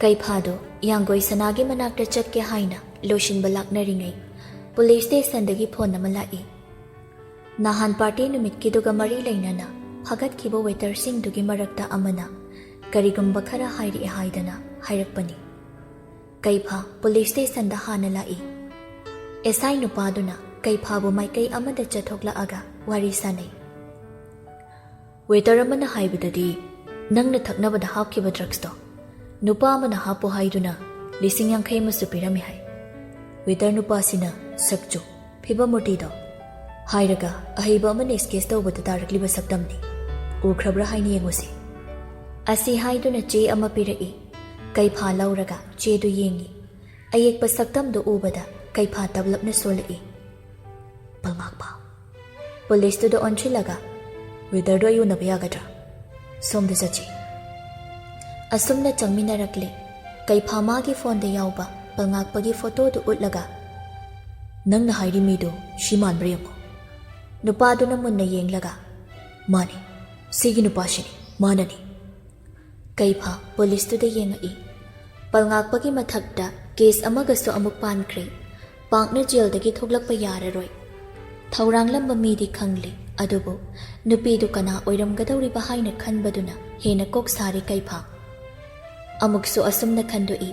ꯀꯩꯐꯥꯗꯣ ꯌꯥꯡꯒꯣꯏ ꯁꯅꯥꯒꯤ ꯃꯅꯥꯛꯇ ꯆꯠꯀꯦ ꯍꯥꯏꯅ ꯂꯣꯏꯁꯤꯟꯕ ꯂꯥꯛꯅꯔꯤꯉꯩ ꯄꯨꯂꯤꯁ ꯁ꯭ꯇꯦꯁꯟꯗꯒꯤ ꯐꯣꯟ ꯑꯃ ꯂꯥꯛꯏ꯫ ꯅꯍꯥꯟ ꯄꯥꯔꯇꯤ ꯅꯨꯃꯤꯠꯀꯤꯗꯨꯒ ꯃꯔꯤ ꯂꯩꯅꯅ ꯐꯥꯒꯠꯈꯤꯕ ꯋꯦꯇꯔꯁꯤꯡꯗꯨꯒꯤ ꯃꯔꯛꯇ ꯑꯃꯅ ꯀꯔꯤꯒꯨꯝꯕ ꯈꯔ ꯍꯥꯏꯔꯛꯑꯦ ꯍꯥꯏꯗꯅ ꯍꯥꯏꯔꯛꯄꯅꯤ꯫ ꯀꯩꯐꯥ ꯄꯨꯂꯤꯁ ꯁ꯭ꯇꯦꯁꯟꯗ ꯍꯥꯟꯅ ꯂꯥꯛꯏ꯫ ꯑꯦꯁꯥꯏ ꯅꯨꯄꯥꯗꯨꯅ ꯀꯩꯐꯥꯕꯨ ꯃꯥꯏꯀꯩ ꯑꯃꯗ ꯆꯠꯊꯣꯛꯂꯛꯑꯒ ꯋꯥꯔꯤ ꯁꯥꯅꯩ꯫ ꯋꯦꯇꯔ ꯑꯃꯅ ꯍꯥꯏꯕꯗꯗꯤ ꯅꯪꯅ ꯊꯛꯅꯕꯗ ꯍꯥꯞꯈꯤꯕ ꯗ꯭ꯔꯛꯁꯇꯣ ꯅꯨꯄꯥ ꯑꯃꯅ ꯍꯥꯞꯄꯣ ꯍꯥꯏꯗꯨꯅ 50,000 ꯑꯃꯁꯨ ꯄꯤꯔꯝꯃꯤ ꯍꯥꯏ꯫ ꯋꯦꯇꯔ ꯅꯨꯄꯥꯁꯤꯅ ꯁꯛꯆꯨ ꯐꯤꯕꯝꯃꯨꯔꯇꯤꯗꯣ ꯍꯥꯏꯔꯒ ꯑꯍꯩꯕ ꯑꯃꯅ ꯁ꯭ꯀꯦꯆ ꯇꯧꯕꯗ ꯇꯥꯔꯛꯂꯤꯕ ꯁꯛꯇꯝꯅꯤ꯫ ꯎꯈ꯭ꯔꯕ꯭ꯔꯥ ꯍꯥꯏꯅ ꯌꯦꯡꯉꯨꯁꯤ꯫ ꯑꯁꯤ ꯍꯥꯏꯗꯨꯅ ꯆꯦ ꯑꯃ ꯄꯤꯔꯛꯏ꯫ ꯀꯩꯐꯥ ꯂꯧꯔꯒ ꯆꯦꯗꯨ ꯌꯦꯡꯉꯤ꯫ ꯑꯌꯦꯛꯄ ꯁꯛꯇꯝꯗꯨ ꯎꯕꯗ ꯀꯩꯐꯥ ꯇꯞꯂꯞꯅ ꯁꯣꯜꯂꯛꯏ꯫ ꯄꯜꯃꯥꯛꯄ ꯄꯨꯂꯤꯁꯇꯨꯗ ꯑꯣꯟꯁꯤꯜꯂꯒ ꯋꯦꯗꯔꯗꯣ ꯑꯩ ꯎꯅꯕ ꯌꯥꯒꯗ꯭ꯔꯥ? ꯁꯣꯝꯗ ꯆꯠꯁꯤ꯫ ꯑꯁꯨꯝꯅ ꯆꯪꯃꯤꯟꯅꯔꯛꯂꯦ꯫ ꯀꯩꯐꯥ ꯃꯥꯒꯤ ꯐꯣꯟꯗ ꯌꯥꯎꯕ ꯄꯜꯉꯥꯛꯄꯒꯤ ꯐꯣꯇꯣꯗꯨ ꯎꯠꯂꯒ ꯅꯪꯅ ꯍꯥꯏꯔꯤ ꯃꯤꯗꯣ ꯁꯤ ꯃꯥꯟꯕ꯭ꯔꯥ ꯌꯦꯡꯉꯣ꯫ ꯅꯨꯄꯥꯗꯨꯅ ꯃꯨꯟꯅ ꯌꯦꯡꯂꯒ ꯃꯥꯅꯤ, ꯁꯤꯒꯤ ꯅꯨꯄꯥꯁꯤꯅꯤ, ꯃꯥꯅꯅꯤ꯫ ꯀꯩꯐꯥ ꯄꯨꯂꯤꯁꯇꯨꯗ ꯌꯦꯡꯉꯛꯏ꯫ ꯄꯜꯉꯥꯛꯄꯒꯤ ꯃꯊꯛꯇ ꯀꯦꯁ ꯑꯃꯒꯁꯨ ꯑꯃꯨꯛ ꯄꯥꯟꯈ꯭ꯔꯦ꯫ ꯄꯥꯛꯅ ꯖꯦꯜꯗꯒꯤ ꯊꯣꯛꯂꯛꯄ ꯌꯥꯔꯔꯣꯏ꯫ ꯊꯧꯔꯥꯡꯂꯝꯕ ꯃꯤꯗꯤ ꯈꯪꯂꯦ, ꯑꯗꯨꯕꯨ ꯅꯨꯄꯤꯗꯨ ꯀꯅꯥ ꯑꯣꯏꯔꯝꯒꯗꯧꯔꯤꯕ ꯍꯥꯏꯅ ꯈꯟꯕꯗꯨꯅ ꯍꯦꯟꯅ ꯀꯣꯛ ꯁꯥꯔꯤ ꯀꯩꯐꯥ꯫ ꯑꯃꯨꯛꯁꯨ ꯑꯁꯨꯝꯅ ꯈꯟꯗꯣꯛꯏ,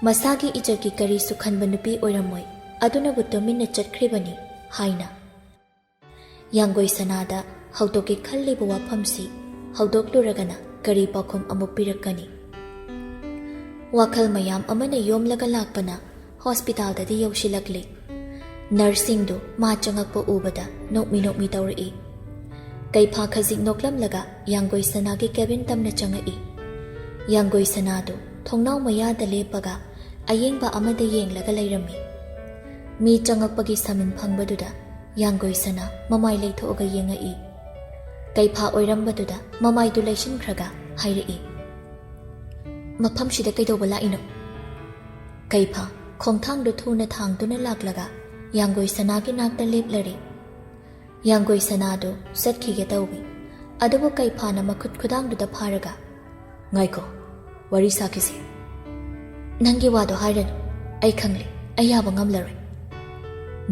ꯃꯁꯥꯒꯤ ꯏꯖꯠꯀꯤ ꯀꯔꯤꯁꯨ ꯈꯟꯕ ꯅꯨꯄꯤ ꯑꯣꯏꯔꯝꯃꯣꯏ, ꯑꯗꯨꯅꯕꯨ ꯇꯨꯃꯤꯟꯅ ꯆꯠꯈ꯭ꯔꯤꯕꯅꯤ ꯍꯥꯏꯅ꯫ ꯌꯥꯡꯒꯣꯏ ꯁꯅꯥꯗ ꯍꯧꯗꯣꯛꯀꯦ ꯈꯜꯂꯤꯕ ꯋꯥꯐꯝꯁꯤ ꯍꯧꯗꯣꯛꯂꯨꯔꯒꯅ ꯀꯔꯤ ꯄꯥꯎꯈꯨꯝ ꯑꯃꯨꯛ ꯄꯤꯔꯛꯀꯅꯤ? ꯋꯥꯈꯜ ꯃꯌꯥꯝ ꯑꯃꯅ ꯌꯣꯝꯂꯒ ꯂꯥꯛꯄꯅ ꯍꯣꯁꯄꯤꯇꯥꯜꯗꯗꯤ ꯌꯧꯁꯤꯜꯂꯛꯂꯦ꯫ ꯅꯔꯁꯁꯤꯡꯗꯨ ꯃꯥ ꯆꯪꯉꯛꯄ ꯎꯕꯗ ꯅꯣꯛꯃꯤ ꯇꯧꯔꯛꯏ꯫ ꯀꯩꯐꯥ ꯈꯖꯤꯛ ꯅꯣꯛꯂꯝꯂꯒ ꯌꯥꯡꯒꯣꯏ ꯁꯅꯥꯒꯤ ꯀꯦꯕꯤꯟ ꯇꯝꯅ ꯆꯪꯉꯛꯏ꯫ ꯌꯥꯡꯒꯣꯏ ꯁꯅꯥꯗꯨ ꯊꯣꯡꯅꯥꯎ ꯃꯌꯥꯗ ꯂꯦꯞꯄꯒ ꯑꯌꯦꯡꯕ ꯑꯃꯗ ꯌꯦꯡꯂꯒ ꯂꯩꯔꯝꯃꯤ꯫ ꯃꯤ ꯆꯪꯉꯛꯄꯒꯤ ꯁꯃꯤꯟ ꯐꯪꯕꯗꯨꯗ ꯌꯥꯡꯒꯣꯏ ꯁꯅꯥ ꯃꯃꯥꯏ ꯂꯩꯊꯣꯛꯑꯒ ꯌꯦꯡꯉꯛꯏ꯫ ꯀꯩꯐꯥ ꯑꯣꯏꯔꯝꯕꯗꯨꯗ ꯃꯃꯥꯏꯗꯨ ꯂꯩꯁꯤꯟꯈ꯭ꯔꯒ ꯍꯥꯏꯔꯛꯏ, ꯃꯐꯝꯁꯤꯗ ꯀꯩꯗꯧꯕ ꯂꯥꯛꯏꯅꯣ? ꯀꯩꯐꯥ ꯈꯣꯡꯊꯥꯡꯗꯨ ꯊꯨꯅ ꯊꯥꯡꯗꯨꯅ ꯂꯥꯛꯂꯒ ꯌꯥꯡꯒꯣꯏ ꯁꯅꯥꯒꯤ ꯅꯥꯛꯇ ꯂꯦꯞꯂꯔꯦ꯫ ꯌꯥꯡꯒꯣꯏ ꯁꯅꯥꯗꯨ ꯆꯠꯈꯤꯒꯦ ꯇꯧꯏ, ꯑꯗꯨꯕꯨ ꯀꯩꯐꯥꯅ ꯃꯈꯨꯠ ꯈꯨꯗꯥꯡꯗꯨꯗ ꯐꯥꯔꯒ ꯉꯥꯏꯈꯣ, ꯋꯥꯔꯤ ꯁꯥꯈꯤꯁꯤ꯫ ꯅꯪꯒꯤ ꯋꯥꯗꯣ ꯍꯥꯏꯔꯅꯨ, ꯑꯩ ꯈꯪꯂꯦ, ꯑꯩ ꯌꯥꯕ ꯉꯝꯂꯔꯣꯏ꯫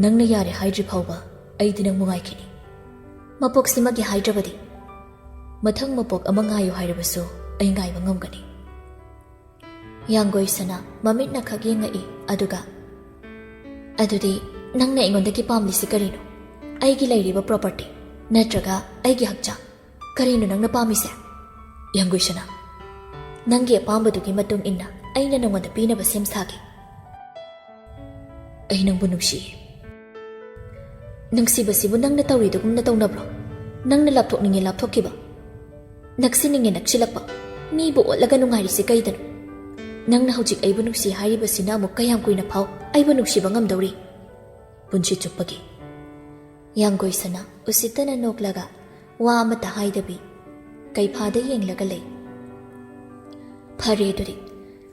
ꯅꯪꯅ ꯌꯥꯔꯦ ꯍꯥꯏꯗ꯭ꯔꯤ ꯐꯥꯎꯕ ꯑꯩꯗꯤ ꯅꯪꯕꯨ ꯉꯥꯏꯈꯤꯅꯤ꯫ ꯃꯄꯣꯛꯁꯤꯃꯒꯤ ꯍꯥꯏꯗ꯭ꯔꯕꯗꯤ ꯃꯊꯪ ꯃꯄꯣꯛ ꯑꯃ ꯉꯥꯏꯌꯨ ꯍꯥꯏꯔꯕꯁꯨ ꯑꯩ ꯉꯥꯏꯕ ꯉꯝꯒꯅꯤ꯫ ꯌꯥꯡꯒꯣꯏ ꯁꯅꯥ ꯃꯃꯤꯠꯅ ꯈꯛ ꯌꯦꯡꯉꯛꯏ, ꯑꯗꯨꯒ ꯑꯗꯨꯗꯤ ꯅꯪꯅ ꯑꯩꯉꯣꯟꯗꯒꯤ ꯄꯥꯝꯂꯤꯁꯤ ꯀꯔꯤꯅꯣ? ꯑꯩꯒꯤ ꯂꯩꯔꯤꯕ ꯄ꯭ꯔꯣꯄꯔꯇꯤ ꯅꯠꯇ꯭ꯔꯒ ꯑꯩꯒꯤ ꯍꯛꯆꯥꯡ? ꯀꯔꯤꯅꯣ ꯅꯪꯅ ꯄꯥꯝꯃꯤꯁꯦ? ꯌꯥꯡꯒꯣꯏ ꯁꯅꯥ, ꯅꯪꯒꯤ ꯑꯄꯥꯝꯕꯗꯨꯒꯤ ꯃꯇꯨꯡ ꯏꯟꯅ ꯑꯩꯅ ꯅꯪꯉꯣꯟꯗ ꯄꯤꯅꯕ ꯁꯦꯝ ꯁꯥꯒꯦ꯫ ꯑꯩ ꯅꯪꯕꯨ ꯅꯨꯡꯁꯤꯌꯦ꯫ ꯅꯨꯡꯁꯤꯕꯁꯤꯕꯨ ꯅꯪꯅ ꯇꯧꯔꯤꯗꯨꯒꯨꯝꯅ ꯇꯧꯅꯕ꯭ꯔꯣ? ꯅꯪꯅ ꯂꯥꯞꯊꯣꯛꯅꯤꯡꯉꯦ ꯂꯥꯞꯊꯣꯛꯈꯤꯕ, ꯅꯛꯁꯤꯟꯅꯤꯡꯉꯦ ꯅꯛꯁꯤꯜꯂꯛꯄ, ꯃꯤꯕꯨ ꯑꯣꯠꯂꯒ ꯅꯨꯡꯉꯥꯏꯔꯤꯁꯤ ꯀꯩꯗꯅꯣ? ꯅꯪꯅ ꯍꯧꯖꯤꯛ ꯑꯩꯕꯨ ꯅꯨꯡꯁꯤ ꯍꯥꯏꯔꯤꯕꯁꯤꯅ ꯑꯃꯨꯛ ꯀꯌꯥꯝ ꯀꯨꯏꯅ ꯐꯥꯎ ꯑꯩꯕꯨ ꯅꯨꯡꯁꯤꯕ ꯉꯝꯗꯧꯔꯤ? ꯄꯨꯟꯁꯤ ꯆꯨꯞꯄꯒꯤ꯫ ꯌꯥꯡꯒꯣꯏ ꯁꯅꯥ ꯎꯁꯤꯠꯇꯅ ꯅꯣꯛꯂꯒ ꯋꯥ ꯑꯃꯠꯇ ꯍꯥꯏꯗꯕꯤ ꯀꯩꯐꯥꯗ ꯌꯦꯡꯂꯒ ꯂꯩ꯫ ꯐꯔꯦ, ꯑꯗꯨꯗꯤ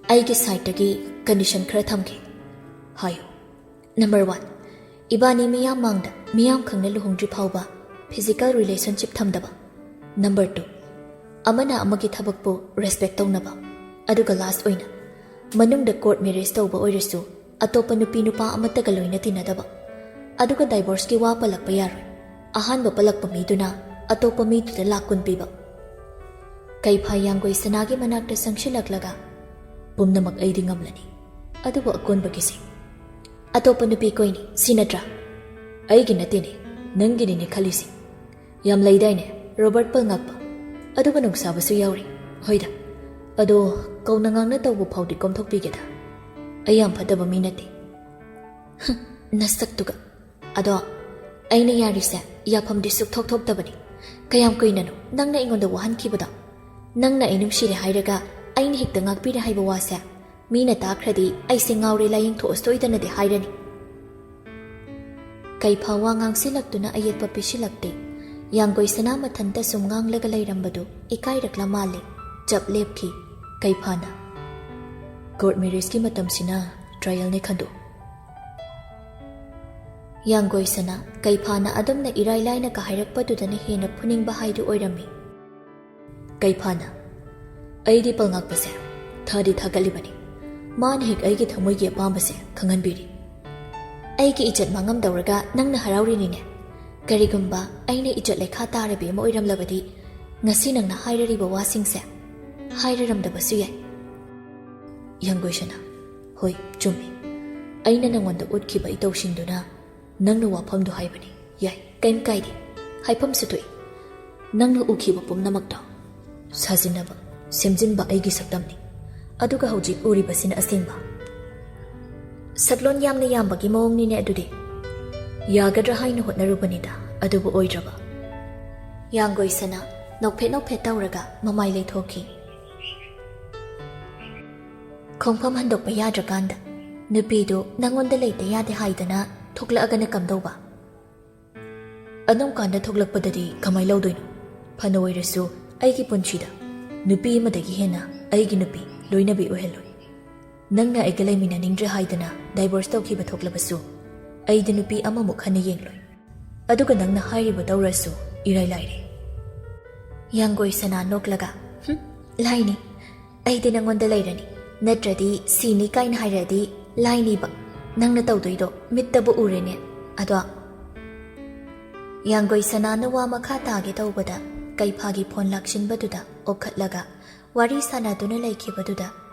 ꯑꯩꯒꯤ ꯁꯥꯏꯠꯇꯒꯤ ꯀꯟꯗꯤꯁꯟ ꯈꯔ ꯊꯝꯒꯦ꯫ ꯍꯥꯏꯌꯨ꯫ ꯅꯝꯕꯔ 1, ꯏꯕꯥꯅꯤ ꯃꯤꯌꯥꯝ ꯃꯥꯡꯗ ꯃꯤꯌꯥꯝ ꯈꯪꯅ ꯂꯨꯍꯣꯡꯗ꯭ꯔꯤ ꯐꯥꯎꯕ ꯐꯤꯖꯤꯀꯦꯜ ꯔꯤꯂꯦꯁꯟꯁꯤꯞ ꯊꯝꯗꯕ꯫ ꯅꯝꯕꯔ 2, ꯑꯃꯅ ꯑꯃꯒꯤ ꯊꯕꯛꯄꯨ ꯔꯦꯁꯄꯦꯛ ꯇꯧꯅꯕ꯫ ꯑꯗꯨꯒ ꯂꯥꯁ ꯑꯣꯏꯅ, ꯃꯅꯨꯡꯗ ꯀꯣꯔꯠ ꯃꯦꯔꯦꯖ ꯇꯧꯕ ꯑꯣꯏꯔꯁꯨ ꯑꯇꯣꯞꯄ ꯅꯨꯄꯤ ꯅꯨꯄꯥ ꯑꯃꯠꯇꯒ ꯂꯣꯏꯅ ꯇꯤꯟꯅꯗꯕ꯫ ꯑꯗꯨꯒ ꯗꯥꯏꯚꯣꯔꯁꯀꯤ ꯋꯥ ꯄꯜꯂꯛꯄ ꯌꯥꯔꯣꯏ꯫ ꯑꯍꯥꯟꯕ ꯄꯜꯂꯛꯄ ꯃꯤꯗꯨꯅ ꯑꯇꯣꯞꯄ ꯃꯤꯗꯨꯗ ꯂꯥꯛ 10 ꯄꯤꯕ꯫ ꯀꯩꯐꯥ ꯌꯥꯡꯒꯣꯏ ꯁꯅꯥꯒꯤ ꯃꯅꯥꯛꯇ ꯆꯪꯁꯤꯜꯂꯛꯂꯒ ꯄꯨꯝꯅꯃꯛ ꯑꯩꯗꯤ ꯉꯝꯂꯅꯤ, ꯑꯗꯨꯕꯨ ꯑꯀꯣꯟꯕꯒꯤꯁꯤ ꯑꯇꯣꯞꯄ ꯅꯨꯄꯤ ꯀꯣꯏꯅꯤ, ꯁꯤ ꯅꯠꯇ꯭ꯔꯥ? ꯑꯩꯒꯤ ꯅꯠꯇꯦꯅꯦ, ꯅꯪꯒꯤꯅꯤꯅꯦ ꯈꯜꯂꯤꯁꯤ꯫ ꯌꯥꯝ ꯂꯩꯗꯥꯏꯅꯦ ꯔꯣꯕꯔꯠ ꯄꯜꯉꯥꯛꯄ, ꯑꯗꯨꯒ ꯅꯨꯡꯁꯥꯕꯁꯨ ꯌꯥꯎꯔꯤ꯫ ꯍꯣꯏꯗ, ꯑꯗꯣ ꯀꯧꯅ ꯉꯥꯡꯅ ꯇꯧꯕ ꯐꯥꯎꯗꯤ ꯀꯣꯝꯊꯣꯛꯄꯤꯒꯦꯗ꯫ ꯑꯩ ꯌꯥꯝ ꯐꯠꯇꯕ ꯃꯤ ꯅꯠꯇꯦ꯫ ꯅꯁꯛꯇꯨꯒ꯫ ꯑꯗꯣ ꯑꯩꯅ ꯌꯥꯔꯤꯁꯦ ꯌꯥꯐꯝꯗꯤ ꯁꯨꯛꯊꯣꯛ ꯊꯣꯛꯇꯕꯅꯤ꯫ ꯀꯌꯥꯝ ꯀꯨꯏꯅꯅꯣ ꯅꯪꯅ ꯑꯩꯉꯣꯟꯗ ꯋꯥꯍꯟꯈꯤꯕꯗꯣ? ꯅꯪꯅ ꯑꯩ ꯅꯨꯡꯁꯤꯔꯦ ꯍꯥꯏꯔꯒ ꯑꯩꯅ ꯍꯦꯛꯇ ꯉꯥꯛꯄꯤꯔꯦ ꯍꯥꯏꯕ ꯋꯥꯁꯦ ꯃꯤꯅ ꯇꯥꯈ꯭ꯔꯗꯤ ꯑꯩꯁꯦ ꯉꯥꯎꯔꯦ ꯂꯥꯏꯌꯦꯡꯊꯣꯛꯑ ꯁꯣꯏꯗꯅꯗꯤ ꯍꯥꯏꯔꯅꯤ꯫ ꯀꯩꯐꯥ ꯋꯥ ꯉꯥꯡꯁꯤꯜꯂꯛꯇꯨꯅ ꯑꯌꯦꯠꯄ ꯄꯤꯁꯤꯜꯂꯛꯇꯦ꯫ ꯌꯥꯡꯒꯣꯏ ꯁꯅꯥ ꯃꯊꯟꯇ ꯁꯨꯝ ꯉꯥꯡꯂꯒ ꯂꯩꯔꯝꯕꯗꯨ ꯏꯀꯥꯏꯔꯛꯂ ꯃꯥꯜꯂꯦ꯫ ꯆꯞ ꯂꯦꯞꯈꯤ꯫ ꯀꯩꯐꯥꯅ ꯀꯣꯔꯠ ꯃꯦꯔꯦꯖꯀꯤ ꯃꯇꯝꯁꯤꯅ ꯇ꯭ꯔꯥꯌꯦꯜꯅꯦ ꯈꯟꯗꯣꯛ꯫ ꯌꯥꯡꯒꯣꯏ ꯁꯅꯥ ꯀꯩꯐꯥꯅ ꯑꯗꯨꯝꯅ ꯏꯔꯥꯏ ꯂꯥꯏꯅꯒ ꯍꯥꯏꯔꯛꯄꯗꯨꯗꯅ ꯍꯦꯟꯅ ꯐꯨꯅꯤꯡꯕ ꯍꯥꯏꯗꯨ ꯑꯣꯏꯔꯝꯃꯤ꯫ ꯀꯩꯐꯥꯅ ꯑꯩꯗꯤ ꯄꯜꯉꯥꯛꯄꯁꯦ ꯊꯥꯗꯤ ꯊꯥꯒꯠꯂꯤꯕꯅꯤ, ꯃꯥꯅ ꯍꯦꯛ ꯑꯩꯒꯤ ꯊꯃꯣꯏꯒꯤ ꯑꯄꯥꯝꯕꯁꯦ ꯈꯪꯍꯟꯕꯤꯔꯤ꯫ ꯑꯩꯒꯤ ꯏꯖꯠ ꯃꯥꯡꯉꯝꯗꯧꯔꯒ ꯅꯪꯅ ꯍꯔꯥꯎꯔꯤꯅꯤꯅꯦ꯫ ꯀꯔꯤꯒꯨꯝꯕ ꯑꯩꯅ ꯏꯖꯠ ꯂꯩꯈꯥ ꯇꯥꯔꯕꯤ ꯑꯃ ꯑꯣꯏꯔꯝꯂꯕꯗꯤ ꯉꯁꯤ ꯅꯪꯅ ꯍꯥꯏꯔꯤꯕ ꯋꯥꯁꯤꯡꯁꯦ ꯍꯥꯏꯔꯔꯝꯗꯕꯁꯨ ꯌꯥꯏ꯫ ꯌꯥꯡꯒꯣꯏꯁꯅꯥ: ꯍꯣꯏ ꯆꯨꯝꯃꯤ꯫ ꯑꯩꯅ ꯅꯪꯉꯣꯟꯗ ꯎꯠꯈꯤꯕ ꯏꯇꯧꯁꯤꯡꯗꯨꯅ ꯅꯪꯅ ꯋꯥꯐꯝꯗꯣ ꯍꯥꯏꯕꯅꯤ꯫ ꯌꯥꯏ, ꯀꯩꯝ ꯀꯥꯏꯗꯦ꯫ ꯍꯥꯏꯐꯝꯁꯨ ꯊꯣꯛꯏ꯫ ꯅꯪꯅ ꯎꯈꯤꯕ ꯄꯨꯝꯅꯃꯛꯇꯣ ꯁꯥꯖꯤꯟꯅꯕ, ꯁꯦꯝꯖꯤꯟꯕ ꯑꯩꯒꯤ ꯁꯛꯇꯝꯅꯤ꯫ ꯑꯗꯨꯒ ꯍꯧꯖꯤꯛ ꯎꯔꯤꯕꯁꯤꯅ ꯑꯁꯦꯡꯕ꯫ ꯁꯛꯂꯣꯟ ꯌꯥꯝꯅ ꯌꯥꯝꯕꯒꯤ ꯃꯑꯣꯡꯅꯤꯅꯦ ꯑꯗꯨꯗꯤ꯫ ꯌꯥꯒꯗ꯭ꯔꯥ ꯍꯥꯏꯅ ꯍꯣꯠꯅꯔꯨꯕꯅꯤꯗ, ꯑꯗꯨꯕꯨ ꯑꯣꯏꯗ꯭ꯔꯕ꯫ ꯌꯥꯡꯒꯣꯏꯁꯅꯥ ꯅꯣꯛꯐꯦꯠ ꯅꯣꯛꯐꯦꯠ ꯇꯧꯔꯒ ꯃꯃꯥꯏ ꯂꯩꯊꯣꯛꯈꯤ꯫ ꯈꯣꯡꯐꯝ ꯍꯟꯗꯣꯛꯄ ꯌꯥꯗ꯭ꯔꯀꯥꯟꯗ ꯅꯨꯄꯤꯗꯨ ꯅꯪꯉꯣꯟꯗ ꯂꯩꯇ ꯌꯥꯗꯦ ꯍꯥꯏꯗꯅ ꯊꯣꯛꯂꯛꯑꯒꯅ ꯀꯝꯗꯧꯕ? ꯑꯗꯨꯝ ꯀꯥꯟꯗ ꯊꯣꯛꯂꯛꯄꯗꯗꯤ ꯀꯃꯥꯏ ꯂꯧꯗꯣꯏꯅꯣ? ꯐꯅ ꯑꯣꯏꯔꯁꯨ ꯑꯩꯒꯤ ꯄꯨꯟꯁꯤꯗ ꯅꯨꯄꯤ ꯑꯃꯗꯒꯤ ꯍꯦꯟꯅ ꯑꯩꯒꯤ ꯅꯨꯄꯤ ꯂꯣꯏꯅꯕꯤ ꯑꯣꯏꯍꯜꯂꯣꯏ꯫ ꯅꯪꯅ ꯑꯩꯒ ꯂꯩꯃꯤꯟꯅꯅꯤꯡꯗ꯭ꯔꯦ ꯍꯥꯏꯗꯅ ꯗꯥꯏꯚꯣꯔꯁ ꯇꯧꯈꯤꯕ ꯊꯣꯛꯂꯕꯁꯨ ꯑꯩꯗꯤ ꯅꯨꯄꯤ ꯑꯃꯃꯨꯛ ꯍꯟꯅ ꯌꯦꯡꯂꯣꯏ꯫ ꯑꯗꯨꯒ ꯅꯪꯅ ꯍꯥꯏꯔꯤꯕ ꯇꯧꯔꯁꯨ ꯏꯔꯥꯏ ꯂꯥꯏꯔꯦ꯫ ꯌꯥꯡꯒꯣꯏꯁꯅꯥ ꯅꯣꯛꯂꯒ ꯂꯥꯏꯅꯤ, ꯑꯩꯗꯤ ꯅꯪꯉꯣꯟꯗ ꯂꯩꯔꯅꯤ, ꯅꯠꯇ꯭ꯔꯗꯤ ꯁꯤꯅꯤ ꯀꯥꯏꯅ ꯍꯥꯏꯔꯗꯤ ꯂꯥꯏꯅꯤꯕ꯫ ꯅꯪꯅ ꯇꯧꯗꯣꯏꯗꯣ ꯃꯤꯠꯇꯕꯨ ꯎꯔꯦꯅꯦ꯫ ꯑꯗꯣ ꯌꯥꯡꯒꯣꯏꯁꯅꯥꯅ ꯋꯥ ꯃꯈꯥ ꯇꯥꯒꯦ ꯇꯧꯕꯗ ꯀꯩꯐꯥꯒꯤ ꯐꯣꯟ ꯂꯥꯛꯁꯤꯟꯕꯗꯨꯗ ꯑꯣꯈꯠꯂꯒ ꯋꯥꯔꯤ ꯁꯥꯟꯅꯗꯨꯅ ꯂꯩꯈꯤꯕꯗꯨꯗ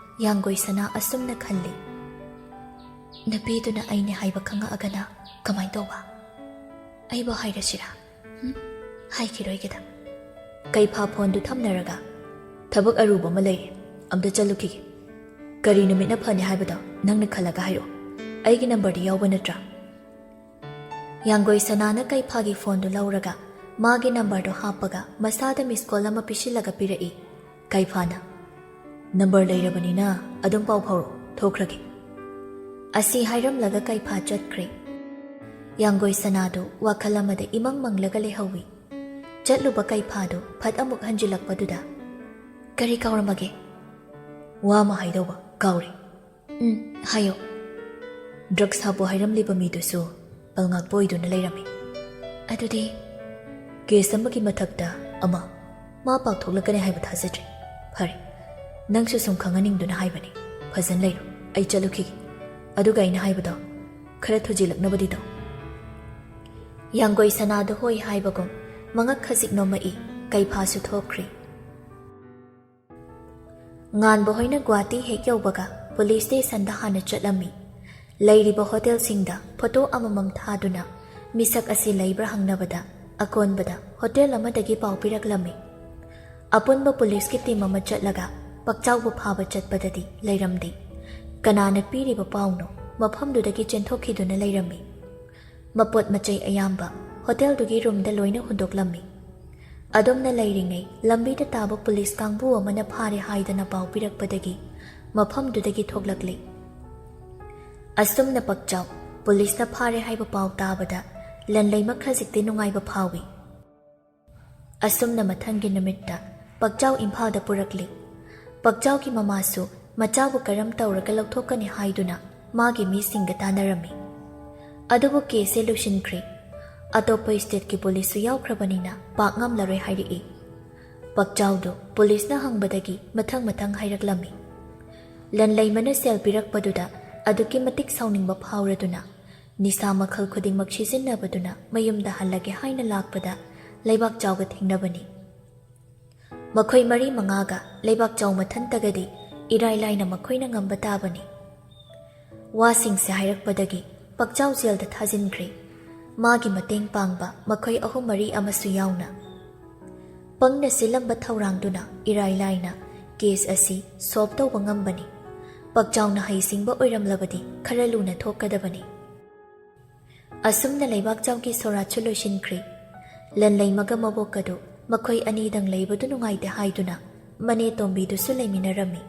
ꯌꯥꯡꯒꯣꯏꯁꯅꯥ ꯑꯁꯨꯝꯅ ꯈꯜꯂꯤ꯫ ꯅꯨꯄꯤꯗꯨꯅ ꯑꯩꯅꯦ ꯍꯥꯏꯕ ꯈꯪꯉꯛꯑꯒꯅ ꯀꯃꯥꯏꯅ ꯇꯧꯕ? ꯑꯩꯕꯨ ꯍꯥꯏꯔꯁꯤꯔꯥ? ꯍꯥꯏꯈꯤꯔꯣꯏꯒꯦꯗ꯫ ꯀꯩꯐꯥ ꯐꯣꯟꯗꯨ ꯊꯝꯅꯔꯒ ꯊꯕꯛ ꯑꯔꯨꯕ ꯑꯃ ꯂꯩꯔꯦ, ꯑꯝꯇ ꯆꯠꯂꯨꯈꯤꯒꯦ꯫ ꯀꯔꯤ ꯅꯨꯃꯤꯠꯅ ꯐꯅꯤ ꯍꯥꯏꯕꯗꯣ ꯅꯪꯅ ꯈꯜꯂꯒ ꯍꯥꯏꯔꯛꯑꯣ꯫ ꯑꯩꯒꯤ ꯅꯝꯕꯔꯗꯤ ꯌꯥꯎꯕ ꯅꯠꯇ꯭ꯔꯥ? ꯌꯥꯡꯒꯣꯏꯁꯅꯥꯅ ꯀꯩꯐꯥꯒꯤ ꯐꯣꯟꯗꯨ ꯂꯧꯔꯒ ꯃꯥꯒꯤ ꯅꯝꯕꯔꯗꯣ ꯍꯥꯞꯄꯒ ꯃꯁꯥꯗ ꯃꯤꯁ ꯀꯣꯜ ꯑꯃ ꯄꯤꯁꯤꯜꯂꯒ ꯄꯤꯔꯛꯏ꯫ ꯀꯩꯐꯥꯅ ꯅꯝꯕꯔ ꯂꯩꯔꯕꯅꯤꯅ ꯑꯗꯨꯝ ꯄꯥꯎ ꯐꯥꯎꯔꯛꯑꯣ, ꯊꯣꯛꯈ꯭ꯔꯒꯦ꯫ ꯑꯁꯤ ꯍꯥꯏꯔꯝꯂꯒ ꯀꯩꯐꯥ ꯆꯠꯈ꯭ꯔꯦ꯫ ꯌꯥꯡꯒꯣꯏꯁꯅꯥꯗꯨ ꯋꯥꯈꯜ ꯑꯃꯗ ꯏꯃꯪ ꯃꯪꯂꯒ ꯂꯩꯍꯧꯏ꯫ ꯆꯠꯂꯨꯕ ꯀꯩꯐꯥꯗꯨ ꯐꯠ ꯑꯃꯨꯛ ꯍꯟꯖꯤꯜꯂꯛꯄꯗꯨꯗ ꯀꯔꯤ ꯀꯥꯎꯔꯝꯃꯒꯦ? ꯋꯥ ꯑꯃ ꯍꯥꯏꯗꯧꯕ ꯀꯥꯎꯔꯦ꯫ ꯍꯥꯏꯌꯣ꯫ ꯗ꯭ꯔꯛꯁ ꯍꯥꯞꯄꯣ ꯍꯥꯏꯔꯝꯂꯤꯕ ꯃꯤꯗꯨꯁꯨ ꯄꯜꯉꯥꯛꯄ ꯑꯣꯏꯗꯨꯅ ꯂꯩꯔꯝꯃꯤ꯫ ꯑꯗꯨꯗꯤ ꯀꯦꯁ ꯑꯃꯒꯤ ꯃꯊꯛꯇ ꯑꯃ, ꯃꯥ ꯄꯥꯛꯊꯣꯛꯂꯛꯀꯅꯤ ꯍꯥꯏꯕ ꯊꯥꯖꯗ꯭ꯔꯦ꯫ ꯐꯔꯦ, ꯅꯪꯁꯨ ꯁꯨꯝ ꯈꯪꯍꯟꯅꯤꯡꯗꯨꯅ ꯍꯥꯏꯕꯅꯤ꯫ ꯐꯖꯅ ꯂꯩꯔꯣ, ꯑꯩ ꯆꯠꯂꯨꯈꯤꯒꯦ꯫ ꯑꯗꯨꯒ ꯑꯩꯅ ꯍꯥꯏꯕꯗꯣ ꯈꯔ ꯊꯨꯖꯤꯜꯂꯛꯅꯕꯗꯤ ꯇꯧ꯫ ꯌꯥꯡꯒꯣꯏꯁꯅꯥꯗꯨ ꯍꯣꯏ ꯍꯥꯏꯕꯒꯨꯝ ꯃꯉꯛ ꯈꯖꯤꯛ ꯅꯣꯝꯃꯛꯏ꯫ ꯀꯩꯐꯥꯁꯨ ꯊꯣꯛꯈ꯭ꯔꯤ꯫ ꯉꯥꯟꯕ ꯍꯣꯏꯅ ꯒꯨꯋꯥꯍꯥꯇꯤ ꯍꯦꯛ ꯌꯧꯕꯒ ꯄꯨꯂꯤꯁ ꯁ꯭ꯇꯦꯁꯟꯗ ꯍꯥꯟꯅ ꯆꯠꯂꯝꯃꯤ꯫ ꯂꯩꯔꯤꯕ ꯍꯣꯇꯦꯜꯁꯤꯡꯗ ꯐꯣꯇꯣ ꯑꯃꯃꯝ ꯊꯥꯗꯨꯅ ꯃꯤꯁꯛ ꯑꯁꯤ ꯂꯩꯕ꯭ꯔꯥ ꯍꯪꯅꯕꯗ ꯑꯀꯣꯟꯕꯗ ꯍꯣꯇꯦꯜ ꯑꯃꯗꯒꯤ ꯄꯥꯎ ꯄꯤꯔꯛꯂꯝꯃꯤ꯫ ꯑꯄꯨꯟꯕ ꯄꯨꯂꯤꯁꯀꯤ ꯇꯤꯝ ꯑꯃ ꯆꯠꯂꯒ ꯄꯛꯆꯥꯎꯕꯨ ꯐꯥꯕ ꯆꯠꯄꯗꯗꯤ ꯂꯩꯔꯝꯗꯦ꯫ ꯀꯅꯥꯅ ꯄꯤꯔꯤꯕ ꯄꯥꯎꯅꯣ ꯃꯐꯝꯗꯨꯗꯒꯤ ꯆꯦꯟꯊꯣꯛꯈꯤꯗꯨꯅ ꯂꯩꯔꯝꯃꯤ꯫ ꯃꯄꯣꯠ ꯃꯆꯩ ꯑꯌꯥꯝꯕ ꯍꯣꯇꯦꯜꯗꯨꯒꯤ ꯔꯨꯝꯗ ꯂꯣꯏꯅ ꯍꯨꯟꯗꯣꯛꯂꯝꯃꯤ꯫ ꯑꯗꯨꯝꯅ ꯂꯩꯔꯤꯉꯩ ꯂꯝꯕꯤꯗ ꯇꯥꯕ ꯄꯨꯂꯤꯁ ꯀꯥꯡꯕꯨ ꯑꯃꯅ ꯐꯥꯔꯦ ꯍꯥꯏꯗꯅ ꯄꯥꯎ ꯄꯤꯔꯛꯄꯗꯒꯤ ꯃꯐꯝꯗꯨꯗꯒꯤ ꯊꯣꯛꯂꯛꯂꯤ꯫ ꯑꯁꯨꯝꯅ ꯄꯛꯆꯥꯎ ꯄꯨꯂꯤꯁꯅ ꯐꯥꯔꯦ ꯍꯥꯏꯕ ꯄꯥꯎ ꯇꯥꯕꯗ ꯂꯟꯂꯩꯃ ꯈꯖꯤꯛꯇꯤ ꯅꯨꯡꯉꯥꯏꯕ ꯐꯥꯎꯏ꯫ ꯑꯁꯨꯝꯅ ꯃꯊꯪꯒꯤ ꯅꯨꯃꯤꯠꯇ ꯄꯛꯆꯥꯎ ꯏꯝꯐꯥꯜꯗ ꯄꯨꯔꯛꯂꯤ꯫ ꯄꯛꯆꯥꯎꯒꯤ ꯃꯃꯥꯁꯨ ꯃꯆꯥꯕꯨ ꯀꯔꯝ ꯇꯧꯔꯒ ꯂꯧꯊꯣꯛꯀꯅꯤ ꯍꯥꯏꯗꯨꯅ ꯃꯥꯒꯤ ꯃꯤꯁꯤꯡꯒ ꯇꯥꯟꯅꯔꯝꯃꯤ꯫ ꯑꯗꯨꯕꯨ ꯀꯦꯁꯁꯦ ꯂꯣꯏꯁꯤꯟꯈ꯭ꯔꯦ꯫ ꯑꯇꯣꯞꯄ ꯁ꯭ꯇꯦꯠꯀꯤ ꯄꯨꯂꯤꯁꯁꯨ ꯌꯥꯎꯈ꯭ꯔꯕꯅꯤꯅ ꯄꯥꯛ ꯉꯝꯂꯔꯣꯏ ꯍꯥꯏꯔꯛꯏ꯫ ꯄꯛꯆꯥꯎꯗꯨ ꯄꯨꯂꯤꯁꯅ ꯍꯪꯕꯗꯒꯤ ꯃꯊꯪ ꯃꯊꯪ ꯍꯥꯏꯔꯛꯂꯝꯃꯤ꯫ ꯂꯟꯂꯩꯃꯅ ꯁꯦꯜ ꯄꯤꯔꯛꯄꯗꯨꯗ ꯑꯗꯨꯛꯀꯤ ꯃꯇꯤꯛ ꯁꯥꯎꯅꯤꯡꯕ ꯐꯥꯎꯔꯗꯨꯅ ꯅꯤꯁꯥ ꯃꯈꯜ ꯈꯨꯗꯤꯡꯃꯛ ꯁꯤꯖꯤꯟꯅꯕꯗꯨꯅ ꯃꯌꯨꯝꯗ ꯍꯜꯂꯒꯦ ꯍꯥꯏꯅ ꯂꯥꯛꯄꯗ ꯂꯩꯕꯥꯛꯆꯥꯎꯒ ꯊꯦꯡꯅꯕꯅꯤ꯫ ꯃꯈꯣꯏ 4-5ꯒ ꯂꯩꯕꯥꯛꯆꯥꯎ ꯃꯊꯟꯇꯒꯗꯤ ꯏꯔꯥꯏ ꯂꯥꯏꯅ ꯃꯈꯣꯏꯅ ꯉꯝꯕ ꯇꯥꯕꯅꯤ꯫ ꯋꯥꯁꯤꯡꯁꯦ ꯍꯥꯏꯔꯛꯄꯗꯒꯤ ꯄꯛꯆꯥꯎ ꯖꯦꯜꯗ ꯊꯥꯖꯤꯟꯈ꯭ꯔꯦ꯫ ꯃꯥꯒꯤ ꯃꯇꯦꯡ ꯄꯥꯡꯕ ꯃꯈꯣꯏ 3-4 ꯑꯃꯁꯨ ꯌꯥꯎꯅ꯫ ꯄꯪꯅ ꯁꯤꯜꯂꯝꯕ ꯊꯧꯔꯥꯡꯗꯨꯅ ꯏꯔꯥꯏ ꯂꯥꯏꯅ ꯀꯦꯁ ꯑꯁꯤ ꯁꯣꯜꯕ ꯇꯧꯕ ꯉꯝꯕꯅꯤ꯫ ꯄꯛꯆꯥꯎꯅ ꯍꯩꯁꯤꯡꯕ ꯑꯣꯏꯔꯝꯂꯕꯗꯤ ꯈꯔ ꯂꯨꯅ ꯊꯣꯛꯀꯗꯕꯅꯤ꯫ ꯑꯁꯨꯝꯅ ꯂꯩꯕꯥꯛꯆꯥꯎꯒꯤ ꯁꯣꯔꯥꯠꯁꯨ ꯂꯣꯏꯁꯤꯟꯈ꯭ꯔꯦ꯫ ꯂꯟꯂꯩꯃꯒ ꯃꯕꯣꯛꯀꯗꯨ ꯃꯈꯣꯏ ꯑꯅꯤꯗꯪ ꯂꯩꯕꯗꯨ ꯅꯨꯡꯉꯥꯏꯇꯦ ꯍꯥꯏꯗꯨꯅ ꯃꯅꯦ ꯇꯣꯝꯕꯤꯗꯨꯁꯨ ꯂꯩꯃꯤꯟꯅꯔꯝꯃꯤ꯫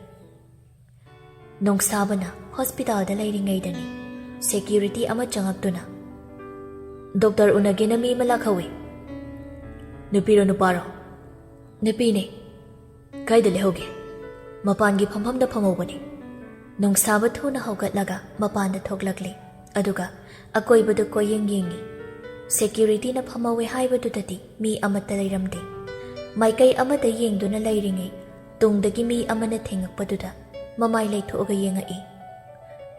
ꯅꯣꯡꯁꯥꯕꯅ ꯍꯣꯁꯄꯤꯇꯥꯜꯗ ꯂꯩꯔꯤꯉꯩꯗꯅꯤ ꯁꯦꯀ꯭ꯌꯨꯔꯤꯇꯤ ꯑꯃ ꯆꯪꯉꯛꯇꯨꯅ ꯗꯣꯛꯇꯔ ꯎꯅꯒꯦꯅ ꯃꯤ ꯑꯃ ꯂꯥꯛꯍꯧꯏ꯫ ꯅꯨꯄꯤꯔꯣ ꯅꯨꯄꯥꯔꯣ? ꯅꯨꯄꯤꯅꯦ꯫ ꯀꯥꯏꯗ ꯂꯩꯍꯧꯒꯦ? ꯃꯄꯥꯟꯒꯤ ꯐꯝꯐꯝꯗ ꯐꯝꯍꯧꯕꯅꯤ꯫ ꯅꯣꯡꯁꯥꯕ ꯊꯨꯅ ꯍꯧꯒꯠꯂꯒ ꯃꯄꯥꯟꯗ ꯊꯣꯛꯂꯛꯂꯤ꯫ ꯑꯗꯨꯒ ꯑꯀꯣꯏꯕꯗꯨ ꯀꯣꯏꯌꯦꯡ ꯌꯦꯡꯉꯤ꯫ ꯁꯦꯀ꯭ꯌꯨꯔꯤꯇꯤꯅ ꯐꯝꯍꯧꯋꯦ ꯍꯥꯏꯕꯗꯨꯗꯗꯤ ꯃꯤ ꯑꯃꯠꯇ ꯂꯩꯔꯝꯗꯦ꯫ ꯃꯥꯏꯀꯩ ꯑꯃꯗ ꯌꯦꯡꯗꯨꯅ ꯂꯩꯔꯤꯉꯩ ꯇꯨꯡꯗꯒꯤ ꯃꯤ ꯑꯃꯅ ꯊꯦꯡꯉꯛꯄꯗꯨꯗ ꯃꯃꯥꯏ ꯂꯩꯊꯣꯛꯑꯒ ꯌꯦꯡꯉꯛꯏ꯫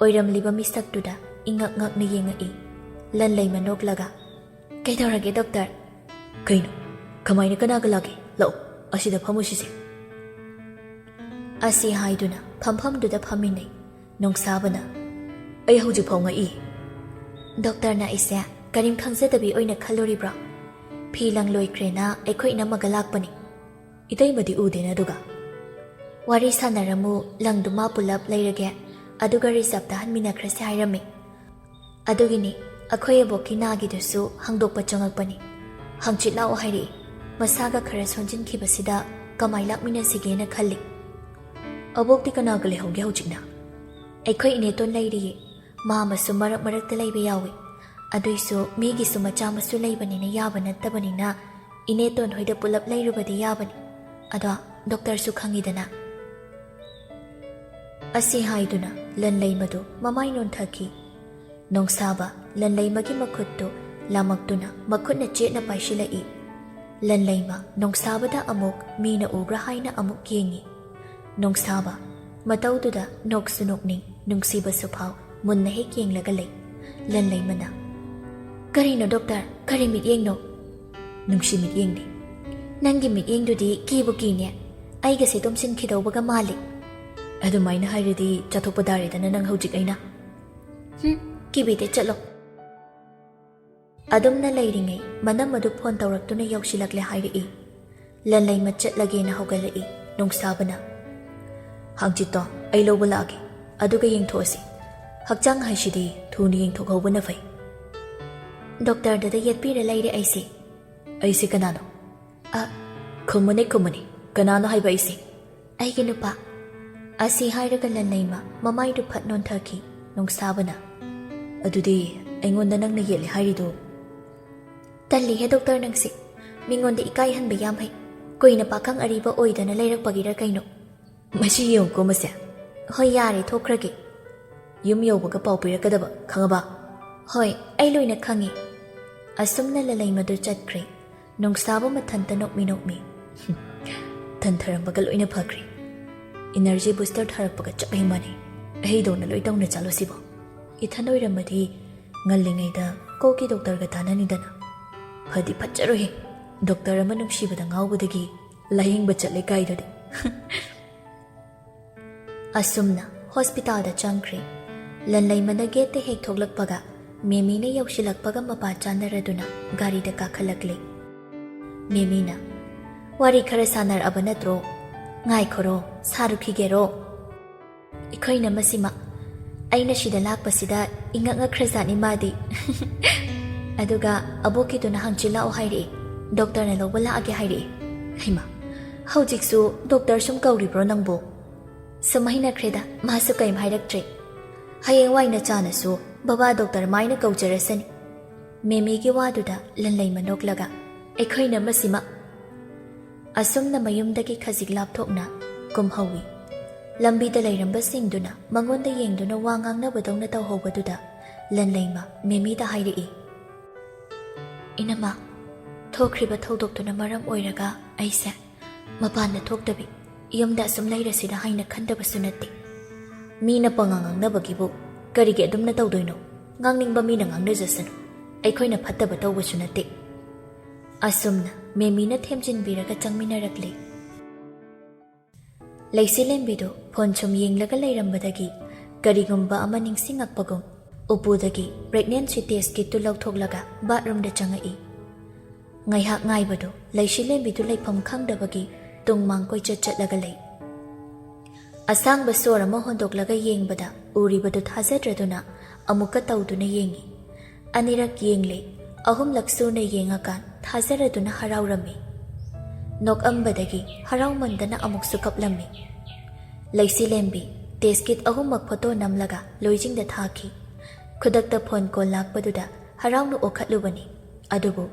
ꯑꯣꯏꯔꯝꯂꯤꯕ ꯃꯤꯁꯛꯇꯨꯗ ꯏꯉꯛ ꯉꯛꯅ ꯌꯦꯡꯉꯛꯏ꯫ ꯂꯟꯂꯩꯃ ꯅꯣꯛꯂꯒ "ꯀꯩꯗꯧꯔꯒꯦ ꯗꯣꯛꯇꯔ?" "ꯀꯩꯅꯣ? ꯀꯃꯥꯏꯅ ꯀꯅꯥꯒ ꯂꯥꯛꯀꯦ? ꯂꯥꯛꯑꯣ, ꯑꯁꯤꯗ ꯐꯝꯃꯨꯁꯤꯁꯦ." ꯑꯁꯤ ꯍꯥꯏꯗꯨꯅ ꯐꯝꯐꯝꯗꯨꯗ ꯐꯝꯃꯤꯟꯅꯩ꯫ ꯅꯣꯡꯁꯥꯕꯅ "ꯑꯩ ꯍꯧꯖꯤꯛ ꯐꯥꯎ ꯉꯛꯏ." "ꯗꯣꯛꯇꯔꯅ ꯑꯩꯁꯦ ꯀꯔꯤꯝ ꯈꯪꯖꯗꯕꯤ ꯑꯣꯏꯅ ꯈꯜꯂꯨꯔꯤꯕ꯭ꯔꯣ? ꯐꯤ ꯂꯪ ꯂꯣꯏꯈ꯭ꯔꯦꯅ ꯑꯩꯈꯣꯏ ꯏꯅꯝꯃꯒ ꯂꯥꯛꯄꯅꯤ." "ꯏꯇꯩꯃꯗꯤ ꯎꯗꯦꯅ ꯑꯗꯨꯒ." "ꯋꯥꯔꯤ ꯁꯥꯟꯅꯔꯝꯃꯨ, ꯂꯪꯗꯨꯃ ꯄꯨꯂꯞ ꯂꯩꯔꯒꯦ, ꯑꯗꯨꯒ ꯔꯤꯖꯥꯕꯇ ꯍꯟꯃꯤꯟꯅꯈ꯭ꯔꯁꯦ ꯍꯥꯏꯔꯝꯃꯤ꯫ ꯑꯗꯨꯒꯤꯅꯤ ꯑꯩꯈꯣꯏ ꯑꯕꯣꯛꯀꯤ ꯅꯥꯒꯤꯗꯨꯁꯨ ꯍꯪꯗꯣꯛꯄ ꯆꯪꯉꯛꯄꯅꯤ꯫ ꯍꯪꯆꯤꯠ ꯂꯥꯛꯑꯣ ꯍꯥꯏꯔꯛꯏ꯫ ꯃꯁꯥꯒ ꯈꯔ ꯁꯣꯟꯖꯤꯟꯈꯤꯕꯁꯤꯗ ꯀꯃꯥꯏ ꯂꯥꯛꯃꯤꯟꯅꯁꯤꯒꯦꯅ ꯈꯜꯂꯤ." "ꯑꯕꯣꯛꯇꯤ ꯀꯅꯥꯒ ꯂꯩꯍꯧꯒꯦ ꯍꯧꯖꯤꯛꯅ?" "ꯑꯩꯈꯣꯏ ꯏꯅꯦꯇꯣꯟ ꯂꯩꯔꯤꯌꯦ꯫ ꯃꯥꯃꯁꯨ ꯃꯔꯛ ꯃꯔꯛꯇ ꯂꯩꯕ ꯌꯥꯎꯏ꯫ ꯑꯗꯨꯏꯁꯨ ꯃꯤꯒꯤꯁꯨ ꯃꯆꯥ ꯃꯁꯨ ꯂꯩꯕꯅꯤꯅ ꯌꯥꯕ ꯅꯠꯇꯕꯅꯤꯅ ꯏꯅꯦꯇꯣꯟ ꯍꯣꯏꯗ ꯄꯨꯂꯞ ꯂꯩꯔꯨꯕꯗꯤ ꯌꯥꯕꯅꯤ꯫ ꯑꯗꯣ ꯗꯣꯛꯇꯔꯁꯨ ꯈꯪꯉꯤꯗꯅ." ꯑꯁꯤ ꯍꯥꯏꯗꯨꯅ ꯂꯟꯂꯩꯃꯗꯨ ꯃꯃꯥꯏ ꯅꯣꯟꯊꯈꯤ꯫ ꯅꯣꯡꯁꯥꯕ ꯂꯟꯂꯩꯃꯒꯤ ꯃꯈꯨꯠꯇꯨ ꯂꯥꯃꯛꯇꯨꯅ ꯃꯈꯨꯠꯅ ꯆꯦꯠꯅ ꯄꯥꯏꯁꯤꯜꯂꯛꯏ꯫ ꯂꯟꯂꯩꯃ ꯅꯣꯡꯁꯥꯕꯗ ꯑꯃꯨꯛ ꯃꯤꯅ ꯎꯕ꯭ꯔꯥ ꯍꯥꯏꯅ ꯑꯃꯨꯛ ꯌꯦꯡꯉꯤ꯫ ꯅꯣꯡꯁꯥꯕ ꯃꯇꯧꯗꯨꯗ ꯅꯣꯛꯁꯨ ꯅꯣꯛꯅꯤꯡ, ꯅꯨꯡꯁꯤꯕꯁꯨ ꯐꯥꯎ, ꯃꯨꯟꯅ ꯍꯦꯛ ꯌꯦꯡꯂꯒ ꯂꯩ꯫ ꯂꯟꯂꯩꯃꯅ "ꯀꯔꯤꯅꯣ ꯗꯣꯛꯇꯔ? ꯀꯔꯤ ꯃꯤꯠꯌꯦꯡꯅꯣ?" "ꯅꯨꯡꯁꯤ ꯃꯤꯠꯌꯦꯡꯅꯤ." "ꯅꯪꯒꯤ ꯃꯤꯠꯌꯦꯡꯗꯨꯗꯤ ꯀꯤꯕꯨ ꯀꯤꯅꯦ, ꯑꯩꯒꯁꯦ ꯇꯨꯝꯁꯤꯟꯈꯤꯗꯧꯕꯒ ꯃꯥꯜꯂꯤ." "ꯑꯗꯨꯃꯥꯏꯅ ꯍꯥꯏꯔꯗꯤ ꯆꯠꯊꯣꯛꯄ ꯇꯥꯔꯦꯗꯅ ꯅꯪ ꯍꯧꯖꯤꯛ ꯑꯩꯅ." "ꯀꯤꯕꯤꯗꯦ, ꯆꯠꯂꯣ." ꯑꯗꯨꯝꯅ ꯂꯩꯔꯤꯉꯩ ꯃꯅꯝ ꯑꯗꯨ ꯐꯣꯟ ꯇꯧꯔꯛꯇꯨꯅ ꯌꯧꯁꯤꯜꯂꯛꯂꯦ ꯍꯥꯏꯔꯛꯏ꯫ ꯂꯟꯂꯩꯃ ꯆꯠꯂꯒꯦꯅ ꯍꯧꯒꯠꯂꯛꯏ꯫ ꯅꯣꯡꯁꯥꯕꯅ "ꯍꯥꯡꯆꯤꯠꯇꯣ ꯑꯩ ꯂꯧꯕ ꯂꯥꯛꯑꯒꯦ, ꯑꯗꯨꯒ ꯌꯦꯡꯊꯣꯛꯑꯁꯤ꯫ ꯍꯛꯆꯥꯡ ꯍꯥꯏꯁꯤꯗꯤ ꯊꯨꯅ ꯌꯦꯡꯊꯣꯛꯍꯧꯕꯅ ꯐꯩ." "ꯗꯣꯛꯇꯔꯗꯨꯗ ꯌꯦꯠꯄꯤꯔ ꯂꯩꯔꯦ ꯑꯩꯁꯦ." "ꯑꯩꯁꯦ ꯀꯅꯥꯅꯣ?" "ꯈꯨꯝꯃꯨꯅꯦ ꯈꯨꯝꯃꯨꯅꯦ, ꯀꯅꯥꯅꯣ ꯍꯥꯏꯕ ꯑꯩꯁꯦ?" "ꯑꯩꯒꯤ ꯅꯨꯄꯥ." ꯑꯁꯤ ꯍꯥꯏꯔꯒ ꯂꯟꯂꯩꯃ ꯃꯃꯥꯏꯗꯨ ꯐꯠ ꯅꯣꯟꯊꯈꯤ꯫ ꯅꯣꯡꯁꯥꯕꯅ "ꯑꯗꯨꯗꯤ ꯑꯩꯉꯣꯟꯗ ꯅꯪꯅ ꯌꯦꯠꯂꯦ ꯍꯥꯏꯔꯤꯗꯣ?" "ꯇꯜꯂꯤꯍꯦ ꯗꯣꯛꯇꯔ ꯅꯪꯁꯦ, ꯃꯤꯉꯣꯟꯗ ꯏꯀꯥꯏꯍꯟꯕ ꯌꯥꯝ ꯍꯩ꯫ ꯀꯨꯏꯅ ꯄꯥꯈꯪ ꯑꯔꯤꯕ ꯑꯣꯏꯗꯅ ꯂꯩꯔꯛꯄꯒꯤꯔ ꯀꯩꯅꯣ?" "ꯃꯁꯤ ꯌꯦꯡꯉꯨꯀꯣ ꯃꯁꯦ." "ꯍꯣꯏ ꯌꯥꯔꯦ, ꯊꯣꯛꯈ꯭ꯔꯒꯦ." "ꯌꯨꯝ ꯌꯧꯕꯒ ꯄꯥꯎ ꯄꯤꯔꯛꯀꯗꯕ, ꯈꯪꯉꯕ?" "ꯍꯣꯏ, ꯑꯩ ꯂꯣꯏꯅ ꯈꯪꯉꯤ." ꯑꯁꯨꯝꯅ ꯂꯟꯂꯩꯃꯗꯨ ꯆꯠꯈ꯭ꯔꯦ꯫ ꯅꯣꯡꯁꯥꯕ ꯃꯊꯟꯇ ꯅꯣꯛꯃꯤ ꯅꯣꯛꯃꯤ ꯊꯟꯊꯔꯝꯕꯒ ꯂꯣꯏꯅ ꯐꯈ꯭ꯔꯦ꯫ ꯏꯅꯔꯖꯤ ꯕꯨꯁꯇꯔ ꯊꯥꯔꯛꯄꯒ ꯆꯞ ꯍꯦꯛ ꯃꯥꯟꯅꯩ꯫ ꯑꯩꯗꯧꯅ ꯂꯣꯏ ꯇꯧꯅ ꯆꯠꯂꯣ ꯁꯤꯕꯣ꯫ ꯏꯊꯟ ꯑꯣꯏꯔꯝꯃꯗꯤ ꯉꯜꯂꯤꯉꯩꯗ ꯀꯣꯛꯀꯤ ꯗꯣꯛꯇꯔꯒ ꯇꯥꯟꯅꯅꯤꯗꯅ꯫ ꯐꯗꯤ ꯐꯠꯖꯔꯣꯏꯍꯦ, ꯗꯣꯛꯇꯔ ꯑꯃ ꯅꯨꯡꯁꯤꯕꯗ ꯉꯥꯎꯕꯗꯒꯤ ꯂꯥꯌꯦꯡꯕ ꯆꯠꯂꯦ ꯀꯥꯏꯗꯨꯗꯤ꯫ ꯑꯁꯨꯝꯅ ꯍꯣꯁꯄꯤꯇꯥꯜꯗ ꯆꯪꯈ꯭ꯔꯦ꯫ ꯂꯟꯂꯩꯃꯅ ꯒꯦꯠꯇ ꯍꯦꯛ ꯊꯣꯛꯂꯛꯄꯒ ꯃꯦꯃꯤꯅ ꯌꯧꯁꯤꯜꯂꯛꯄꯒ ꯃꯄꯥ ꯆꯥꯅꯔꯗꯨꯅ ꯒꯥꯔꯤꯗ ꯀꯥꯈꯠꯂꯛꯂꯦ꯫ ꯃꯦꯃꯤꯅ "ꯋꯥꯔꯤ ꯈꯔ ꯁꯥꯟꯅꯔꯛꯑꯕ ꯅꯠꯇ꯭ꯔꯣ? ꯉꯥꯏꯈꯣꯔꯣ, ꯁꯥꯔꯨꯈꯤꯒꯦꯔꯣ?" "ꯑꯩꯈꯣꯏꯅ ꯃꯁꯤꯃ ꯑꯩꯅ ꯁꯤꯗ ꯂꯥꯛꯄꯁꯤꯗ ꯏꯉꯛ ꯉꯛꯈ꯭ꯔꯖꯥꯠꯅꯤ ꯃꯥꯗꯤ." "ꯑꯗꯨꯒ ꯑꯕꯣꯛꯀꯤꯗꯨꯅ ꯍꯪꯆꯤꯠ ꯂꯥꯛꯑꯣ ꯍꯥꯏꯔꯛꯏ, ꯗꯣꯛꯇꯔꯅ ꯂꯧꯕ ꯂꯥꯛꯑꯒꯦ ꯍꯥꯏꯔꯛꯏ." "ꯍꯩꯃꯥ, ꯍꯧꯖꯤꯛꯁꯨ ꯗꯣꯛꯇꯔ ꯁꯨꯝ ꯀꯧꯔꯤꯕ꯭ꯔꯣ ꯅꯪꯕꯣ?" "ꯁꯨꯝ ꯍꯩꯅꯈ꯭ꯔꯦꯗ, ꯃꯥꯁꯨ ꯀꯩꯝ ꯍꯥꯏꯔꯛꯇ꯭ꯔꯦ꯫ ꯍꯌꯦꯡꯋꯥꯏ ꯅꯆꯥꯅꯁꯨ ꯕꯕꯥ ꯗꯣꯛꯇꯔ ꯃꯥꯏꯅ ꯀꯧꯖꯔꯁꯅꯤ." ꯃꯦꯃꯤꯒꯤ ꯋꯥꯗꯨꯗ ꯂꯟꯂꯩꯃ ꯅꯣꯛꯂꯒ "ꯑꯩꯈꯣꯏꯅ ꯃꯁꯤꯃ." ꯑꯁꯨꯝꯅ ꯃꯌꯨꯝꯗꯒꯤ ꯈꯖꯤꯛ ꯂꯥꯞꯊꯣꯛꯅ ꯀꯨꯝꯍꯧꯏ꯫ ꯂꯝꯕꯤꯗ ꯂꯩꯔꯝꯕꯁꯤꯡꯗꯨꯅ ꯃꯉꯣꯟꯗ ꯌꯦꯡꯗꯨꯅ ꯋꯥ ꯉꯥꯡꯅꯕꯗꯧꯅ ꯇꯧꯍꯧꯕꯗꯨꯗ ꯂꯟꯂꯩꯃ ꯃꯦꯃꯤꯗ ꯍꯥꯏꯔꯛꯏ, "ꯏꯅꯝꯃ, ꯊꯣꯛꯈ꯭ꯔꯤꯕ ꯊꯧꯗꯣꯛꯇꯨꯅ ꯃꯔꯝ ꯑꯣꯏꯔꯒ ꯑꯩꯁꯦ ꯃꯄꯥꯟꯗ ꯊꯣꯛꯇꯕꯤ ꯌꯨꯝꯗ ꯑꯁꯨꯝ ꯂꯩꯔꯁꯤꯗ ꯍꯥꯏꯅ ꯈꯟꯗꯕꯁꯨ ꯅꯠꯇꯦ." "ꯃꯤꯅ ꯄꯉꯥꯡ ꯉꯥꯡꯅꯕꯒꯤꯕꯨ ꯀꯔꯤꯒꯤ ꯑꯗꯨꯝꯅ ꯇꯧꯗꯣꯏꯅꯣ? ꯉꯥꯡꯅꯤꯡꯕ ꯃꯤꯅ ꯉꯥꯡꯅꯖꯁꯅꯨ, ꯑꯩꯈꯣꯏꯅ ꯐꯠꯇꯕ ꯇꯧꯕꯁꯨ ꯅꯠꯇꯦ." ꯑꯁꯨꯝꯅ ꯃꯦꯃꯤꯅ ꯊꯦꯝꯖꯤꯟꯕꯤꯔꯒ ꯆꯪꯃꯤꯟꯅꯔꯛꯂꯦ꯫ ꯂꯩꯁꯤꯂꯦꯝꯕꯤꯗꯨ ꯐꯣꯟ ꯁꯨꯝ ꯌꯦꯡꯂꯒ ꯂꯩꯔꯝꯕꯗꯒꯤ ꯀꯔꯤꯒꯨꯝꯕ ꯑꯃ ꯅꯤꯡꯁꯤꯡꯉꯛꯄꯒꯨꯝ ꯎꯄꯨꯗꯒꯤ ꯄ꯭ꯔꯦꯒꯅꯦꯟꯁꯤ ꯇꯦꯁ ꯀꯤꯠꯇꯨ ꯂꯧꯊꯣꯛꯂꯒ ꯕꯥꯠꯔꯨꯝꯗ ꯆꯪꯉꯛꯏ꯫ ꯉꯥꯏꯍꯥꯛ ꯉꯥꯏꯕꯗꯨ ꯂꯩꯁꯤꯂꯦꯝꯕꯤꯗꯨ ꯂꯩꯐꯝ ꯈꯪꯗꯕꯒꯤ ꯇꯨꯡ ꯃꯥꯡ ꯀꯣꯏꯆꯠ ꯆꯠꯂꯒ ꯂꯩ꯫ ꯑꯁꯥꯡꯕ ꯁꯣꯔ ꯑꯃ ꯍꯣꯟꯗꯣꯛꯂꯒ ꯌꯦꯡꯕꯗ ꯎꯔꯤꯕꯗꯨ ꯊꯥꯖꯗ꯭ꯔꯗꯨꯅ ꯑꯃꯨꯛꯀ ꯇꯧꯗꯨꯅ ꯌꯦꯡꯉꯤ꯫ ꯑꯅꯤꯔꯛ ꯌꯦꯡꯂꯦ, ꯑꯍꯨꯝꯂꯛ ꯁꯨꯅ ꯌꯦꯡꯉꯀꯥꯟ ꯊꯥꯖꯔꯗꯨꯅ ꯍꯔꯥꯎꯔꯝꯃꯤ꯫ ꯅꯣꯛꯑꯝꯕꯗꯒꯤ ꯍꯔꯥꯎꯃꯟꯗꯅ ꯑꯃꯨꯛꯁꯨ ꯀꯞꯂꯝꯃꯤ꯫ ꯂꯩꯁꯤꯂꯦꯝꯕꯤ ꯇꯦꯁ ꯀꯤꯠ ꯑꯍꯨꯝꯃꯛ ꯐꯣꯇꯣ ꯅꯝꯂꯒ ꯂꯣꯏꯖꯤꯡꯗ ꯊꯥꯈꯤ꯫ ꯈꯨꯗꯛꯇ ꯐꯣꯟ ꯀꯣꯜ ꯂꯥꯛꯄꯗꯨꯗ ꯍꯔꯥꯎꯅ ꯑꯣꯈꯠꯂꯨꯕꯅꯤ꯫ ꯑꯗꯨꯕꯨ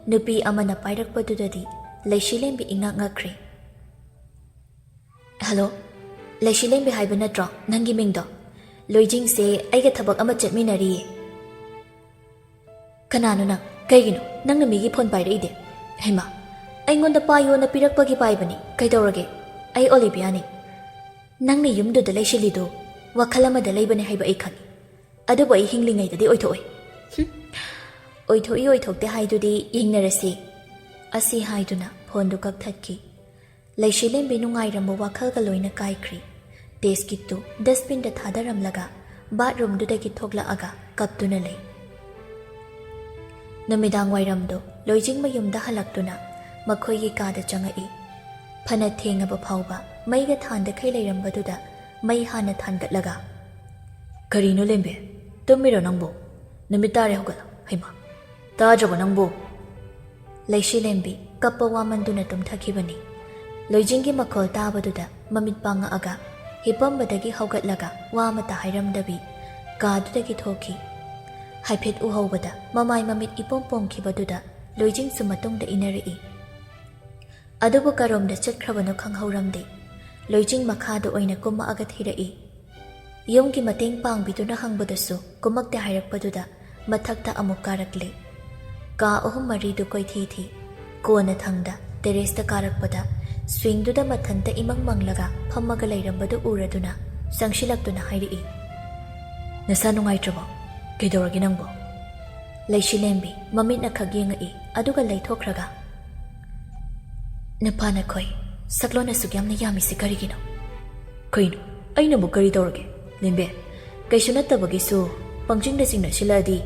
ꯅꯨꯄꯤ ꯑꯃꯅ ꯄꯥꯏꯔꯛꯄꯗꯨꯗꯗꯤ ꯂꯩꯁꯤꯂꯦꯝꯕꯤ ꯏꯉꯛ ꯉꯛꯈ꯭ꯔꯦ꯫ "ꯍꯜꯂꯣ, ꯂꯩꯁꯤꯂꯦꯝꯕꯤ ꯍꯥꯏꯕ ꯅꯠꯇ꯭ꯔꯣ ꯅꯪꯒꯤ ꯃꯤꯡꯗꯣ? ꯂꯣꯏꯖꯤꯡꯁꯦ ꯑꯩꯒ ꯊꯕꯛ ꯑꯃ ꯆꯠꯃꯤꯟꯅꯔꯤꯌꯦ." "ꯀꯅꯥꯅꯣ ꯅꯪ? ꯀꯩꯒꯤꯅꯣ ꯅꯪꯅ ꯃꯤꯒꯤ ꯐꯣꯟ ꯄꯥꯏꯔꯛꯏꯗꯤ?" "ꯍꯩꯃꯥ, ꯑꯩꯉꯣꯟꯗ ꯄꯥꯏꯌꯣꯅ ꯄꯤꯔꯛꯄꯒꯤ ꯄꯥꯏꯕꯅꯤ, ꯀꯩꯗꯧꯔꯒꯦ? ꯑꯩ ꯑꯣꯂꯤꯕꯤꯌꯥꯅꯤ." "ꯅꯪꯅ ꯌꯨꯝꯗꯨꯗ ꯂꯩꯁꯤꯜꯂꯤꯗꯨ ꯋꯥꯈꯜ ꯑꯃꯗ ꯂꯩꯕꯅꯦ ꯍꯥꯏꯕ ꯑꯩ ꯈꯪꯏ ꯑꯗꯨꯕꯨ ꯑꯩ ꯍꯤꯡꯂꯤꯉꯩꯗꯗꯤ ꯑꯣꯏꯊꯣꯛꯑꯣꯏ ꯑꯣꯏꯊꯣꯛꯏ ꯑꯣꯏꯊꯣꯛꯇꯦ ꯍꯥꯏꯗꯨꯗꯤ ꯌꯦꯡꯅꯔꯁꯤ ꯑꯁꯤ ꯍꯥꯏꯗꯨꯅ ꯐꯣꯟꯗꯨ ꯀꯛꯊꯠꯈꯤ ꯂꯩꯁꯤꯂꯦꯝꯕꯤ ꯅꯨꯡꯉꯥꯏꯔꯝꯕ ꯋꯥꯈꯜꯒ ꯂꯣꯏꯅ ꯀꯥꯏꯈ꯭ꯔꯤ ꯇꯦꯁ ꯀꯤꯠꯇꯨ ꯗꯁꯕꯤꯟꯗ ꯊꯥꯗꯔꯝꯂꯒ ꯕꯥꯠꯔꯨꯝꯗꯨꯗꯒꯤ ꯊꯣꯛꯂꯛꯑꯒ ꯀꯞꯇꯨꯅ ꯂꯩ ꯅꯨꯃꯤꯗꯥꯡ ꯋꯥꯏꯔꯝꯗꯣ ꯂꯣꯏꯖꯤꯡ ꯃꯌꯨꯝꯗ ꯍꯜꯂꯛꯇꯨꯅ ꯃꯈꯣꯏꯒꯤ ꯀꯥꯗ ꯆꯪꯉꯛꯏ ꯐꯅ ꯊꯦꯡꯉꯕ ꯐꯥꯎꯕ ꯃꯩꯒ ꯊꯥꯟꯗꯈꯩ ꯂꯩꯔꯝꯕꯗꯨꯗ ꯃꯩ ꯍꯥꯟꯅ ꯊꯥꯟꯒꯠꯂꯒ ꯀꯔꯤꯅꯣ ꯂꯦꯝꯕꯤ ꯇꯨꯝꯃꯤꯔꯣ ꯅꯪꯕꯨ ꯅꯨꯃꯤꯠ ꯇꯥꯔꯦ ꯍꯧꯒꯠꯂꯣ ꯍꯩꯃꯥ ꯇꯥꯗ꯭ꯔꯕꯣ ꯅꯪꯕꯨ ꯂꯩꯁꯤꯂꯦꯝꯕꯤ ꯀꯞꯄ ꯋꯥꯃꯟꯗꯨꯅ ꯇꯨꯝꯊꯈꯤꯕꯅꯤ ꯂꯣꯏꯖꯤꯡꯒꯤ ꯃꯈꯣꯜ ꯇꯥꯕꯗꯨꯗ ꯃꯃꯤꯠ ꯄꯥꯡꯉꯛꯑꯒ ꯍꯤꯞꯄꯝꯕꯗꯒꯤ ꯍꯧꯒꯠꯂꯒ ꯋꯥ ꯑꯃꯠꯇ ꯍꯥꯏꯔꯝꯗꯕꯤ ꯀꯥꯗꯨꯗꯒꯤ ꯊꯣꯛꯈꯤ ꯍꯥꯏꯐꯦꯠ ꯎꯍꯧꯕꯗ ꯃꯃꯥꯏ ꯃꯃꯤꯠ ꯏꯄꯣꯝ ꯄꯣꯝꯈꯤꯕꯗꯨꯗ ꯂꯣꯏꯖꯤꯡꯁꯨ ꯃꯇꯨꯡꯗ ꯏꯟꯅꯔꯛꯏ ꯑꯗꯨꯕꯨ ꯀꯔꯣꯝꯗ ꯆꯠꯈ꯭ꯔꯕꯅꯣ ꯈꯪꯍꯧꯔꯝꯗꯦ ꯂꯣꯏꯖꯤꯡ ꯃꯈꯥꯗ ꯑꯣꯏꯅ ꯀꯨꯝꯃꯛꯑꯒ ꯊꯤꯔꯛꯏ ꯌꯨꯝꯒꯤ ꯃꯇꯦꯡ ꯄꯥꯡꯕꯤꯗꯨꯅ ꯍꯪꯕꯗꯁꯨ ꯀꯨꯝꯃꯛꯇꯦ ꯍꯥꯏꯔꯛꯄꯗꯨꯗ ꯃꯊꯛꯇ ꯑꯃꯨꯛ ꯀꯥꯔꯛꯂꯦ ꯀꯥ 3-4ꯗꯨ ꯀꯣꯏꯊꯤ ꯊꯤ ꯀꯣꯟꯅ ꯊꯪꯗ ꯇꯦꯔꯦꯁꯇ ꯀꯥꯔꯛꯄꯗ ꯁ꯭ꯋꯤꯡꯗꯨꯗ ꯃꯊꯟꯇ ꯏꯃꯪ ꯃꯪꯂꯒ ꯐꯝꯃꯒ ꯂꯩꯔꯝꯕꯗꯨ ꯎꯔꯗꯨꯅ ꯆꯪꯁꯤꯜꯂꯛꯇꯨꯅ ꯍꯥꯏꯔꯛꯏ ꯅꯁꯥ ꯅꯨꯡꯉꯥꯏꯇ꯭ꯔꯕꯣ ꯀꯩꯗꯧꯔꯒꯦ ꯅꯪꯕꯣ ꯂꯩꯁꯤꯂꯦꯝꯕꯤ ꯃꯃꯤꯠꯅ ꯈꯛ ꯌꯦꯡꯉꯛꯏ ꯑꯗꯨꯒ ꯂꯩꯊꯣꯛꯈ꯭ꯔꯒ ꯅꯨꯄꯥ ꯅꯈꯣꯏ ꯁꯛꯂꯣꯟ ꯑꯁꯨꯛ ꯌꯥꯝꯅ ꯌꯥꯝꯃꯤꯁꯤ ꯀꯔꯤꯒꯤꯅꯣ ꯀꯩꯅꯣ ꯑꯩꯅꯕꯨ ꯀꯔꯤ ꯇꯧꯔꯒꯦ ꯂꯦꯝꯕꯦ ꯀꯩꯁꯨ ꯅꯠꯇꯕꯒꯤꯁꯨ ꯄꯪꯆꯤꯡꯗ ꯆꯤꯡꯅꯁꯤꯜꯂꯛꯑꯗꯤ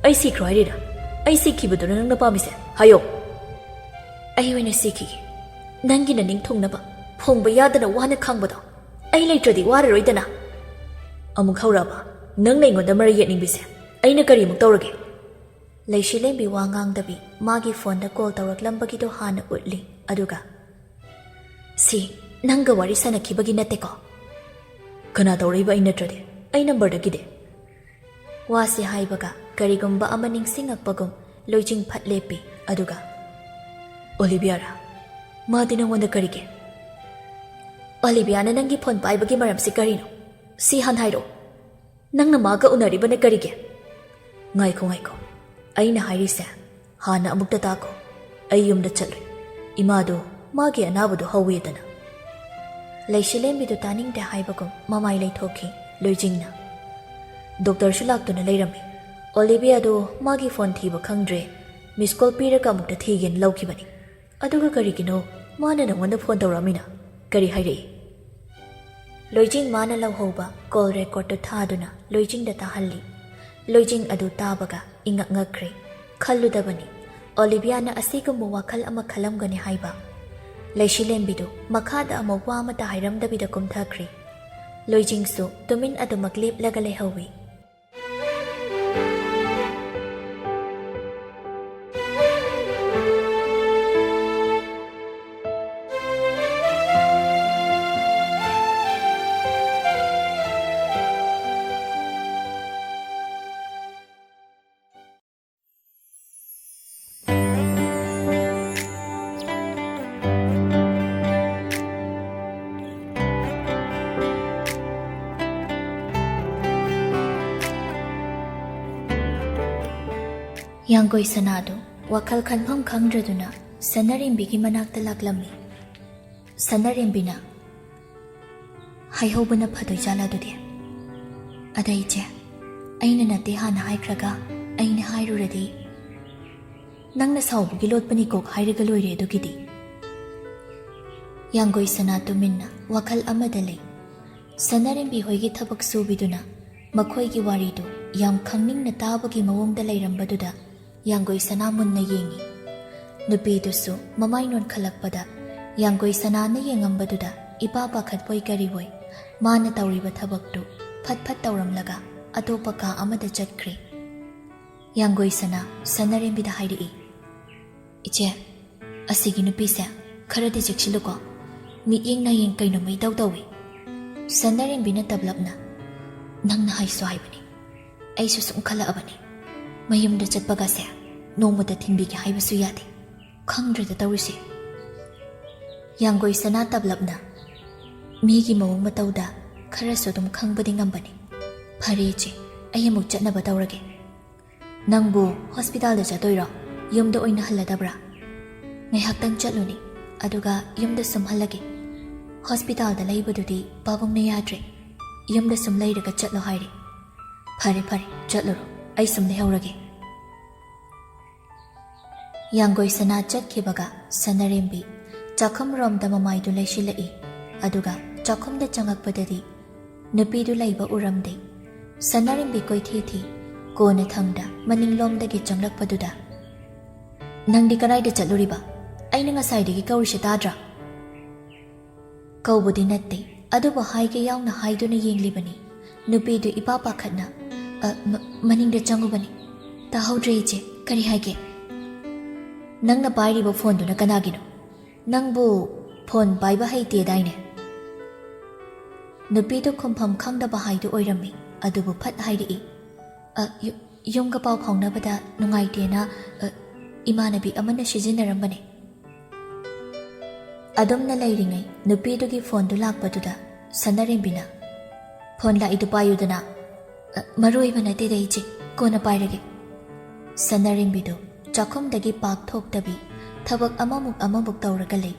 ꯑꯩ ꯁꯤꯈ꯭ꯔꯣ ꯍꯥꯏꯔꯤꯔꯥ ꯑꯩ ꯁꯤꯈꯤꯕꯗꯨꯅ ꯅꯪꯅ ꯄꯥꯝꯃꯤꯁꯦ ꯍꯥꯏꯌꯣ ꯑꯩ ꯑꯣꯏꯅ ꯁꯤꯈꯤꯒꯦ ꯅꯪꯒꯤ ꯅꯅꯤꯡ ꯊꯨꯡꯅꯕ ꯐꯣꯡꯕ ꯌꯥꯗꯅ ꯋꯥꯅ ꯈꯥꯡꯕꯗꯣ ꯑꯩ ꯂꯩꯇ꯭ꯔꯗꯤ ꯋꯥꯔꯔꯣꯏꯗꯅ ꯑꯃꯨꯛ ꯍꯧꯔꯛꯑꯕ ꯅꯪꯅ ꯑꯩꯉꯣꯟꯗ ꯃꯔꯩ ꯌꯦꯠꯅꯤꯡꯕꯤꯁꯦ ꯑꯩꯅ ꯀꯔꯤꯃꯨꯛ ꯇꯧꯔꯒꯦ ꯂꯩꯁꯤꯂꯦꯝꯕꯤ ꯋꯥ ꯉꯥꯡꯗꯕꯤ ꯃꯥꯒꯤ ꯐꯣꯟꯗ ꯀꯣꯜ ꯇꯧꯔꯛꯂꯝꯕꯒꯤꯗꯣ ꯍꯥꯟꯅ ꯎꯠꯂꯤ ꯑꯗꯨꯒ ꯁꯤ ꯅꯪꯒ ꯋꯥꯔꯤ ꯁꯥꯟꯅꯈꯤꯕꯒꯤ ꯅꯠꯇꯦꯀꯣ ꯀꯅꯥ ꯇꯧꯔꯛꯏꯕ ꯑꯩ ꯅꯠꯇ꯭ꯔꯗꯤ ꯑꯩ ꯅꯝꯕꯔꯗꯒꯤꯗꯤ ꯋꯥꯁꯤ ꯍꯥꯏꯕꯒ ꯀꯔꯤꯒꯨꯝꯕ ꯑꯃ ꯅꯤꯡꯁꯤꯡꯉꯛꯄꯒꯨꯝ ꯂꯣꯏꯖꯤꯡ ꯐꯠ ꯂꯦꯞꯄꯤ ꯑꯗꯨꯒ ꯑꯣꯂꯤꯕꯤꯌꯥꯔꯥ ꯃꯥꯗꯤ ꯅꯪꯉꯣꯟꯗ ꯀꯔꯤꯒꯤ ꯑꯣꯂꯤꯕꯤꯌꯥꯅ ꯅꯪꯒꯤ ꯐꯣꯟ ꯄꯥꯏꯕꯒꯤ ꯃꯔꯝꯁꯤ ꯀꯔꯤꯅꯣ ꯁꯤ ꯍꯥꯟꯅ ꯍꯥꯏꯔꯛꯑꯣ ꯅꯪꯅ ꯃꯥꯒ ꯎꯅꯔꯤꯕꯅ ꯀꯔꯤꯒꯤ ꯉꯥꯏꯈꯣ ꯑꯩꯅ ꯍꯥꯏꯔꯤꯁꯦ ꯍꯥꯟꯅ ꯑꯃꯨꯛꯇ ꯇꯥꯈꯣ ꯑꯩ ꯌꯨꯝꯗ ꯆꯠꯂꯨꯏ ꯏꯃꯥꯗꯣ ꯃꯥꯒꯤ ꯑꯅꯥꯕꯗꯣ ꯍꯧꯋꯦꯗꯅ ꯂꯩꯁꯤꯂꯦꯝꯕꯤꯗꯨ ꯇꯥꯅꯤꯡꯗꯦ ꯍꯥꯏꯕꯒꯨꯝ ꯃꯃꯥꯏ ꯂꯩꯊꯣꯛꯈꯤ ꯂꯣꯏꯖꯤꯡꯅ ꯗꯣꯛꯇꯔꯁꯨ ꯂꯥꯛꯇꯨꯅ ꯂꯩꯔꯝꯃꯤ ꯑꯣꯂꯤꯕꯤꯌꯥꯗꯣ ꯃꯥꯒꯤ ꯐꯣꯟ ꯊꯤꯕ ꯈꯪꯗ꯭ꯔꯦ ꯃꯤꯁ ꯀꯣꯜ ꯄꯤꯔꯒ ꯑꯃꯨꯛꯇ ꯊꯤꯒꯦꯅ ꯂꯧꯈꯤꯕꯅꯤ ꯑꯗꯨꯒ ꯀꯔꯤꯒꯤꯅꯣ ꯃꯥꯅ ꯅꯪꯉꯣꯟꯗ ꯐꯣꯟ ꯇꯧꯔꯛꯑꯃꯤꯅ ꯀꯔꯤ ꯍꯥꯏꯔꯛꯏ ꯂꯣꯏꯖꯤꯡ ꯃꯥꯅ ꯂꯧꯍꯧꯕ ꯀꯣꯜ ꯔꯦꯀꯣꯔꯗꯇꯨ ꯊꯥꯗꯨꯅ ꯂꯣꯏꯖꯤꯡꯗ ꯇꯥꯍꯜꯂꯤ ꯂꯣꯏꯖꯤꯡ ꯑꯗꯨ ꯇꯥꯕꯒ ꯏꯉꯛ ꯉꯛꯈ꯭ꯔꯦ ꯈꯜꯂꯨꯗꯕꯅꯤ ꯑꯣꯂꯤꯕꯤꯌꯥꯅ ꯑꯁꯤꯒꯨꯝꯕ ꯋꯥꯈꯜ ꯑꯃ ꯈꯜꯂꯝꯒꯅꯤ ꯍꯥꯏꯕ ꯂꯩꯁꯤꯂꯦꯝꯕꯤꯗꯨ ꯃꯈꯥꯗ ꯑꯃꯨꯛ ꯋꯥ ꯑꯃꯠꯇ ꯍꯥꯏꯔꯝꯗꯕꯤꯗ ꯀꯨꯝꯊꯈ꯭ꯔꯤ ꯂꯣꯏꯖꯤꯡꯁꯨ ꯇꯨꯃꯤꯟ ꯑꯗꯨꯃꯛ ꯂꯦꯞꯂꯒ ꯂꯩꯍꯧꯏ ꯌꯥꯡꯒꯣꯏ ꯁꯅꯥꯗꯨ ꯋꯥꯈꯜ ꯈꯟꯐꯝ ꯈꯪꯗ꯭ꯔꯗꯨꯅ ꯁꯅꯔꯦꯝꯕꯤꯒꯤ ꯃꯅꯥꯛꯇ ꯂꯥꯛꯂꯝꯃꯤ ꯁꯅꯔꯦꯝꯕꯤꯅ ꯍꯥꯏꯍꯧꯕꯅ ꯐꯗꯣꯏꯖꯥꯠꯂ ꯑꯗꯨꯗꯤ ꯑꯗ ꯏꯆꯦ ꯑꯩꯅ ꯅꯠꯇꯦ ꯍꯥꯟꯅ ꯍꯥꯏꯈ꯭ꯔꯒ ꯑꯩꯅ ꯍꯥꯏꯔꯨꯔꯗꯤ ꯅꯪꯅ ꯁꯥꯎꯕꯒꯤ ꯂꯣꯠꯄꯅꯤ ꯀꯣꯛ ꯍꯥꯏꯔꯒ ꯂꯣꯏꯔꯦ ꯑꯗꯨꯒꯤꯗꯤ ꯌꯥꯡꯒꯣꯏ ꯁꯅꯥ ꯇꯨꯃꯤꯟꯅ ꯋꯥꯈꯜ ꯑꯃꯗ ꯂꯩ ꯁꯅꯔꯦꯝꯕꯤ ꯍꯣꯏꯒꯤ ꯊꯕꯛ ꯁꯨꯕꯤꯗꯨꯅ ꯃꯈꯣꯏꯒꯤ ꯋꯥꯔꯤꯗꯨ ꯌꯥꯝ ꯈꯪꯅꯤꯡꯅ ꯇꯥꯕꯒꯤ ꯃꯑꯣꯡꯗ ꯂꯩꯔꯝꯕꯗꯨꯗ ꯌꯥꯡꯒꯣꯏ ꯁꯅꯥ ꯃꯨꯟꯅ ꯌꯦꯡꯉꯤ ꯅꯨꯄꯤꯗꯨꯁꯨ ꯃꯃꯥꯏ ꯅꯣꯟꯈꯠꯂꯛꯄꯗ ꯌꯥꯡꯒꯣꯏ ꯁꯅꯥꯅ ꯌꯦꯡꯉꯝꯕꯗꯨꯗ ꯏꯄꯥ ꯄꯥꯈꯠꯄꯣꯏ ꯀꯔꯤꯕꯣꯏ ꯃꯥꯅ ꯇꯧꯔꯤꯕ ꯊꯕꯛꯇꯨ ꯐꯠ ꯐꯠ ꯇꯧꯔꯝꯂꯒ ꯑꯇꯣꯞꯄ ꯀꯥ ꯑꯃꯗ ꯆꯠꯈ꯭ꯔꯦ ꯌꯥꯡꯒꯣꯏ ꯁꯅꯥ ꯁꯅꯔꯦꯝꯕꯤꯗ ꯍꯥꯏꯔꯛꯏ ꯏꯆꯦ ꯑꯁꯤꯒꯤ ꯅꯨꯄꯤꯁꯦ ꯈꯔꯗꯤ ꯆꯦꯛꯁꯤꯜꯂꯨꯀꯣ ꯃꯤꯠꯌꯦꯡ ꯅꯥꯌꯦꯡ ꯀꯩꯅꯣꯃ ꯏꯇꯧ ꯇꯧꯏ ꯁꯅꯔꯦꯝꯕꯤꯅ ꯇꯞꯂꯞꯅ ꯅꯪꯅ ꯍꯥꯏꯁꯨ ꯍꯥꯏꯕꯅꯤ ꯑꯩꯁꯨ ꯁꯨꯝ ꯈꯜꯂꯛꯑꯕꯅꯤ ꯃꯌꯨꯝꯗ ꯆꯠꯄꯒꯁꯦ ꯅꯣꯡꯃꯗ ꯊꯤꯟꯕꯤꯒꯦ ꯍꯥꯏꯕꯁꯨ ꯌꯥꯗꯦ ꯈꯪꯗ꯭ꯔꯦꯗ ꯇꯧꯔꯤꯁꯦ ꯌꯥꯡꯒꯣꯏ ꯁꯅꯥ ꯇꯞꯂꯞꯅ ꯃꯤꯒꯤ ꯃꯑꯣꯡ ꯃꯇꯧꯗ ꯈꯔꯁꯨ ꯑꯗꯨꯝ ꯈꯪꯕꯗꯤ ꯉꯝꯕꯅꯤ ꯐꯔꯦ ꯏꯆꯦ ꯑꯩ ꯑꯃꯨꯛ ꯆꯠꯅꯕ ꯇꯧꯔꯒꯦ ꯅꯪꯕꯨ ꯍꯣꯁꯄꯤꯇꯥꯜꯗ ꯆꯠꯇꯣꯏꯔꯣ ꯌꯨꯝꯗ ꯑꯣꯏꯅ ꯍꯜꯂꯗꯕ꯭ꯔꯥ ꯉꯥꯏꯍꯥꯛꯇꯪ ꯆꯠꯂꯨꯅꯤ ꯑꯗꯨꯒ ꯌꯨꯝꯗ ꯁꯨꯝ ꯍꯜꯂꯒꯦ ꯍꯣꯁꯄꯤꯇꯥꯜꯗ ꯂꯩꯕꯗꯨꯗꯤ ꯄꯥꯕꯨꯡꯅ ꯌꯥꯗ꯭ꯔꯦ ꯌꯨꯝꯗ ꯁꯨꯝ ꯂꯩꯔꯒ ꯆꯠꯂꯣ ꯍꯥꯏꯔꯤ꯫ ꯐꯔꯦ ꯐꯔꯦ ꯆꯠꯂꯨꯔꯣ, ꯑꯩ ꯁꯨꯝ ꯂꯩꯍꯧꯔꯒꯦ꯫ ꯌꯥꯡꯒꯣꯏ ꯁꯅꯥ ꯆꯠꯈꯤꯕꯒ ꯁꯅꯔꯦꯝꯕꯤ ꯆꯥꯛꯈꯨꯝꯔꯣꯝꯗ ꯃꯃꯥꯏꯗꯨ ꯂꯩꯁꯤꯜꯂꯛꯏ꯫ ꯑꯗꯨꯒ ꯆꯥꯛꯈꯨꯝꯗ ꯆꯪꯉꯛꯄꯗꯗꯤ ꯅꯨꯄꯤꯗꯨ ꯂꯩꯕ ꯎꯔꯝꯗꯦ꯫ ꯁꯅꯔꯦꯝꯕꯤ ꯀꯣꯏꯊꯤ ꯊꯤ ꯀꯣꯟꯅ ꯊꯪꯗ ꯃꯅꯤꯡꯂꯣꯝꯗꯒꯤ ꯆꯪꯂꯛꯄꯗꯨꯗ "ꯅꯪꯗꯤ ꯀꯗꯥꯏꯗ ꯆꯠꯂꯨꯔꯤꯕ? ꯑꯩꯅ ꯉꯁꯥꯏꯗꯒꯤ ꯀꯧꯔꯤꯁꯦ ꯇꯥꯗ꯭ꯔꯥ?" ꯀꯧꯕꯗꯤ ꯅꯠꯇꯦ, ꯑꯗꯨꯕꯨ ꯍꯥꯏꯒꯦ ꯌꯥꯎꯅ ꯍꯥꯏꯗꯨꯅ ꯌꯦꯡꯂꯤꯕꯅꯤ꯫ ꯅꯨꯄꯤꯗꯨ ꯏꯄꯥ ꯄꯥꯈꯠꯅ "ꯃꯅꯤꯡꯗ ꯆꯪꯉꯨꯕꯅꯤ, ꯇꯥꯍꯧꯗ꯭ꯔꯦ ꯏꯆꯦ, ꯀꯔꯤ ꯍꯥꯏꯒꯦ?" "ꯅꯪꯅ ꯄꯥꯏꯔꯤꯕ ꯐꯣꯟꯗꯨꯅ ꯀꯅꯥꯒꯤꯅꯣ? ꯅꯪꯕꯨ ꯐꯣꯟ ꯄꯥꯏꯕ ꯍꯩꯇꯦꯗꯥꯏꯅꯦ?" ꯅꯨꯄꯤꯗꯨ ꯈꯨꯝꯐꯝ ꯈꯪꯗꯕ ꯍꯥꯏꯗꯨ ꯑꯣꯏꯔꯝꯃꯤ꯫ ꯑꯗꯨꯕꯨ ꯐꯠ ꯍꯥꯏꯔꯛꯏ, "ꯌꯨꯝꯒ ꯄꯥꯎ ꯐꯥꯎꯅꯕꯗ ꯅꯨꯡꯉꯥꯏꯇꯦꯅ ꯏꯃꯥꯟꯅꯕꯤ ꯑꯃꯅ ꯁꯤꯖꯤꯟꯅꯔꯝꯕꯅꯦ." ꯑꯗꯨꯝꯅ ꯂꯩꯔꯤꯉꯩ ꯅꯨꯄꯤꯗꯨꯒꯤ ꯐꯣꯟꯗꯨ ꯂꯥꯛꯄꯗꯨꯗ ꯁꯅꯔꯦꯝꯕꯤꯅ "ꯐꯣꯟ ꯂꯥꯛꯏꯗꯨ ꯄꯥꯏꯌꯨꯗꯅ." "ꯃꯔꯨ ꯑꯣꯏꯕ ꯅꯠꯇꯦꯗ ꯏꯆꯦ, ꯀꯣꯟꯅ ꯄꯥꯏꯔꯒꯦ." ꯁꯅꯔꯦꯝꯕꯤꯗꯨ ꯆꯥꯛꯈꯨꯝꯗꯒꯤ ꯄꯥꯛ ꯊꯣꯛꯇꯕꯤ ꯊꯕꯛ ꯑꯃꯃꯨꯛ ꯇꯧꯔꯒ ꯂꯩ꯫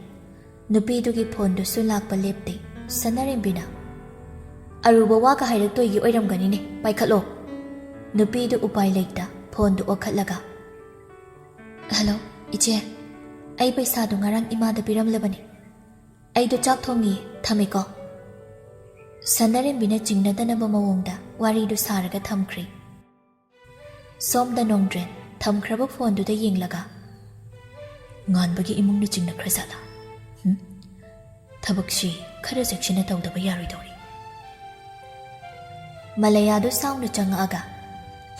ꯅꯨꯄꯤꯗꯨꯒꯤ ꯐꯣꯟꯗꯨꯁꯨ ꯂꯥꯛꯄ ꯂꯦꯞꯇꯦ꯫ ꯁꯅꯔꯦꯝꯕꯤꯅ "ꯑꯔꯨꯕ ꯋꯥꯒ ꯍꯥꯏꯔꯛꯇꯣꯏꯒꯤ ꯑꯣꯏꯔꯝꯒꯅꯤꯅꯦ, ꯄꯥꯏꯈꯠꯂꯣ." ꯅꯨꯄꯤꯗꯨ ꯎꯄꯥꯏ ꯂꯩꯇ ꯐꯣꯟꯗꯨ ꯑꯣꯛꯈꯠꯂꯒ "ꯍꯜꯂꯣ ꯏꯆꯦ, ꯑꯩ ꯄꯩꯁꯥꯗꯨ ꯉꯔꯥꯡ ꯏꯃꯥꯗ ꯄꯤꯔꯝꯂꯕꯅꯤ. ꯑꯩꯗꯣ ꯆꯥꯛ ꯊꯣꯡꯉꯤꯌꯦ, ꯊꯝꯃꯦꯀꯣ." ꯁꯅꯔꯦꯝꯕꯤꯅ ꯆꯤꯡꯅꯗꯅꯕ ꯃꯑꯣꯡꯗ ꯋꯥꯔꯤꯗꯨ ꯁꯥꯔꯒ ꯊꯝꯈ꯭ꯔꯦ꯫ ꯁꯣꯝꯗ ꯅꯣꯡꯗ꯭ꯔꯦꯟ ꯊꯝꯈ꯭ꯔꯕ ꯐꯣꯟꯗꯨꯗ ꯌꯦꯡꯂꯒ "ꯉꯥꯟꯕꯒꯤ ꯏꯃꯨꯡꯅ ꯆꯤꯡꯅꯈ꯭ꯔꯖꯥꯠꯂꯥ? ꯊꯕꯛꯁꯤ ꯈꯔ ꯆꯦꯛꯁꯤꯟꯅ ꯇꯧꯗꯕ ꯌꯥꯔꯣꯏꯗꯧꯔꯤ." ꯃꯂꯌꯥꯗꯨ ꯁꯥꯎꯅ ꯆꯪꯉꯛꯑꯒ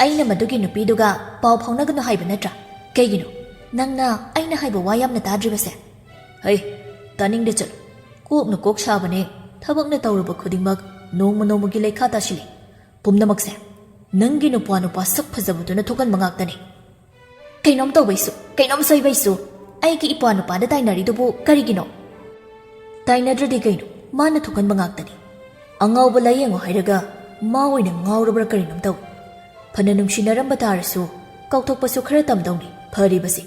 "ꯑꯩꯅ ꯃꯗꯨꯒꯤ ꯅꯨꯄꯤꯗꯨꯒ ꯄꯥꯎ ꯐꯥꯎꯅꯒꯅꯨ ꯍꯥꯏꯕ ꯅꯠꯇ꯭ꯔꯥ? ꯀꯩꯒꯤꯅꯣ ꯅꯪꯅ ꯑꯩꯅ ꯍꯥꯏꯕ ꯋꯥ ꯌꯥꯝꯅ ꯇꯥꯗ꯭ꯔꯤꯕꯁꯦ?" "ꯍꯩ, ꯇꯥꯅꯤꯡꯗꯦ ꯆꯠꯂꯨ. ꯀꯣꯛꯅ ꯀꯣꯛ ꯁꯥꯕꯅꯦ. ꯊꯕꯛꯅ ꯇꯧꯔꯨꯕ ꯈꯨꯗꯤꯡꯃꯛ ꯅꯣꯡꯃꯒꯤ ꯂꯩꯈꯥ ꯇꯥꯁꯤꯜꯂꯤ. ꯄꯨꯝꯅꯃꯛꯁꯦ ꯅꯪꯒꯤ ꯅꯨꯄꯥ ꯁꯛ ꯐꯖꯕꯗꯨꯅ ꯊꯣꯛꯍꯟꯕ ꯉꯥꯛꯇꯅꯤ." "ꯀꯩꯅꯣꯝ ꯇꯧꯕꯩꯁꯨ, ꯀꯩꯅꯣꯝ ꯁꯣꯏꯕꯩꯁꯨ ꯑꯩꯒꯤ ꯏꯄ꯭ꯋꯥ ꯅꯨꯄꯥꯗ ꯇꯥꯏꯅꯔꯤꯗꯨꯕꯨ ꯀꯔꯤꯒꯤꯅꯣ?" "ꯇꯥꯏꯅꯗ꯭ꯔꯗꯤ ꯀꯩꯅꯣ, ꯃꯥꯅ ꯊꯣꯛꯍꯟꯕ ꯉꯥꯛꯇꯅꯤ. ꯑꯉꯥꯎꯕ ꯂꯥꯌꯦꯡꯉꯣ ꯍꯥꯏꯔꯒ ꯃꯥ ꯑꯣꯏꯅ ꯉꯥꯎꯔꯕ꯭ꯔꯥ ꯀꯔꯤꯅꯣꯝ ꯇꯧꯏ. ꯐꯅ ꯅꯨꯡꯁꯤꯅꯔꯝꯕ ꯇꯥꯔꯁꯨ ꯀꯥꯎꯊꯣꯛꯄꯁꯨ ꯈꯔ ꯇꯝꯗꯧꯅꯤ ꯐꯔꯤꯕꯁꯤ.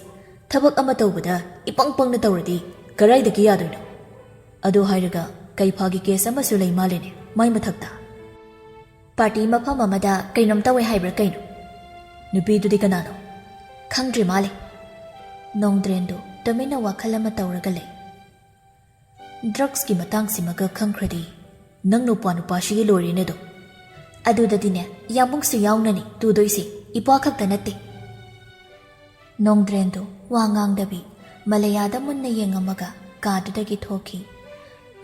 ꯊꯕꯛ ꯑꯃ ꯇꯧꯕꯗ ꯏꯄꯪ ꯄꯪꯅ ꯇꯧꯔꯗꯤ ꯀꯔꯥꯏꯗꯒꯤ ꯌꯥꯗꯣꯏꯅꯣ? ꯑꯗꯨ ꯍꯥꯏꯔꯒ ꯀꯩꯐꯥꯒꯤ ꯀꯦꯁ ꯑꯃꯁꯨ ꯂꯩ ꯃꯥꯜꯂꯦꯅꯦ ꯃꯥꯏ ꯃꯊꯛꯇ." "ꯄꯥꯔꯇꯤ ꯃꯐꯝ ꯑꯃꯗ ꯀꯩꯅꯣꯝ ꯇꯧꯋꯦ ꯍꯥꯏꯕ꯭ꯔꯥ ꯀꯩꯅꯣ?" "ꯅꯨꯄꯤꯗꯨꯗꯤ ꯀꯅꯥꯅꯣ?" "ꯈꯪꯗ꯭ꯔꯤ ꯃꯥꯜꯂꯦ." ꯅꯣꯡꯗ꯭ꯔꯦꯟꯗꯨ ꯇꯨꯃꯤꯟꯅ ꯋꯥꯈꯜ ꯑꯃ ꯇꯧꯔꯒ ꯂꯩ꯫ ꯗ꯭ꯔꯛꯁꯀꯤ ꯃꯇꯥꯡꯁꯤꯃꯒ ꯈꯪꯈ꯭ꯔꯗꯤ ꯅꯪ ꯅꯨꯄꯥꯁꯤꯒꯤ ꯂꯣꯏꯔꯦꯅꯦ ꯑꯗꯣ. ꯑꯗꯨꯗꯗꯤꯅꯦ ꯌꯥꯝꯃꯨꯛꯁꯨ ꯌꯥꯎꯅꯅꯤ ꯇꯨꯗꯣꯏꯁꯤ, ꯏꯄ꯭ꯋꯥ ꯈꯛꯇ ꯅꯠꯇꯦ." ꯅꯣꯡꯗ꯭ꯔꯦꯟꯗꯨ ꯋꯥ ꯉꯥꯡꯗꯕꯤ ꯃꯂꯌꯥꯗ ꯃꯨꯟꯅ ꯌꯦꯡꯉꯝꯃꯒ ꯀꯥꯗꯨꯗꯒꯤ ꯊꯣꯛꯈꯤ꯫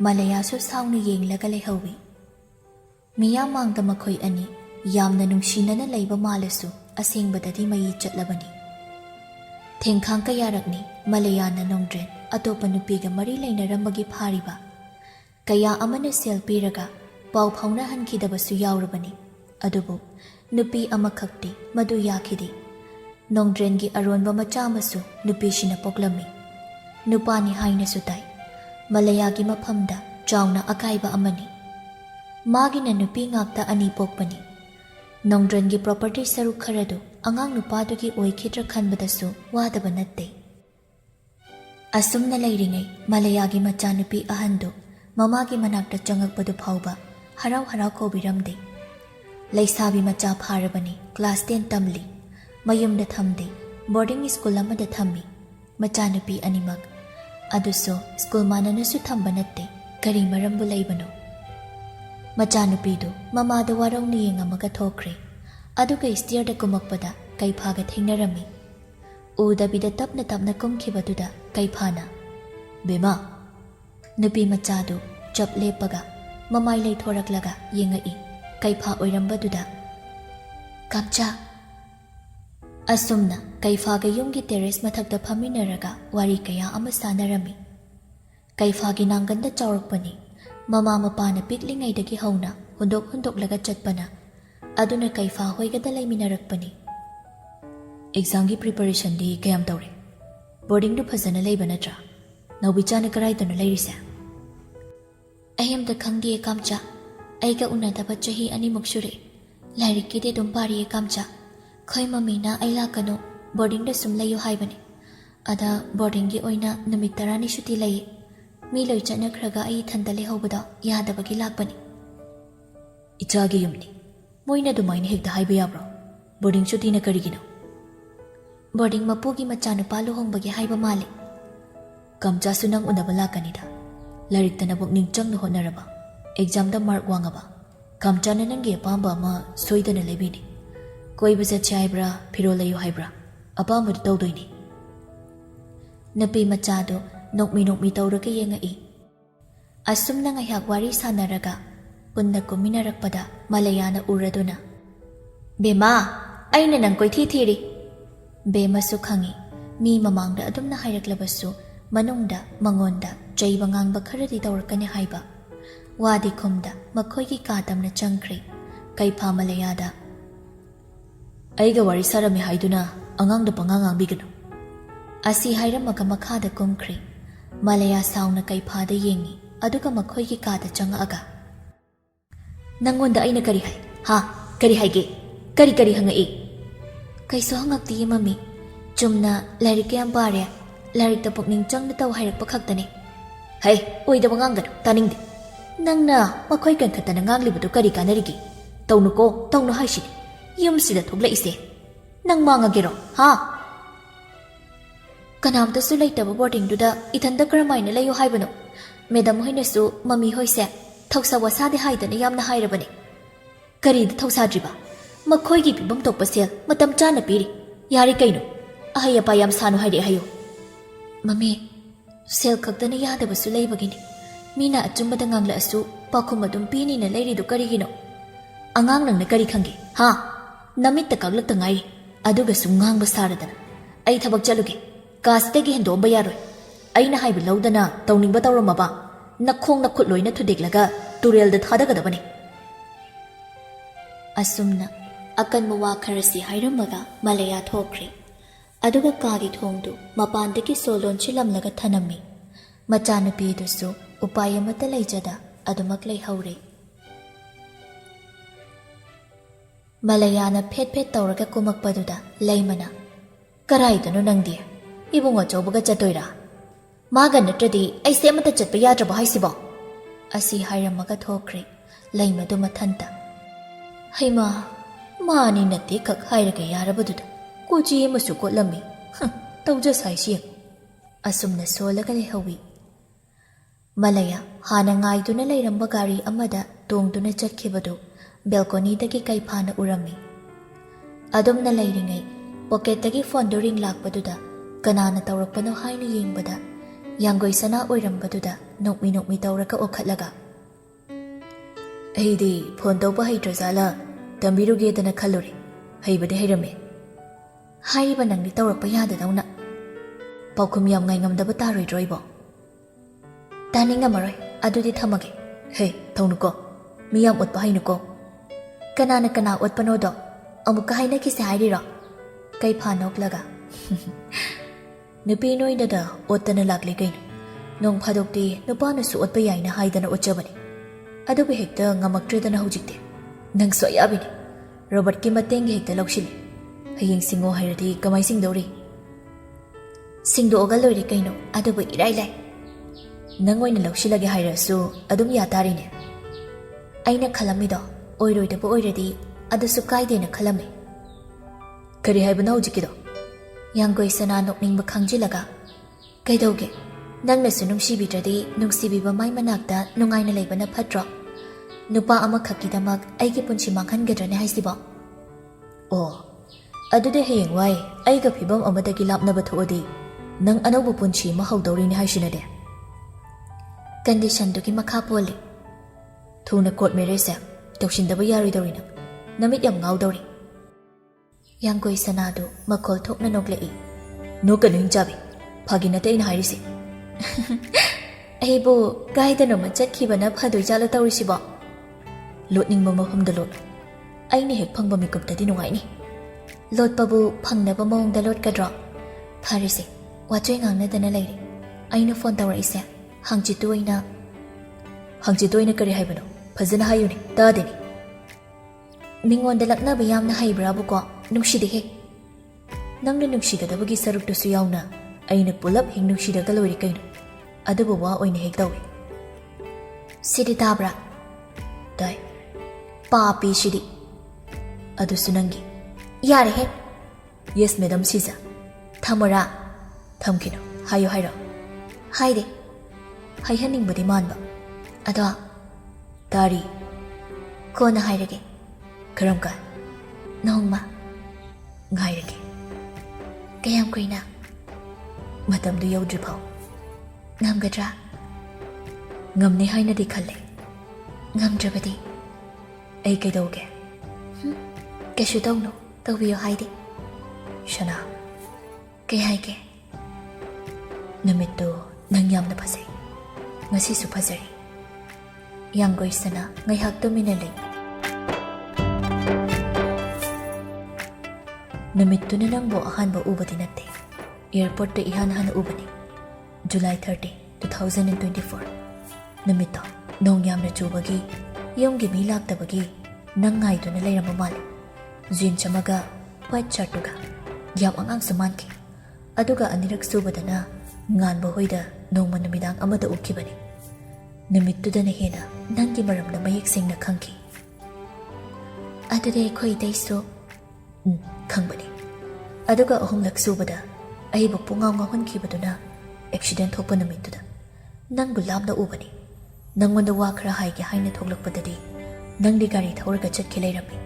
ꯃꯂꯌꯥꯁꯨ ꯁꯥꯎꯅ ꯌꯦꯡꯂꯒ ꯂꯩꯍꯧꯏ꯫ ꯃꯤꯌꯥꯝ ꯃꯥꯡꯗ ꯃꯈꯣꯏ ꯑꯅꯤ ꯌꯥꯝꯅ ꯅꯨꯡꯁꯤꯅꯅ ꯂꯩꯕ ꯃꯥꯜꯂꯁꯨ ꯑꯁꯦꯡꯕꯗꯗꯤ ꯃꯌꯤ ꯆꯠꯂꯕꯅꯤ꯫ ꯊꯦꯡꯈꯥꯡ ꯀꯌꯥꯔꯛꯅꯤ ꯃꯂꯌꯥꯅ ꯅꯣꯡꯗ꯭ꯔꯦꯟ ꯑꯇꯣꯞꯄ ꯅꯨꯄꯤꯒ ꯃꯔꯤ ꯂꯩꯅꯔꯝꯕꯒꯤ ꯐꯥꯔꯤꯕ. ꯀꯌꯥ ꯑꯃꯅ ꯁꯦꯜ ꯄꯤꯔꯒ ꯄꯥꯎ ꯐꯥꯎꯅꯍꯟꯈꯤꯗꯕꯁꯨ ꯌꯥꯎꯔꯕꯅꯤ꯫ ꯑꯗꯨꯕꯨ ꯅꯨꯄꯤ ꯑꯃꯈꯛꯇꯤ ꯃꯗꯨ ꯌꯥꯈꯤꯗꯦ꯫ ꯅꯣꯡꯗ꯭ꯔꯦꯟꯒꯤ ꯑꯔꯣꯟꯕ ꯃꯆꯥ ꯑꯃꯁꯨ ꯅꯨꯄꯤꯁꯤꯅ ꯄꯣꯛꯂꯝꯃꯤ꯫ ꯅꯨꯄꯥꯅꯤ ꯍꯥꯏꯅꯁꯨ ꯇꯥꯏ꯫ ꯃꯂꯌꯥꯒꯤ ꯃꯐꯝꯗ ꯆꯥꯎꯅ ꯑꯀꯥꯏꯕ ꯑꯃꯅꯤ꯫ ꯃꯥꯒꯤꯅ ꯅꯨꯄꯤ ꯉꯥꯛꯇ 2 ꯄꯣꯛꯄꯅꯤ꯫ ꯅꯣꯡꯗ꯭ꯔꯦꯟꯒꯤ ꯄ꯭ꯔꯣꯄꯔꯇꯤ ꯁꯔꯨꯛ ꯈꯔꯗꯨ ꯑꯉꯥꯡ ꯅꯨꯄꯥꯗꯨꯒꯤ ꯑꯣꯏꯈꯤꯗ꯭ꯔꯥ ꯈꯟꯕꯗꯁꯨ ꯋꯥꯗꯕ ꯅꯠꯇꯦ꯫ ꯑꯁꯨꯝꯅ ꯂꯩꯔꯤꯉꯩ ꯃꯂꯌꯥꯒꯤ ꯃꯆꯥꯅꯨꯄꯤ ꯑꯍꯟꯗꯨ ꯃꯃꯥꯒꯤ ꯃꯅꯥꯛꯇ ꯆꯪꯉꯛꯄꯗꯨ ꯐꯥꯎꯕ ꯍꯔꯥꯎ ꯍꯔꯥꯎ ꯀꯧꯕꯤꯔꯝꯗꯦ꯫ ꯂꯩꯁꯥꯕꯤ ꯃꯆꯥ ꯐꯥꯔꯕꯅꯤ, ꯀ꯭ꯂꯥꯁ 10 ꯇꯝꯂꯤ, ꯃꯌꯨꯝꯗ ꯊꯝꯗꯦ, ꯕꯣꯔꯗꯤꯡ ꯁ꯭ꯀꯨꯜ ꯑꯃꯗ ꯊꯝꯃꯤ ꯃꯆꯥꯅꯨꯄꯤ ꯑꯅꯤꯃꯛ. ꯑꯗꯨꯁꯨ ꯁ꯭ꯀꯨꯜ ꯃꯥꯟꯅꯅꯁꯨ ꯊꯝꯕ ꯅꯠꯇꯦ, ꯀꯔꯤ ꯃꯔꯝꯕꯨ ꯂꯩꯕꯅꯣ? ꯃꯆꯥꯅꯨꯄꯤꯗꯨ ꯃꯃꯥꯗ ꯋꯥꯔꯧꯅ ꯌꯦꯡꯉꯝꯃꯒ ꯊꯣꯛꯈ꯭ꯔꯦ꯫ ꯑꯗꯨꯒ ꯁ꯭ꯇꯤꯌꯔꯗ ꯀꯨꯝꯃꯛꯄꯗ ꯀꯩꯐꯥꯒ ꯊꯦꯡꯅꯔꯝꯃꯤ꯫ ꯎꯗꯕꯤꯗ ꯇꯞꯅ ꯀꯨꯝꯈꯤꯕꯗꯨꯗ ꯀꯩꯐꯥꯅ "ꯕꯦꯃꯥ." ꯅꯨꯄꯤ ꯃꯆꯥꯗꯨ ꯆꯞ ꯂꯦꯞꯄꯒ ꯃꯃꯥꯏ ꯂꯩꯊꯣꯔꯛꯂꯒ ꯌꯦꯡꯉꯛꯏ ꯀꯩꯐꯥ ꯑꯣꯏꯔꯝꯕꯗꯨꯗ꯫ "ꯀꯥꯝꯆꯥ." ꯑꯁꯨꯝꯅ ꯀꯩꯐꯥꯒ ꯌꯨꯝꯒꯤ ꯇꯦꯔꯦꯁ ꯃꯊꯛꯇ ꯐꯝꯃꯤꯟꯅꯔꯒ ꯋꯥꯔꯤ ꯀꯌꯥ ꯑꯃ ꯁꯥꯟꯅꯔꯝꯃꯤ꯫ ꯀꯩꯐꯥꯒꯤ ꯅꯥꯡꯒꯟꯗ ꯆꯥꯎꯔꯛꯄꯅꯤ꯫ ꯃꯃꯥ ꯃꯄꯥꯅ ꯄꯤꯛꯂꯤꯉꯩꯗꯒꯤ ꯍꯧꯅ ꯍꯨꯟꯗꯣꯛꯂꯒ ꯆꯠꯄꯅ ꯑꯗꯨꯅ ꯀꯩꯐꯥ ꯍꯣꯏꯒꯗ ꯂꯩꯃꯤꯟꯅꯔꯛꯄꯅꯤ꯫ "ꯑꯦꯛꯖꯥꯝꯒꯤ ꯄ꯭ꯔꯤꯄꯦꯔꯦꯁꯟꯗꯤ ꯀꯌꯥꯝ ꯇꯧꯔꯦ? ꯕꯣꯔꯗꯤꯡꯗꯨ ꯐꯖꯅ ꯂꯩꯕ ꯅꯠꯇ꯭ꯔꯥ? ꯅꯥꯎꯕꯤꯆꯥꯅ ꯀꯔꯥꯏꯗꯅꯣ ꯂꯩꯔꯤꯁꯦ?" "ꯑꯩ ꯑꯝꯇ ꯈꯪꯗꯤꯌꯦ ꯀꯥꯝꯆꯥ. ꯑꯩꯒ ꯎꯅꯗꯕ ꯆꯍꯤ 2 ꯁꯨꯔꯛꯑꯦ. ꯂꯥꯏꯔꯤꯛꯀꯤꯗꯤ ꯑꯗꯨꯝ ꯄꯥꯔꯤꯌꯦ ꯀꯥꯝꯆꯥ. ꯈꯣꯏ ꯃꯃꯤꯅ ꯑꯩ ꯂꯥꯛꯀꯅꯨ, ꯕꯣꯔꯗꯤꯡꯗ ꯁꯨꯝ ꯂꯩꯌꯨ ꯍꯥꯏꯕꯅꯤ. ꯑꯗ ꯕꯣꯔꯗꯤꯡꯒꯤ ꯑꯣꯏꯅ ꯅꯨꯃꯤꯠ 10ꯅꯤ ꯁꯨꯇꯤ ꯂꯩꯌꯦ. ꯫ ꯫ ꯫ ꯫ ꯫ ꯫ ꯫ ꯫ ꯫ ꯫ ꯫ ꯫ ꯫ ꯫ ꯫ ꯫ ꯫ ꯫ ꯫ ꯫ ꯫ ꯫ ꯫ ꯫ ꯫ ꯫ ꯫ ꯫ ꯫ ꯫ ꯫ ꯫ ꯫ ꯫ ꯫ ꯫ ꯫ ꯫ ꯫ ꯫ ꯫ ꯫ ꯫ ꯫ ꯫ ꯫ ꯫ ꯫ ꯫ ꯫ ꯫ ꯫ ꯫ ꯫ ꯫ ꯫ Ichagi yumni. Moina dumaina hekta haiba yabro. Boarding chutina karigino. Boarding mapugi machanu palu hongbagi haiba male. Kamcha sunang unaba lakanida. Larik tana bukning chang no honaraba. Exam da mark wangaba. Kamcha na nangi apamba ama soidana lebini. Koi baza chaibra piro layo haibra. Apamba du tawdoini. Napi machado nokmi tawraga yenga I. Asum na ngayak wari sanaraga. Punna kuminarakpada Malayana uraduna. Bema, aina nang koi thiri. Bema su khangi. Mi mamangda adum na hairaklabasu manungda mangonda jaiba ngangbak kharadi tawrakani haiba. Wadi kumda makhoigi katamna changkri. Kaipa Malayada. Aiga wari sarami haiduna angangda pangangang bigano. Asi hairamaga makhada kumkri. Malaya sauna kaipada yengi. Aduga makhoigi kata changaaga. Nangonda aina kari hai. Ha, kari hai ge. Kari hangai. Kaiso hangakti mami. Chumna larik kayam pare. Larik ta pukning chang na taw hairak pakhaktani. Hai, oida banganggan taningdi. Nangna makhoi kan khatana nganglibadu kari kanarigi. Tawnu ko, tawnu haishi. Yum sida thugla ise. Nang mangagero. Ha. Kanamta su laitaba boarding duda ithanda karamaina layo haibano. Madam hoina su mami hoise. Thausa wasade haidana yamna hairabani. Karida thausa driba. Makhoigi pibam tokpa sel matam chana piri. Yari kaino. Ahaya pa yam sanu haide hayo. Mami, sel kaktana yadaba su laibagini. Mina achumbada ngangla asu pakhum adum pini na lairidu karigino. Angang nang na kari khangi. Ha. Namit ta kaglak ta ngai. Aduga su ngang basaradana. Ai thabak chaluge. Kastegi hendomba yaroi. Aina haibu laudana tawningba tawramaba. Nakhong nakhut loina thudeglaga turel da thadagadabani. Asumna akan mawa kharasi hairamaga Malaya thokri. Aduga kagi thongdu mapandagi solon chilamlaga thanami. Machanupi dusu upayamata laijada adumak laihaure. Malayana phet tawraga kumakpaduda laimana. Karaidano nangdi. Ibunga chawbaga chatoira. Maga natradi ay semata chatpa yadraba haisibo. Asi hairamaga thokri. Laimadu mathanta. Haima, maani nati kak hairaga yarabaduda. Kuji masu kotlami. Tawja saisiyang. Asumna solaga lehawi. Malaya, hana ngaiduna lairamba gari amada tongduna chatkibadu. Balcony-dagi kaipana urami. Adum na lairingay, pocket-dagi phone ring lakpaduda. Kanana tawrakpano haina yengbada. Yanggoy sana oirambaduda nokmi tawraka okhatlaga. Aidi phone tawba haitrazala tambirugedana khalluri. Haibade hairame. Haiba nangni tawrakpa yadadawna. Paukum yam ngai ngamdaba taroidro ibo. Taningamaroi adudi thamage. Hey, thawnuko. Miyam utpa hainuko. Kana utpanodo. Amuka haina kisi hairiro. Kaipa noklaga. Nupi noidada ottana lakli kaino. Nong phadokti nupana su otpa yaina haidana otchabani. Adubi hekta ngamaktredana hujikte. Nang soyabini. Robert ki matengi hekta lokshili. Hayeng singo hairati kamay singdori. Singdo oga loiri kaino adubi irailai. Nangoy na lokshilagi hairasu adum yatarine. Aina khalamido oiroidaba oiradi adasu kaidena khalami. Kari haibana hujikido. Yanggoy sana nokningba khangjilaga. Kaidauge, nangnasu nungsibidradi nungsibiba may manakta nungayna laibana phatro. Nupa ama khakidamak aigi punchi manghangadrane haisibo. Oh, adude hayeng wai aiga phibam amadagi lapnaba thoodi nang anauba punchi mahawdawrini haisinade. Condition duki makha poli. Thuna court marriage tawshindaba yaroidawrina. Namit yam ngawdawri. Yanggoy sanado makol thokna noklei. No kaning jabi. Phaginate in hairisi. Aibo gaidano machatkibana phadoi jala tawrisibo. Lotningba mafamda lot. Aini hek phangba mikuptadi nungaini. Lotpabu phangnaba mawngda lotkadro. Pharisi wachoi ngangnadana leiri. Aina phone tawraise. Hangchituina kari haibano. Phajana hayuni tadeni. Mingonda laknaba yamna haibrabuko nungsidihe. Nangna nungsigadabagi saruktusu yauna aina pulap hing nungsidaga loiri kaino. Adubu wa oina hek tawi. Sidi tabra. Dai. ꯄꯥꯄꯤꯁꯤꯗꯤ ꯑꯗꯨꯁꯨ ꯅꯪꯒꯤ ꯌꯥꯔꯦꯍꯦ yes madam ꯁꯤꯖ ꯊꯝꯃꯣꯔꯥ ꯊꯝꯈꯤꯅꯨ ꯍꯥꯏꯌꯣ ꯍꯥꯏꯔꯣ ꯍꯥꯏꯗꯦ ꯍꯥꯏꯍꯟꯅꯤꯡꯕꯗꯤ ꯃꯥꯟꯕ ꯑꯗꯣ ꯇꯥꯔꯤ ꯀꯣꯟꯅ ꯍꯥꯏꯔꯒꯦ ꯀꯔꯝ ꯀꯥꯟ ꯅꯣꯡꯃ ꯉꯥꯏꯔꯒꯦ ꯀꯌꯥꯝ ꯀꯨꯏꯅ ꯃꯇꯝꯗꯨ ꯌꯧꯗ꯭ꯔꯤꯐꯥꯎ ꯉꯝꯒꯗ꯭ꯔꯥ ꯉꯝꯅꯤ ꯍꯥꯏꯅꯗꯤ ꯈꯜꯂꯦ ꯉꯝꯗ꯭ꯔꯕꯗꯤ ꯑꯩ ꯀꯩꯗꯧꯒꯦ ꯀꯩꯁꯨ ꯇꯧꯅꯨ ꯇꯧꯕꯤꯌꯣ ꯍꯥꯏꯗꯦ ꯁꯅꯥ ꯀꯩ ꯍꯥꯏꯒꯦ ꯅꯨꯃꯤꯠꯇꯨ ꯅꯪ ꯌꯥꯝꯅ ꯐꯖꯩ ꯉꯁꯤꯁꯨ ꯐꯖꯔꯤ ꯌꯥꯡꯒꯣꯏꯁꯅ ꯉꯥꯏꯍꯥꯛ ꯇꯨꯃꯤꯟꯅ ꯂꯩ ꯅꯨꯃꯤꯠꯇꯨꯅ ꯅꯪꯕꯨ ꯑꯍꯥꯟꯕ ꯎꯕꯗꯤ ꯅꯠꯇꯦ ꯑꯦꯌꯔꯄꯣꯔꯠꯇ ꯏꯍꯥꯟ ꯍꯥꯟꯅ ꯎꯕꯅꯤ ꯖꯨꯂꯥꯏ 30, 2024 ꯅꯨꯃꯤꯠꯇꯣ ꯅꯣꯡ ꯌꯥꯝꯅ ꯆꯨꯕꯒꯤ ꯌꯨꯝꯒꯤ ꯃꯤ ꯂꯥꯛꯇꯕꯒꯤ ꯅꯪ ꯉꯥꯏꯗꯨꯅ ꯂꯩꯔꯝꯕ ꯃꯥꯜꯂꯤ ꯖꯤꯟꯁ ꯑꯃꯒ ꯋꯥꯏꯠ ꯁꯔꯠꯇꯨꯒ ꯌꯥꯝ ꯑꯉꯥꯡꯁꯨ ꯃꯥꯟꯈꯤ ꯑꯗꯨꯒ ꯑꯅꯤꯔꯛ ꯁꯨꯕꯗꯅ ꯉꯥꯟꯕ ꯍꯣꯏꯗ ꯅꯣꯡꯃ ꯅꯨꯃꯤꯗꯥꯡ ꯑꯃꯗ ꯎꯈꯤꯕꯅꯤ ꯅꯨꯃꯤꯠꯇꯨꯗꯅ ꯍꯦꯟꯅ ꯅꯪꯒꯤ ꯃꯔꯝꯗ ꯃꯌꯦꯛ ꯁꯦꯡꯅ ꯈꯪꯈꯤ ꯑꯗꯨꯗꯤ ꯑꯩꯈꯣꯏ ꯏꯇꯩꯁꯨ ꯈꯪꯕꯅꯤ ꯑꯗꯨꯒ ꯑꯍꯨꯝꯂꯛ ꯁꯨꯕꯗ ꯑꯩꯕꯨ ꯄꯨꯡꯉꯥꯎ ꯉꯥꯎꯍꯟꯈꯤꯕꯗꯨꯅ ꯑꯦꯛꯁꯤꯗꯦꯟ ꯊꯣꯛꯄ ꯅꯨꯃꯤꯠꯇꯨꯗ ꯅꯪꯕꯨ ꯂꯥꯞꯅ ꯎꯕꯅꯤ ꯅꯪꯉꯣꯟꯗ ꯋꯥ ꯈꯔ ꯍꯥꯏꯒꯦ ꯍꯥꯏꯅ ꯊꯣꯛꯂꯛꯄꯗꯗꯤ ꯅꯪꯗꯤ ꯒꯥꯔꯤ ꯊꯧꯔꯒ ꯆꯠꯈꯤ ꯂꯩꯔꯝꯃꯤ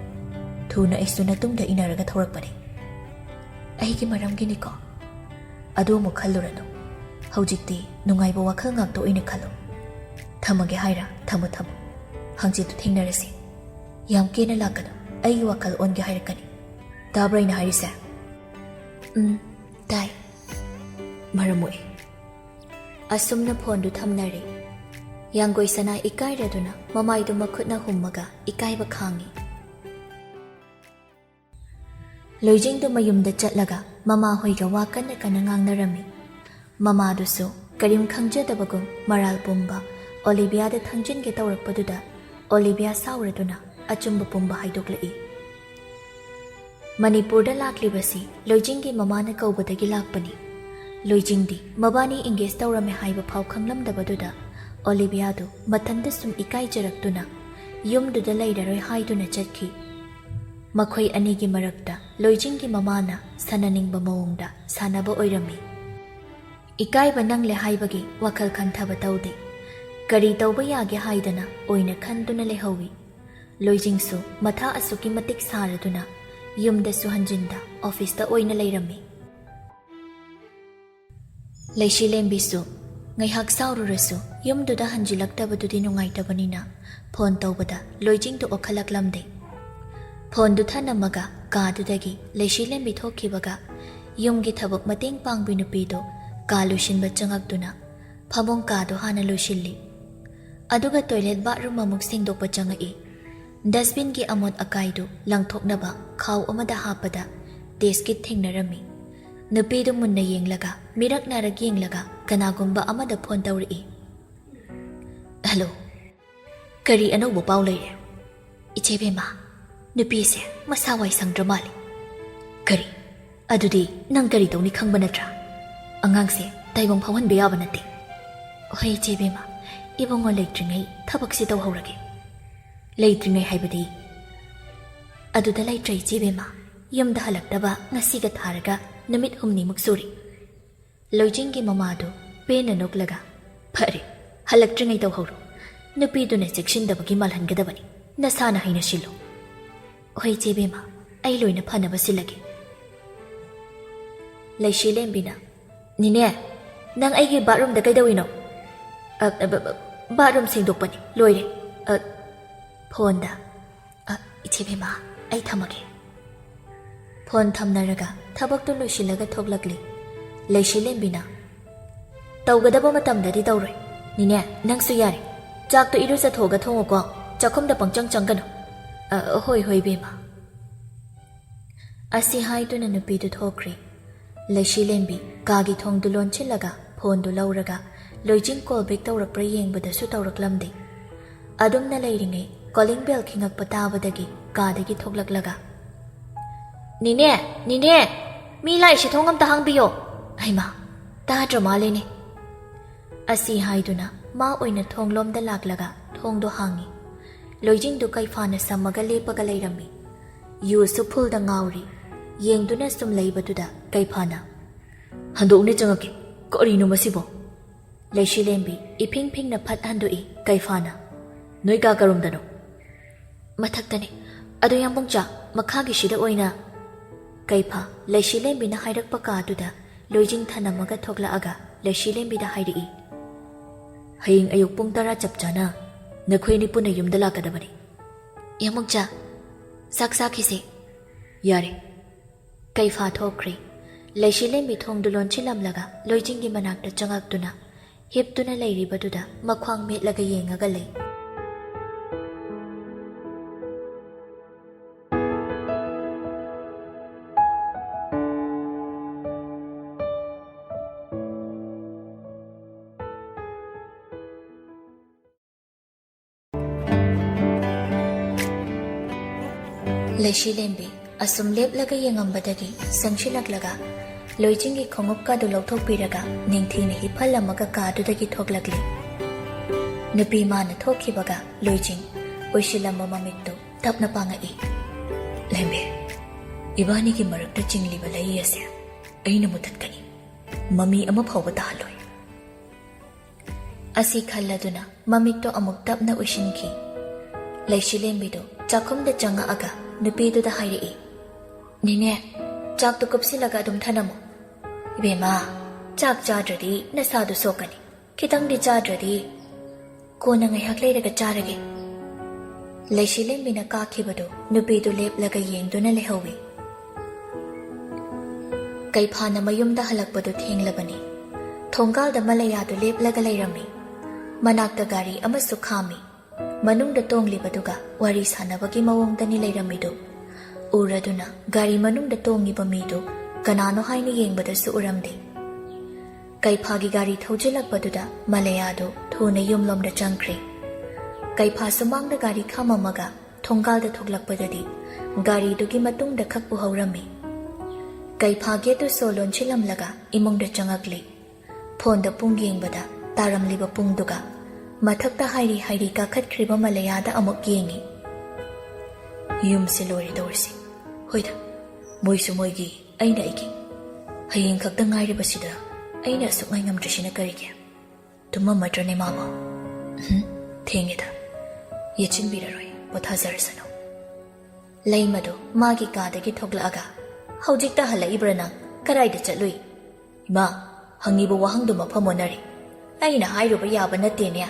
ꯊꯨꯅ ꯑꯩꯁꯨ ꯅꯇꯨꯡꯗ ꯏꯟꯅꯔꯒ ꯊꯧꯔꯛꯄꯅꯤ ꯑꯩꯒꯤ ꯃꯔꯝꯒꯤꯅꯤꯀꯣ ꯑꯗꯨ ꯑꯃꯨꯛ ꯈꯜꯂꯨꯔꯅꯨ ꯍꯧꯖꯤꯛꯇꯤ ꯅꯨꯡꯉꯥꯏꯕ ꯋꯥꯈꯜ ꯉꯥꯛꯇ ꯑꯣꯏꯅ ꯈꯜꯂꯨ ꯊꯝꯃꯒꯦ ꯍꯥꯏꯔ ꯊꯝꯃꯣ ꯍꯪꯆꯤꯠꯇꯨ ꯊꯦꯡꯅꯔꯁꯤ ꯌꯥꯝ ꯀꯦꯅ ꯂꯥꯛꯀꯅꯨ ꯑꯩꯒꯤ ꯋꯥꯈꯜ ꯑꯣꯟꯒꯦ ꯍꯥꯏꯔꯛꯀꯅꯤ ꯇꯥꯕ꯭ꯔꯥ ꯑꯩꯅ ꯍꯥꯏꯔꯤꯁꯦ ꯇꯥꯏ ꯃꯔꯝ ꯃꯣꯛꯏ ꯑꯁꯨꯝꯅ ꯐꯣꯟꯗꯨ ꯊꯝꯅꯔꯦ ꯌꯥꯡꯒꯣꯏꯁꯅꯥ ꯏꯀꯥꯏꯔꯗꯨꯅ ꯃꯃꯥꯏꯗꯨ ꯃꯈꯨꯠꯅ ꯍꯨꯝꯃꯒ ꯏꯀꯥꯏꯕ ꯈꯥꯡꯉꯤ ꯂꯣꯏꯖꯤꯡꯗꯨ ꯃꯌꯨꯝꯗ ꯆꯠꯂꯒ ꯃꯃꯥ ꯍꯣꯏꯒ ꯋꯥ ꯀꯟꯅ ꯀꯟꯅ ꯉꯥꯡꯅꯔꯝꯃꯤ ꯃꯃꯥꯗꯨꯁꯨ ꯀꯔꯤꯝ ꯈꯪꯖꯗꯕꯒꯨꯝ ꯃꯔꯥꯜ ꯄꯨꯝꯕ ꯑꯣꯂꯤꯕꯤꯌꯥꯗ ꯊꯪꯖꯤꯟꯒꯦ ꯇꯧꯔꯛꯄꯗꯨꯗ ꯑꯣꯂꯤꯕꯤꯌꯥ ꯁꯥꯎꯔꯗꯨꯅ ꯑꯆꯨꯝꯕ ꯄꯨꯝꯕ ꯍꯥꯏꯗꯣꯛꯂꯛꯏ ꯃꯅꯤꯄꯨꯔꯗ ꯂꯥꯛꯂꯤꯕꯁꯤ ꯂꯣꯏꯖꯤꯡꯒꯤ ꯃꯃꯥꯅ ꯀꯧꯕꯗꯒꯤ ꯂꯥꯛꯄꯅꯤ ꯂꯣꯏꯖꯤꯡꯗꯤ ꯃꯕꯥꯅꯤ ꯏꯡꯒꯦꯖ ꯇꯧꯔꯝꯃꯦ ꯍꯥꯏꯕ ꯐꯥꯎ ꯈꯪꯂꯝꯗꯕꯗꯨꯗ ꯑꯣꯂꯤꯕꯤꯌꯥꯗꯨ ꯃꯊꯟꯇ ꯁꯨꯝ ꯏꯀꯥꯏꯖꯔꯛꯇꯨꯅ ꯌꯨꯝꯗꯨꯗ ꯂꯩꯔꯔꯣꯏ ꯍꯥꯏꯗꯨꯅ ꯆꯠꯈꯤ ꯃꯈꯣꯏ ꯑꯅꯤꯒꯤ ꯃꯔꯛꯇ ꯂꯣꯏꯖꯤꯡꯒꯤ ꯃꯃꯥꯅ ꯁꯥꯟꯅꯅꯤꯡꯕ ꯃꯑꯣꯡꯗ ꯁꯥꯟꯅꯕ ꯑꯣꯏꯔꯝꯃꯤ ꯏꯀꯥꯏꯕ ꯅꯪꯂꯦ ꯍꯥꯏꯕꯒꯤ ꯋꯥꯈꯜ ꯈꯟꯊꯕ ꯇꯧꯗꯦ ꯀꯔꯤ ꯇꯧꯕ ꯌꯥꯒꯦ ꯍꯥꯏꯗꯅ ꯑꯣꯏꯅ ꯈꯟꯗꯨꯅ ꯂꯩꯍꯧꯏ ꯂꯣꯏꯖꯤꯡꯁꯨ ꯃꯊꯥ ꯑꯁꯨꯛꯀꯤ ꯃꯇꯤꯛ ꯁꯥꯔꯗꯨꯅ ꯌꯨꯝꯗꯁꯨ ꯍꯟꯖꯤꯟꯗ ꯑꯣꯐꯤꯁꯇ ꯑꯣꯏꯅ ꯂꯩꯔꯝꯃꯤ ꯂꯩꯁꯤꯂꯦꯝꯕꯤꯁꯨ ꯉꯥꯏꯍꯥꯛ ꯁꯥꯎꯔꯨꯔꯁꯨ ꯌꯨꯝꯗꯨꯗ ꯍꯟꯖꯤꯜꯂꯛꯇꯕꯗꯨꯗꯤ ꯅꯨꯡꯉꯥꯏꯇꯕꯅꯤꯅ ꯐꯣꯟ ꯇꯧꯕꯗ ꯂꯣꯏꯖꯤꯡꯗꯨ ꯑꯣꯛꯈꯠꯂꯛꯂꯝꯗꯦ ꯐꯣꯟꯗꯨ ꯊꯅꯝꯃꯒ ꯀꯥꯗꯨꯗꯒꯤ ꯂꯩꯁꯤꯂꯦꯝꯕꯤ ꯊꯣꯛꯈꯤꯕꯒ ꯌꯨꯝꯒꯤ ꯊꯕꯛ ꯃꯇꯦꯡ ꯄꯥꯡꯕꯤ ꯅꯨꯄꯤꯗꯨ ꯀꯥ ꯂꯣꯏꯁꯤꯟꯕ ꯆꯪꯉꯛꯇꯨꯅ ꯐꯃꯨꯡ ꯀꯥꯗꯨ ꯍꯥꯟꯅ ꯂꯣꯏꯁꯤꯜꯂꯤ ꯑꯗꯨꯒ ꯇꯣꯏꯂꯦꯠ ꯕꯥꯠꯔꯨꯝ ꯑꯃꯨꯛ ꯁꯦꯡꯗꯣꯛꯄ ꯆꯪꯉꯛꯏ ꯗꯁꯕꯤꯟꯒꯤ ꯑꯃꯣꯠ ꯑꯀꯥꯏꯗꯨ ꯂꯪꯊꯣꯛꯅꯕ ꯈꯥꯎ ꯑꯃꯗ ꯍꯥꯞꯄꯗ ꯇꯦꯁꯀꯤꯠ ꯊꯦꯡꯅꯔꯝꯃꯤ ꯅꯨꯄꯤꯗꯨ ꯃꯨꯟꯅ ꯌꯦꯡꯂꯒ ꯃꯤꯔꯛ ꯌꯦꯡꯂꯒ ꯀꯅꯥꯒꯨꯝꯕ ꯑꯃꯗ ꯐꯣꯟ ꯇꯧꯔꯛꯏ ꯍꯜꯂꯣ ꯀꯔꯤ ꯑꯅꯧꯕ ꯄꯥꯎ ꯂꯩꯔꯦ ꯏꯆꯦꯕꯦꯝꯃ ꯅꯨꯄꯤꯁꯦ ꯃꯁꯥ ꯋꯥꯏ ꯁꯪꯗ꯭ꯔ ꯃꯥꯜꯂꯤ ꯀꯔꯤ ꯑꯗꯨꯗꯤ ꯅꯪ ꯀꯔꯤ ꯇꯧꯅꯤ ꯈꯪꯕ ꯅꯠꯇ꯭ꯔꯥ ꯑꯉꯥꯡꯁꯦ ꯇꯥꯏꯕꯪ ꯐꯥꯎꯍꯟꯕ ꯌꯥꯕ ꯅꯠꯇꯦ ꯍꯣꯏ ꯏꯆꯦꯕꯦꯝꯃ ꯏꯕꯨꯡꯉꯣ ꯂꯩꯇ꯭ꯔꯤꯉꯩ ꯊꯕꯛꯁꯤ ꯇꯧꯍꯧꯔꯒꯦ ꯂꯩꯇ꯭ꯔꯤꯉꯩ ꯍꯥꯏꯕꯗꯤ ꯑꯗꯨꯗ ꯂꯩꯇ꯭ꯔꯦ ꯏꯆꯦꯕꯦꯝꯃ ꯌꯨꯝꯗ ꯍꯜꯂꯛꯇꯕ ꯉꯁꯤꯒ ꯊꯥꯔꯒ ꯅꯨꯃꯤꯠ 8 ꯁꯨꯔꯤ ꯂꯣꯏꯖꯤꯡꯒꯤ ꯃꯃꯥꯗꯨ ꯄꯦꯟꯅ ꯅꯣꯛꯂꯒ ꯐꯔꯦ ꯍꯜꯂꯛꯇ꯭ꯔꯤꯉꯩ ꯇꯧꯍꯧꯔꯣ ꯅꯨꯄꯤꯗꯨꯅ ꯆꯦꯛꯁꯤꯟꯗꯕꯒꯤ ꯃꯥꯜꯍꯟꯒꯗꯕꯅꯤ ꯅꯁꯥꯅ ꯍꯩꯅ ꯁꯤꯜꯂꯨ ꯍꯣꯏ ꯏꯆꯦꯕꯦꯝꯃ ꯑꯩ ꯂꯣꯏꯅ ꯐꯅꯕ ꯁꯤꯜꯂꯒꯦ ꯂꯩꯁꯤꯂꯦꯝꯕꯤꯅ ꯅꯤꯅꯦ ꯅꯪ ꯑꯩꯒꯤ ꯕꯥꯠꯔꯨꯝꯗ ꯀꯩꯗꯧꯏꯅꯣ ꯕꯥꯠꯔꯨꯝ ꯁꯦꯡꯗꯣꯛꯄꯅꯤ ꯂꯣꯏꯔꯦ ꯐꯣꯟꯗ ꯏꯆꯦꯕꯦꯝꯃ ꯑꯩ ꯊꯝꯃꯒꯦ ꯐꯣꯟ ꯊꯝꯅꯔꯒ ꯊꯕꯛꯇꯨ ꯂꯣꯏꯁꯤꯜꯂꯒ ꯊꯣꯛꯂꯛꯂꯤ ꯂꯩꯁꯤꯂꯦꯝꯕꯤꯅ ꯇꯧꯒꯗꯕ ꯃꯇꯝꯗꯗꯤ ꯇꯧꯔꯣꯏ ꯅꯤꯅꯦ ꯅꯪꯁꯨ ꯌꯥꯔꯦ ꯆꯥꯛꯇꯣ ꯏꯔꯨꯖꯊꯣꯛꯑꯒ ꯊꯣꯡꯉꯨꯀꯣ ꯆꯥꯛꯈꯨꯝꯗ ꯄꯪꯆꯪ ꯆꯪꯒꯅꯨ ꯍꯣꯏ ꯕꯦꯝꯃ ꯑꯁꯤ ꯍꯥꯏꯗꯨꯅ ꯅꯨꯄꯤꯗꯨ ꯊꯣꯛꯈ꯭ꯔꯦ ꯂꯩꯁꯤꯂꯦꯝꯕꯤ ꯀꯥꯒꯤ ꯊꯣꯡꯗꯨ ꯂꯣꯟꯁꯤꯜꯂꯒ ꯐꯣꯟꯗꯨ ꯂꯧꯔꯒ ꯂꯣꯏꯖꯤꯡ ꯀꯣꯜ ꯕꯦꯛ ꯇꯧꯔꯛꯄ꯭ꯔꯥ ꯌꯦꯡꯕꯗꯁꯨ ꯇꯧꯔꯛꯂꯝꯗꯦ ꯑꯗꯨꯝꯅ ꯂꯩꯔꯤꯉꯩ ꯀꯣꯂꯤꯡ ꯕꯦꯜ ꯈꯤꯡꯉꯛꯄ ꯇꯥꯕꯗꯒꯤ ꯀꯥꯗꯒꯤ ꯊꯣꯛꯂꯛꯂꯒ ꯅꯤꯅꯦ ꯃꯤ ꯂꯥꯛꯏꯁꯤ ꯊꯣꯡ ꯑꯝꯇ ꯍꯥꯡꯕꯤꯌꯣ ꯍꯩꯃꯥ ꯇꯥꯗ꯭ꯔ ꯃꯥꯜꯂꯦꯅꯦ ꯑꯁꯤ ꯍꯥꯏꯗꯨꯅ ꯃꯥ ꯑꯣꯏꯅ ꯊꯣꯡꯂꯣꯝꯗ ꯂꯥꯛꯂꯒ ꯊꯣꯡꯗꯣ ꯍꯥꯡꯉꯤ ꯂꯣꯏꯖꯤꯡꯗꯨ ꯀꯩꯐꯥꯅ ꯁꯝꯃꯒ ꯂꯦꯞꯄꯒ ꯂꯩꯔꯝꯃꯤ꯫ ꯌꯨꯁꯨ ꯐꯨꯜꯗ ꯉꯥꯎꯔꯤ꯫ ꯌꯦꯡꯗꯨꯅ ꯁꯨꯝ ꯂꯩꯕꯗꯨꯗ ꯀꯩꯐꯥꯅ "ꯍꯟꯗꯣꯛꯅꯦ ꯆꯪꯉꯛꯀꯦ, ꯀꯔꯤꯅꯣ ꯃꯁꯤꯕꯣ?" ꯂꯩꯁꯤꯂꯦꯝꯕꯤ ꯏꯐꯤꯡ ꯐꯤꯡꯅ ꯐꯠ ꯍꯟꯗꯣꯛꯏ ꯀꯩꯐꯥꯅ꯫ "ꯅꯣꯏ ꯀꯥ ꯀꯔꯣꯝꯗꯅꯣ?" "ꯃꯊꯛꯇꯅꯦ, ꯑꯗꯣ ꯌꯥꯝꯕꯨꯡꯆꯥ ꯃꯈꯥꯒꯤꯁꯤꯗ ꯑꯣꯏꯅ..." ꯀꯩꯐꯥ ꯂꯩꯁꯤꯂꯦꯝꯕꯤꯅ ꯍꯥꯏꯔꯛꯄ ꯀꯥꯗꯨꯗ ꯂꯣꯏꯖꯤꯡ ꯊꯅꯝꯃꯒ ꯊꯣꯛꯂꯛꯑꯒ ꯂꯩꯁꯤꯂꯦꯝꯕꯤꯗ ꯍꯥꯏꯔꯛꯏ꯫ "ꯍꯌꯦꯡ ꯑꯌꯨꯛ ꯄꯨꯡ 10 ꯆꯞ ꯆꯥꯅ ꯅꯈꯣꯏ ꯑꯅꯤ ꯄꯨꯟꯅ ꯌꯨꯝꯗ ꯂꯥꯛꯀꯗꯕꯅꯤ." "ꯌꯥꯝꯕꯨꯡꯆꯥ, ꯆꯥꯛ ꯆꯥꯈꯤꯁꯦ." "ꯌꯥꯔꯦ." ꯀꯩꯐꯥ ꯊꯣꯛꯈ꯭ꯔꯦ꯫ ꯂꯩꯁꯤꯂꯦꯝꯕꯤ ꯊꯣꯡꯗꯨ ꯂꯣꯟꯁꯤꯜꯂꯝꯂꯒ ꯂꯣꯏꯖꯤꯡꯒꯤ ꯃꯅꯥꯛꯇ ꯆꯪꯉꯛꯇꯨꯅ ꯍꯤꯞꯇꯨꯅ ꯂꯩꯔꯤꯕꯗꯨꯗ ꯃꯈ꯭ꯋꯥꯡ ꯃꯦꯠꯂꯒ ꯌꯦꯡꯉꯒ ꯂꯩ꯫ ꯂꯩꯁꯤꯂꯦꯝꯕꯤ ꯑꯁꯨꯝ ꯂꯦꯞꯂꯒ ꯌꯦꯡꯉꯝꯕꯗꯒꯤ ꯆꯪꯁꯤꯜꯂꯛꯂꯒ ꯂꯣꯏꯖꯤꯡꯒꯤ ꯈꯣꯡꯎꯞꯀꯗꯨ ꯂꯧꯊꯣꯛꯄꯤꯔꯒ ꯅꯤꯡꯊꯤꯅ ꯍꯤꯞꯍꯜꯂꯝꯃꯒ ꯀꯥꯗꯨꯗꯒꯤ ꯊꯣꯛꯂꯛꯂꯤ꯫ ꯅꯨꯄꯤ ꯃꯥꯅ ꯊꯣꯛꯈꯤꯕꯒ ꯂꯣꯏꯖꯤꯡ ꯑꯣꯏꯁꯤꯜꯂꯝꯕ ꯃꯃꯤꯠꯇꯨ ꯇꯞꯅ ꯄꯥꯡꯉꯛꯏ꯫ "ꯂꯦꯝꯕꯤ, ꯏꯕꯥꯅꯤꯒꯤ ꯃꯔꯛꯇ ꯆꯤꯡꯂꯤꯕ ꯂꯩ ꯑꯁꯦ ꯑꯩꯅ ꯃꯨꯊꯠꯀꯅꯤ, ꯃꯃꯤ ꯑꯃ ꯐꯥꯎꯕ ꯇꯥꯍꯜꯂꯣꯏ." ꯑꯁꯤ ꯈꯜꯂꯗꯨꯅ ꯃꯃꯤꯠꯇꯣ ꯑꯃꯨꯛ ꯇꯞꯅ ꯎꯏꯁꯤꯟꯈꯤ꯫ ꯂꯩꯁꯤꯂꯦꯝꯕꯤꯗꯨ ꯆꯥꯛꯈꯨꯝꯗ ꯆꯪꯉꯛꯑꯒ ꯅꯨꯄꯤꯗꯨꯗ ꯍꯥꯏꯔꯛꯏ꯫ "ꯅꯦꯅꯦ, ꯆꯥꯛꯇꯨ ꯀꯨꯞꯁꯤꯜꯂꯒ ꯑꯗꯨꯝ ꯊꯅꯝꯃꯨ." "ꯏꯕꯦꯝꯃ, ꯆꯥꯛ ꯆꯥꯗ꯭ꯔꯗꯤ ꯅꯁꯥꯗꯨ ꯁꯣꯛꯀꯅꯤ, ꯈꯤꯇꯪꯗꯤ ꯆꯥꯗ꯭ꯔꯗꯤ..." "ꯀꯣꯟꯅ ꯉꯥꯏꯍꯥꯛ ꯂꯩꯔꯒ ꯆꯥꯔꯒꯦ." ꯂꯩꯁꯤꯂꯦꯝꯕꯤꯅ ꯀꯥꯈꯤꯕꯗꯨ ꯅꯨꯄꯤꯗꯨ ꯂꯦꯞꯂꯒ ꯌꯦꯡꯗꯨꯅ ꯂꯩꯍꯧꯏ꯫ ꯀꯩꯐꯥꯅ ꯃꯌꯨꯝꯗ ꯍꯜꯂꯛꯄꯗꯨ ꯊꯦꯡꯂꯕꯅꯤ꯫ ꯊꯣꯡꯒꯥꯜꯗ ꯃꯂꯩꯌꯥꯗꯨ ꯂꯦꯞꯂꯒ ꯂꯩꯔꯝꯃꯤ꯫ ꯃꯅꯥꯛꯇ ꯒꯥꯔꯤ ꯑꯃꯁꯨ ꯈꯥꯝꯃꯤ꯫ ꯃꯅꯨꯡꯗ ꯇꯣꯡꯂꯤꯕꯗꯨꯒ ꯋꯥꯔꯤ ꯁꯥꯟꯅꯕꯒꯤ ꯃꯑꯣꯡꯗꯅꯤ ꯂꯩꯔꯝꯃꯤꯗꯨ꯫ ꯎꯔꯗꯨꯅ ꯒꯥꯔꯤ ꯃꯅꯨꯡꯗ ꯇꯣꯡꯉꯤꯕ ꯃꯤꯗꯨ ꯀꯅꯥꯅꯣ ꯍꯥꯏꯅ ꯌꯦꯡꯕꯗꯁꯨ ꯎꯔꯝꯗꯦ꯫ ꯀꯩꯐꯥꯒꯤ ꯒꯥꯔꯤ ꯊꯧꯖꯤꯜꯂꯛꯄꯗꯨꯗ ꯃꯂꯩꯌꯥꯗꯨ ꯊꯨꯅ ꯌꯨꯝꯂꯣꯝꯗ ꯆꯪꯈ꯭ꯔꯦ꯫ ꯀꯩꯐꯥ ꯁꯨꯃꯥꯡꯗ ꯒꯥꯔꯤ ꯈꯥꯝꯃꯝꯃꯒ ꯊꯣꯡꯒꯥꯜꯗ ꯊꯣꯛꯂꯛꯄꯗꯗꯤ ꯒꯥꯔꯤꯗꯨꯒꯤ ꯃꯇꯨꯡꯗ ꯈꯛ ꯎꯍꯧꯔꯝꯃꯤ꯫ ꯀꯩꯐꯥ ꯒꯦꯠꯇꯨ ꯁꯣ ꯂꯣꯟꯁꯤꯜꯂꯝꯂꯒ ꯏꯃꯨꯡꯗ ꯆꯪꯉꯛꯂꯤ꯫ ꯐꯣꯟꯗ ꯄꯨꯡ ꯌꯦꯡꯕꯗ ꯇꯥꯔꯝꯂꯤꯕ ꯄꯨꯡꯗꯨꯒ ꯃꯊꯛꯇ ꯍꯥꯏꯔꯤ ꯍꯥꯏꯔꯤ ꯀꯥꯈꯠꯈ꯭ꯔꯤꯕ ꯃꯂꯩꯌꯥꯗ ꯑꯃꯨꯛ ꯌꯦꯡꯉꯤ꯫ "ꯌꯨꯝꯁꯦ ꯂꯣꯏꯔꯗꯧꯔꯤꯁꯤ꯫ ꯍꯣꯏꯗ, ꯃꯣꯏꯁꯨ ꯃꯣꯏꯒꯤ, ꯑꯩꯅ ꯑꯩꯒꯤ. ꯍꯌꯦꯡ ꯈꯛꯇ ꯉꯥꯏꯔꯤꯕꯁꯤꯗ ꯑꯩꯅ ꯑꯁꯨꯛ ꯉꯥꯏ ꯉꯝꯗ꯭ꯔꯤꯁꯤꯅ ꯀꯔꯤꯒꯤ? ꯇꯨꯝꯃꯝꯃꯗ꯭ꯔꯅꯦ ꯃꯥꯕꯣ? ꯊꯦꯡꯉꯦꯗ, ꯌꯦꯠꯁꯤꯟꯕꯤꯔꯔꯣꯏ, ꯄꯣꯊꯥꯖꯔꯁꯅꯨ." ꯂꯩꯃꯗꯣ ꯃꯥꯒꯤ ꯀꯥꯗꯒꯤ ꯊꯣꯛꯂꯛꯑꯒ, "ꯍꯧꯖꯤꯛꯇ ꯍꯜꯂꯛꯏꯕ꯭ꯔꯥ ꯅꯪ? ꯀꯔꯥꯏꯗ ꯆꯠꯂꯨꯏ?" "ꯏꯃꯥ, ꯍꯪꯉꯤꯕ ꯋꯥꯍꯪꯗꯨ ꯃꯐꯝ ꯑꯣꯟꯅꯔꯤ. ꯑꯩꯅ ꯍꯥꯏꯔꯨꯕ ꯌꯥꯕ ꯅꯠꯇꯦꯅꯦ.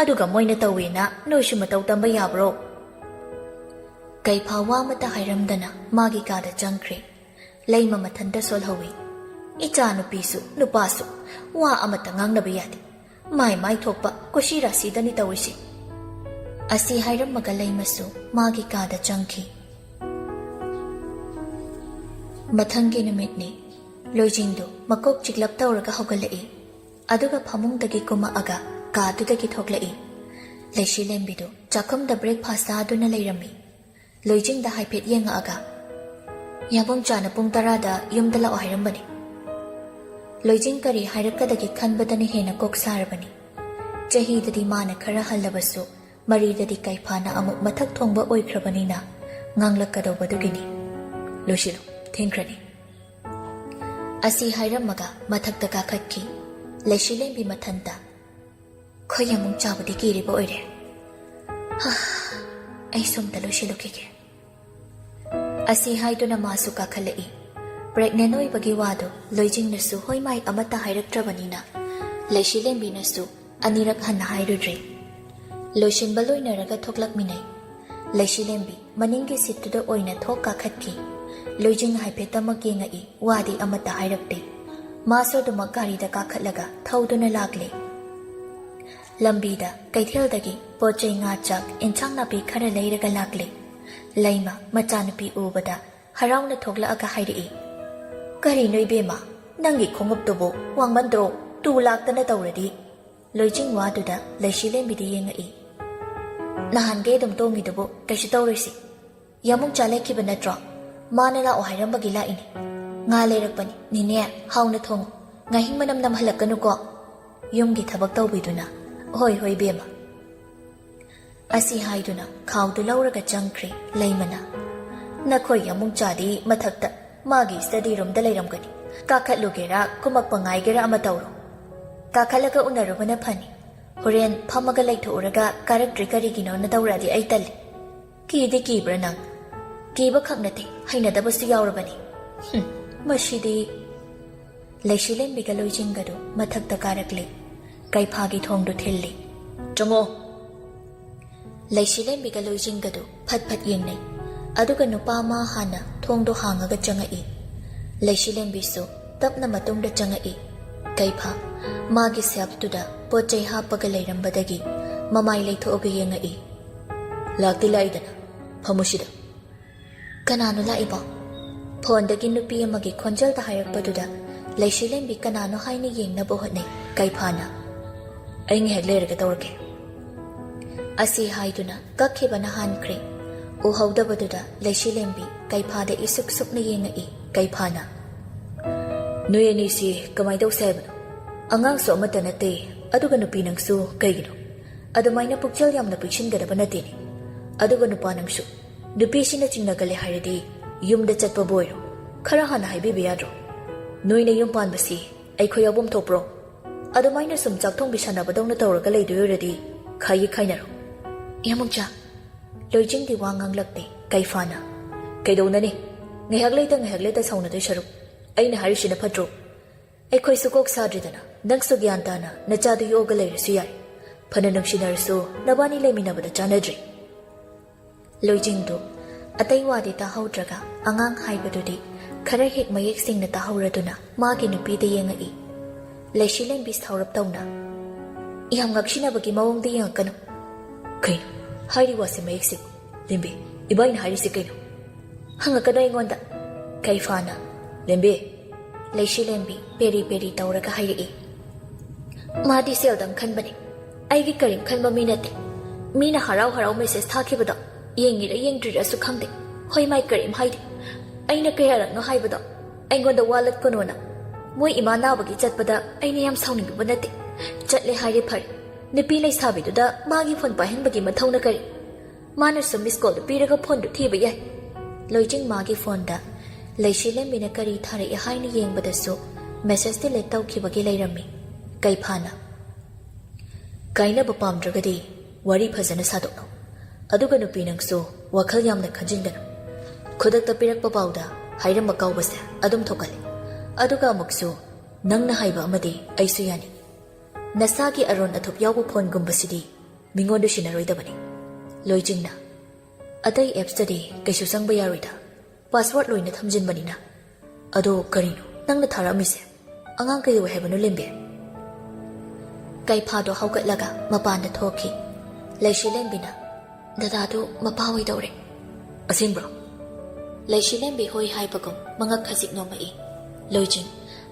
ꯑꯗꯨꯒ ꯃꯣꯏꯅ ꯇꯧꯋꯦꯅ ꯅꯣꯏꯁꯨ ꯃꯇꯧ ꯇꯝꯕ ꯌꯥꯕ꯭ꯔꯣ?" ꯀꯩꯐꯥ ꯋꯥ ꯑꯃꯠꯇ ꯍꯥꯏꯔꯝꯗꯅ ꯃꯥꯒꯤ ꯀꯥꯗ ꯆꯪꯈ꯭ꯔꯦ꯫ ꯂꯩꯃ ꯃꯊꯟꯇ ꯁꯣꯜꯍꯧꯏ꯫ "ꯏꯆꯥ ꯅꯨꯄꯤꯁꯨ ꯅꯨꯄꯥꯁꯨ ꯋꯥ ꯑꯃꯠꯇ ꯉꯥꯡꯅꯕ ꯌꯥꯗꯦ. ꯃꯥꯏ ꯃꯥꯏ ꯊꯣꯛꯄ ꯀꯨꯁꯤ ꯔꯥꯁꯤꯗꯅꯤ ꯇꯧꯔꯤꯁꯤ." ꯑꯁꯤ ꯍꯥꯏꯔꯝꯃꯒ ꯂꯩꯃꯁꯨ ꯃꯥꯒꯤ ꯀꯥꯗ ꯆꯪꯈꯤ꯫ ꯃꯊꯪꯒꯤ ꯅꯨꯃꯤꯠꯅꯤ꯫ ꯂꯣꯏꯖꯤꯡꯗꯨ ꯃꯀꯣꯛ ꯆꯤꯛꯂꯞ ꯇꯧꯔꯒ ꯍꯧꯒꯠꯂꯛꯏ꯫ ꯑꯗꯨꯒ ꯐꯃꯨꯡꯗꯒꯤ ꯀꯨꯝꯃꯛꯑꯒ ꯀꯥꯗꯨꯗꯒꯤ ꯊꯣꯛꯂꯛꯏ꯫ ꯂꯩꯁꯤꯂꯦꯝꯕꯤꯗꯨ ꯆꯥꯛꯈꯨꯝꯗ ꯕ꯭ꯔꯦꯛꯐꯥꯁ ꯆꯥꯗꯨꯅ ꯂꯩꯔꯝꯃꯤ꯫ ꯂꯣꯏꯖꯤꯡꯗ ꯍꯥꯏꯐꯦꯠ ꯌꯦꯡꯉꯛꯑꯒ, "ꯌꯥꯕꯨꯡꯆꯥꯅ ꯄꯨꯡ 10ꯗ ꯌꯨꯝꯗ ꯂꯥꯛꯑꯣ ꯍꯥꯏꯔꯝꯕꯅꯤ." ꯂꯣꯏꯖꯤꯡ ꯀꯔꯤ ꯍꯥꯏꯔꯛꯀꯗꯒꯦ ꯈꯟꯕꯗꯅ ꯍꯦꯟꯅ ꯀꯣꯛ ꯁꯥꯔꯕꯅꯤ꯫ ꯆꯍꯤꯗꯗꯤ ꯃꯥꯅ ꯈꯔ ꯍꯜꯂꯕꯁꯨ ꯃꯔꯤꯗꯗꯤ ꯀꯩꯐꯥꯅ ꯑꯃꯨꯛ ꯃꯊꯛ ꯊꯣꯡꯕ ꯑꯣꯏꯈ꯭ꯔꯕꯅꯤꯅ ꯉꯥꯡꯂꯛꯀꯗꯧꯕꯗꯨꯒꯤꯅꯤ꯫ "ꯂꯣꯏꯁꯤꯜꯂꯨ, ꯊꯦꯡꯈ꯭ꯔꯅꯤ." ꯑꯁꯤ ꯍꯥꯏꯔꯝꯃꯒ ꯃꯊꯛꯇ ꯀꯥꯈꯠꯈꯤ꯫ ꯂꯩꯁꯤꯂꯦꯝꯕꯤ ꯃꯊꯟꯇ, "ꯈꯣꯏ ꯌꯥꯕꯨꯡꯆꯥꯕꯨꯗꯤ ꯀꯤꯔꯤꯕ ꯑꯣꯏꯔꯦ. ꯑꯩ ꯁꯣꯝꯗ ꯂꯣꯏꯁꯤꯜꯂꯨꯈꯤꯒꯦ." ꯑꯁꯤ ꯍꯥꯏꯗꯨꯅ ꯃꯥꯁꯨ ꯀꯥꯈꯠꯂꯛꯏ꯫ ꯄ꯭ꯔꯦꯒꯅꯦꯟ ꯑꯣꯏꯕꯒꯤ ꯋꯥꯗꯨ ꯂꯣꯏꯖꯤꯡꯅꯁꯨ ꯍꯣꯏ ꯃꯥꯏ ꯑꯃꯠꯇ ꯍꯥꯏꯔꯛꯇ꯭ꯔꯕꯅꯤꯅ ꯂꯩꯁꯤꯂꯦꯝꯕꯤꯅꯁꯨ ꯑꯅꯤꯔꯛ ꯍꯟꯅ ꯍꯥꯏꯔꯨꯗ꯭ꯔꯦ꯫ ꯂꯣꯏꯁꯤꯟꯕ ꯂꯣꯏꯅꯔꯒ ꯊꯣꯛꯂꯛꯃꯤꯟꯅꯩ꯫ ꯂꯩꯁꯤꯂꯦꯝꯕꯤ ꯃꯅꯤꯡꯒꯤ ꯁꯤꯠꯇꯨꯗ ꯑꯣꯏꯅ ꯊꯣꯛ ꯀꯥꯈꯠꯈꯤ꯫ ꯂꯣꯏꯖꯤꯡ ꯍꯥꯏꯐꯦꯠꯇꯃꯛ ꯌꯦꯡꯉꯛꯏ, ꯋꯥꯗꯤ ꯑꯃꯠꯇ ꯍꯥꯏꯔꯛꯇꯦ꯫ ꯃꯥꯁꯨ ꯑꯗꯨꯃꯛ ꯒꯥꯔꯤꯗ ꯀꯥꯈꯠꯂꯒ ꯊꯧꯗꯨꯅ ꯂꯥꯛꯂꯦ꯫ ꯂꯝꯕꯤꯗ ꯀꯩꯊꯦꯜꯗꯒꯤ ꯄꯣꯠ ꯆꯩ ꯉꯥ ꯆꯥꯛ ꯏꯟꯁꯥꯡ ꯅꯥꯄꯤ ꯈꯔ ꯂꯩꯔꯒ ꯂꯥꯛꯂꯦ꯫ ꯂꯩꯃ ꯃꯆꯥꯅꯨꯄꯤ ꯎꯕꯗ ꯍꯔꯥꯎꯅ ꯊꯣꯛꯂꯛꯑꯒ ꯍꯥꯏꯔꯛꯏ, "ꯀꯔꯤꯅꯣ ꯏꯕꯦꯝꯃ, ꯅꯪꯒꯤ ꯈꯣꯡꯎꯞꯇꯨꯕꯨ ꯋꯥꯡꯃꯟꯗ꯭ꯔꯣ? ꯇꯨ ꯂꯥꯛꯇꯅ ꯇꯧꯔꯗꯤ." ꯂꯣꯏꯖꯤꯡ ꯋꯥꯗꯨꯗ ꯂꯩꯁꯤꯂꯦꯝꯕꯤꯗ ꯌꯦꯡꯉꯛꯏ꯫ "ꯅꯍꯥꯟꯒꯩ ꯑꯗꯨꯝ ꯇꯣꯡꯉꯤꯗꯨꯕꯨ ꯀꯩꯁꯨ ꯇꯧꯔꯣꯏꯁꯤ. ꯌꯥꯃꯨꯡꯆꯥ ꯂꯩꯈꯤꯕ ꯅꯠꯇ꯭ꯔꯣ? ꯃꯥꯅ ꯂꯥꯛꯑꯣ ꯍꯥꯏꯔꯝꯕꯒꯤ ꯂꯥꯛꯏꯅꯤ. ꯉꯥ ꯂꯩꯔꯛꯄꯅꯤ. ꯅꯦꯅꯦ, ꯍꯥꯎꯅ ꯊꯣꯡꯉꯨ. ꯉꯥꯍꯤꯡ ꯃꯅꯝ ꯅꯝꯍꯜꯂꯛꯀꯅꯨꯀꯣ." ꯌꯨꯝꯒꯤ ꯊꯕꯛ ꯇꯧꯕꯤꯗꯨꯅ, "ꯍꯣꯏ ꯍꯣꯏ ꯕꯦꯝꯃ." ꯑꯁꯤ ꯍꯥꯏꯗꯨꯅ ꯈꯥꯎꯗꯨ ꯂꯧꯔꯒ ꯆꯪꯈ꯭ꯔꯦ ꯂꯩꯃꯅ꯫ ꯅꯈꯣꯏ ꯌꯥꯃꯨꯡꯆꯥꯗꯤ ꯃꯊꯛꯇ ꯃꯥꯒꯤ ꯁ꯭ꯇꯗꯤ ꯔꯨꯝꯗ ꯂꯩꯔꯝꯒꯅꯤ꯫ ꯀꯥꯈꯠꯂꯨꯒꯦꯔꯥ ꯀꯨꯝꯃꯛꯄ ꯉꯥꯏꯒꯦꯔꯥ ꯑꯃ ꯇꯧꯔꯣ꯫ ꯀꯥꯈꯠꯂꯒ ꯎꯅꯔꯨꯕꯅ ꯐꯅꯤ꯫ ꯍꯣꯔꯦꯟ ꯐꯝꯃꯒ ꯂꯩꯊꯣꯛꯎꯔꯒ ꯀꯥꯔꯛꯇ꯭ꯔꯤ ꯀꯔꯤꯒꯤꯅꯣꯅ ꯇꯧꯔꯛꯑꯗꯤ ꯑꯩ ꯇꯜꯂꯤ꯫ ꯀꯤꯗꯤ ꯀꯤꯕ꯭ꯔꯥ ꯅꯪ? ꯀꯤꯕ ꯈꯛ ꯅꯠꯇꯦ, ꯍꯩꯅꯗꯕꯁꯨ ꯌꯥꯎꯔꯕꯅꯤ꯫ ꯃꯁꯤꯗꯤ ꯂꯩꯁꯤꯂꯦꯝꯕꯤꯒ ꯂꯣꯏꯖꯤꯡꯒꯗꯨ ꯃꯊꯛꯇ ꯀꯥꯔꯛꯂꯦ꯫ ꯀꯩꯐꯥꯒꯤ ꯊꯣꯡꯗꯨ ꯊꯤꯜꯂꯤ꯫ ꯆꯪꯉꯣ꯫ ꯂꯩꯁꯤꯂꯦꯝꯕꯤꯒ ꯂꯣꯏꯖꯤꯡꯒꯗꯨ ꯐꯠ ꯐꯠ ꯌꯦꯡꯅꯩ꯫ ꯑꯗꯨꯒ ꯅꯨꯄꯥ ꯑꯃ ꯍꯥꯟꯅ ꯊꯣꯡꯗꯣ ꯍꯥꯡꯉꯒ ꯆꯪꯉꯛꯏ꯫ ꯂꯩꯁꯤꯂꯦꯝꯕꯤꯁꯨ ꯇꯞꯅ ꯃꯇꯨꯡꯗ ꯆꯪꯉꯛꯏ꯫ ꯀꯩꯐꯥ ꯃꯥꯒꯤ ꯁꯦꯜꯐꯇꯨꯗ ꯄꯣꯠ ꯆꯩ ꯍꯥꯞꯄꯒ ꯂꯩꯔꯝꯕꯗꯒꯤ ꯃꯃꯥꯏ ꯂꯩꯊꯣꯛꯑꯒ ꯌꯦꯡꯉꯛꯏ꯫ ꯂꯥꯛꯇꯤ ꯂꯥꯛꯏꯗꯅ, ꯐꯝꯃꯨꯁꯤꯗ꯫ ꯀꯅꯥꯅꯣ ꯂꯥꯛꯏꯕꯣ? ꯐꯣꯟꯗꯒꯤ ꯅꯨꯄꯤ ꯑꯃꯒꯤ ꯈꯣꯟꯖꯦꯜꯗ ꯍꯥꯏꯔꯛꯄꯗꯨꯗ ꯂꯩꯁꯤꯂꯦꯝꯕꯤ ꯀꯅꯥꯅꯣ ꯍꯥꯏꯅ ꯌꯦꯡꯅꯕ ꯍꯣꯠꯅꯩ꯫ ꯀꯩꯐꯥꯅ ꯑꯩ ꯉꯥꯏꯍꯥꯛ ꯂꯩꯔꯒ ꯇꯧꯔꯛꯀꯦ꯫ ꯑꯁꯤ ꯍꯥꯏꯗꯨꯅ ꯀꯛꯈꯤꯕꯅ ꯍꯥꯟꯈ꯭ꯔꯦ꯫ ꯎꯍꯧꯗꯕꯗꯨꯗ ꯂꯩꯁꯤꯂꯦꯝꯕꯤ ꯀꯩꯐꯥꯗ ꯏꯁꯨꯛ ꯁꯨꯛꯅ ꯌꯦꯡꯉꯛꯏ꯫ ꯀꯩꯐꯥꯅ ꯅꯣꯏ ꯑꯅꯤꯁꯤ ꯀꯃꯥꯏ ꯇꯧꯁꯦ ꯍꯥꯏꯕꯅꯣ? ꯑꯉꯥꯡꯁꯨ ꯑꯃꯠꯇ ꯅꯠꯇꯦ, ꯑꯗꯨꯒ ꯅꯨꯄꯤ ꯅꯪꯁꯨ ꯀꯩꯒꯤꯅꯣ? ꯑꯗꯨꯃꯥꯏꯅ ꯄꯨꯛꯆꯦꯜ ꯌꯥꯝꯅ ꯄꯤꯛꯁꯤꯟꯒꯗꯕ ꯅꯠꯇꯦꯅꯦ꯫ ꯑꯗꯨꯒ ꯅꯨꯄꯥ ꯅꯪꯁꯨ ꯅꯨꯄꯤꯁꯤꯅ ꯆꯤꯡꯅꯒꯜꯂꯦ ꯍꯥꯏꯔꯗꯤ ꯌꯨꯝꯗ ꯆꯠꯄꯕꯨ ꯑꯣꯏꯔꯣ ꯈꯔ ꯍꯥꯟꯅ ꯍꯥꯏꯕꯤꯕ ꯌꯥꯗ꯭ꯔꯣ? ꯅꯣꯏꯅ ꯌꯨꯝ ꯄꯥꯟꯕꯁꯤ ꯑꯩꯈꯣꯏ ꯌꯥꯎꯐꯝ ꯊꯣꯛꯄ꯭ꯔꯣ? ꯑꯗꯨꯃꯥꯏꯅ ꯁꯨꯝ ꯆꯥꯛꯊꯣꯡꯕꯤ ꯁꯥꯟꯅꯕꯗꯧꯅ ꯇꯧꯔꯒ ꯂꯩꯗꯣꯏ ꯑꯣꯏꯔꯗꯤ ꯈꯥꯏꯌꯦ ꯈꯥꯏꯅꯔꯣ꯫ ꯌꯥꯃꯨꯡꯆꯥ ꯂꯣꯏꯖꯤꯡꯗꯤ ꯋꯥ ꯉꯥꯡꯂꯛꯇꯦ꯫ ꯀꯩꯐꯥꯅ ꯀꯩꯗꯧꯅꯅꯤ? ꯉꯥꯏꯍꯥꯛ ꯂꯩꯇ ꯁꯥꯎꯅꯗꯣꯏ ꯁꯔꯨꯛ ꯑꯩꯅ ꯍꯥꯏꯔꯤꯁꯤꯅ ꯐꯠꯇ꯭ꯔꯣ? ꯑꯩꯈꯣꯏꯁꯨ ꯀꯣꯛ ꯁꯥꯗ꯭ꯔꯤꯗꯅ ꯅꯪꯁꯨ ꯒ꯭ꯌꯥꯟ ꯇꯥꯅ ꯅꯆꯥꯗꯨ ꯌꯣꯛꯑꯒ ꯂꯩꯔꯁꯨ ꯌꯥꯏ꯫ ꯐꯅ ꯅꯨꯡꯁꯤꯅꯔꯁꯨ ꯅꯕꯥꯅꯤ ꯂꯩꯃꯤꯟꯅꯕꯗ ꯆꯥꯟꯅꯗ꯭ꯔꯤ꯫ ꯂꯣꯏꯖꯤꯡꯗꯨ ꯑꯇꯩ ꯋꯥꯗꯤ ꯇꯥꯍꯧꯗ꯭ꯔꯒ ꯑꯉꯥꯡ ꯍꯥꯏꯕꯗꯨꯗꯤ ꯈꯔ ꯍꯦꯛ ꯃꯌꯦꯛ ꯁꯦꯡꯅ ꯇꯥꯍꯧꯔꯗꯨꯅ ꯃꯥꯒꯤ ꯅꯨꯄꯤꯗ ꯌꯦꯡꯉꯛꯏ꯫ ꯂꯩꯁꯤꯂꯦꯝꯕꯤ ꯁꯥꯎꯔꯞ ꯇꯧꯅ ꯌꯥꯝ ꯉꯛꯁꯤꯟꯅꯕꯒꯤ ꯃꯑꯣꯡꯗ ꯌꯦꯡꯉꯛꯀꯅꯨ꯫ ꯀꯩꯅꯣ ꯍꯥꯏꯔꯤ ꯋꯥꯁꯦ ꯃꯌꯦꯛ ꯁꯦꯡ? ꯂꯦꯝꯕꯤ ꯏꯕꯥꯏꯅ ꯍꯥꯏꯔꯤꯁꯦ ꯀꯩꯅꯣ? ꯍꯪꯉꯛꯀꯅꯣ ꯑꯩꯉꯣꯟꯗ꯫ ꯀꯩꯐꯥꯅ ꯂꯦꯝꯕꯤ ꯂꯩꯁꯤꯂꯦꯝꯕꯤ ꯄꯦꯔꯤ ꯄꯦꯔꯤ ꯇꯧꯔꯒ ꯍꯥꯏꯔꯛꯏ꯫ ꯃꯥꯗꯤ ꯁꯦꯜꯗꯪ ꯈꯟꯕꯅꯤ, ꯑꯩꯒꯤ ꯀꯔꯤꯝ ꯈꯟꯕ ꯃꯤ ꯅꯠꯇꯦ꯫ ꯃꯤꯅ ꯍꯔꯥꯎ ꯍꯔꯥꯎ ꯃꯦꯁꯦꯖ ꯊꯥꯈꯤꯕꯗꯣ ꯌꯦꯡꯉꯤꯔ ꯌꯦꯡꯗ꯭ꯔꯤꯔꯁꯨ ꯈꯪꯗꯦ꯫ ꯍꯣꯏ ꯃꯥꯏ ꯀꯔꯤꯝ ꯍꯥꯏꯗꯦ꯫ ꯑꯩꯅ ꯀꯌꯥꯔꯛꯅꯣ ꯍꯥꯏꯕꯗꯣ ꯑꯩꯉꯣꯟꯗ ꯋꯥꯂꯠꯀꯅꯣꯅ? ꯃꯣꯏ ꯏꯃꯥ ナꯕꯒꯤ ꯆꯠꯄꯗ ꯑꯩꯅ ꯌꯥꯝ ꯁꯥꯎꯅꯤꯡꯕ ꯅꯠꯇꯦ꯫ ꯆꯠꯂꯦ ꯍꯥꯏꯔꯦ ꯐꯔꯦ, ꯅꯨꯄꯤ ꯂꯩꯁꯥꯕꯤꯗꯨꯗ ꯃꯥꯒꯤ ꯐꯣꯟ ꯄꯥꯏꯍꯟꯕꯒꯤ ꯃꯊꯧꯅ ꯀꯔꯤ? ꯃꯥꯅꯁꯨ ꯃꯤꯁ ꯀꯣꯜꯗꯨ ꯄꯤꯔꯒ ꯐꯣꯟꯗꯨ ꯊꯤꯕ ꯌꯥꯏ꯫ ꯂꯣꯏꯖꯤꯡ ꯃꯥꯒꯤ ꯐꯣꯟꯗ ꯂꯩꯁꯤꯂꯦꯝꯕꯤꯅ ꯀꯔꯤ ꯊꯥꯔꯛꯏ ꯍꯥꯏꯅ ꯌꯦꯡꯕꯗꯁꯨ ꯃꯦꯁꯦꯖ ꯗꯤꯂꯦꯠ ꯇꯧꯈꯤꯕꯒꯤ ꯂꯩꯔꯝꯃꯤ꯫ ꯀꯩꯐꯥꯅ ꯀꯥꯏꯅꯕ ꯄꯥꯝꯗ꯭ꯔꯒꯗꯤ ꯋꯥꯔꯤ ꯐꯖꯅ ꯁꯥꯗꯣꯛꯅꯧ꯫ ꯑꯗꯨꯒ ꯅꯨꯄꯤ ꯅꯪꯁꯨ ꯋꯥꯈꯜ ꯌꯥꯝꯅ ꯈꯟꯖꯤꯟꯒꯅꯨ꯫ ꯈꯨꯗꯛꯇ ꯄꯤꯔꯛꯄ ꯄꯥꯎꯗ ꯍꯥꯏꯔꯝꯕ ꯀꯥꯎꯕꯁꯦ ꯑꯗꯨꯝ ꯊꯣꯛꯀꯜꯂꯤ꯫ ꯑꯗꯨꯒ ꯑꯃꯨꯛꯁꯨ ꯅꯪꯅ ꯍꯥꯏꯕ ꯑꯃꯗꯤ ꯑꯩꯁꯨ ꯌꯥꯅꯤ꯫ ꯅꯁꯥꯒꯤ ꯑꯔꯣꯟ ꯑꯊꯨꯞ ꯌꯥꯎꯕ ꯐꯣꯟꯒꯨꯝꯕꯁꯤꯗꯤ ꯃꯤꯉꯣꯟꯗ ꯁꯤꯟꯅꯔꯣꯏꯗꯕꯅꯤ꯫ ꯂꯣꯏꯖꯤꯡꯅ ꯑꯇꯩ ꯑꯦꯞꯁꯇꯗꯤ ꯀꯩꯁꯨ ꯆꯪꯕ ꯌꯥꯔꯣꯏꯗ, ꯄꯥꯁꯋꯥꯔꯗ ꯂꯣꯏꯅ ꯊꯝꯖꯤꯟꯕꯅꯤꯅ꯫ ꯑꯗꯣ ꯀꯔꯤꯅꯣ ꯅꯪꯅ ꯊꯥꯔꯛꯑꯝꯃꯤꯁꯦ? ꯑꯉꯥꯡ ꯀꯩꯗꯧꯋꯦ ꯍꯥꯏꯕꯅꯣ ꯂꯦꯝꯕꯤ? ꯀꯩꯐꯥꯗꯣ ꯍꯧꯒꯠꯂꯒ ꯃꯄꯥꯟꯗ ꯊꯣꯛꯈꯤ꯫ ꯂꯩꯁꯤꯂꯦꯝꯕꯤꯅ ꯗꯗꯥꯗꯨ ꯃꯄꯥ ꯑꯣꯏꯗꯧꯔꯦ꯫ ꯑꯁꯦꯡꯕ꯭ꯔꯣ? ꯂꯩꯁꯤꯂꯦꯝꯕꯤ ꯍꯣꯏ ꯍꯥꯏꯕꯒꯨꯝ ꯃꯉꯛ ꯈꯖꯤꯛ ꯅꯣꯝꯃꯛꯏ꯫ ꯂꯣꯏꯖꯤꯡ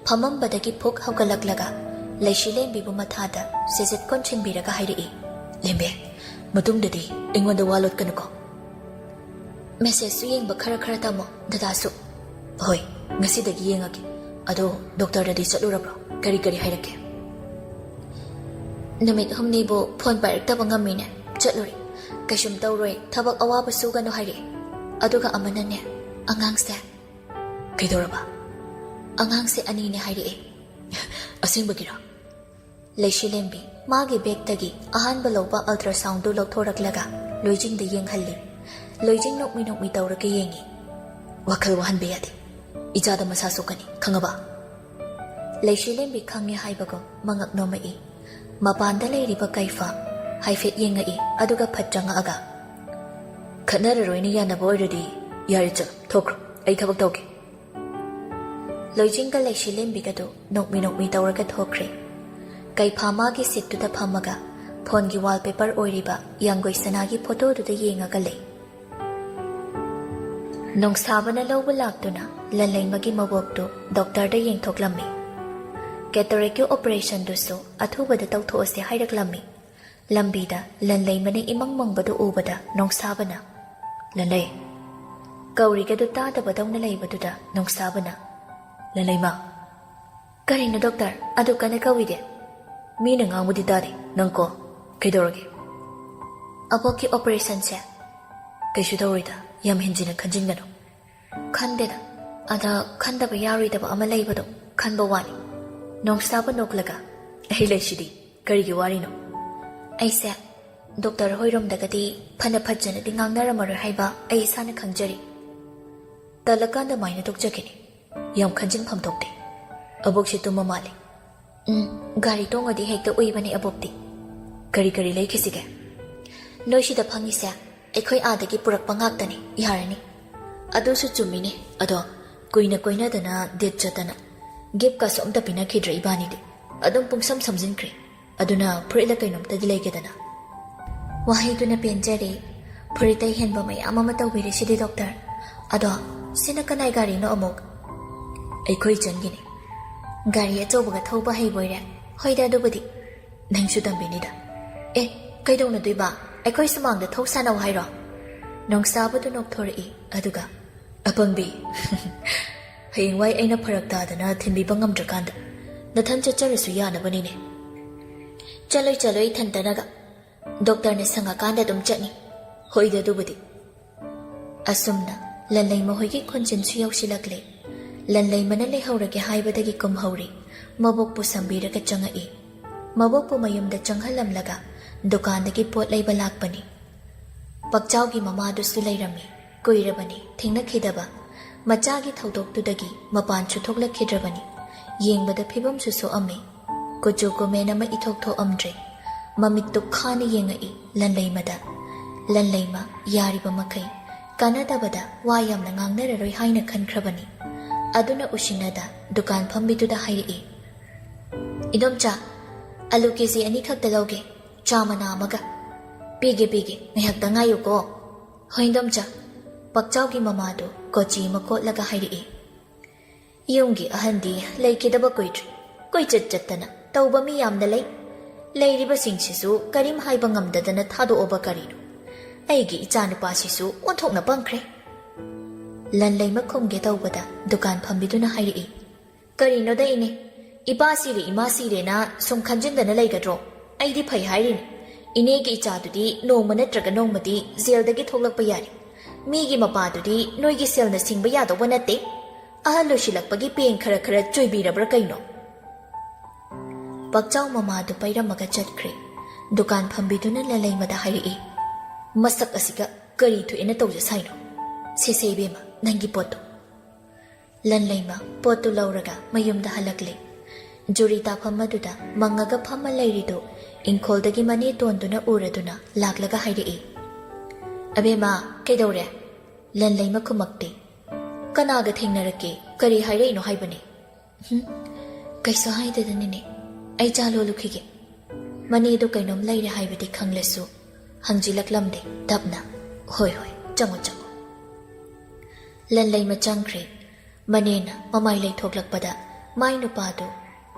ꯐꯝꯃꯝꯕꯗꯒꯤ ꯐꯨꯛ ꯍꯧꯒꯠꯂꯛꯂꯒ ꯂꯩꯁꯤꯂꯦꯝꯕꯤꯕꯨ ꯃꯊꯥꯗ ꯁꯦꯖꯦꯠ ꯀꯣꯟꯁꯤꯟꯕꯤꯔꯒ ꯍꯥꯏꯔꯛꯏ꯫ ꯂꯦꯝꯕꯤ ꯃꯇꯨꯡꯗꯗꯤ ꯑꯩꯉꯣꯟꯗ ꯋꯥ ꯂꯣꯠꯀꯅꯨꯀꯣ꯫ ꯃꯦꯁꯦꯖꯁꯨ ꯌꯦꯡꯕ ꯈꯔ ꯈꯔ ꯇꯝꯃꯣ ꯗꯗꯥꯁꯨ꯫ ꯍꯣꯏ ꯉꯁꯤꯗꯒꯤ ꯌꯦꯡꯉꯒꯦ꯫ ꯑꯗꯣ ꯗꯣꯛꯇꯔꯗꯗꯤ ꯆꯠꯂꯨꯔꯕ꯭ꯔꯣ? ꯀꯔꯤ ꯀꯔꯤ ꯍꯥꯏꯔꯛꯀꯦ? ꯅꯨꯃꯤꯠ ꯍꯨꯝꯅꯤꯕꯨ ꯐꯣꯟ ꯄꯥꯏꯔꯛꯇꯕ ꯉꯝꯃꯤꯅꯦ꯫ ꯆꯠꯂꯨꯔꯦ, ꯀꯩꯁꯨꯝ ꯇꯧꯔꯣꯏ, ꯊꯕꯛ ꯑꯋꯥꯕ ꯁꯨꯒꯅꯨ ꯍꯥꯏꯔꯛꯑꯦ꯫ ꯑꯗꯨꯒ ꯑꯃꯅꯅꯦ, ꯑꯉꯥꯡꯁꯦ ꯀꯩꯗꯧꯔꯕ? ꯑꯉꯥꯡꯁꯦ 2ꯅꯦ ꯍꯥꯏꯔꯛꯑꯦ꯫ ꯑꯁꯦꯡꯕꯒꯤꯔꯣ? ꯂꯩꯁꯤꯂꯦꯝꯕꯤ ꯃꯥꯒꯤ ꯕꯦꯒꯇꯒꯤ ꯑꯍꯥꯟꯕ ꯂꯧꯕ ꯑꯜꯇ꯭ꯔꯥꯁꯥꯎꯟꯗꯨ ꯂꯧꯊꯣꯔꯛꯂꯒ ꯂꯣꯏꯖꯤꯡꯗ ꯌꯦꯡꯍꯜꯂꯤ꯫ ꯂꯣꯏꯖꯤꯡ ꯅꯣꯛꯃꯤ ꯅꯣꯛꯃꯤ ꯇꯧꯔꯒ ꯌꯦꯡꯉꯤ꯫ ꯋꯥꯈꯜ ꯋꯥꯍꯟꯕ ꯌꯥꯗꯦ, ꯏꯆꯥꯗ ꯃꯁꯥ ꯁꯣꯛꯀꯅꯤ, ꯈꯪꯉꯕ? ꯂꯩꯁꯤꯂꯦꯝꯕꯤ ꯈꯪꯉꯦ ꯍꯥꯏꯕꯒꯨꯝ ꯃꯉꯛ ꯅꯣꯝꯃꯛꯏ꯫ ꯃꯄꯥꯟꯗ ꯂꯩꯔꯤꯕ ꯀꯩꯐꯥ ꯍꯥꯏꯐꯦꯠ ꯌꯦꯡꯉꯛꯏ, ꯑꯗꯨꯒ ꯐꯠ ꯆꯪꯉꯛꯑꯒ ꯈꯠꯅꯔꯔꯣꯏꯅ ꯌꯥꯅꯕ ꯑꯣꯏꯔꯗꯤ ꯌꯥꯔꯦ, ꯆꯠꯂꯣ, ꯊꯣꯛꯈ꯭ꯔꯣ, ꯑꯩ ꯊꯕꯛ ꯇꯧꯒꯦ꯫ ꯂꯣꯏꯖꯤꯡꯒ ꯂꯩꯁꯤꯂꯦꯝꯕꯤꯒꯗꯨ ꯅꯣꯛꯃꯤ ꯅꯣꯛꯃꯤ ꯇꯧꯔꯒ ꯊꯣꯛꯈ꯭ꯔꯦ꯫ ꯀꯩꯐꯥ ꯃꯥꯒꯤ ꯁꯤꯠꯇꯨꯗ ꯐꯝꯃꯒ ꯐꯣꯟꯒꯤ ꯋꯥꯜꯄꯦꯄꯔ ꯑꯣꯏꯔꯤꯕ ꯌꯥꯡꯒꯣꯏ ꯁꯅꯥꯒꯤ ꯐꯣꯇꯣꯗꯨꯗ ꯌꯦꯡꯉꯒ ꯂꯩ꯫ ꯅꯣꯡꯁꯥꯕꯅ ꯂꯧꯕ ꯂꯥꯛꯇꯨꯅ ꯂꯟꯂꯩꯃꯒꯤ ꯃꯕꯣꯛꯇꯨ ꯗꯣꯛꯇꯔꯗ ꯌꯦꯡꯊꯣꯛꯂꯝꯃꯤ꯫ ꯀꯦꯇꯔꯦꯛꯀꯤ ꯑꯣꯄꯔꯦꯁꯟꯗꯨꯁꯨ ꯑꯊꯨꯕꯗ ꯇꯧꯊꯣꯛꯑꯁꯦ ꯍꯥꯏꯔꯛꯂꯝꯃꯤ꯫ ꯂꯝꯕꯤꯗ ꯂꯟꯂꯩꯃꯅ ꯏꯃꯪ ꯃꯪꯕꯗꯨ ꯎꯕꯗ ꯅꯣꯡꯁꯥꯕꯅ ꯂꯟꯂꯩ ꯀꯧꯔꯤꯒꯗꯨ ꯇꯥꯗꯕꯗꯧꯅ ꯂꯩꯕꯗꯨꯗ ꯅꯣꯡꯁꯥꯕꯅ ꯂꯟꯂꯩꯃ ꯀꯔꯤꯅꯣ ꯗꯣꯛꯇꯔ ꯑꯗꯨ ꯀꯟꯅ ꯀꯧꯏꯗꯦ? ꯃꯤꯅ ꯉꯥꯡꯕꯗꯤ ꯇꯥꯗꯦ, ꯅꯪꯀꯣ ꯀꯩꯗꯧꯔꯒꯦ? ꯑꯕꯣꯛꯀꯤ ꯑꯣꯄꯔꯦꯁꯟꯁꯦ ꯀꯩꯁꯨ ꯇꯧꯔꯣꯏꯗ ꯌꯥꯝ ꯍꯦꯟꯖꯤꯟꯅ ꯈꯟꯖꯤꯟꯒꯅꯨ ꯈꯟꯗꯦꯗ ꯑꯗ ꯈꯟꯗꯕ ꯌꯥꯔꯣꯏꯗꯕ ꯑꯃ ꯂꯩꯕꯗꯣ ꯈꯟꯕ ꯋꯥꯅꯤ ꯅꯣꯡꯁꯥꯕ ꯅꯣꯛꯂꯒ ꯑꯩ ꯂꯩꯁꯤꯗꯤ ꯀꯔꯤꯒꯤ ꯋꯥꯔꯤꯅꯣ ꯑꯩꯁꯦ ꯗꯣꯛꯇꯔ ꯍꯣꯏꯔꯣꯝꯗꯒꯗꯤ ꯐꯅ ꯐꯖꯅꯗꯤ ꯉꯥꯡꯅꯔꯝꯃꯔꯣꯏ ꯍꯥꯏꯕ ꯑꯩ ꯏꯁꯥꯅ ꯈꯪꯖꯔꯤ ꯇꯜꯂꯀꯥꯟꯗ ꯃꯥꯏꯅ ꯇꯣꯛꯆꯒꯅꯤ ꯌꯥꯝ ꯈꯟꯖꯤꯟꯐꯝ ꯊꯣꯛꯇꯦ ꯑꯕꯣꯛꯁꯤ ꯇꯨꯝꯕ ꯃꯥꯜꯂꯤ ꯒꯥꯔꯤ ꯇꯣꯡꯉꯗꯤ ꯍꯦꯛꯇ ꯎꯏꯕꯅꯦ ꯑꯕꯣꯛꯇꯤ ꯀꯔꯤ ꯀꯔꯤ ꯂꯩꯈꯤꯁꯤꯒꯦ ꯅꯣꯏ ꯁꯤꯗ ꯐꯪꯉꯤꯁꯦ ꯑꯩꯈꯣꯏ ꯑꯥꯗꯒꯤ ꯄꯨꯔꯛꯄ ꯉꯥꯛꯇꯅꯤ ꯌꯥꯔꯅꯤ ꯑꯗꯨꯁꯨ ꯆꯨꯝꯃꯤꯅꯦ ꯑꯗꯣ ꯀꯨꯏꯅ ꯀꯣꯏꯅꯗꯅ ꯗꯦꯠ ꯆꯠꯇꯅ ꯒꯤꯐꯀꯁꯨ ꯑꯝꯇ ꯄꯤꯅꯈꯤꯗ꯭ꯔꯦ ꯏꯕꯥꯅꯤꯗꯤ ꯑꯗꯨꯝ ꯄꯨꯡꯁꯝ ꯁꯝꯖꯤꯟꯈ꯭ꯔꯦ ꯑꯗꯨꯅ ꯐꯨꯔꯤꯠꯂ ꯀꯩꯅꯣꯝꯇꯗꯤ ꯂꯩꯒꯦꯗꯅ ꯋꯥꯍꯩꯗꯨꯅ ꯄꯦꯟꯖꯔꯦ ꯐꯨꯔꯤꯠꯇꯩ ꯍꯦꯟꯕ ꯃꯌꯥꯝ ꯑꯃ ꯇꯧꯕꯤꯔꯤꯁꯤꯗꯤ ꯗꯣꯛꯇꯔ ꯑꯗꯣ ꯁꯤꯅ ꯀꯅꯥꯏ ꯒꯥꯔꯤꯅꯣ ꯑꯃꯨꯛ ꯑꯩꯈꯣꯏ ꯏꯆꯟꯒꯤꯅꯤ ꯒꯥꯔꯤ ꯑꯆꯧꯕꯒ ꯊꯧꯕ ꯍꯩꯕꯣꯏꯔꯦ ꯍꯣꯏꯗ ꯑꯗꯨꯕꯨꯗꯤ ꯅꯪꯁꯨ ꯇꯝꯕꯤꯅꯤꯗ ꯀꯩꯗꯧꯅꯗꯣꯏꯕ ꯑꯩꯈꯣꯏ ꯁꯨꯃꯥꯡꯗ ꯊꯧ ꯁꯥꯟꯅꯧ ꯍꯥꯏꯔꯣ ꯅꯣꯡꯁꯥꯕꯗꯨ ꯅꯣꯛꯊꯣꯔꯛꯏ ꯑꯗꯨꯒ ꯑꯄꯪꯕꯤ ꯍꯌꯦꯡꯋꯥꯏ ꯑꯩꯅ ꯐꯔꯛ ꯇꯥꯗꯅ ꯊꯤꯟꯕꯤꯕ ꯉꯝꯗ꯭ꯔꯀꯥꯟꯗ ꯅꯊꯟ ꯆꯠꯆꯔꯁꯨ ꯌꯥꯅꯕꯅꯤꯅꯦ ꯆꯠꯂꯣꯏ ꯏꯊꯟꯇꯅꯒ ꯗꯣꯛꯇꯔꯅ ꯁꯪꯉꯀꯥꯟꯗ ꯑꯗꯨꯝ ꯆꯠꯅꯤ ꯍꯣꯏꯗ ꯑꯗꯨꯕꯨꯗꯤ ꯑꯁꯨꯝꯅ ꯂꯟꯂꯩꯃ ꯍꯣꯏꯒꯤ ꯈꯣꯟꯖꯦꯜꯁꯨ ꯌꯧꯁꯤꯜꯂꯛꯂꯦ ꯂꯟꯂꯩꯃꯅ ꯂꯩꯍꯧꯔꯒꯦ ꯍꯥꯏꯕꯗꯒꯤ ꯀꯨꯝꯍꯧꯔꯤ ꯃꯕꯣꯛꯄꯨ ꯁꯝꯕꯤꯔꯒ ꯆꯪꯉꯛꯏ ꯃꯕꯣꯛꯄꯨ ꯃꯌꯨꯝꯗ ꯆꯪꯍꯜꯂꯝꯂꯒ ꯗꯨꯀꯥꯟꯗꯒꯤ ꯄꯣꯠ ꯂꯩꯕ ꯂꯥꯛꯄꯅꯤ ꯄꯛꯆꯥꯎꯒꯤ ꯃꯃꯥꯗꯨꯁꯨ ꯂꯩꯔꯝꯃꯤ ꯀꯨꯏꯔꯕꯅꯤ ꯊꯦꯡꯅꯈꯤꯗꯕ ꯃꯆꯥꯒꯤ ꯊꯧꯗꯣꯛꯇꯨꯗꯒꯤ ꯃꯄꯥꯟꯁꯨ ꯊꯣꯛꯂꯛꯈꯤꯗ꯭ꯔꯕꯅꯤ ꯌꯦꯡꯕꯗ ꯐꯤꯕꯝꯁꯨ ꯁꯣꯛꯑꯝꯃꯤ ꯀꯨꯆꯨ ꯀꯨꯃꯦꯟ ꯑꯃ ꯏꯊꯣꯛ ꯊꯣꯛꯑꯝꯗ꯭ꯔꯦ ꯃꯃꯤꯠꯇꯨ ꯈꯥꯅ ꯌꯦꯡꯉꯛꯏ ꯂꯟꯂꯩꯃꯗ ꯂꯟꯂꯩꯃ ꯌꯥꯔꯤꯕ ꯃꯈꯩ ꯀꯥꯟꯅꯗꯕꯗ ꯋꯥ ꯌꯥꯝꯅ ꯉꯥꯡꯅꯔꯔꯣꯏ ꯍꯥꯏꯅ ꯈꯟꯈ꯭ꯔꯕꯅꯤ ꯑꯗꯨꯅ ꯎꯁꯤꯟꯅꯗ ꯗꯨꯀꯥꯟ ꯐꯝꯕꯤꯗꯨꯗ ꯍꯥꯏꯔꯛꯏ ꯏꯗꯣꯝꯆꯥ ꯑꯂꯨ ꯀꯦꯖꯤ 2 ꯈꯛꯇ ꯂꯧꯒꯦ ꯆꯥ ꯃꯅꯥ ꯑꯃꯒ ꯄꯤꯒꯦ ꯉꯥꯏꯍꯥꯛꯇ ꯉꯥꯏꯌꯨꯀꯣ ꯍꯣꯏ ꯏꯗꯣꯝꯆꯥ ꯄꯛꯆꯥꯎꯒꯤ ꯃꯃꯥꯗꯨ ꯀꯣꯆꯤ ꯑꯃ ꯀꯣꯠꯂꯒ ꯍꯥꯏꯔꯛꯏ ꯌꯨꯝꯒꯤ ꯑꯍꯟꯗꯤ ꯂꯩꯈꯤꯗꯕ ꯀꯨꯏꯗ꯭ꯔꯤ ꯀꯣꯏꯆꯠ ꯆꯠꯇꯅ ꯇꯧꯕ ꯃꯤ ꯌꯥꯝꯅ ꯂꯩꯔꯤꯕꯁꯤꯡꯁꯤꯁꯨ ꯀꯔꯤꯝ ꯍꯥꯏꯕ ꯉꯝꯗꯗꯅ ꯊꯥꯗꯣꯛꯑꯕ ꯀꯔꯤꯅꯣ ꯑꯩꯒꯤ ꯏꯆꯥꯅꯨꯄꯥꯁꯤꯁꯨ ꯑꯣꯟꯊꯣꯛꯅ ꯄꯪꯈ꯭ꯔꯦ ꯂꯟꯂꯩꯃ ꯈꯨꯝꯒꯦ ꯇꯧꯕꯗ ꯗꯨꯀꯥꯟ ꯐꯝꯕꯤꯗꯨꯅ ꯍꯥꯏꯔꯛꯏ ꯀꯔꯤꯅꯣꯗ ꯏꯅꯦ ꯏꯄꯥ ꯁꯤꯔꯦ ꯏꯃꯥ ꯁꯤꯔꯦꯅ ꯁꯨꯝ ꯈꯟꯖꯤꯟꯗꯅ ꯂꯩꯒꯗ꯭ꯔꯣ ꯑꯩꯗꯤ ꯐꯩ ꯍꯥꯏꯔꯤꯅꯤ ꯏꯅꯦꯒꯤ ꯏꯆꯥꯗꯨꯗꯤ ꯅꯣꯡꯃ ꯅꯠꯇ꯭ꯔꯒ ꯅꯣꯡꯃꯗꯤ ꯖꯦꯜꯗꯒꯤ ꯊꯣꯛꯂꯛꯄ ꯌꯥꯔꯤ ꯃꯤꯒꯤ ꯃꯄꯥꯗꯨꯗꯤ ꯅꯣꯏꯒꯤ ꯁꯦꯜꯅ ꯁꯤꯡꯕ ꯌꯥꯗꯧꯕ ꯅꯠꯇꯦ ꯑꯍꯜ ꯂꯣꯏꯁꯤꯜꯂꯛꯄꯒꯤ ꯄꯦꯟ ꯈꯔ ꯆꯣꯏꯕꯤꯔꯕ꯭ꯔꯥ ꯀꯩꯅꯣ ꯄꯛꯆꯥꯎ ꯃꯃꯥꯗꯨ ꯄꯩꯔꯝꯃꯒ ꯆꯠꯈ꯭ꯔꯦ ꯗꯨꯀꯥꯟ ꯐꯝꯕꯤꯗꯨꯅ ꯂꯟꯂꯩꯃꯗ ꯍꯥꯏꯔꯛꯏ ꯃꯁꯛ ꯑꯁꯤꯒ ꯀꯔꯤ ꯊꯣꯛꯑꯦꯅ ꯇꯧꯖꯁꯥꯏꯅꯣ ꯁꯦꯁꯦ ꯏꯕꯦꯝꯃ ꯅꯪꯒꯤ ꯄꯣꯠꯇꯣ ꯂꯟꯂꯩꯃ ꯄꯣꯠꯇꯨ ꯂꯧꯔꯒ ꯃꯌꯨꯝꯗ ꯍꯜꯂꯛꯂꯦ ꯖꯨꯔꯤ ꯇꯥꯐꯝ ꯑꯗꯨꯗ ꯃꯪꯉꯒ ꯐꯝꯃ ꯂꯩꯔꯤꯗꯨ ꯏꯪꯈꯣꯜꯗꯒꯤ ꯃꯅꯦ ꯇꯣꯟꯗꯨꯅ ꯎꯔꯗꯨꯅ ꯂꯥꯛꯂꯒ ꯍꯥꯏꯔꯛꯏ ꯑꯕꯦꯝꯃ ꯀꯩꯗꯧꯔꯦ ꯂꯟꯂꯩꯃ ꯈꯨꯝꯃꯛꯇꯦ ꯀꯅꯥꯒ ꯊꯦꯡꯅꯔꯛꯀꯦ ꯀꯔꯤ ꯍꯥꯏꯔꯛꯏꯅꯣ ꯍꯥꯏꯕꯅꯤ ꯀꯩꯁꯨ ꯍꯥꯏꯗꯗꯅꯤꯅꯦ ꯑꯩ ꯆꯥ ꯂꯣꯜꯂꯨꯈꯤꯒꯦ ꯃꯅꯦꯗꯨ ꯀꯩꯅꯣꯝ ꯂꯩꯔꯦ ꯍꯥꯏꯕꯗꯤ ꯈꯪꯂꯁꯨ ꯍꯪꯖꯤꯜꯂꯛꯂꯝꯗꯦ ꯇꯞꯅ ꯍꯣꯏ ꯆꯪꯉꯣ ꯂꯟꯂꯩꯃ ꯆꯪꯈ꯭ꯔꯦ ꯃꯅꯦꯅ ꯃꯃꯥꯏ ꯂꯩꯊꯣꯛꯂꯛꯄꯗ ꯃꯥꯏ ꯅꯨꯄꯥꯗꯨ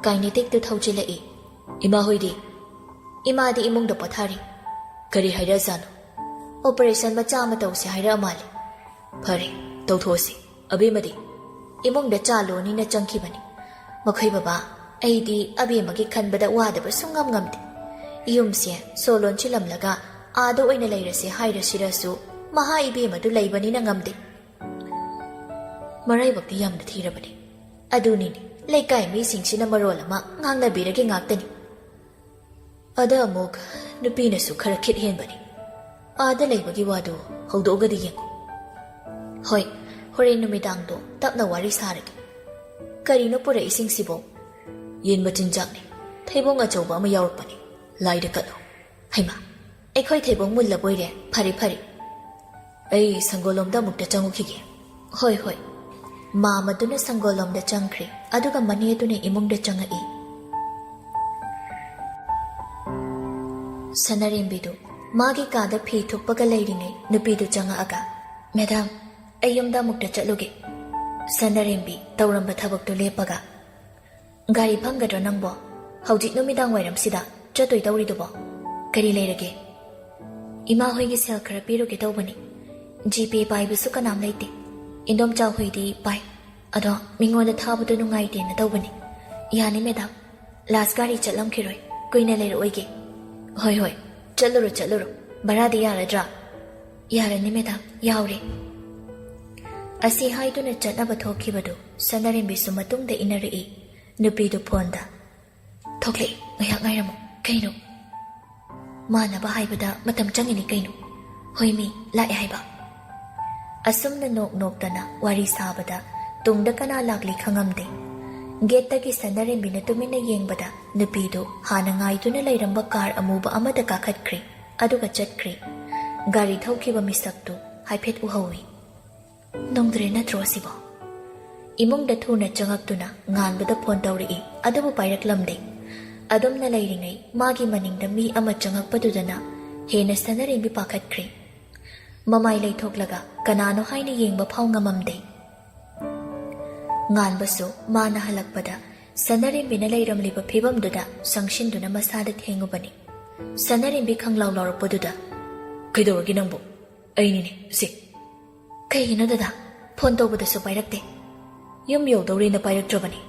ꯀꯥꯏꯅꯦꯇꯤꯛꯇꯨ ꯊꯧꯖꯤꯜꯂꯛꯏ ꯏꯃꯥ ꯍꯣꯏꯗꯤ ꯏꯃꯥꯗꯤ ꯏꯃꯨꯡꯗ ꯄꯣꯊꯥꯔꯤ ꯀꯔꯤ ꯍꯥꯏꯔꯛꯑꯖꯥꯠꯅꯣ ꯑꯣꯄꯔꯦꯁꯟ ꯃꯆꯥ ꯑꯃ ꯇꯧꯁꯦ ꯍꯥꯏꯔꯛꯑ ꯃꯥꯜꯂꯦ ꯐꯔꯦ ꯇꯧꯊꯣꯛꯑꯁꯤ ꯑꯕꯦꯝꯃꯗꯤ ꯏꯃꯨꯡꯗ ꯆꯥ ꯂꯣꯟꯅꯤꯅ ꯆꯪꯈꯤꯕꯅꯤ ꯃꯈꯣꯏ ꯕꯕꯥ ꯑꯩꯗꯤ ꯑꯕꯦꯝꯃꯒꯤ ꯈꯟꯕꯗ ꯋꯥꯗꯕ ꯁꯨꯡꯉꯝ ꯉꯝꯗꯦ ꯌꯨꯝꯁꯦ ꯁꯣ ꯂꯣꯟꯁꯤꯜꯂꯝꯂꯒ ꯑꯥꯗ ꯑꯣꯏꯅ ꯂꯩꯔꯁꯦ ꯍꯥꯏꯔꯁꯤꯔꯁꯨ ꯃꯍꯥ ꯏꯕꯦꯝꯃꯗꯨ ꯂꯩꯕꯅꯤꯅ ꯉꯝꯗꯦ ꯃꯔꯥꯏꯕꯛꯇꯤ ꯌꯥꯝꯅ ꯊꯤꯔꯕꯅꯤ ꯑꯗꯨꯅꯤꯅꯦ ꯂꯩꯀꯥꯏ ꯃꯤꯁꯤꯡꯁꯤꯅ ꯃꯔꯣꯜ ꯑꯃ ꯉꯥꯡꯅꯕꯤꯔꯒꯦ ꯉꯥꯛꯇꯅꯤ ꯑꯗ ꯑꯃꯨꯛ ꯅꯨꯄꯤꯅꯁꯨ ꯈꯔ ꯈꯤꯠ ꯍꯦꯟꯕꯅꯤ ꯑꯥꯗ ꯂꯩꯕꯒꯤ ꯋꯥꯗꯨ ꯍꯧꯗꯣꯛꯑꯒꯗꯤ ꯌꯦꯡꯉꯨ ꯍꯣꯏ ꯍꯣꯔꯦꯟ ꯅꯨꯃꯤꯗꯥꯡꯗꯣ ꯇꯞꯅ ꯋꯥꯔꯤ ꯁꯥꯔꯒꯦ ꯀꯔꯤꯅꯣ ꯄꯨꯔꯛꯏꯁꯤꯡꯁꯤꯕꯣ ꯌꯦꯟ ꯃꯆꯤꯟꯖꯥꯛꯅꯤ ꯊꯩꯕꯣꯡ ꯑꯆꯧꯕ ꯑꯃ ꯌꯥꯎꯔꯛꯄꯅꯤ ꯂꯥꯏꯗ ꯀꯠꯂꯣ ꯍꯩꯃꯥ ꯑꯩꯈꯣꯏ ꯊꯩꯕꯣꯡ ꯃꯨꯜꯂꯕꯣꯏꯔꯦ ꯐꯔꯦ ꯑꯩ ꯁꯪꯒꯣꯜꯂꯣꯝꯗ ꯑꯃꯨꯛꯇ ꯆꯪꯉꯨꯈꯤꯒꯦ ꯍꯣꯏ ꯃꯥꯃꯗꯨꯅ ꯁꯪꯒꯣꯜꯂꯣꯝꯗ ꯆꯪꯈ꯭ꯔꯦ ꯑꯗꯨꯒ ꯃꯅꯦꯗꯨꯅ ꯏꯃꯨꯡꯗ ꯆꯪꯉꯛꯏ ꯁꯅꯔꯦꯝꯕꯤꯗꯨ ꯃꯥꯒꯤ ꯀꯥꯗ ꯐꯤ ꯊꯨꯞꯄꯒ ꯂꯩꯔꯤꯉꯩ ꯅꯨꯄꯤꯗꯨ ꯆꯪꯉꯛꯑꯒ ꯃꯦꯗꯥꯝ ꯑꯩ ꯌꯨꯝꯗ ꯑꯃꯨꯛꯇ ꯆꯠꯂꯨꯒꯦ ꯁꯅꯔꯦꯝꯕꯤ ꯇꯧꯔꯝꯕ ꯊꯕꯛꯇꯨ ꯂꯦꯞꯄꯒ ꯒꯥꯔꯤ ꯐꯪꯒꯗ꯭ꯔꯣ ꯅꯪꯕꯣ ꯍꯧꯖꯤꯛ ꯅꯨꯃꯤꯗꯥꯡ ꯋꯥꯏꯔꯝꯁꯤꯗ ꯆꯠꯇꯣꯏ ꯇꯧꯔꯤꯗꯨꯕꯣ ꯀꯔꯤ ꯂꯩꯔꯒꯦ ꯏꯃꯥ ꯍꯣꯏꯒꯤ ꯁꯦꯜ ꯈꯔ ꯄꯤꯔꯨꯒꯦ ꯇꯧꯕꯅꯤ ꯖꯤꯄꯦ ꯄꯥꯏꯕꯁꯨ ꯀꯅꯥꯝ ꯂꯩꯇꯦ ꯏꯟꯗꯣꯝꯆꯥ ꯍꯣꯏꯗꯤ ꯄꯥꯏ ꯑꯗꯣ ꯃꯤꯉꯣꯟꯗ ꯊꯥꯕꯗꯣ ꯅꯨꯡꯉꯥꯏꯇꯦꯅ ꯇꯧꯕꯅꯤ ꯌꯥꯅꯤ ꯃꯦꯗꯥꯝ ꯂꯥꯁ ꯒꯥꯔꯤ ꯆꯠꯂꯝꯈꯤꯔꯣꯏ ꯀꯨꯏꯅ ꯂꯩꯔꯛꯑꯣꯏꯒꯦ ꯍꯣꯏ ꯆꯠꯂꯨꯔꯣ ꯕꯔꯥꯗꯤ ꯌꯥꯔꯗ꯭ꯔꯥ? ꯌꯥꯔꯅꯤ ꯃꯦꯗꯥꯝ, ꯌꯥꯎꯔꯦ꯫ ꯑꯁꯤ ꯍꯥꯏꯗꯨꯅ ꯆꯠꯅꯕ ꯊꯣꯛꯈꯤꯕꯗꯨ ꯁꯅꯥꯔꯦꯝꯕꯤꯁꯨ ꯃꯇꯨꯡꯗ ꯏꯟꯅꯔꯛꯏ꯫ ꯅꯨꯄꯤꯗꯨ ꯐꯣꯟꯗ ꯊꯣꯛꯂꯛꯏ, ꯉꯥꯏꯍꯥꯛ ꯉꯥꯏꯔꯝꯃꯨ꯫ ꯀꯩꯅꯣ? ꯃꯥꯟꯅꯕ ꯍꯥꯏꯕꯗ ꯃꯇꯝ ꯆꯪꯉꯤꯅꯤ ꯀꯩꯅꯣ? ꯍꯣꯏ ꯃꯤ ꯂꯥꯛꯑꯦ ꯍꯥꯏꯕ꯫ ꯑꯁꯨꯝꯅ ꯅꯣꯛꯇꯅ ꯋꯥꯔꯤ ꯁꯥꯕꯗ ꯇꯨꯡꯗ ꯀꯅꯥ ꯂꯥꯛꯂꯤ ꯈꯪꯉꯝꯗꯦ꯫ ꯒꯦꯠꯇꯒꯤ ꯁꯅꯥꯔꯦꯝꯕꯤꯅ ꯇꯨꯃꯤꯟꯅ ꯌꯦꯡꯕꯗ ꯅꯨꯄꯤꯗꯨ ꯍꯥꯟꯅ ꯉꯥꯏꯗꯨꯅ ꯂꯩꯔꯝꯕ ꯀꯥꯔ ꯑꯃꯨꯕ ꯑꯃꯗ ꯀꯥꯈꯠꯈ꯭ꯔꯦ, ꯑꯗꯨꯒ ꯆꯠꯈ꯭ꯔꯦ꯫ ꯒꯥꯔꯤ ꯊꯧꯈꯤꯕ ꯃꯤꯁꯛꯇꯨ ꯍꯥꯏꯐꯦꯠ ꯎꯍꯧꯏ꯫ ꯅꯣꯡꯗ꯭ꯔꯦ ꯅꯠꯇ꯭ꯔꯣ ꯑꯁꯤꯕꯣ? ꯏꯃꯨꯡꯗ ꯊꯨꯅ ꯆꯪꯉꯛꯇꯨꯅ ꯉꯥꯟꯕꯗ ꯐꯣꯟ ꯇꯧꯔꯛꯏ, ꯑꯗꯨꯕꯨ ꯄꯥꯏꯔꯛꯂꯝꯗꯦ꯫ ꯑꯗꯨꯝꯅ ꯂꯩꯔꯤꯉꯩ ꯃꯥꯒꯤ ꯃꯅꯤꯡꯗ ꯃꯤ ꯑꯃ ꯆꯪꯉꯛꯄꯗꯨꯗꯅ ꯍꯦꯟꯅ ꯁꯅꯥꯔꯦꯝꯕꯤ ꯄꯥꯈꯠꯈ꯭ꯔꯦ꯫ ꯃꯃꯥꯏ ꯂꯩꯊꯣꯛꯂꯒ ꯀꯅꯥꯅꯣ ꯍꯥꯏꯅ ꯌꯦꯡꯕ ꯐꯥꯎ ꯉꯝꯃꯝꯗꯦ꯫ ꯉꯥꯟꯕꯁꯨ ꯃꯥꯅ ꯍꯜꯂꯛꯄꯗ ꯁꯅꯥꯔꯦꯝꯕꯤꯅ ꯂꯩꯔꯝꯂꯤꯕ ꯐꯤꯕꯝꯗꯨꯗ ꯆꯪꯁꯤꯟꯗꯨꯅ ꯃꯁꯥꯗ ꯊꯦꯡꯉꯨꯕꯅꯤ꯫ ꯁꯅꯥꯔꯦꯝꯕꯤ ꯈꯪꯂꯥꯎ ꯂꯥꯎꯔꯛꯄꯗꯨꯗ ꯀꯩꯗꯧꯔꯒꯦ ꯅꯪꯕꯨ? ꯑꯩꯅꯤꯅꯦ ꯁꯤ꯫ ꯀꯩꯒꯤꯅꯣ ꯗꯗꯥ? ꯐꯣꯟ ꯇꯧꯕꯗꯁꯨ ꯄꯥꯏꯔꯛꯇꯦ꯫ ꯌꯨꯝ ꯌꯧꯗꯧꯔꯦꯅ ꯄꯥꯏꯔꯛꯇ꯭ꯔꯕꯅꯤ꯫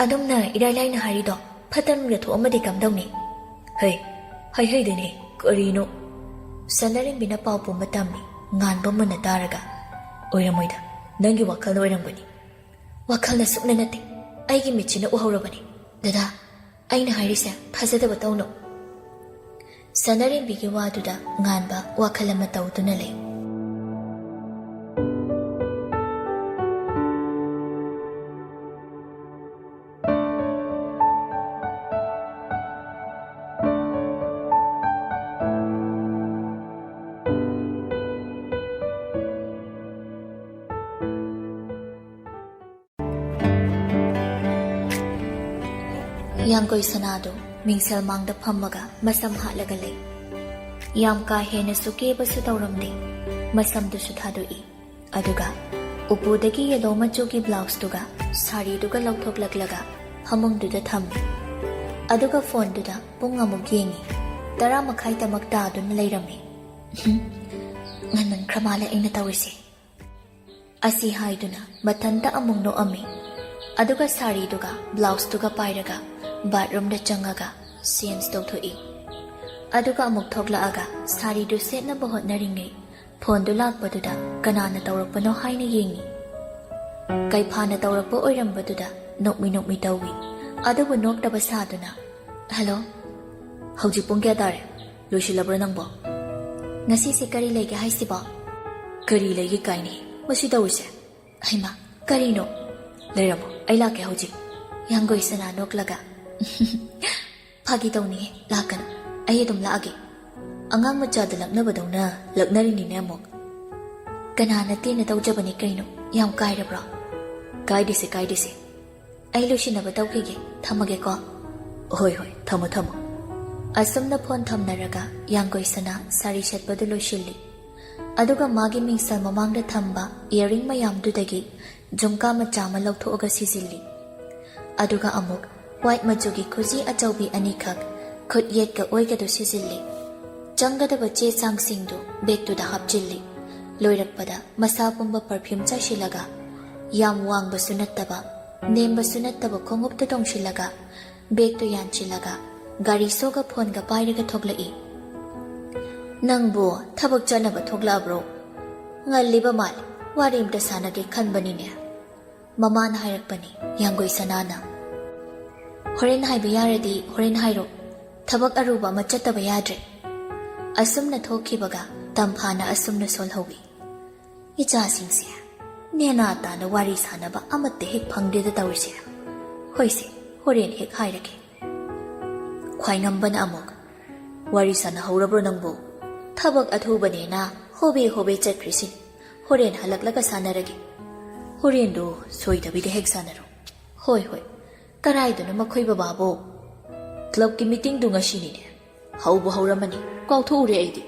ꯑꯗꯨꯝꯅ ꯏꯔꯥꯏ ꯂꯥꯏꯅ ꯍꯥꯏꯔꯤꯗꯣ ꯐꯠꯇꯅꯨꯡꯗ ꯊꯣꯛꯑꯝꯃꯗꯤ ꯀꯝꯗꯧꯅꯤ? ꯍꯩꯗꯅꯦ ꯀꯔꯤꯅꯣ? ꯁꯅꯥꯔꯦꯝꯕꯤꯅ ꯄꯥꯎ ꯄꯨꯝꯕ ꯇꯝꯃꯤ꯫ ꯉꯥꯟꯕ ꯃꯨꯟꯅ ꯇꯥꯔꯒ ꯑꯣꯏꯔꯝꯃꯣꯏꯗ, ꯅꯪꯒꯤ ꯋꯥꯈꯜꯅ ꯑꯣꯏꯔꯝꯒꯅꯤ꯫ ꯋꯥꯈꯜꯅ ꯁꯨꯛꯅ ꯅꯠꯇꯦ, ꯑꯩꯒꯤ ꯃꯤꯠꯁꯤꯅ ꯎꯍꯧꯔꯕꯅꯤ꯫ ꯗꯗꯥ, ꯑꯩꯅ ꯍꯥꯏꯔꯤꯁꯦ ꯊꯥꯖꯗꯕ ꯇꯧꯅꯨ꯫ ꯁꯅꯥꯔꯦꯝꯕꯤꯒꯤ ꯋꯥꯗꯨꯗ ꯉꯥꯟꯕ ꯋꯥꯈꯜ ꯑꯃ ꯇꯧꯗꯨꯅ ꯂꯩ꯫ ꯌꯥꯡꯒꯣꯏ ꯁꯅꯥꯗꯨ ꯃꯤꯡꯁꯦꯜ ꯃꯥꯡꯗ ꯐꯝꯃꯒ ꯃꯁꯝ ꯍꯥꯠꯂꯒ ꯂꯩ꯫ ꯌꯥꯝ ꯀꯥ ꯍꯦꯟꯅꯁꯨ ꯀꯦꯕꯁꯨ ꯇꯧꯔꯝꯗꯦ꯫ ꯃꯁꯝꯗꯨꯁꯨ ꯊꯥꯗꯣꯛꯏ, ꯑꯗꯨꯒ ꯎꯄꯨꯗꯒꯤ ꯌꯦꯜꯂꯣ ꯃꯆꯨꯒꯤ ꯕ꯭ꯂꯥꯎꯁꯇꯨꯒ ꯁꯥꯔꯤꯗꯨꯒ ꯂꯧꯊꯣꯛꯂꯛꯂꯒ ꯐꯃꯨꯡꯗꯨꯗ ꯊꯝꯃꯤ꯫ ꯑꯗꯨꯒ ꯐꯣꯟꯗꯨꯗ ꯄꯨꯡ ꯑꯃꯨꯛ ꯌꯦꯡꯉꯤ꯫ 10:30 ꯇꯥꯗꯨꯅ ꯂꯩꯔꯝꯃꯤ꯫ ꯉꯟꯃꯟꯈ꯭ꯔ ꯃꯥꯜꯂꯦ ꯑꯩꯅ ꯇꯧꯔꯤꯁꯦ, ꯑꯁꯤ ꯍꯥꯏꯗꯨꯅ ꯃꯊꯟꯇ ꯑꯃꯨꯛ ꯅꯣꯛꯑꯝꯃꯤ꯫ ꯑꯗꯨꯒ ꯁꯥꯔꯤꯗꯨꯒ ꯕ꯭ꯂꯥꯎꯁꯇꯨꯒ ꯄꯥꯏꯔꯒ ꯕꯥꯠꯔꯨꯝꯗ ꯆꯪꯉꯒ ꯆꯦꯟꯖ ꯇꯧꯊꯣꯛꯏ꯫ ꯑꯗꯨꯒ ꯑꯃꯨꯛ ꯊꯣꯛꯂꯛꯑꯒ ꯁꯥꯔꯤꯗꯨ ꯁꯦꯠꯅꯕ ꯍꯣꯠꯅꯔꯤꯉꯩ ꯐꯣꯟꯗꯨ ꯂꯥꯛꯄꯗꯨꯗ ꯀꯅꯥꯅ ꯇꯧꯔꯛꯄꯅꯣ ꯍꯥꯏꯅ ꯌꯦꯡꯉꯤ꯫ ꯀꯩꯐꯥꯅ ꯇꯧꯔꯛꯄ ꯑꯣꯏꯔꯝꯕꯗꯨꯗ ꯅꯣꯛꯃꯤ ꯇꯧꯏ, ꯑꯗꯨꯕꯨ ꯅꯣꯛꯇꯕ ꯁꯥꯗꯨꯅ ꯍꯜꯂꯣ, ꯍꯧꯖꯤꯛ ꯄꯨꯡ ꯀꯌꯥ ꯇꯥꯔꯦ? ꯂꯣꯏꯁꯤꯜꯂꯕ꯭ꯔꯥ ꯅꯪꯕꯣ? ꯉꯁꯤꯁꯦ ꯀꯔꯤ ꯂꯩꯒꯦ ꯍꯥꯏꯁꯤꯕꯣ? ꯀꯔꯤ ꯂꯩꯒꯦ ꯀꯥꯏꯅꯤ ꯃꯁꯤ ꯇꯧꯔꯤꯁꯦ? ꯍꯩꯃꯥ, ꯀꯔꯤꯅꯣ? ꯂꯩꯔꯝꯃꯣ, ꯑꯩ ꯂꯥꯛꯀꯦ ꯍꯧꯖꯤꯛ꯫ ꯌꯥꯡꯒꯣꯏ ꯁꯅꯥ ꯅꯣꯛꯂꯒ ꯐꯥꯒꯤ ꯇꯧꯅꯤꯍꯦ, ꯂꯥꯛꯀꯅꯨ, ꯑꯩ ꯑꯗꯨꯝ ꯂꯥꯛꯑꯒꯦ꯫ ꯑꯉꯥꯡ ꯃꯆꯥꯗ ꯂꯛꯅꯕꯗꯧꯅ ꯂꯛꯅꯔꯤꯅꯤꯅꯦ ꯑꯃꯨꯛ꯫ ꯀꯅꯥꯅ ꯇꯦꯟꯅ ꯇꯧꯖꯕꯅꯤ ꯀꯩꯅꯣ, ꯌꯥꯝ ꯀꯥꯏꯔꯕ꯭ꯔꯣ? ꯀꯥꯏꯗꯦꯁꯦ, ꯑꯩ ꯂꯣꯏꯁꯤꯟꯅꯕ ꯇꯧꯈꯤꯒꯦ, ꯊꯝꯃꯒꯦꯀꯣ꯫ ꯍꯣꯏ, ꯊꯝꯃꯣ꯫ ꯑꯁꯨꯝꯅ ꯐꯣꯟ ꯊꯝꯅꯔꯒ ꯌꯥꯡꯒꯣꯏ ꯁꯅꯥ ꯁꯥꯔꯤ ꯁꯦꯠꯄꯗꯨ ꯂꯣꯏꯁꯤꯜꯂꯤ꯫ ꯑꯗꯨꯒ ꯃꯥꯒꯤ ꯃꯤꯡꯁꯦꯜ ꯃꯃꯥꯡꯗ ꯊꯝꯕ ꯏꯌꯥꯔꯤꯡ ꯃꯌꯥꯝꯗꯨꯗꯒꯤ ꯖꯨꯝꯀꯥ ꯃꯆꯥ ꯑꯃ ꯂꯧꯊꯣꯛꯑꯒ ꯁꯤꯖꯤꯜꯂꯤ꯫ ꯑꯗꯨꯒ ꯑꯃꯨꯛ ꯋꯥꯏꯠ ꯃꯆꯨꯒꯤ ꯈꯨꯖꯤ ꯑꯆꯧꯕꯤ ꯑꯅꯤꯈꯛ ꯈꯨꯠ ꯌꯦꯠꯀ ꯑꯣꯏꯒꯗꯨ ꯁꯤꯖꯤꯜꯂꯤ꯫ ꯆꯪꯒꯗꯕ ꯆꯦ ꯆꯥꯡꯁꯤꯡꯗꯨ ꯕꯦꯒꯇꯨꯗ ꯍꯥꯞꯆꯤꯜꯂꯤ꯫ ꯂꯣꯏꯔꯛꯄꯗ ꯃꯁꯥ ꯄꯨꯝꯕ ꯄꯔꯐ꯭ꯌꯨꯝ ꯆꯥꯏꯁꯤꯜꯂꯒ ꯌꯥꯝ ꯋꯥꯡꯕꯁꯨ ꯅꯠꯇꯕ ꯅꯦꯝꯕꯁꯨ ꯅꯠꯇꯕ ꯈꯣꯡꯎꯞꯇ ꯇꯣꯡꯁꯤꯜꯂꯒ ꯕꯦꯒꯇꯨ ꯌꯥꯟꯁꯤꯜꯂꯒ ꯒꯥꯔꯤ ꯁꯣꯒ ꯐꯣꯟꯒ ꯄꯥꯏꯔꯒ ꯊꯣꯛꯂꯛꯏ꯫ ꯅꯪꯕꯨ ꯊꯕꯛ ꯆꯠꯅꯕ ꯊꯣꯛꯂꯛꯑꯕ꯭ꯔꯣ? ꯉꯜꯂꯤꯕ ꯃꯥꯜꯂꯤ, ꯋꯥꯔꯤ ꯑꯝꯇ ꯁꯥꯟꯅꯒꯦ ꯈꯟꯕꯅꯤꯅꯦ꯫ ꯃꯃꯥꯅ ꯍꯥꯏꯔꯛꯄꯅꯤ꯫ ꯌꯥꯡꯒꯣꯏ ꯁꯅꯥꯅ ꯍꯣꯔꯦꯟ ꯍꯥꯏꯕ ꯌꯥꯔꯗꯤ ꯍꯣꯔꯦꯟ ꯍꯥꯏꯔꯣ, ꯊꯕꯛ ꯑꯔꯨꯕ ꯑꯃ ꯆꯠꯇꯕ ꯌꯥꯗ꯭ꯔꯦ꯫ ꯑꯁꯨꯝꯅ ꯊꯣꯛꯈꯤꯕꯒ ꯇꯝꯐꯥꯅ ꯑꯁꯨꯝꯅ ꯁꯣꯜꯍꯧꯏ꯫ ꯏꯆꯥꯁꯤꯡꯁꯦ ꯅꯦꯅꯥ ꯇꯥꯅ ꯋꯥꯔꯤ ꯁꯥꯟꯅꯕ ꯑꯃꯠꯇ ꯍꯦꯛ ꯐꯪꯗꯦꯗ ꯇꯧꯔꯤꯁꯦ꯫ ꯍꯣꯏꯁꯦ, ꯍꯣꯔꯦꯟ ꯍꯦꯛ ꯍꯥꯏꯔꯒꯦ꯫ ꯈ꯭ꯋꯥꯏꯉꯝꯕꯅ ꯑꯃꯨꯛ ꯋꯥꯔꯤ ꯁꯥꯟꯅꯍꯧꯔꯕ꯭ꯔꯣ ꯅꯪꯕꯨ? ꯊꯕꯛ ꯑꯊꯨꯕꯅꯦꯅ ꯍꯣꯕꯦ ꯆꯠꯈ꯭ꯔꯤꯁꯤ, ꯍꯣꯔꯦꯟ ꯍꯜꯂꯛꯂꯒ ꯁꯥꯟꯅꯔꯒꯦ꯫ ꯍꯣꯔꯦꯟꯗꯣ ꯁꯣꯏꯗꯕꯤꯗ ꯍꯦꯛ ꯁꯥꯟꯅꯔꯣ꯫ ꯍꯣꯏ, ꯀꯔꯥꯏꯗꯅꯣ ꯃꯈꯣꯏ ꯕꯕꯥꯕꯣ? ꯀ꯭ꯂꯕꯀꯤ ꯃꯤꯇꯤꯡꯗꯨ ꯉꯁꯤꯅꯤꯅꯦ, ꯍꯧꯕ ꯍꯧꯔꯝꯃꯅꯤ, ꯀꯥꯎꯊꯣꯛꯎꯔꯦ ꯑꯩꯗꯤ,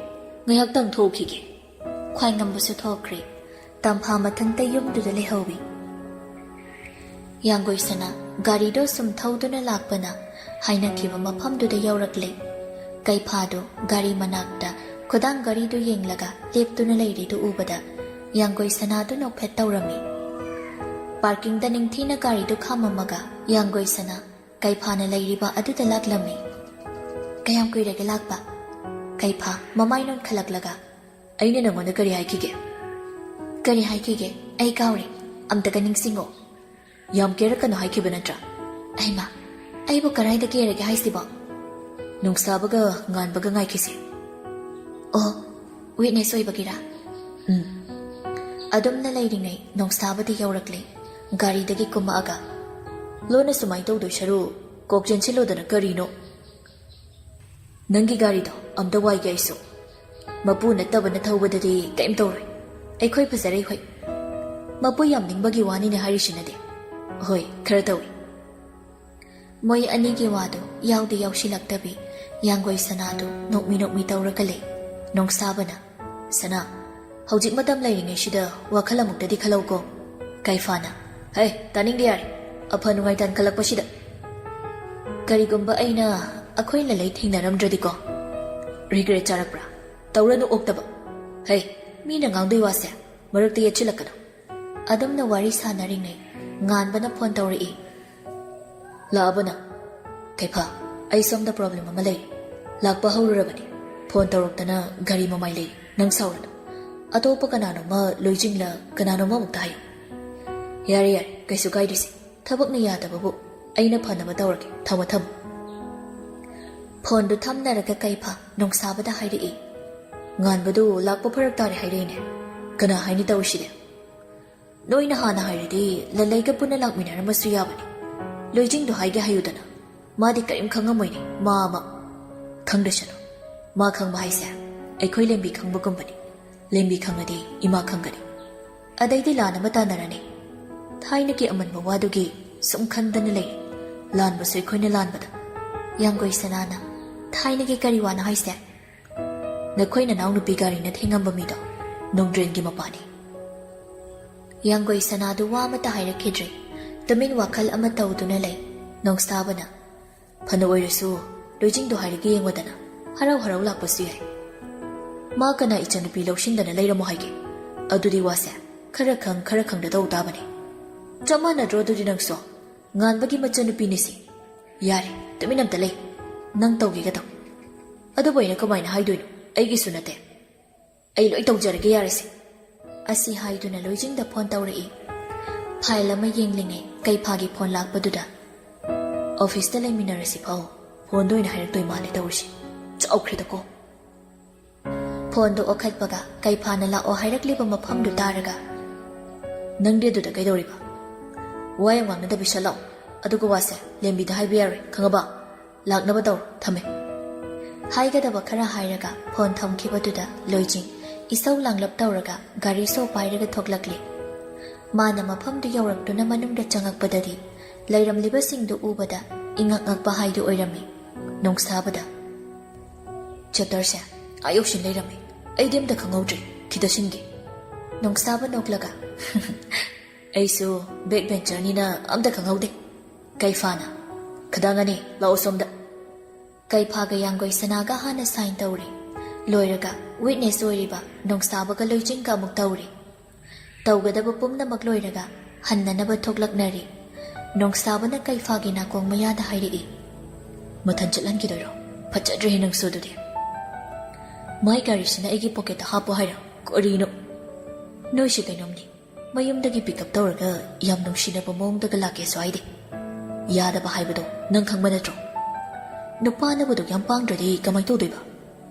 ꯉꯥꯏꯍꯥꯛꯇꯪ ꯊꯣꯛꯈꯤꯒꯦ꯫ ꯈ꯭ꯋꯥꯏꯉꯝꯕꯁꯨ ꯊꯣꯛꯈ꯭ꯔꯦ꯫ ꯇꯝꯐꯥ ꯃꯊꯟꯇ ꯌꯨꯝꯗꯨꯗ ꯂꯩꯍꯧꯏ꯫ ꯌꯥꯡꯒꯣꯏ ꯁꯅꯥ ꯒꯥꯔꯤꯗꯣ ꯁꯨꯝ ꯊꯧꯗꯨꯅ ꯂꯥꯛꯄꯅ ꯍꯥꯏꯅꯈꯤꯕ ꯃꯐꯝꯗꯨꯗ ꯌꯧꯔꯛꯂꯦ꯫ ꯀꯩꯐꯥꯗꯨ ꯒꯥꯔꯤ ꯃꯅꯥꯛꯇ ꯈꯨꯗꯥꯡ ꯒꯥꯔꯤꯗꯨ ꯌꯦꯡꯂꯒ ꯂꯦꯞꯇꯨꯅ ꯂꯩꯔꯤꯗꯨ ꯎꯕꯗ ꯌꯥꯡꯒꯣꯏ ꯁꯅꯥꯗꯨ ꯅꯣꯛꯐꯦꯠ ꯇꯧꯔꯝꯃꯤ꯫ ꯄꯥꯔꯀꯤꯡꯗ ꯅꯤꯡꯊꯤꯅ ꯒꯥꯔꯤꯗꯨ ꯈꯥꯝꯃꯝꯃꯒ ꯌꯥꯡꯒꯣꯏ ꯁꯅꯥ ꯀꯩꯐꯥꯅ ꯂꯩꯔꯤꯕ ꯑꯗꯨꯗ ꯂꯥꯛꯂꯝꯃꯤ꯫ ꯀꯌꯥꯝ ꯀꯨꯏꯔꯒꯦ ꯂꯥꯛꯄ? ꯀꯩꯐꯥ ꯃꯃꯥꯏ ꯅꯣꯟꯈꯠꯂꯛꯂꯒ ꯑꯩꯅ ꯅꯪꯉꯣꯟꯗ ꯀꯔꯤ ꯍꯥꯏꯈꯤꯒꯦ? ꯀꯔꯤ ꯍꯥꯏꯈꯤꯒꯦ? ꯑꯩ ꯀꯥꯎꯔꯦ. ꯑꯝꯇꯒ ꯅꯤꯡꯁꯤꯡꯉꯣ. ꯌꯥꯝ ꯀꯦꯔꯛꯀꯅꯣ ꯍꯥꯏꯈꯤꯕ ꯅꯠꯇ꯭ꯔꯥ? ꯑꯩꯃ, ꯑꯩꯕꯨ ꯀꯔꯥꯏꯗ ꯀꯦꯔꯒꯦ ꯍꯥꯏꯁꯤꯕꯣ? ꯅꯨꯡꯁꯥꯕꯒ ꯉꯥꯟꯕꯒ ꯉꯥꯏꯈꯤꯁꯦ. ꯑꯣ, ꯋꯤꯠꯅꯦꯁ ꯑꯣꯏꯕꯒꯤꯔꯥ? ꯑꯗꯨꯝꯅ ꯂꯩꯔꯤꯉꯩ ꯅꯣꯡꯁꯥꯕꯗꯤ ꯌꯧꯔꯛꯂꯦ. ꯒꯥꯔꯤꯗꯒꯤ ꯀꯨꯝꯃꯛꯑꯒ ꯂꯣꯟꯅ ꯁꯨꯃꯥꯏꯅ ꯇꯧꯗꯣꯏ ꯁꯔꯨ ꯀꯣꯛ ꯆꯦꯟꯁꯤꯜꯂꯣꯗꯅ ꯀꯔꯤꯅꯣ? ꯅꯪꯒꯤ ꯒꯥꯔꯤꯗꯣ ꯑꯝꯇ ꯋꯥꯏꯒꯦ ꯑꯩꯁꯨ. ꯃꯄꯨ ꯅꯠꯇꯕꯅ ꯊꯧꯕꯗꯗꯤ ꯀꯩꯝ ꯇꯧꯔꯣꯏ. ꯑꯩꯈꯣꯏ ꯐꯖꯔꯦ ꯍꯣꯏ. ꯃꯄꯨ ꯌꯥꯝ ꯅꯤꯡꯕꯒꯤ ꯋꯥꯅꯤꯅꯦ ꯍꯥꯏꯔꯤꯁꯤꯅꯗꯤ. ꯍꯣꯏ, ꯈꯔ ꯇꯧꯏ. ꯃꯣꯏ ꯑꯅꯤꯒꯤ ꯋꯥꯗꯨ ꯌꯥꯎꯗꯤ ꯌꯥꯎꯁꯤꯜꯂꯛꯇꯕꯤ ꯌꯥꯡꯒꯣꯏ ꯁꯅꯥꯗꯨ ꯅꯣꯛꯃꯤ ꯇꯧꯔꯒ ꯂꯩ. ꯅꯣꯡꯁꯥꯕꯅ, ꯁꯅꯥ, ꯍꯧꯖꯤꯛ ꯃꯇꯝ ꯂꯩꯔꯤꯉꯩꯁꯤꯗ ꯋꯥꯈꯜ ꯑꯃꯨꯛꯇꯗꯤ ꯈꯜꯂꯧꯀꯣ. ꯀꯩꯐꯥꯅ, ꯍꯩ, ꯇꯥꯅꯤꯡꯗꯦ ꯌꯥꯔꯦ. ꯑꯐ ꯅꯨꯡꯉꯥꯏ ꯇꯥꯟꯈꯠꯂꯛꯄꯁꯤꯗ. ꯀꯔꯤꯒꯨꯝꯕ ꯑꯩꯅ ꯑꯩꯈꯣꯏꯅ ꯂꯩ ꯊꯦꯡꯅꯔꯝꯗ꯭ꯔꯗꯤꯀꯣ. ꯔꯤꯒ꯭ꯔꯦꯠ ꯆꯥꯔꯛꯄ꯭ꯔꯥ? ꯇꯧꯔꯅꯨ ꯑꯣꯛꯇꯕ. ꯍꯩ, ꯃꯤꯅ ꯉꯥꯡꯗꯣꯏ ꯋꯥꯁꯦ ꯃꯔꯛꯇ ꯌꯦꯠꯁꯤꯜꯂꯛꯀꯅꯨ. ꯑꯗꯨꯝꯅ ꯋꯥꯔꯤ ꯁꯥꯟꯅꯔꯤꯉꯩ ꯉꯥꯟꯕꯅ ꯐꯣꯟ ꯇꯧꯔꯛꯏ. ꯂꯥꯛꯑꯕꯅ? ꯀꯩꯐꯥ, ꯑꯩ ꯁꯣꯝꯗ ꯄ꯭ꯔꯣꯕ꯭ꯂꯦꯝ ꯑꯃ ꯂꯩ. ꯂꯥꯛꯄ ꯍꯧꯔꯨꯔꯕꯅꯤ. ꯐꯣꯟ ꯇꯧꯔꯛꯇꯅ ꯒꯥꯔꯤ ꯃꯃꯥꯏ ꯂꯩ. ꯅꯪ ꯁꯥꯎꯔꯅꯨ. ꯑꯇꯣꯞꯄ ꯀꯅꯥꯅꯣꯃ ꯂꯣꯏꯖꯤꯡꯂ ꯀꯅꯥꯅꯣꯃ ꯑꯃꯨꯛꯇ ꯍꯥꯏꯌꯨ. ꯌꯥꯔꯦ, ꯀꯩꯁꯨ ꯀꯥꯏꯗꯦꯁꯦ. ꯊꯕꯛꯅ ꯌꯥꯗꯕꯕꯨ ꯑꯩꯅ ꯐꯅꯕ ꯇꯧꯔꯒꯦ. ꯊꯝꯃꯣ. ꯐꯣꯟꯗꯨ ꯊꯝꯅꯔꯒ ꯀꯩꯐꯥ ꯅꯣꯡꯁꯥꯕꯗ ꯍꯥꯏꯔꯛꯏ. ꯉꯥꯟꯕꯗꯨ ꯂꯥꯛꯄ ꯐꯔꯛ ꯇꯥꯔꯦ ꯍꯥꯏꯔꯛꯏꯅꯦ. ꯀꯅꯥ ꯍꯥꯏꯅꯤ ꯇꯧꯔꯤꯁꯤꯗꯤ? ꯅꯣꯏꯅ ꯍꯥꯟꯅ ꯍꯥꯏꯔꯗꯤ ꯂꯂꯩꯒ ꯄꯨꯟꯅ ꯂꯥꯛꯃꯤꯟꯅꯔꯝꯃꯁꯨ ꯌꯥꯕꯅꯤ. ꯂꯣꯏꯖꯤꯡꯗꯣ ꯍꯥꯏꯒꯦ ꯍꯥꯏꯌꯨꯗꯅ. ꯃꯥꯗꯤ ꯀꯔꯤꯝ ꯈꯪꯉꯝꯃꯣꯏꯅꯦ. ꯃꯥ ꯑꯃ ꯈꯪꯗꯁꯅꯨ. ꯃꯥ ꯈꯪꯕ ꯍꯥꯏꯁꯦ ꯑꯩꯈꯣꯏ ꯂꯦꯝꯕꯤ ꯈꯪꯕꯒꯨꯝꯕꯅꯤ. ꯂꯦꯝꯕꯤ ꯈꯪꯉꯗꯤ ꯏꯃꯥ ꯈꯪꯒꯅꯤ. ꯑꯗꯩꯗꯤ ꯂꯥꯟꯅꯕ ꯇꯥꯟꯅꯔꯅꯤ. ꯊꯥꯏꯅꯒꯤ ꯑꯃꯟꯕ ꯋꯥꯗꯨꯒꯤ ꯁꯨꯝ ꯈꯟꯗꯅ ꯂꯩ. ꯂꯥꯟꯕꯁꯨ ꯑꯩꯈꯣꯏꯅ ꯂꯥꯟꯕꯗ. ꯌꯥꯡꯒꯣꯏ ꯁꯅꯥꯅ, ꯊꯥꯏꯅꯒꯤ ꯀꯔꯤ ꯋꯥꯅꯣ ꯍꯥꯏꯁꯦ? ꯅꯈꯣꯏ ꯅꯅꯥꯎ ꯅꯨꯄꯤ ꯒꯥꯔꯤꯅ ꯊꯦꯡꯉꯝꯕ ꯃꯤꯗꯣ ꯅꯣꯡꯗ꯭ꯔꯦꯟꯒꯤ ꯃꯄꯥꯅꯤ. ꯌꯥꯡꯒꯣꯏ ꯁꯅꯥꯗꯨ ꯋꯥ ꯑꯃꯠꯇ ꯍꯥꯏꯔꯛꯈꯤꯗ꯭ꯔꯦ. ꯇꯨꯃꯤꯟ ꯋꯥꯈꯜ ꯑꯃ ꯇꯧꯗꯨꯅ ꯂꯩ. ꯅꯣꯡꯁꯥꯕꯅ, ꯐꯅ ꯑꯣꯏꯔꯁꯨ ꯂꯣꯏꯖꯤꯡꯗꯣ ꯍꯥꯏꯔꯒ ꯌꯦꯡꯉꯣꯗꯅ. ꯍꯔꯥꯎ ꯂꯥꯛꯄꯁꯨ ꯌꯥꯏ. ꯃꯥ ꯀꯅꯥ ꯏꯆꯟꯅꯨꯄꯤ ꯂꯧꯁꯤꯟꯗꯅ ꯂꯩꯔꯝꯃꯣ ꯍꯥꯏꯒꯦ? ꯑꯗꯨꯗꯤ ꯋꯥꯁꯦ ꯈꯔ ꯈꯪꯗ ꯇꯧ ꯇꯥꯕꯅꯤ. ꯆꯞ ꯃꯥꯟꯅꯗ꯭ꯔꯣ ꯑꯗꯨꯗꯤ ꯅꯪꯁꯨ? ꯉꯥꯟꯕꯒꯤ ꯃꯆꯟꯅꯨꯄꯤꯅꯤꯁꯤ. ꯌꯥꯔꯦ, ꯇꯨꯃꯤꯟ ꯑꯝꯇ ꯂꯩ. ꯅꯪ ꯇꯧꯒꯦꯒ ꯇꯧ. ꯑꯗꯨꯕꯨ ꯑꯩꯅ ꯀꯃꯥꯏꯅ ꯍꯥꯏꯗꯣꯏꯅꯣ? ꯑꯩꯒꯤꯁꯨ ꯅꯠꯇꯦ. ꯑꯩ ꯂꯣꯏ ꯇꯧꯖꯔꯒꯦ ꯌꯥꯔꯦꯁꯦ. ꯑꯁꯤ ꯍꯥꯏꯗꯨꯅ ꯂꯣꯏꯖꯤꯡꯗ ꯐꯣꯟ ꯇꯧꯔꯛꯏ. ꯐꯥꯏꯜ ꯑꯃ ꯌꯦꯡꯂꯤꯉꯩ ꯀꯩꯐꯥꯒꯤ ꯐꯣꯟ ꯂꯥꯛꯄꯗꯨꯗ, ꯑꯣꯐꯤꯁꯇ ꯂꯩꯃꯤꯟꯅꯔꯁꯤ ꯐꯥꯎ ꯐꯣꯟꯗ ꯑꯣꯏꯅ ꯍꯥꯏꯔꯛꯇꯣꯏ ꯃꯥꯜꯂꯦ ꯇꯧꯔꯤꯁꯤ. ꯆꯥꯎꯈ꯭ꯔꯦꯗꯀꯣ. ꯐꯣꯟꯗꯣ ꯑꯣꯈꯠꯄꯒ ꯀꯩꯐꯥꯅ ꯂꯥꯛꯑꯣ ꯍꯥꯏꯔꯛꯂꯤꯕ ꯃꯐꯝꯗꯨ ꯇꯥꯔꯒ, ꯅꯪꯗꯤ ꯑꯗꯨꯗ ꯀꯩꯗꯧꯔꯤꯕ? ꯋꯥ ꯌꯥꯝ ꯉꯥꯡꯅꯗꯕꯤ ꯁꯠ ꯂꯥꯛꯑꯣ. ꯑꯗꯨꯒ ꯋꯥꯁꯦ ꯂꯦꯝꯕꯤꯗ ꯍꯥꯏꯕ ꯌꯥꯔꯣꯏ, ꯈꯪꯉꯕ? ꯂꯥꯛꯅꯕ ꯇꯧꯔꯣ. ꯊꯝꯃꯦ. ꯍꯥꯏꯒꯗꯕ ꯈꯔ ꯍꯥꯏꯔꯒ ꯐꯣꯟ ꯊꯝꯈꯤꯕꯗꯨꯗ ꯂꯣꯏꯖꯤꯡ ꯏꯁꯧ ꯂꯥꯡꯂꯞ ꯇꯧꯔꯒ ꯒꯥꯔꯤ ꯁꯣ ꯄꯥꯏꯔꯒ ꯊꯣꯛꯂꯛꯂꯤ. ꯃꯥꯅ ꯃꯐꯝꯗꯨ ꯌꯧꯔꯛꯇꯨꯅ ꯃꯅꯨꯡꯗ ꯆꯪꯉꯛꯄꯗꯗꯤ ꯂꯩꯔꯝꯂꯤꯕꯁꯤꯡꯗꯨ ꯎꯕꯗ ꯏꯉꯛ ꯉꯛꯄ ꯍꯥꯏꯗꯨ ꯑꯣꯏꯔꯝꯃꯤ. ꯅꯣꯡꯁꯥꯕꯗ, ꯆꯦꯞꯇꯔꯁꯦ ꯑꯥ ꯌꯧꯁꯤꯟ ꯂꯩꯔꯝꯃꯤ. ꯑꯩꯗꯤ ꯑꯝꯇ ꯈꯪꯍꯧꯗ꯭ꯔꯤ. ꯈꯤꯇꯁꯤꯟꯒꯤ. ꯅꯣꯡꯁꯥꯕ ꯅꯣꯛꯂꯒ, ꯑꯩꯁꯨ ꯕꯦꯛ ꯕꯦꯟꯆꯔꯅꯤꯅ ꯑꯝꯇ ꯈꯪꯍꯧꯗꯦ. ꯀꯩꯐꯥꯅ, ꯈꯗꯥꯡꯉꯅꯤ, ꯂꯥꯛꯑꯣ ꯁꯣꯝꯗ. ꯀꯩꯐꯥꯒ ꯌꯥꯡꯒꯣꯏ ꯁꯅꯥꯒ ꯍꯥꯟꯅ ꯁꯥꯏꯟ ꯇꯧꯔꯤ. ꯂꯣꯏꯔꯒ ꯋꯤꯠꯅꯦꯁ ꯑꯣꯏꯔꯤꯕ ꯅꯣꯡꯁꯥꯕꯒ ꯂꯣꯏꯖꯤꯡꯒ ꯑꯃꯨꯛ ꯇꯧꯔꯤ. ꯇꯧꯒꯗꯕ ꯄꯨꯝꯅꯃꯛ ꯂꯣꯏꯔꯒ ꯍꯟꯅꯅꯕ ꯊꯣꯛꯂꯛꯅꯔꯤ. ꯅꯣꯡꯁꯥꯕꯅ ꯀꯩꯐꯥꯒꯤ ꯅꯥꯀꯣꯡ ꯃꯌꯥꯗ ꯍꯥꯏꯔꯛꯏ. ꯃꯊꯟ ꯆꯠꯍꯟꯈꯤꯗꯣꯏꯔꯣ? ꯐꯖꯗ꯭ꯔꯦꯍꯦ ꯅꯪꯁꯨ ꯑꯗꯨꯗꯤ. ꯃꯥꯏ ꯒꯥꯔꯤꯁꯤꯅ ꯑꯩꯒꯤ ꯄꯣꯀꯦꯠꯇ ꯍꯥꯞꯄꯣ ꯍꯥꯏꯔꯣ? ꯀꯔꯤꯅꯣ? ꯅꯣꯏꯁꯤ ꯀꯩꯅꯣꯝꯅꯤ. ꯃꯌꯨꯝꯗꯒꯤ ꯄꯤꯛꯑꯞ ꯇꯧꯔꯒ ꯌꯥꯝ ꯅꯨꯡꯁꯤꯅꯕ ꯃꯑꯣꯡꯗꯒ ꯂꯥꯛꯀꯦꯁꯨ ꯍꯥꯏꯗꯦ. ꯌꯥꯗꯕ ꯍꯥꯏꯕꯗꯣ ꯅꯪ ꯈꯪꯕ ꯅꯠꯇ꯭ꯔꯣ? ꯅꯨꯄꯥꯅꯕꯨꯗꯨ ꯌꯥꯝ ꯄꯥꯡꯗ꯭ꯔꯗꯤ ꯀꯃꯥꯏꯅ ꯇꯧꯗꯣꯏꯕ?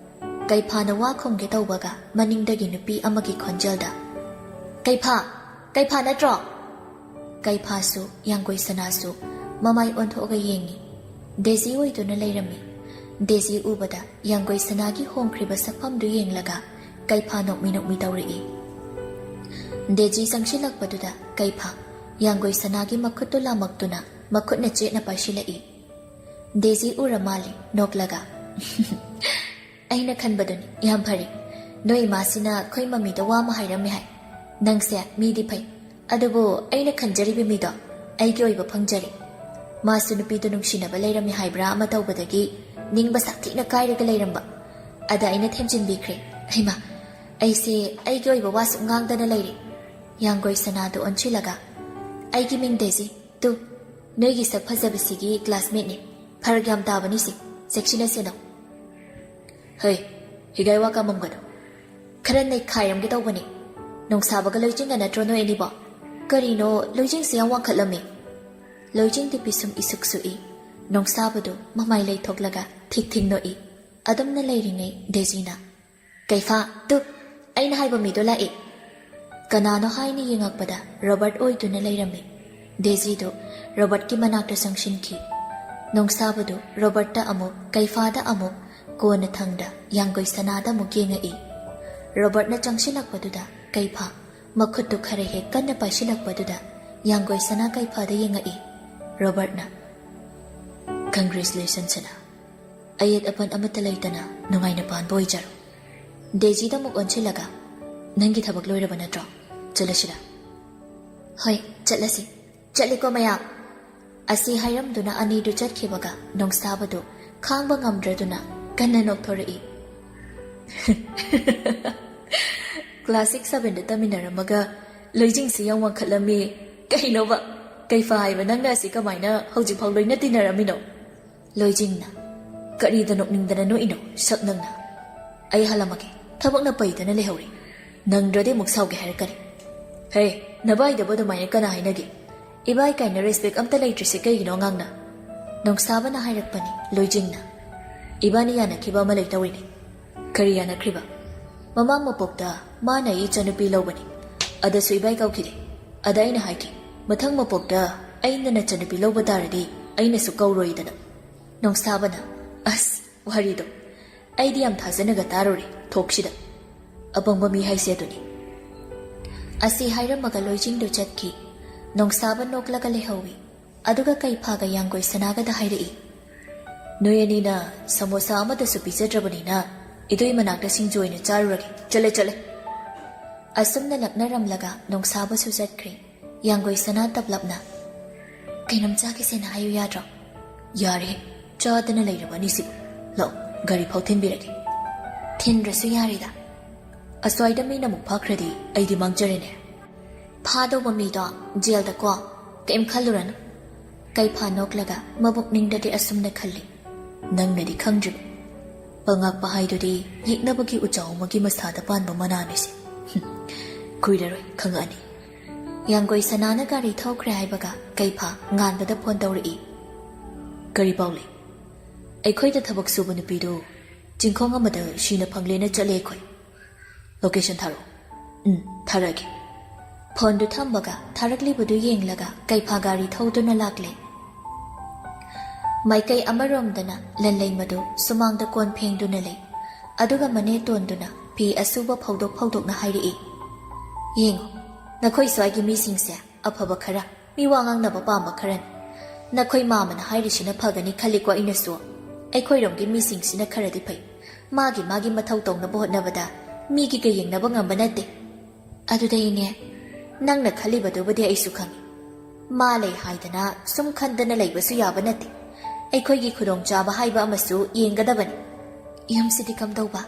ꯀꯩꯐꯥꯅ ꯋꯥ ꯈꯨꯝꯒꯦ ꯇꯧꯕꯒ ꯃꯅꯤꯡꯗꯒꯤ ꯅꯨꯄꯤ ꯑꯃꯒꯤ ꯈꯣꯟꯖꯦꯜꯗ, ꯀꯩꯐꯥ ꯅꯠꯇ꯭ꯔꯣ? ꯀꯩꯐꯥꯁꯨ ꯌꯥꯡꯒꯣꯏ ꯁꯅꯥꯁꯨ ꯃꯃꯥꯏ ꯑꯣꯟꯊꯣꯛꯑꯒ ꯌꯦꯡꯉꯤ. ꯗꯦꯖꯤ ꯑꯣꯏꯗꯨꯅ ꯂꯩꯔꯝꯃꯤ. ꯗꯦꯖꯤ ꯎꯕꯗ ꯌꯥꯡꯒꯣꯏ ꯁꯅꯥꯒꯤ ꯍꯣꯡꯈ꯭ꯔꯤꯕ ꯁꯛꯐꯝꯗꯨ ꯌꯦꯡꯂꯒ ꯀꯩꯐꯥ ꯅꯣꯛꯃꯤ ꯇꯧꯔꯛꯏ. ꯗꯦꯖꯤ ꯆꯪꯁꯤꯜꯂꯛꯄꯗꯨꯗ ꯀꯩꯐꯥ ꯌꯥꯡꯒꯣꯏ ꯁꯅꯥꯒꯤ ꯃꯈꯨꯠꯇꯨ ꯂꯥꯃꯛꯇꯨꯅ ꯃꯈꯨꯠꯅ ꯆꯦꯠꯅ ꯄꯥꯏꯁꯤꯜꯂꯛꯏ. ꯗꯦꯖꯤ ꯎꯔ ꯃꯥꯜꯂꯤ ꯅꯣꯛꯂꯒ, ꯑꯩꯅ ꯈꯟꯕꯗꯨꯅꯤ, ꯌꯥꯝ ꯐꯔꯦ. ꯅꯣꯏ ꯏꯃꯥꯁꯤꯅ ꯑꯩꯈꯣꯏ ꯃꯃꯤꯗ ꯋꯥ ꯑꯃ ꯍꯥꯏꯔꯝꯃꯦ ꯍꯥꯏ. ꯅꯪꯁꯦ ꯃꯤꯗꯤ ꯐꯩ, ꯑꯗꯨꯕꯨ ꯑꯩꯅ ꯈꯟꯖꯔꯤꯕ ꯃꯤꯗꯣ ꯑꯩꯒꯤ ꯑꯣꯏꯕ ꯐꯪꯖꯔꯤ. ꯃꯥꯁꯨ ꯅꯨꯄꯤꯗꯨ ꯅꯨꯡꯁꯤꯅꯕ ꯂꯩꯔꯝꯃꯤ ꯍꯥꯏꯕ꯭ꯔꯥ ꯑꯃ ꯇꯧꯕꯗꯒꯤ ꯅꯤꯡꯕ ꯁꯥꯊꯤꯅ ꯀꯥꯏꯔꯒ ꯂꯩꯔꯝꯕ. ꯑꯗ ꯑꯩꯅ ꯊꯦꯝꯖꯤꯟꯕꯤꯈ꯭ꯔꯦ. ꯍꯩꯃꯥ, ꯑꯩꯁꯦ ꯑꯩꯒꯤ ꯑꯣꯏꯕ ꯋꯥ ꯁꯨꯝ ꯉꯥꯡꯗꯅ ꯂꯩꯔꯤ. ꯌꯥꯡꯒꯣꯏ ꯁꯅꯥꯗꯨ ꯑꯣꯟꯁꯤꯜꯂꯒ, ꯑꯩꯒꯤ ꯃꯤꯡ ꯗꯦꯖꯤ. ꯇꯨ, ꯅꯣꯏꯒꯤ ꯁꯛ ꯐꯖꯕꯁꯤꯒꯤ ꯀ꯭ꯂꯥꯁꯃꯦꯠꯅꯤ. ꯐꯔꯛ ꯌꯥꯝ ꯇꯥꯕꯅꯤ ꯁꯤ. ꯆꯦꯛꯁꯤꯟꯅ ꯁꯦꯟꯅꯧ. ꯍꯩ, Higai wa kamamgado. Karan nei khayam ge tawbani. Nong sabaga loijing na trono enibo. Karino loijing siyang wang khalami. Loijing ti pisum isuksu I. Nong sabado mamay lay toglaga tik no I. Adam na lay rinay Dezina. Kaifa tu ay nahay bamido lai. Kanano hay ni yingagpada Robert oy tu na lay rami. Dezi do Robert ki manakta sangshin ki. Nong sabado Robert da amo Kaifa da amo ko na thangda yanggoy sanada mo yenga I. Robert na changsilakpaduda Kaifa makhut tu khare he kanna pasilakpaduda yanggoy sana Kaifa da yenga I. Robert na Congratulations sana. Ayat apan amata laytana nungay na paan boy jaro. Dezi da mug onsilaga nangi thabak loiraba natro. Chalasira. Hoy, chalasi. Chali ko maya. Asi hayramduna ani du chatkibaga nong sabado khangba ngamdraduna kanna nokthori. Classic 7 da taminaramaga loijing si yang wangkhalami kaino ba Kaifa haiba nangna si kamaina hojik phau loina tinaramino. Loijing na kari da nokningdana no ino sak nangna. Ay halamage thabak na paidana lehori. Nangdrade muk sauge harakari. Hey, nabai da bodo mai kana hainage. Ibai kaina respect amta laitrisi kaigino ngangna. Nong saba na hairakpani loijing na. Ibani yana kiba ma laitawini. Kari yana kriba. Mamang mapokta mana I chanupi lawbani. Ada su ibai kaukide. Ada ina haiki. Mathang mapokta aina na chanupi lawba daradi aina su kauroidana. Nong saba na as warido. Aidi am thazanaga tarori thokshida. Abangba mi haise duni. Asi hairamaga loijing do chatki. Nong saba noklaga lehawi. Aduga Kaifaga yanggoy sanaga da hairai. Noyani na samosa amada su pisadrabani na idoy manakta singjoy na charuragi. Chale. Asum na laknaramlaga nong saba su chatkri. Yanggoy sana tablapna. Kainam chaki se na hayo yadro. Yare, chadana lairabani sibu. Lo, gari pau tinbiragi. Tindrasu yarida. Aswaida may namuk pakradi ay di mangjarene. Pado mamido jail da ko kaim khaluran. Kaifa noklaga mabuk ningdadi asum na khali. Nang nadi khangjib. Pangak pahaydudi yiknabagi ujaw magi masada panba mananisi. Kuidaroy khangani. Yanggoy sanana gari thokre haibaga Kaifa nganbada phone tawri. Gari pauli. Aikhoy da thabak suba nupido jingkhong amada shina phanglena chale khoi. Location tharo. Tharagi. Phone du thambaga tharakli budu yenglaga Kaifa gari thoduna lakle. Maikai amaromdana lanlai madu sumangda kon phengduna le. Aduga mane tonduna pi asuba phawdok na hairi. Yengo nakhoi swagi mi singse aphaba khara mi wangang na pamba kharan. Nakhoi mama na hairi sina phagani khali ko inaso. Aikoi romgi mi singsina kharadi phai. Magi mathau tong na bohot na bada. Migi ka yeng na ba ngamba nate. Aduda ine nang na khali badu bade ai su khangi. Ma lay haidana sum khandana laibasu yaba nate. Aikoi gi khudong chaba haiba amasu yengadabani. Yam sidi kam dawba.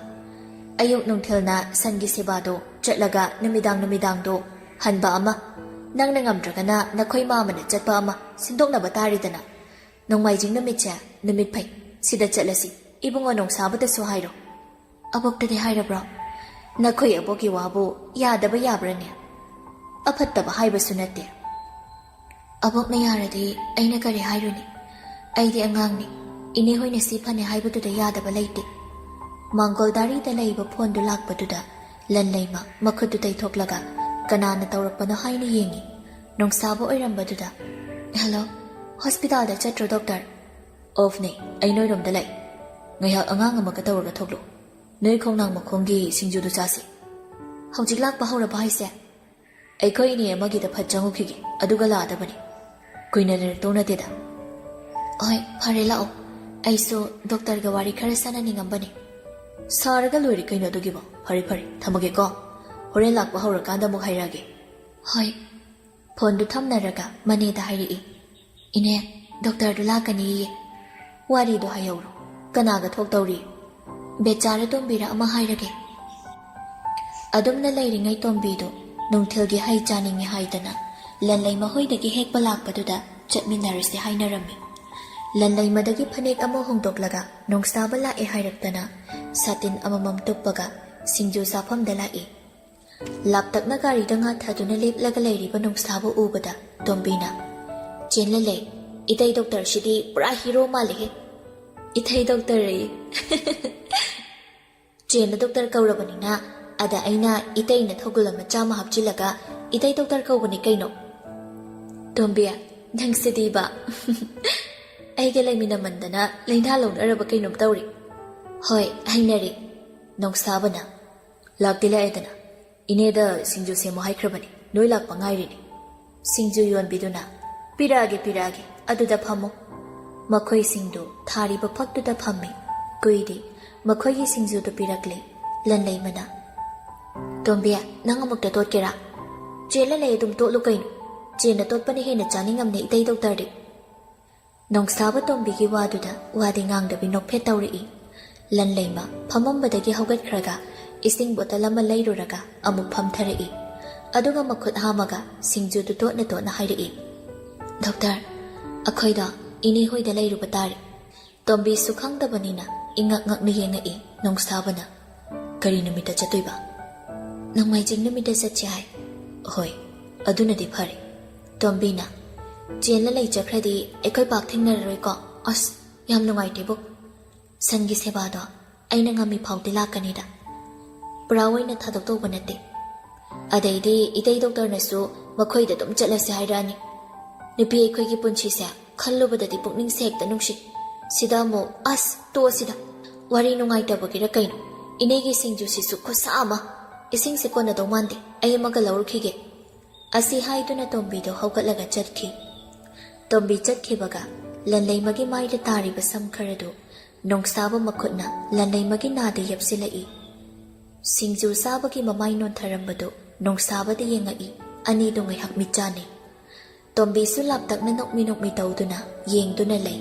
Ayuk nungthil na sangi sebado chatlaga namidang do hanba ama. Nang na ngamdragana nakhoi mama na chatpa ama sindok na bataridana. Nong maijing namitcha namit phai sida chatlasi ibungo nong sabada su hairo. Abokta de haira bro. Nakhoi aboki wabu yadaba yabrane. Apattaba haibasu nate. Abok na yaradi aina kari hairuni. Aidi angangni ine hoina sifane haibadu da yadaba laite. Mangoldari da laiba phondu lakpaduda lanlaima makhudu tai thoklaga kanana tawrakpana haina yengi. Nong sabo oirambaduda. Hello, hospital da chatro doctor. Off ne ai noirom da lai. Ngayak angang amaga tawraga thoklo. Noi khongnang makhonggi singju du chasi. Hawjik lakpa hawraba haise. Aikoi ni amagi da phatjangu khigi aduga laadabani. Kuina ler tona teda. Oi, phare lao. Aiso doctor ga wari khara sana ningambani. Saraga lori kaino dugibo. Phare thamage ko. Hore lakpa hawrakanda muk hairage. Hoi. Phone du thamnaraga mane da hairi. Ine doctor du lakani ye. Wari du hayawro. Kanaga thok tawri. Bechara tombira ama hairage. Adumna lairingai tombido nungthilgi hai chaningi haidana lanlai mahoidagi hek balakpaduda chatminarase hainarami. Lanlai madagi phanek ama hongdoklaga nongsaba lae hairakdana satin amamam tuppaga singju safamda laki. Laptakna garida nga thaduna leplaga leiriba nongsabu ubada Tombina chenlale itai doctor shidi pura hero malihe. Itai doctor re Chen doctor kaurabanina ada aina itai na thogulama chama hapchilaga itai doctor kaubani kaino. Tombia nang sidiba aiga laimina mandana laina launaraba kainom tawri. Hoi hainari nongsabana lakdila edana ineda singju semo haikrabani noi lakpa ngairini. Singju yonbiduna pirage aduda phamo. Makhoi singdu thariba phaktuda phammi. Kuidi makhoi gi singju du pirakle lanlai mana. Tombia nang amukta totkera chela le dum to lukain chena totpani hena chaningamne itai doctor de. Nongsaba Tombi gi waduda wadi ngangdabi nokphe tawri. Lanlaima phamambadagi haugatkhraga ising bottle ama leiruraga amuk phamtharai. Aduga makhut hamaga singju du totna totna hairi. Doctor akhoida ini hoida leiruba tari. Tombi sukhangdabanina ingak ngakni yengai nongsabana kari numita chatoiba. Nangmaijing numita chachai. Hoi adunadi phari. Tombina Jela lay chakhradi ekoi pak thingnaroi ko as yam nungaitebo. Sangi sebado aina ngami phauti lakanida. Brawaina thadok to banate. Adaidi itai doctor nasu makhoi da dum chalase hairani. Nupi ekoi gi punchi se khallubadadi pukning sekta nungshi. Sida mo as to sida wari nungaitabo gira kaino. Inegi singju sisu khosama ising se kona do mande ayamaga laurkhige. Asi haiduna Tombido haugatlaga chatkhi. Tombi chatkibaga lanlai magi maida tariba samkharadu nongsaba makhutna lanlai magi nada yapsilai. Singju sabagi mamai non tharambado nongsaba de yengai ani dongai hakmi chane. Tombi su laptakna nokmi tawduna yengduna lay.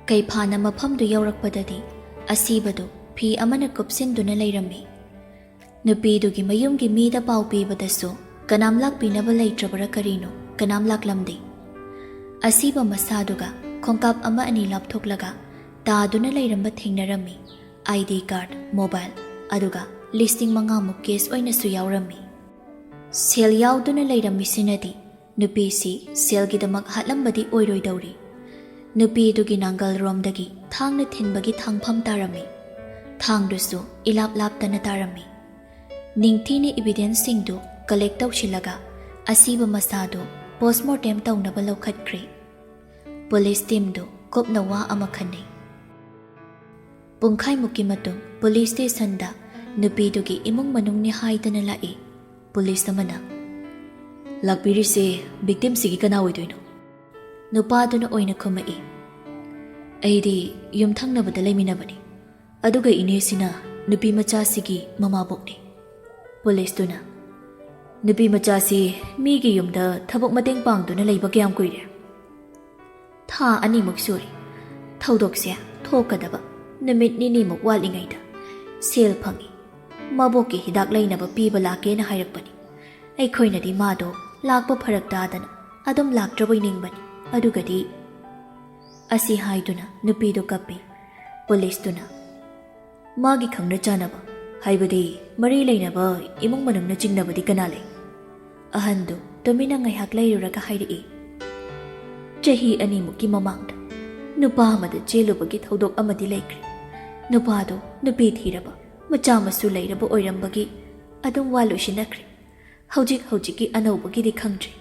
Kaiphana mafamdu yaurakpadadi asibadu phi amana kupsinduna leirami. Nupidugi mayumgi mida pau pibadasu kanam lakpinaba leitrabara karino kanam laklamdi. Asiba masaduga khongkap ama ani lapthoklaga taaduna leiramba thengnarami. ID card, mobile aduga listing mangamuk case oinasu yaurami. Sel yauduna leirami sinadi nupisi selgidamak hatlambadi oiroidawri. Nupidugi nangal romdagi thangna thinbagi thangpham tarami. Thangdusu ilap laptana tarami. Ningthini evidence singdu collect tawsilaga asiba masadu postmortem tawnaba lawkhatkri. Police team du kopna wa ama khani. Pungkhai mukki matung police station da nupidugi imung manungni haidana lai. Police amana lakbirise victim sigi kana oidoino. Nupaduna oina khumai. Aidi yumthangnabada leiminabani. Aduga inesina nupi machasigi mamabokni. Police tuna nupi machasi migi yumda thabok mateng pangduna leiba kyam kuire. Tha ani muksuri. Thaudokse thokadaba numit nini muk walingaida. Sel phangi. Maboki hidak leinaba piba lakena hairakpani. Aikhoinadi mado lakpa pharak tadana adum laktrabai ningbani. Adugadi asi haiduna nupido kapi. Police tuna magi khangna chanaba haibadi mari leinaba imung manungna chingnabadi kanale. Ahandu tumina ngaihak leiruraga hairi. Chahi ani muki mamangda nupa amada chelubagi thaudok amadi leikri. Nupado nupi thiraba macha masu leiraba oirambagi adum walu shinakri. Hojiki anaubagi di khangdri.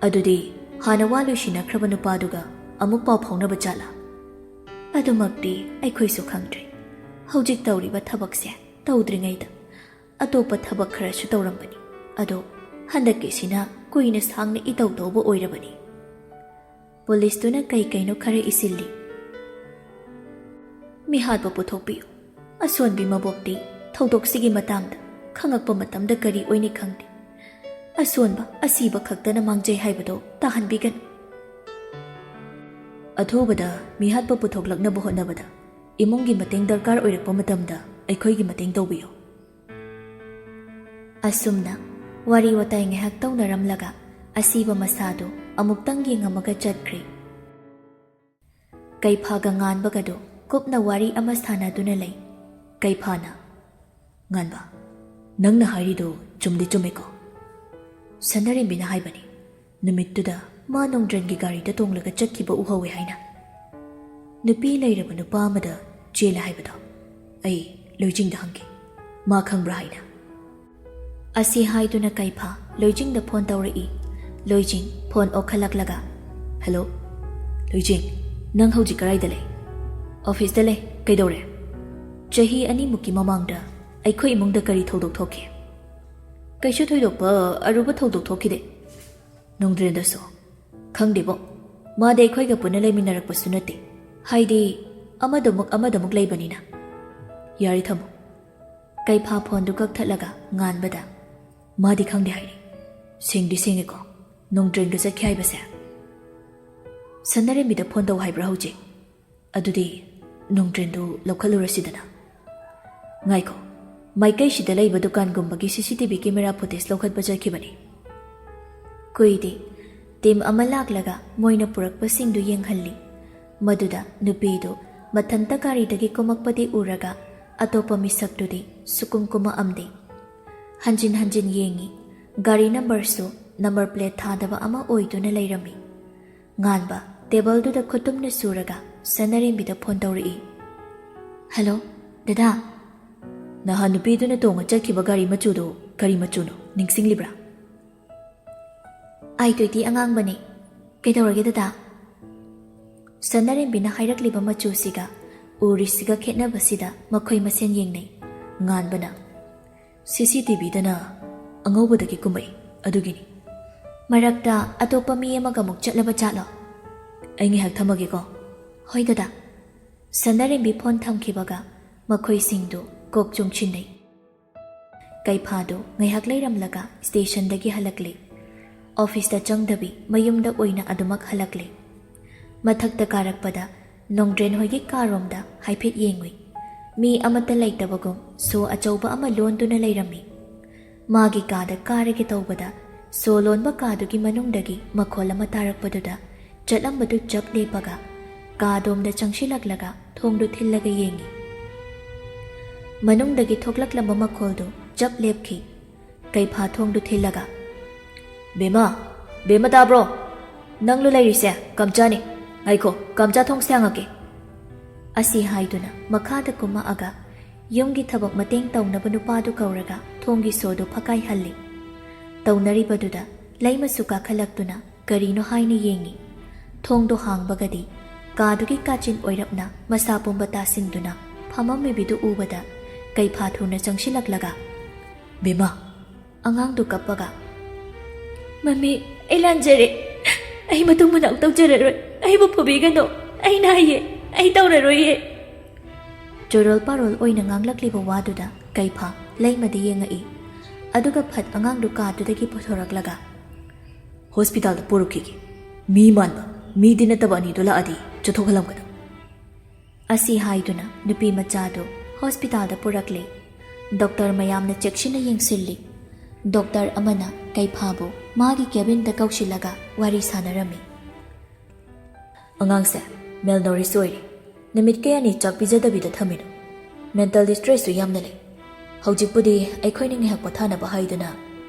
Adudi hana walu shinakraba nupaduga amuk pau phaunaba chala. Adumakti aikhoisu khangdri. Hojik tawriba thabakse tawdringaida atopa thabak kharasu tawrambani. Ado handaki sina kuina sangna itau tawba oirabani. Police tuna kai kaino khare isilli ꯃꯤꯍꯥꯠꯄ ꯄꯨꯊꯣꯛꯄꯤꯌꯨ ꯑꯁꯣꯟꯕꯤ ꯃꯕꯣꯛꯇꯤ ꯊꯧꯗꯣꯛꯁꯤꯒꯤ ꯃꯇꯥꯡꯗ ꯈꯪꯉꯛꯄ ꯃꯇꯝꯗ ꯀꯔꯤ ꯑꯣꯏꯅꯤ ꯈꯪꯗꯦ ꯑꯁꯣꯟꯕ ꯑꯁꯤꯕ ꯈꯛꯇꯅ ꯃꯥꯡꯖꯩ ꯍꯥꯏꯕꯗꯣ ꯇꯥꯍꯟꯕꯤꯒꯅꯨ ꯑꯊꯨꯕꯗ ꯃꯤꯍꯥꯠꯄ ꯄꯨꯊꯣꯛꯂꯛꯅꯕ ꯍꯣꯠꯅꯕꯗ ꯏꯃꯨꯡꯒꯤ ꯃꯇꯦꯡ ꯗꯔꯀꯥꯔ ꯑꯣꯏꯔꯛꯄ ꯃꯇꯝꯗ ꯑꯩꯈꯣꯏꯒꯤ ꯃꯇꯦꯡ ꯇꯧꯕꯤꯌꯨ ꯑꯁꯨꯝꯅ ꯋꯥꯔꯤ ꯋꯥꯇꯥꯏ ꯉꯥꯏꯍꯥꯛ ꯇꯧꯅꯔꯝꯂꯒ ꯑꯁꯤꯕ ꯃꯁꯥꯗꯣ ꯑꯃꯨꯛꯇꯪ ꯌꯦꯡꯉꯝꯃꯒ ꯆꯠꯈ꯭ꯔꯦ ꯀꯩꯐꯥꯒ ꯉꯥꯟꯕꯒꯗꯣ ꯀꯨꯞꯅ ꯋꯥꯔꯤ ꯑꯃ ꯁꯥꯟꯅꯗꯨꯅ ꯂꯩ ꯀꯩꯐꯥꯅ ꯉꯥꯟꯕ ꯅꯪꯅ ꯍꯥꯏꯔꯤꯗꯣ ꯆꯨꯝꯗꯤ ꯆꯨꯝꯃꯦꯀꯣ ꯁꯅꯔꯦꯝꯕꯤꯅ ꯍꯥꯏꯕꯅꯤ ꯅꯨꯃꯤꯠꯇꯨꯗ ꯃꯥ ꯅꯣꯡꯗ꯭ꯔꯦꯟꯒꯤ ꯒꯥꯔꯤꯗ ꯇꯣꯡꯂꯒ ꯆꯠꯈꯤꯕ ꯎꯍꯧꯋꯦ ꯍꯥꯏꯅ ꯅꯨꯄꯤ ꯂꯩꯔꯕ ꯅꯨꯄꯥ ꯑꯃꯗ ꯆꯦꯜꯂꯦ ꯍꯥꯏꯕꯗꯣ ꯑꯩ ꯂꯣꯏꯖꯤꯡꯗ ꯍꯪꯈꯤ ꯃꯥ ꯈꯪꯕ꯭ꯔꯥ ꯍꯥꯏꯅ ꯑꯁꯤ ꯍꯥꯏꯗꯨꯅ ꯀꯩꯐꯥ ꯂꯣꯏꯖꯤꯡꯗ ꯐꯣꯟ ꯇꯧꯔꯛꯏ ꯂꯣꯏꯖꯤꯡ ꯐꯣꯟ ꯑꯣꯛꯈꯠꯂꯛꯂꯒ ꯍꯜꯂꯣ ꯂꯣꯏꯖꯤꯡ ꯅꯪ ꯍꯧꯖꯤꯛ ꯀꯗꯥꯏꯗ ꯂꯩ ꯑꯣꯐꯤꯁꯇ ꯂꯩ ꯀꯩꯗꯧꯔꯦ ꯆꯍꯤ 2ꯃꯨꯛꯀꯤ ꯃꯃꯥꯡꯗ ꯑꯩꯈꯣꯏ ꯏꯃꯨꯡꯗ ꯀꯔꯤ ꯊꯧꯗꯣꯛ ꯊꯣꯛꯈꯤ ꯀꯩꯁꯨ ꯊꯣꯏꯗꯣꯛꯄ ꯑꯔꯨꯕ ꯊꯧꯗꯣꯛ ꯊꯣꯛꯈꯤꯗꯦ ꯅꯣꯡꯗ꯭ꯔꯦꯟꯗꯁꯨ ꯈꯪꯗꯦꯕꯣ ꯃꯥꯗꯤ ꯑꯩꯈꯣꯏꯒ ꯄꯨꯟꯅ ꯂꯩꯃꯤꯟꯅꯔꯛꯄꯁꯨ ꯅꯠꯇꯦ ꯍꯥꯏꯗꯤ ꯑꯃꯗꯃꯨꯛ ꯂꯩꯕꯅꯤꯅ ꯌꯥꯔꯦ ꯊꯝꯃꯣ ꯀꯩꯐꯥ ꯐꯣꯟꯗꯨ ꯀꯛꯊꯠꯂꯒ ꯉꯥꯟꯕꯗ ꯃꯥꯗꯤ ꯈꯪꯗꯦ ꯍꯥꯏꯔꯤ ꯁꯦꯡꯗꯤ ꯁꯦꯡꯉꯦꯀꯣ ꯅꯣꯡꯗ꯭ꯔꯦꯟꯒ ꯆꯠꯈꯤ ꯍꯥꯏꯕꯁꯦ ꯁꯅꯔꯦꯝꯕꯤꯗ ꯐꯣꯟ ꯇꯧ ꯍꯥꯏꯕ꯭ꯔꯥ ꯍꯧꯖꯤꯛ ꯑꯗꯨꯗꯤ ꯅꯣꯡꯗ꯭ꯔꯦꯟꯗꯨ ꯂꯧꯈꯠꯂꯨꯔꯁꯤꯗꯅ ꯉꯥꯏꯈꯣ ꯃꯥꯏꯀꯩꯁꯤꯗ ꯂꯩꯕ ꯗꯨꯀꯥꯟꯒꯨꯝꯕꯒꯤ CCTV ꯀꯦꯃꯦꯔꯥ ꯐꯨꯇꯦꯖ ꯂꯧꯈꯠꯄ ꯆꯠꯈꯤꯕꯅꯤ ꯀꯨꯏꯗꯦ ꯇꯤꯝ ꯑꯃ ꯂꯥꯛꯂꯒ ꯃꯣꯏꯅ ꯄꯨꯔꯛꯄꯁꯤꯡꯗꯨ ꯌꯦꯡꯍꯜꯂꯤ ꯃꯗꯨꯗ ꯅꯨꯄꯤꯗꯨ ꯃꯊꯟꯇ ꯒꯥꯔꯤꯗꯒꯤ ꯀꯨꯝꯃꯛꯄꯗꯤ ꯎꯔꯒ ꯑꯇꯣꯞꯄ ꯃꯤꯁꯛꯇꯨꯗꯤ ꯁꯨꯀꯨꯝ ꯀꯨꯝꯃꯛꯑꯝꯗꯦ ꯍꯟꯖꯤꯟ ꯍꯟꯖꯤꯟ ꯌꯦꯡꯉꯤ ꯒꯥꯔꯤ ꯅꯝꯕꯔꯁꯨ ꯅꯝꯕꯔ ꯄ꯭ꯂꯦꯠ ꯊꯥꯗꯕ ꯑꯃ ꯑꯣꯏꯗꯨꯅ ꯂꯩꯔꯝꯃꯤ ꯉꯥꯟꯕ ꯇꯦꯕꯜꯗꯨꯗ ꯈꯨꯇꯨꯝꯅ ꯁꯨꯔꯒ ꯁꯅꯔꯦꯝꯕꯤꯗ ꯐꯣꯟ ꯇꯧꯔꯛꯏ ꯍꯜꯂꯣ ꯗꯗꯥ ꯅꯍꯥꯟ ꯅꯨꯄꯤꯗꯨꯅ ꯇꯣꯡꯉ ꯆꯠꯈꯤꯕ ꯒꯥꯔꯤ ꯃꯆꯨꯗꯣ ꯀꯔꯤ ꯃꯆꯨꯅꯣ ꯅꯤꯡꯁꯤꯡꯂꯤꯕ꯭ꯔꯥ I-20 ꯑꯉꯥꯡꯕꯅꯤ ꯀꯩꯗꯧꯔꯒꯦ ꯗꯗꯥ ꯁꯅꯔꯦꯝꯕꯤꯅ ꯍꯥꯏꯔꯛꯂꯤꯕ ꯃꯆꯨꯁꯤꯒ ꯎꯔꯤꯁꯤꯒ ꯈꯦꯠꯅꯕꯁꯤꯗ ꯃꯈꯣꯏ ꯃꯁꯦꯟ ꯌꯦꯡꯅꯩ ꯉꯥꯟꯕꯅ CCTVꯗꯅ ꯑꯉꯧꯕꯗꯒꯤ ꯀꯨꯝꯃꯛꯏ ꯑꯗꯨꯒꯤꯅꯤ ꯃꯔꯛꯇ ꯑꯇꯣꯞꯄ ꯃꯤ ꯑꯃꯒ ꯑꯃꯨꯛ ꯆꯠꯂꯕ ꯖꯥꯠꯂꯣ ꯑꯩ ꯉꯥꯏꯍꯥꯛ ꯊꯝꯃꯒꯦꯀꯣ ꯍꯣꯏ ꯗꯗꯥ ꯁꯅꯔꯦꯝꯕꯤ ꯐꯣꯟ ꯊꯝꯈꯤꯕꯒ ꯃꯈꯣꯏꯁꯤꯡꯗꯨ ꯀꯣꯛ ꯆꯨꯡꯁꯤꯟꯅꯩ ꯀꯩꯐꯥꯗꯨ ꯉꯥꯏꯍꯥꯛ ꯂꯩꯔꯝꯂꯒ ꯁ꯭ꯇꯦꯁꯟꯗꯒꯤ ꯍꯜꯂꯛꯂꯤ ꯑꯣꯐꯤꯁꯇ ꯆꯪꯗꯕꯤ ꯃꯌꯨꯝꯗ ꯑꯣꯏꯅ ꯑꯗꯨꯃꯛ ꯍꯜꯂꯛꯂꯤ ꯃꯊꯛꯇ ꯀꯥꯔꯛꯄꯗ ꯅꯣꯡꯗ꯭ꯔꯦꯟ ꯍꯣꯏꯒꯤ ꯀꯥꯔꯣꯝꯗ ꯍꯥꯏꯐꯦꯠ ꯌꯦꯡꯉꯨꯏ ꯃꯤ ꯑꯃꯠꯇ ꯂꯩꯇꯕꯒꯨꯝ ꯁꯣ ꯑꯆꯧꯕ ꯑꯃ ꯂꯣꯟꯗꯨꯅ ꯂꯩꯔꯝꯃꯤ ꯃꯥꯒꯤ ꯀꯥꯗ ꯀꯥꯔꯒꯦ ꯇꯧꯕꯗ ꯁꯣ ꯂꯣꯟꯕ ꯀꯥꯗꯨꯒꯤ ꯃꯅꯨꯡꯗꯒꯤ ꯃꯈꯣꯜ ꯑꯃ ꯇꯥꯔꯛꯄꯗꯨꯗ ꯆꯠꯂꯝꯕꯗꯨ ꯆꯞ ꯂꯦꯞꯄꯒ ꯀꯥꯗꯣꯝꯗ ꯆꯪꯁꯤꯜꯂꯛꯂꯒ ꯊꯣꯡꯗꯨ ꯊꯤꯜꯂꯒ ꯌꯦꯡꯉꯤ ꯃꯅꯨꯡꯗꯒꯤ ꯊꯣꯛꯂꯛꯂꯝꯕ ꯃꯈꯣꯜꯗꯨ ꯆꯞ ꯂꯦꯞꯈꯤ ꯀꯩꯐꯥ ꯊꯣꯡꯗꯨ ꯊꯤꯜꯂꯒ ꯕꯦꯃꯥ ꯇꯥꯕ꯭ꯔꯣ ꯅꯪꯂꯣ ꯂꯩꯔꯤꯁꯦ ꯀꯝꯆꯥꯅꯤ ꯉꯥꯏꯈꯣ ꯀꯝꯆꯥ ꯊꯣꯡ ꯁꯥꯡꯉꯛꯀꯦ ꯑꯁꯤ ꯍꯥꯏꯗꯨꯅ ꯃꯈꯥꯗ ꯀꯨꯝꯃꯛꯑꯒ ꯌꯨꯝꯒꯤ ꯊꯕꯛ ꯃꯇꯦꯡ ꯇꯧꯅꯕ ꯅꯨꯄꯥꯗꯨ ꯀꯧꯔꯒ ꯊꯣꯡꯒꯤ ꯁꯣꯗꯨ ꯐꯛꯀꯥꯏꯍꯜꯂꯤ ꯇꯧꯅꯔꯤꯕꯗꯨꯗ ꯂꯩꯃꯁꯨ ꯀꯥꯈꯠꯂꯛꯇꯨꯅ ꯀꯔꯤꯅꯣ ꯍꯥꯏꯅ ꯌꯦꯡꯉꯤ ꯊꯣꯡꯗꯣ ꯍꯥꯡꯕꯒꯗꯤ ꯀꯥꯗꯨꯒꯤ ꯀꯥꯆꯤꯟ ꯑꯣꯏꯔꯞꯅ ꯃꯁꯥ ꯄꯨꯝꯕ ꯇꯥꯁꯤꯟꯗꯨꯅ ꯐꯝꯃꯝꯃꯤꯕꯤꯗꯨ ꯎꯕꯗ ꯀꯩꯐꯥ ꯊꯨꯅ ꯆꯪꯁꯤꯜꯂꯛꯂꯒ ꯕꯦꯃꯥ ꯑꯉꯥꯡꯗꯨ ꯀꯞꯄꯒ ꯃꯃꯤ ꯑꯩ ꯂꯥꯟꯖꯔꯦ ꯑꯩ ꯃꯇꯨꯡ ꯃꯅꯥꯎ ꯇꯧꯖꯔꯔꯣꯏ ꯑꯩꯕꯨ ꯐꯨꯕꯤꯒꯅꯨ ꯑꯩ ꯅꯥꯏꯌꯦ ꯑꯩ ꯇꯧꯔꯔꯣꯏꯌꯦ ꯆꯣꯔꯣꯜ ꯄꯥꯔꯣꯜ ꯑꯣꯏꯅ ꯉꯥꯡꯂꯛꯂꯤꯕ ꯋꯥꯗꯨꯗ ꯀꯩꯐꯥ ꯂꯩꯃꯗ ꯌꯦꯡꯉꯛꯏ ꯑꯗꯨꯒ ꯐꯠ ꯑꯉꯥꯡꯗꯨ ꯀꯥꯗꯨꯗꯒꯤ ꯄꯨꯊꯣꯔꯛꯂꯒ ꯍꯣꯁꯄꯤꯇꯥꯜꯗ ꯄꯨꯔꯛꯈꯤꯒꯦ ꯃꯤ ꯃꯥꯟꯕ ꯃꯤꯗꯤ ꯅꯠꯇꯕ ꯑꯅꯤꯗꯣ ꯂꯥꯛꯑꯗꯤ ꯆꯠꯊꯣꯛꯍꯜꯂꯝꯒꯅꯨ ꯑꯁꯤ ꯍꯥꯏꯗꯨꯅ ꯅꯨꯄꯤ ꯃꯆꯥꯗꯨ ꯍꯣꯁꯄꯤꯇꯥꯜꯗ ꯄꯨꯔꯛꯂꯤ ꯗꯣꯛꯇꯔ ꯃꯌꯥꯝꯅ ꯆꯦꯛꯁꯤꯟꯅ ꯌꯦꯡꯁꯤꯜꯂꯤ ꯗꯣꯛꯇꯔ ꯑꯃꯅ ꯀꯩꯐꯥꯕꯨ ꯃꯥꯒꯤ ꯀꯦꯕꯤꯟꯗ ꯀꯧꯁꯤꯜꯂꯒ ꯋꯥꯔꯤ ꯁꯥꯟꯅꯔꯝꯃꯤ ꯑꯉꯥꯡꯁꯦ ꯃꯦꯜꯅꯣꯔꯤꯁ ꯑꯣꯏꯔꯤ ꯅꯨꯃꯤꯠ ꯀꯌꯥꯅꯤ ꯆꯥꯛ ꯄꯤꯖꯗꯕꯤꯗ ꯊꯝꯃꯤꯅꯣ ꯃꯦꯟꯇꯦꯜ ꯗꯤꯁꯇ꯭ꯔꯦꯁꯁꯨ ꯌꯥꯝꯅ ꯂꯩ ꯍꯧꯖꯤꯛꯄꯨꯗꯤ ꯑꯩꯈꯣꯏꯅ ꯉꯥꯏꯍꯥꯛ ꯄꯣꯊꯥꯅꯕ ꯍꯥꯏꯗꯨꯅ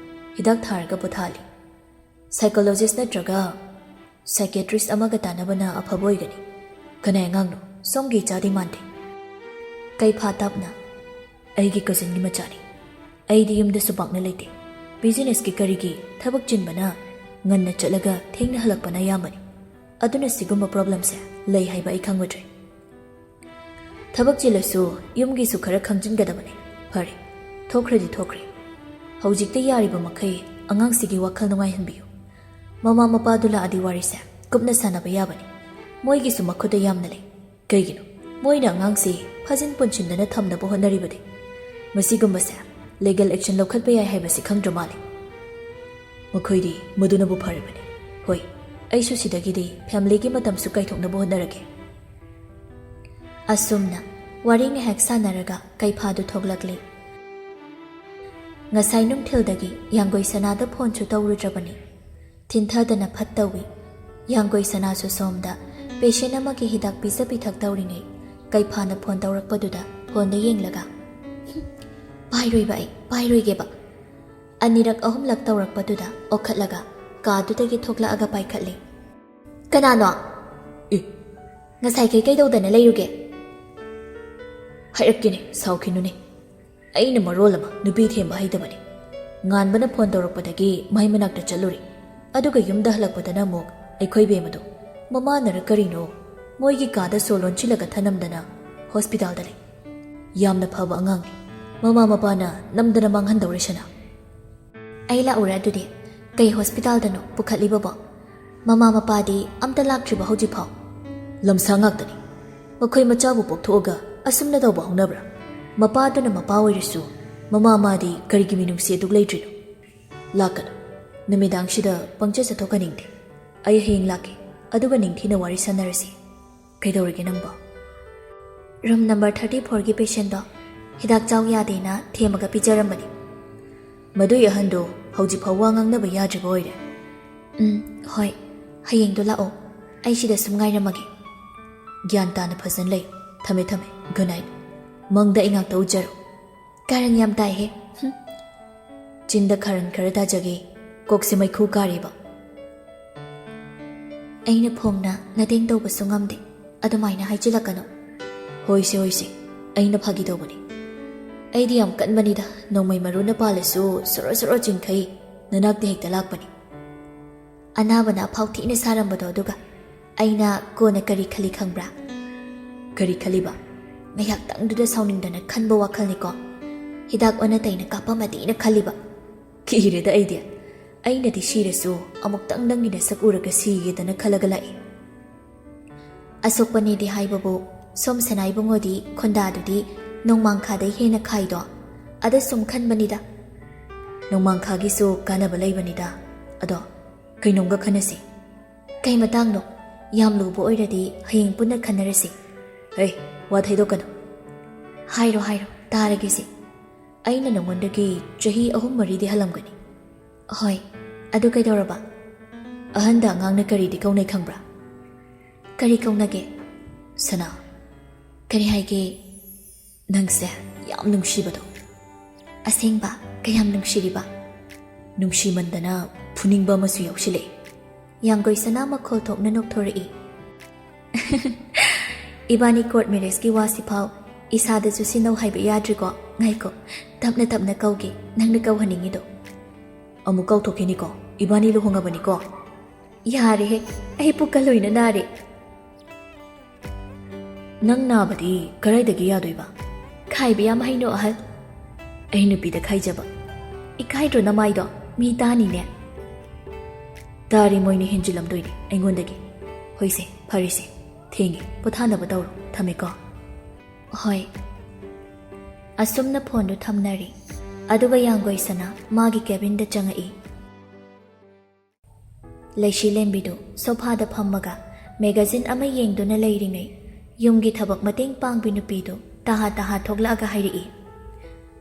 ꯍꯤꯗꯥꯛ ꯊꯥꯔꯒ ꯄꯣꯊꯥꯍꯜꯂꯤ ꯁꯥꯏꯀꯣꯂꯣꯖꯤꯁ ꯅꯠꯇ꯭ꯔꯒ ꯁꯥꯏꯀꯦꯇ꯭ꯔꯤꯁ ꯑꯃꯒ ꯇꯥꯟꯅꯕꯅ ꯑꯐꯕ ꯑꯣꯏꯒꯅꯤ ꯀꯅꯥ ꯑꯉꯥꯡꯅꯣ ꯁꯣꯝꯒꯤ ꯏꯆꯥꯗꯤ ꯃꯥꯟꯗꯦ ꯀꯩꯐꯥ ꯇꯞꯅ ꯑꯩꯒꯤ ꯀꯖꯤꯟꯒꯤ ꯃꯆꯥꯅꯤ ꯑꯩꯗꯤ ꯌꯨꯝꯗꯁꯨ ꯄꯥꯛꯅ ꯂꯩꯇꯦ ꯕꯤꯖꯤꯅꯦꯁꯀꯤ ꯀꯔꯤꯒꯤ ꯊꯕꯛ ꯆꯤꯟꯕꯅ ꯉꯟꯅ ꯆꯠꯂꯒ ꯊꯦꯡꯅ ꯍꯜꯂꯛꯄꯅ ꯑꯌꯥꯝꯕꯅꯤ ꯑꯗꯨꯅ ꯁꯤꯒꯨꯝꯕ ꯄ꯭ꯔꯣꯕ꯭ꯂꯦꯝꯁꯦ ꯂꯩ ꯍꯥꯏꯕ ꯑꯩ ꯈꯪꯉꯨꯗ꯭ꯔꯦ ꯊꯕꯛ ꯆꯤꯜꯂꯁꯨ ꯌꯨꯝꯒꯤꯁꯨ ꯈꯔ ꯈꯪꯖꯤꯟꯒꯗꯕꯅꯤ ꯐꯔꯦ ꯊꯣꯛꯈ꯭ꯔꯗꯤ ꯊꯣꯛꯈ꯭ꯔꯦ ꯍꯧꯖꯤꯛꯇ ꯌꯥꯔꯤꯕ ꯃꯈꯩ ꯑꯉꯥꯡꯁꯤꯒꯤ ꯋꯥꯈꯜ ꯅꯨꯡꯉꯥꯏꯍꯟꯕꯤꯌꯨ ꯃꯃꯥ ꯃꯄꯥꯗꯨ ꯂꯥꯛꯑꯗꯤ ꯋꯥꯔꯤꯁꯦ ꯀꯨꯞꯅ ꯁꯥꯟꯅꯕ ꯌꯥꯕꯅꯤ ꯃꯣꯏꯒꯤꯁꯨ ꯃꯈꯨꯠꯇ ꯌꯥꯝꯅ ꯂꯩ ꯀꯩꯒꯤꯅꯣ ꯃꯣꯏꯅ ꯑꯉꯥꯡꯁꯤ ꯐꯖꯟ ꯄꯨꯟꯁꯤꯟꯗꯅ ꯊꯝꯅꯕ ꯍꯣꯠꯅꯔꯤꯕꯗꯤ ꯃꯁꯤꯒꯨꯝꯕꯁꯦ ꯂꯤꯒꯦꯜ ꯑꯦꯛꯁꯟ ꯂꯧꯈꯠꯄ ꯌꯥꯏ ꯍꯥꯏꯕꯁꯤ ꯈꯪꯗ꯭ꯔ ꯃꯥꯜꯂꯤ ꯃꯈꯣꯏꯗꯤ ꯃꯗꯨꯅꯕꯨ ꯐꯔꯕꯅꯤ ꯍꯣꯏ ꯑꯩꯁꯨ ꯁꯤꯗꯒꯤꯗꯤ ꯐꯦꯃꯤꯂꯤꯒꯤ ꯃꯇꯝꯁꯨ ꯀꯥꯏꯊꯣꯛꯅꯕ ꯍꯣꯠꯅꯔꯒꯦ ꯑꯁꯨꯝꯅ ꯋꯥꯔꯤ ꯉꯥꯏꯍꯥꯛ ꯁꯥꯟꯅꯔꯒ ꯀꯩꯐꯥꯗꯨ ꯊꯣꯛꯂꯛꯂꯤ ꯉꯁꯥꯏ ꯅꯨꯡꯊꯤꯜꯗꯒꯤ ꯌꯥꯡꯒꯣꯏ ꯁꯅꯥꯗ ꯐꯣꯟꯁꯨ ꯇꯧꯔꯨꯗ꯭ꯔꯕꯅꯤ ꯊꯤꯟꯊꯗꯅ ꯐꯠ ꯇꯧꯏ ꯌꯥꯡꯒꯣꯏ ꯁꯅꯥꯁꯨ ꯁꯣꯝꯗ ꯄꯦꯁꯦꯟ ꯑꯃꯒꯤ ꯍꯤꯗꯥꯛ ꯄꯤꯖ ꯄꯤꯊꯛ ꯇꯧꯔꯤꯉꯩ ꯀꯩꯐꯥꯅ ꯐꯣꯟ ꯇꯧꯔꯛꯄꯗꯨꯗ ꯐꯣꯟꯗ ꯌꯦꯡꯂꯒ ꯄꯥꯏꯔꯣꯏꯕ ꯑꯩ ꯄꯥꯏꯔꯣꯏꯒꯦꯕ ꯑꯅꯤꯔꯛ ꯑꯍꯨꯝꯂꯛ ꯇꯧꯔꯛꯄꯗꯨꯗ ꯑꯣꯈꯠꯂꯒ ꯀꯥꯗꯨꯗꯒꯤ ꯊꯣꯛꯂꯛꯑꯒ ꯄꯥꯏꯈꯠꯂꯤ ꯀꯅꯥꯅꯣ ꯉꯁꯥꯏ ꯀꯩꯗꯧꯗꯅ ꯂꯩꯔꯨꯒꯦ ꯍꯥꯏꯔꯛꯀꯦꯅꯦ ꯁꯥꯎꯈꯤꯅꯨꯅꯦ ꯑꯩꯅ ꯃꯔꯣꯜ ꯑꯃ ꯅꯨꯄꯤ ꯊꯦꯝꯕ ꯍꯩꯇꯕꯅꯤ ꯉꯥꯟꯕꯅ ꯐꯣꯟ ꯇꯧꯔꯛꯄꯗꯒꯤ ꯃꯍꯩ ꯃꯅꯥꯛꯇ ꯆꯠꯂꯨꯔꯤ ꯑꯗꯨꯒ ꯌꯨꯝꯗ ꯍꯜꯂꯛꯄꯗꯅ ꯑꯃꯨꯛ ꯑꯩꯈꯣꯏ ꯕꯦꯝꯃꯗꯣ ꯃꯃꯥꯅꯔ ꯀꯔꯤꯅꯣ ꯃꯣꯏꯒꯤ ꯀꯥꯗ ꯁꯣ ꯂꯣꯟꯁꯤꯜꯂꯒ ꯊꯅꯝꯗꯅ ꯍꯣꯁꯄꯤꯇꯥꯜꯗ ꯂꯩ ꯌꯥꯝꯅ ꯐꯕ ꯑꯉꯥꯡꯅꯤ ꯃꯃꯥ ꯃꯄꯥꯅ ꯅꯝꯗꯅ ꯃꯥꯡꯍꯟꯗꯧꯔꯤꯁꯅ ꯑꯩ ꯂꯥꯛꯎꯔꯦ ꯑꯗꯨꯗꯤ ꯀꯩ ꯍꯣꯁꯄꯤꯇꯥꯜꯗꯅꯣ ꯄꯨꯈꯠꯂꯤꯕꯕꯣ ꯃꯃꯥ ꯃꯄꯥꯗꯤ ꯑꯝꯇ ꯂꯥꯛꯇ꯭ꯔꯤꯕ ꯍꯧꯖꯤꯛꯐꯥꯎ ꯂꯝꯁꯥ ꯉꯥꯛꯇꯅꯤ ꯃꯈꯣꯏ ꯃꯆꯥꯕꯨ ꯄꯣꯛꯊꯣꯛꯑꯒ ꯑꯁꯨꯝꯅ ꯇꯧꯕ ꯍꯧꯅꯕ꯭ꯔꯥ ꯃꯄꯥꯗꯨꯅ ꯃꯄꯥ ꯑꯣꯏꯔꯁꯨ ꯃꯃꯥ ꯃꯥꯗꯤ ꯀꯔꯤꯒꯤ ꯃꯤꯅꯨꯡꯁꯤ ꯑꯗꯨꯛ ꯂꯩꯇ꯭ꯔꯤꯅꯣ ꯂꯥꯛꯀꯅꯨ ꯅꯨꯃꯤꯗꯥꯡꯁꯤꯗ ꯄꯪꯆꯠ ꯆꯠꯊꯣꯛꯍꯟꯅꯤꯡꯗꯦ ꯑꯩ ꯍꯌꯦꯡ ꯂꯥꯛꯀꯦ ꯑꯗꯨꯒ ꯅꯤꯡꯊꯤꯅ ꯋꯥꯔꯤ ꯁꯥꯟꯅꯔꯁꯤ ꯀꯩꯗꯧꯔꯒꯦ ꯅꯪꯕꯣ ꯔꯨꯝ ꯅꯝꯕꯔ 34ꯒꯤ ꯄꯦꯁꯦꯟꯗꯣ ꯍꯤꯗꯥꯛ ꯆꯥꯎ ꯌꯥꯗꯦꯅ ꯊꯦꯝꯃꯒ ꯄꯤꯖꯔꯝꯕꯅꯤ ꯃꯗꯨꯏ ꯑꯍꯟꯗꯣ ꯍꯧꯖꯤꯛꯐꯥꯎ ꯋꯥ ꯉꯥꯡꯅꯕ ꯌꯥꯗ꯭ꯔꯤꯕ ꯑꯣꯏꯔꯦ ꯍꯣꯏ ꯍꯌꯦꯡꯗꯣ ꯂꯥꯛꯑꯣ ꯑꯩ ꯁꯤꯗ ꯁꯨꯝ ꯉꯥꯏꯔꯝꯃꯒꯦ ꯒ꯭ꯌꯥꯟ ꯇꯥꯅ ꯐꯖꯅ ꯂꯩ ꯊꯝꯃꯦ ꯒꯨꯗ ꯅꯥꯏꯠ ꯃꯪꯗ ꯑꯩ ꯉꯥꯛꯇ ꯎꯖꯔꯣ ꯀꯥꯔꯟ ꯌꯥꯝ ꯇꯥꯏꯍꯦ ꯆꯤꯟꯗ ꯈꯔꯟ ꯈꯔ ꯇꯥꯖꯒꯦ ꯀꯣꯛꯁꯦ ꯃꯩꯈꯨ ꯀꯥꯔꯤꯕ ꯑꯩꯅ ꯐꯣꯡꯅ ꯃꯇꯦꯡ ꯇꯧꯕꯁꯨ ꯉꯝꯗꯦ ꯑꯗꯨꯃꯥꯏꯅ ꯍꯥꯏꯖꯤꯜꯂꯛꯀꯅꯨ ꯍꯣꯏꯁꯦ ꯑꯩꯅ ꯐꯥꯒꯤ ꯇꯧꯕꯅꯤ ꯑꯩꯗꯤ ꯌꯥꯝ ꯀꯟꯕꯅꯤꯗ ꯅꯣꯡꯃꯩ ꯃꯔꯨꯅ ꯄꯥꯜꯂꯁꯨ ꯁꯣꯔꯣ ꯆꯤꯡꯈꯩ ꯅꯅꯥꯛꯇ ꯍꯦꯛꯇ ꯂꯥꯛꯄꯅꯤ ꯑꯅꯥꯕꯅ ꯑꯐꯥꯎ ꯊꯤꯅ ꯁꯥꯔꯝꯕꯗꯣ ꯑꯗꯨꯒ ꯑꯩꯅ ꯀꯣꯟꯅ ꯀꯔꯤ ꯈꯜꯂꯤ ꯈꯪꯕ꯭ꯔꯥ ꯀꯔꯤ ꯈꯜꯂꯤꯕ ꯉꯥꯏꯍꯥꯛꯇꯪꯗꯨꯗ ꯁꯥꯎꯅꯤꯡꯗꯅ ꯈꯟꯕ ꯋꯥꯈꯜꯅꯤꯀꯣ ꯍꯤꯗꯥꯛ ꯑꯣꯟꯅ ꯇꯩꯅ ꯀꯥꯞꯄꯝꯃꯗꯤꯅ ꯈꯜꯂꯤꯕ ꯀꯤꯔꯦꯗ ꯑꯩꯅꯗꯤ ꯁꯤꯔꯁꯨ ꯑꯃꯨꯛꯇꯪ ꯅꯪꯒꯤ ꯅꯁꯛ ꯎꯔꯒ ꯁꯤꯒꯦꯗꯅ ꯈꯜꯂꯒ ꯂꯥꯛꯏ ꯑꯁꯣꯛꯄꯅꯦꯗꯤ ꯍꯥꯏꯕꯕꯨ ꯁꯣꯝ ꯁꯅꯥꯏꯕꯨꯡꯉꯣꯗꯤ ꯈꯣꯟꯗꯥꯗꯨꯗꯤ ꯅꯣꯡꯃꯥꯡꯈꯥꯗꯩ ꯍꯦꯟꯅ ꯈꯥꯏꯗꯣ ꯑꯗ ꯁꯨꯝ ꯈꯟꯕꯅꯤꯗ ꯅꯣꯡꯃꯥꯡꯈꯥꯒꯤꯁꯨ ꯀꯥꯟꯅꯕ ꯂꯩꯕꯅꯤꯗ ꯑꯗꯣ ꯀꯩꯅꯣꯝꯒ ꯈꯟꯅꯁꯤ ꯀꯩ ꯃꯇꯥꯡꯅꯣ ꯌꯥꯝ ꯂꯨꯕ ꯑꯣꯏꯔꯗꯤ ꯍꯌꯦꯡ ꯄꯨꯟꯅ ꯈꯟꯅꯔꯁꯤ ꯍꯩ ꯋꯥ ꯊꯩꯗꯣꯛꯀꯅꯨ ꯍꯥꯏꯔꯣ ꯇꯥꯔꯒꯦꯁꯤ ꯑꯩꯅ ꯅꯉꯣꯟꯗꯒꯤ ꯆꯍꯤ 3-4ꯗꯤ ꯍꯜꯂꯝꯒꯅꯤ ꯍꯣꯏ ꯑꯗꯨ ꯀꯩꯗꯧꯔꯕ ꯑꯍꯟꯗ ꯑꯉꯥꯡꯅ ꯀꯔꯤꯗꯤ ꯀꯧꯅꯩ ꯈꯪꯕ꯭ꯔꯥ ꯀꯔꯤ ꯀꯧꯅꯒꯦ ꯁꯅꯥ ꯀꯔꯤ ꯍꯥꯏꯒꯦ ꯅꯪꯁꯦ ꯌꯥꯝ ꯅꯨꯡꯁꯤꯕꯗꯣ ꯑꯁꯦꯡꯕ ꯀꯌꯥꯝ ꯅꯨꯡꯁꯤꯔꯤꯕ ꯅꯨꯡꯁꯤꯃꯟꯗꯅ ꯐꯨꯅꯤꯡꯕ ꯑꯃꯁꯨ ꯌꯥꯎꯁꯤꯜꯂꯛꯏ ꯌꯥꯡꯒꯣꯏ ꯁꯅꯥ ꯃꯈꯣꯜ ꯊꯣꯛꯅ ꯅꯣꯛꯊꯣꯔꯛꯏ ꯏꯕꯥꯅꯤ ꯀꯣꯔꯠ ꯃꯦꯔꯦꯖꯀꯤ ꯋꯥꯁꯤꯐꯥꯎ ꯏꯁꯥꯗꯁꯨ ꯁꯤꯟꯅꯧ ꯍꯥꯏꯕ ꯌꯥꯗ꯭ꯔꯤꯀꯣ ꯉꯥꯏꯈꯣ ꯇꯞꯅ ꯀꯧꯒꯦ ꯅꯪꯅ ꯀꯧꯍꯟꯅꯤꯡꯉꯤꯗꯣ ꯑꯃꯨꯛ ꯀꯧꯊꯣꯛꯈꯤꯅꯤꯀꯣ ꯏꯕꯥꯅꯤ ꯂꯨꯍꯣꯡꯉꯕꯅꯤꯀꯣ ꯌꯥꯔꯦꯍꯦ ꯑꯩ ꯄꯨꯛꯀ ꯂꯣꯏꯅ ꯅꯥꯔꯦ ꯅꯪ ꯅꯥꯕꯗꯤ ꯀꯔꯥꯏꯗꯒꯤ ꯌꯥꯗꯣꯏꯕ ꯈꯥꯏꯕ ꯌꯥꯝ ꯍꯩꯅꯣ ꯑꯍꯜ ꯑꯩ ꯅꯨꯄꯤꯗ ꯈꯥꯏꯖꯕ ꯏꯀꯥꯏꯗ꯭ꯔꯣ ꯅꯃꯥꯏꯗꯣ ꯃꯤ ꯇꯥꯅꯤꯅꯦ ꯇꯥꯔꯤ ꯃꯣꯏꯅ ꯍꯦꯟꯖꯤꯜꯂꯝꯗꯣꯏꯅꯤ ꯑꯩꯉꯣꯟꯗꯒꯤ ꯍꯣꯏꯁꯦ ꯐꯔꯦꯁꯦ ꯊꯦꯡꯉꯦ ꯄꯣꯊꯥꯅꯕ ꯇꯧꯔꯣ ꯊꯝꯃꯦꯀꯣ ꯍꯣꯏ ꯑꯁꯨꯝꯅ ꯐꯣꯟꯗꯨ ꯊꯝꯅꯔꯤ ꯑꯗꯨꯒ ꯌꯥꯡꯒꯣꯏ ꯁꯅꯥ ꯃꯥꯒꯤ ꯀꯦꯕꯤꯟꯗ ꯆꯪꯉꯛꯏ ꯂꯩꯁꯤ ꯂꯦꯝꯕꯤꯗꯨ ꯁꯣꯐꯥꯗ ꯐꯝꯃꯒ ꯃꯦꯒꯥꯖꯤꯟ ꯑꯃ ꯌꯦꯡꯗꯨꯅ ꯂꯩꯔꯤꯉꯩ ꯌꯨꯝꯒꯤ ꯊꯕꯛ ꯃꯇꯦꯡ ꯄꯥꯡꯕꯤ ꯅꯨꯄꯤꯗꯨ ꯇꯍꯥ ꯊꯣꯛꯂꯛꯑꯒ ꯍꯥꯏꯔꯛꯏ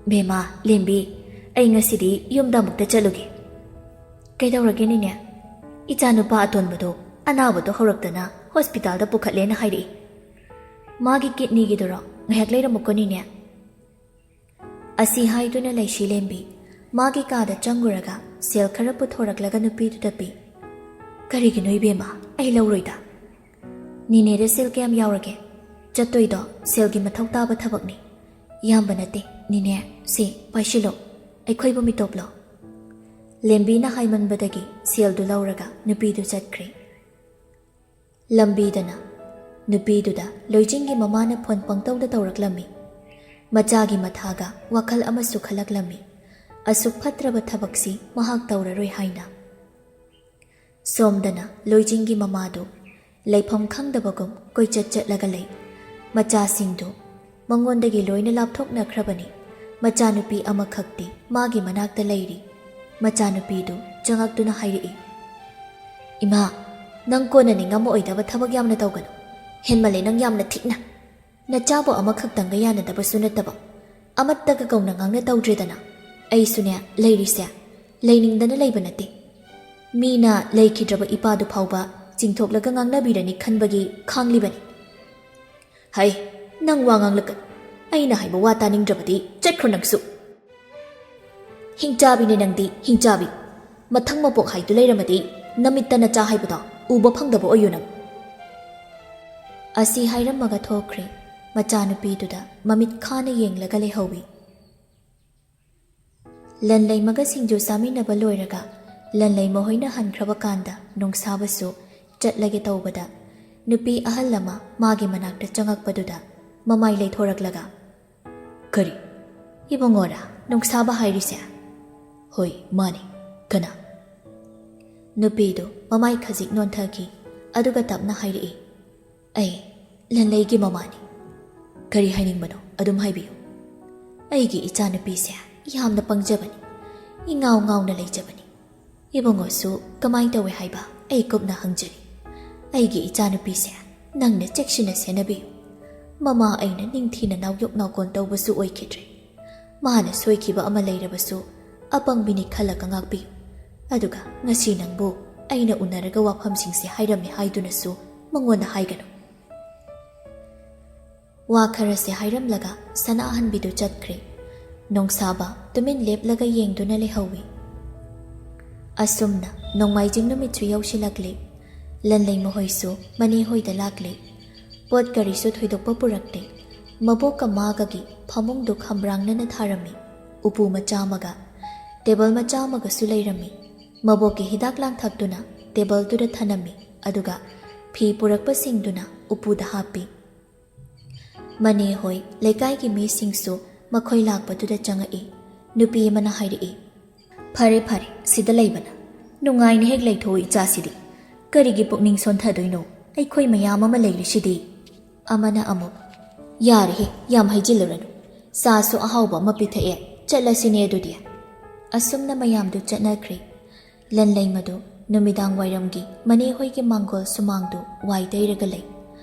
ꯕꯦꯃꯥ ꯂꯦꯝꯕꯤ ꯑꯩ ꯉꯁꯤꯗꯤ ꯌꯨꯝꯗ ꯑꯃꯨꯛꯇ ꯆꯠꯂꯨꯒꯦ ꯀꯩꯗꯧꯔꯒꯦ ꯅꯤꯅꯦ ꯏꯆꯥꯅꯨꯄꯥ ꯑꯇꯣꯟꯕꯗꯣ ꯑꯅꯥꯕꯗꯣ ꯍꯧꯔꯛꯇꯅ ꯍꯣꯁꯄꯤꯇꯥꯜꯗ ꯄꯨꯈꯠꯂꯦꯅ ꯍꯥꯏꯔꯛꯏ ꯃꯥꯒꯤ ꯀꯤꯠꯅꯤꯒꯤꯗꯨꯔꯣ ꯉꯥꯏꯍꯥꯛ ꯂꯩꯔꯝꯃꯨꯀꯣ ꯅꯤꯅꯦ ꯑꯁꯤ ꯍꯥꯏꯗꯨꯅ ꯂꯩꯁꯤ ꯂꯦꯝꯕꯤ ꯃꯥꯒꯤ ꯀꯥꯗ ꯆꯪꯉꯨꯔꯒ ꯁꯦꯜ ꯈꯔ ꯄꯨꯊꯣꯔꯛꯂꯒ ꯅꯨꯄꯤꯗꯨꯗ ꯄꯤ ꯀꯔꯤꯒꯤꯅꯣ ꯏꯕꯦꯝꯃ ꯑꯩ ꯂꯧꯔꯣꯏꯗ ꯅꯤꯅꯦꯗ ꯁꯦꯜ ꯀꯌꯥꯝ ꯌꯥꯎꯔꯒꯦ ꯆꯠꯇꯣꯏꯗꯣ ꯁꯦꯜꯒꯤ ꯃꯊꯧ ꯇꯥꯕ ꯊꯕꯛꯅꯤ ꯌꯥꯝꯕ ꯅꯠꯇꯦ ꯅꯤꯅꯦ ꯁꯤ ꯄꯥꯏꯁꯤꯜꯂꯣ ꯑꯩꯈꯣꯏꯕꯨ ꯃꯤꯇꯣꯞꯂꯣ ꯂꯦꯝꯕꯤꯅ ꯍꯥꯏꯃꯟꯕꯗꯒꯤ ꯁꯦꯜꯗꯨ ꯂꯧꯔꯒ ꯅꯨꯄꯤꯗꯨ ꯆꯠꯈ꯭ꯔꯦ ꯂꯝꯕꯤꯗꯅ ꯅꯨꯄꯤꯗꯨꯗ ꯂꯣꯏꯖꯤꯡꯒꯤ ꯃꯃꯥꯅ ꯐꯣꯟ ꯄꯪꯇꯧꯗ ꯇꯧꯔꯛꯂꯝꯃꯤ ꯃꯆꯥꯒꯤ ꯃꯊꯥꯒ ꯋꯥꯈꯜ ꯑꯃꯁꯨ ꯈꯜꯂꯛꯂꯝꯃꯤ ꯑꯁꯨꯛ ꯐꯠꯇ꯭ꯔꯕ ꯊꯕꯛꯁꯤ ꯃꯍꯥꯛ ꯇꯧꯔꯔꯣꯏ ꯍꯥꯏꯅ ꯁꯣꯝꯗꯅ ꯂꯣꯏꯖꯤꯡꯒꯤ ꯃꯃꯥꯗꯨ ꯂꯩꯐꯝ ꯈꯪꯗꯕꯒꯨꯝ ꯀꯣꯏꯆꯠ ꯆꯠꯂꯒ ꯂꯩ ꯃꯆꯥꯁꯤꯡꯗꯨ ꯃꯉꯣꯟꯗꯒꯤ ꯂꯣꯏꯅ ꯂꯥꯞꯊꯣꯛꯅꯈ꯭ꯔꯕꯅꯤ꯫ ꯃꯆꯥꯅꯨꯄꯤ ꯑꯃꯈꯛꯇꯤ ꯃꯥꯒꯤ ꯃꯅꯥꯛꯇ ꯂꯩꯔꯤ꯫ ꯃꯆꯥꯅꯨꯄꯤꯗꯨ ꯆꯪꯉꯛꯇꯨꯅ ꯍꯥꯏꯔꯛꯏ, "ꯏꯃꯥ, ꯅꯪ ꯀꯣꯟꯅ ꯅꯤꯡꯉꯝꯃꯣꯏꯗꯕ ꯊꯕꯛ ꯌꯥꯝꯅ ꯇꯧꯒꯅꯨ꯫ ꯍꯦꯟꯃꯜꯂꯦ ꯅꯪ ꯌꯥꯝꯅ ꯊꯤꯛꯅ꯫ ꯅꯆꯥꯕꯨ ꯑꯃꯈꯛꯇꯪꯒ ꯌꯥꯅꯗꯕꯁꯨ ꯅꯠꯇꯕ, ꯑꯃꯠꯇꯒ ꯀꯧꯅ ꯉꯥꯡꯅ ꯇꯧꯗ꯭ꯔꯦꯗꯅ꯫ ꯑꯩꯁꯨꯅꯦ ꯂꯩꯔꯤꯁꯦ ꯂꯩꯅꯤꯡꯗꯅ ꯂꯩꯕ ꯅꯠꯇꯦ꯫ ꯃꯤꯅ ꯂꯩꯈꯤꯗ꯭ꯔꯕ ꯏꯄꯥꯗꯨ ꯐꯥꯎꯕ ꯆꯤꯡꯊꯣꯛꯂꯒ ꯉꯥꯡꯅꯕꯤꯔꯅꯤ ꯈꯟꯕꯒꯤ ꯈꯥꯡꯂꯤꯕꯅꯤ꯫ ꯍꯩ, ꯅꯪ ꯋꯥ ꯉꯥꯡꯂꯛꯀꯅꯨ꯫ ꯑꯩꯅ ꯍꯥꯏꯕ ꯋꯥ ꯇꯥꯅꯤꯡꯗ꯭ꯔꯕꯗꯤ ꯆꯠꯈ꯭ꯔꯣ ꯅꯪꯁꯨ꯫ ꯍꯤꯡꯆꯥꯕꯤꯅꯦ ꯅꯪꯗꯤ, ꯍꯤꯡꯆꯥꯕꯤ꯫ ꯃꯊꯪ ꯃꯄꯣꯛ ꯍꯥꯏꯗꯨ ꯂꯩꯔꯝꯃꯗꯤ ꯅꯃꯤꯠꯇ ꯅꯆꯥ ꯍꯥꯏꯕꯗꯣ ꯎꯕ ꯐꯪꯗꯕ ꯑꯣꯏꯌꯨ ꯅꯪ." ꯑꯁꯤ ꯍꯥꯏꯔꯝꯃꯒ ꯊꯣꯛꯈ꯭ꯔꯦ꯫ ꯃꯆꯥꯅꯨꯄꯤꯗꯨꯗ ꯃꯃꯤꯠ ꯈꯥꯅ ꯌꯦꯡꯂꯒ ꯂꯩꯍꯧꯏ꯫ ꯂꯟꯂꯩꯃꯒ ꯁꯤꯡꯖꯨ ꯆꯥꯃꯤꯟꯅꯕ ꯂꯣꯏꯔꯒ ꯂꯟꯂꯩꯃ ꯍꯣꯏꯅ ꯍꯟꯈ꯭ꯔꯕ ꯀꯥꯟꯗ ꯅꯣꯡꯁꯥꯕꯁꯨ ꯆꯠꯂꯒꯦ ꯇꯧꯕꯗ ꯅꯨꯄꯤ ꯑꯍꯜ ꯑꯃ ꯃꯥꯒꯤ ꯃꯅꯥꯛꯇ ꯆꯪꯉꯛꯄꯗꯨꯗ ꯃꯃꯥꯏ ꯂꯩꯊꯣꯔꯛꯂꯒ, "ꯀꯔꯤ? ꯏꯕꯨꯡꯉꯣꯔꯥ ꯅꯣꯡꯁꯥꯕ ꯍꯥꯏꯔꯤꯁꯦ?" "ꯍꯣꯏ ꯃꯥꯅꯤ, ꯀꯅꯥ?" ꯅꯨꯄꯤꯗꯨ ꯃꯃꯥꯏ ꯈꯖꯤꯛ ꯅꯣꯟꯊꯈꯤ, ꯑꯗꯨꯒ ꯇꯞꯅ ꯍꯥꯏꯔꯛꯏ, "ꯑꯩ ꯂꯟꯂꯩꯒꯤ ꯃꯃꯥꯅꯤ." "ꯀꯔꯤ ꯍꯥꯏꯅꯤꯡꯕꯅꯣ ꯑꯗꯨꯝ ꯍꯥꯏꯕꯤꯌꯨ." "ꯑꯩꯒꯤ ꯏꯆꯥꯅꯨꯄꯤꯁꯦ ꯌꯥꯝꯅ ꯄꯪꯖꯕꯅꯤ, ꯏꯉꯥꯎ ꯉꯥꯎꯅ ꯂꯩꯖꯕꯅꯤ꯫ ꯏꯕꯨꯡꯉꯣꯁꯨ ꯀꯃꯥꯏ ꯇꯧꯏ ꯍꯥꯏꯕ ꯑꯩ ꯀꯨꯞꯅ ꯍꯪꯖꯔꯤ꯫ ꯑꯩꯒꯤ ꯏꯆꯥꯅꯨꯄꯤꯁꯦ ꯅꯪꯅ ꯆꯦꯛꯁꯤꯟꯅ ꯁꯦꯟꯅꯕꯤꯌꯨ꯫ ꯃꯃꯥ ꯑꯩꯅ ꯅꯤꯡꯊꯤꯅ ꯅꯥꯎꯌꯣꯛ ꯅꯥꯎꯀꯣꯟ ꯇꯧꯕꯁꯨ ꯑꯣꯏꯈꯤꯗ꯭ꯔꯦ꯫ ꯃꯥꯅ ꯁꯣꯏꯈꯤꯕ ꯑꯃ ꯂꯩꯔꯕꯁꯨ ꯑꯄꯪꯕꯤꯅꯤ ꯈꯜꯂꯒ ꯉꯥꯛꯄꯤꯌꯨ꯫ ꯑꯗꯨꯒ ꯉꯁꯤ ꯅꯪꯕꯨ ꯑꯩꯅ ꯎꯅꯔꯒ ꯋꯥꯐꯝꯁꯤꯡꯁꯦ ꯍꯥꯏꯔꯝꯃꯤ ꯍꯥꯏꯗꯨꯅꯁꯨ ꯃꯉꯣꯟꯗ ꯍꯥꯏꯒꯅꯨ." ꯋꯥ ꯈꯔꯁꯦ ꯍꯥꯏꯔꯝꯂꯒ ꯁꯅꯥꯍꯟꯕꯤꯗꯨ ꯆꯠꯈ꯭ꯔꯦ꯫ ꯅꯣꯡꯁꯥꯕ ꯇꯨꯃꯤꯟ ꯂꯦꯞꯂꯒ ꯌꯦꯡꯗꯨꯅ ꯂꯩꯍꯧꯏ꯫ ꯑꯁꯨꯝꯅ ꯅꯣꯡꯃꯥꯏꯖꯤꯡ ꯅꯨꯃꯤꯠꯁꯨ ꯌꯧꯁꯤꯜꯂꯛꯂꯦ꯫ ꯂꯟꯂꯩꯃ ꯍꯣꯏꯁꯨ ꯃꯅꯦ ꯍꯣꯏꯗ ꯂꯥꯛꯂꯦ꯫ ꯄꯣꯠ ꯀꯔꯤꯁꯨ ꯊꯣꯏꯗꯣꯛꯄ ꯄꯨꯔꯛꯇꯦ꯫ ꯃꯕꯣꯛꯀ ꯃꯥꯒꯒꯤ ꯐꯃꯨꯡꯗꯨ ꯈꯝꯕ꯭ꯔꯥꯡꯅꯅ ꯊꯥꯔꯝꯃꯤ꯫ ꯎꯄꯨ ꯃꯆꯥ ꯑꯃꯒ ꯇꯦꯕꯜ ꯃꯆꯥ ꯑꯃꯒꯁꯨ ꯂꯩꯔꯝꯃꯤ꯫ ꯃꯕꯣꯛꯀꯤ ꯍꯤꯗꯥꯛ ꯂꯥꯡꯊꯛꯇꯨꯅ ꯇꯦꯕꯜꯗꯨꯗ ꯊꯅꯝꯃꯤ, ꯑꯗꯨꯒ ꯐꯤ ꯄꯨꯔꯛꯄꯁꯤꯡꯗꯨꯅ ꯎꯄꯨꯗ ꯍꯥꯞꯄꯤ꯫ ꯃꯅꯦ ꯍꯣꯏ ꯂꯩꯀꯥꯏꯒꯤ ꯃꯤꯁꯤꯡꯁꯨ ꯃꯈꯣꯏ ꯂꯥꯛꯄꯗꯨꯗ ꯆꯪꯉꯛꯏ꯫ ꯅꯨꯄꯤ ꯑꯃꯅ ꯍꯥꯏꯔꯛꯏ, "ꯐꯔꯦ ꯐꯔꯦ, ꯁꯤꯗ ꯂꯩꯕꯅ ꯅꯨꯡꯉꯥꯏꯅ ꯍꯦꯛ ꯂꯩꯊꯣꯛꯎ ꯏꯆꯥꯁꯤꯗꯤ꯫ ꯀꯔꯤꯒꯤ ꯄꯨꯛꯅꯤꯡ ꯁꯣꯟꯊꯗꯣꯏꯅꯣ? ꯑꯩꯈꯣꯏ ꯃꯌꯥꯝ ꯑꯃ ꯂꯩꯔꯤꯁꯤꯗꯤ." ꯑꯃꯅ ꯑꯃꯨꯛ, "ꯌꯥꯔꯦꯍꯦ, ꯌꯥꯝ ꯍꯩꯖꯤꯜꯂꯨꯔꯅꯨ꯫ ꯆꯥꯁꯨ ꯑꯍꯥꯎꯕ ꯑꯃ ꯄꯤꯊꯛꯑꯦ, ꯆꯠꯂꯁꯤꯅꯦ ꯑꯗꯨꯗꯤ." ꯑꯁꯨꯝꯅ ꯃꯌꯥꯝꯗꯨ ꯆꯠꯅꯈ꯭ꯔꯦ꯫ ꯂꯟꯂꯩꯃꯗꯨ ꯅꯨꯃꯤꯗꯥꯡ ꯋꯥꯏꯔꯝꯒꯤ ꯃꯅꯦ ꯍꯣꯏꯒꯤ ꯃꯥꯡꯒꯣꯜ ꯁꯨꯃꯥꯡꯗꯨ ꯋꯥꯏ ꯇꯩꯔꯒ ꯂꯩ꯫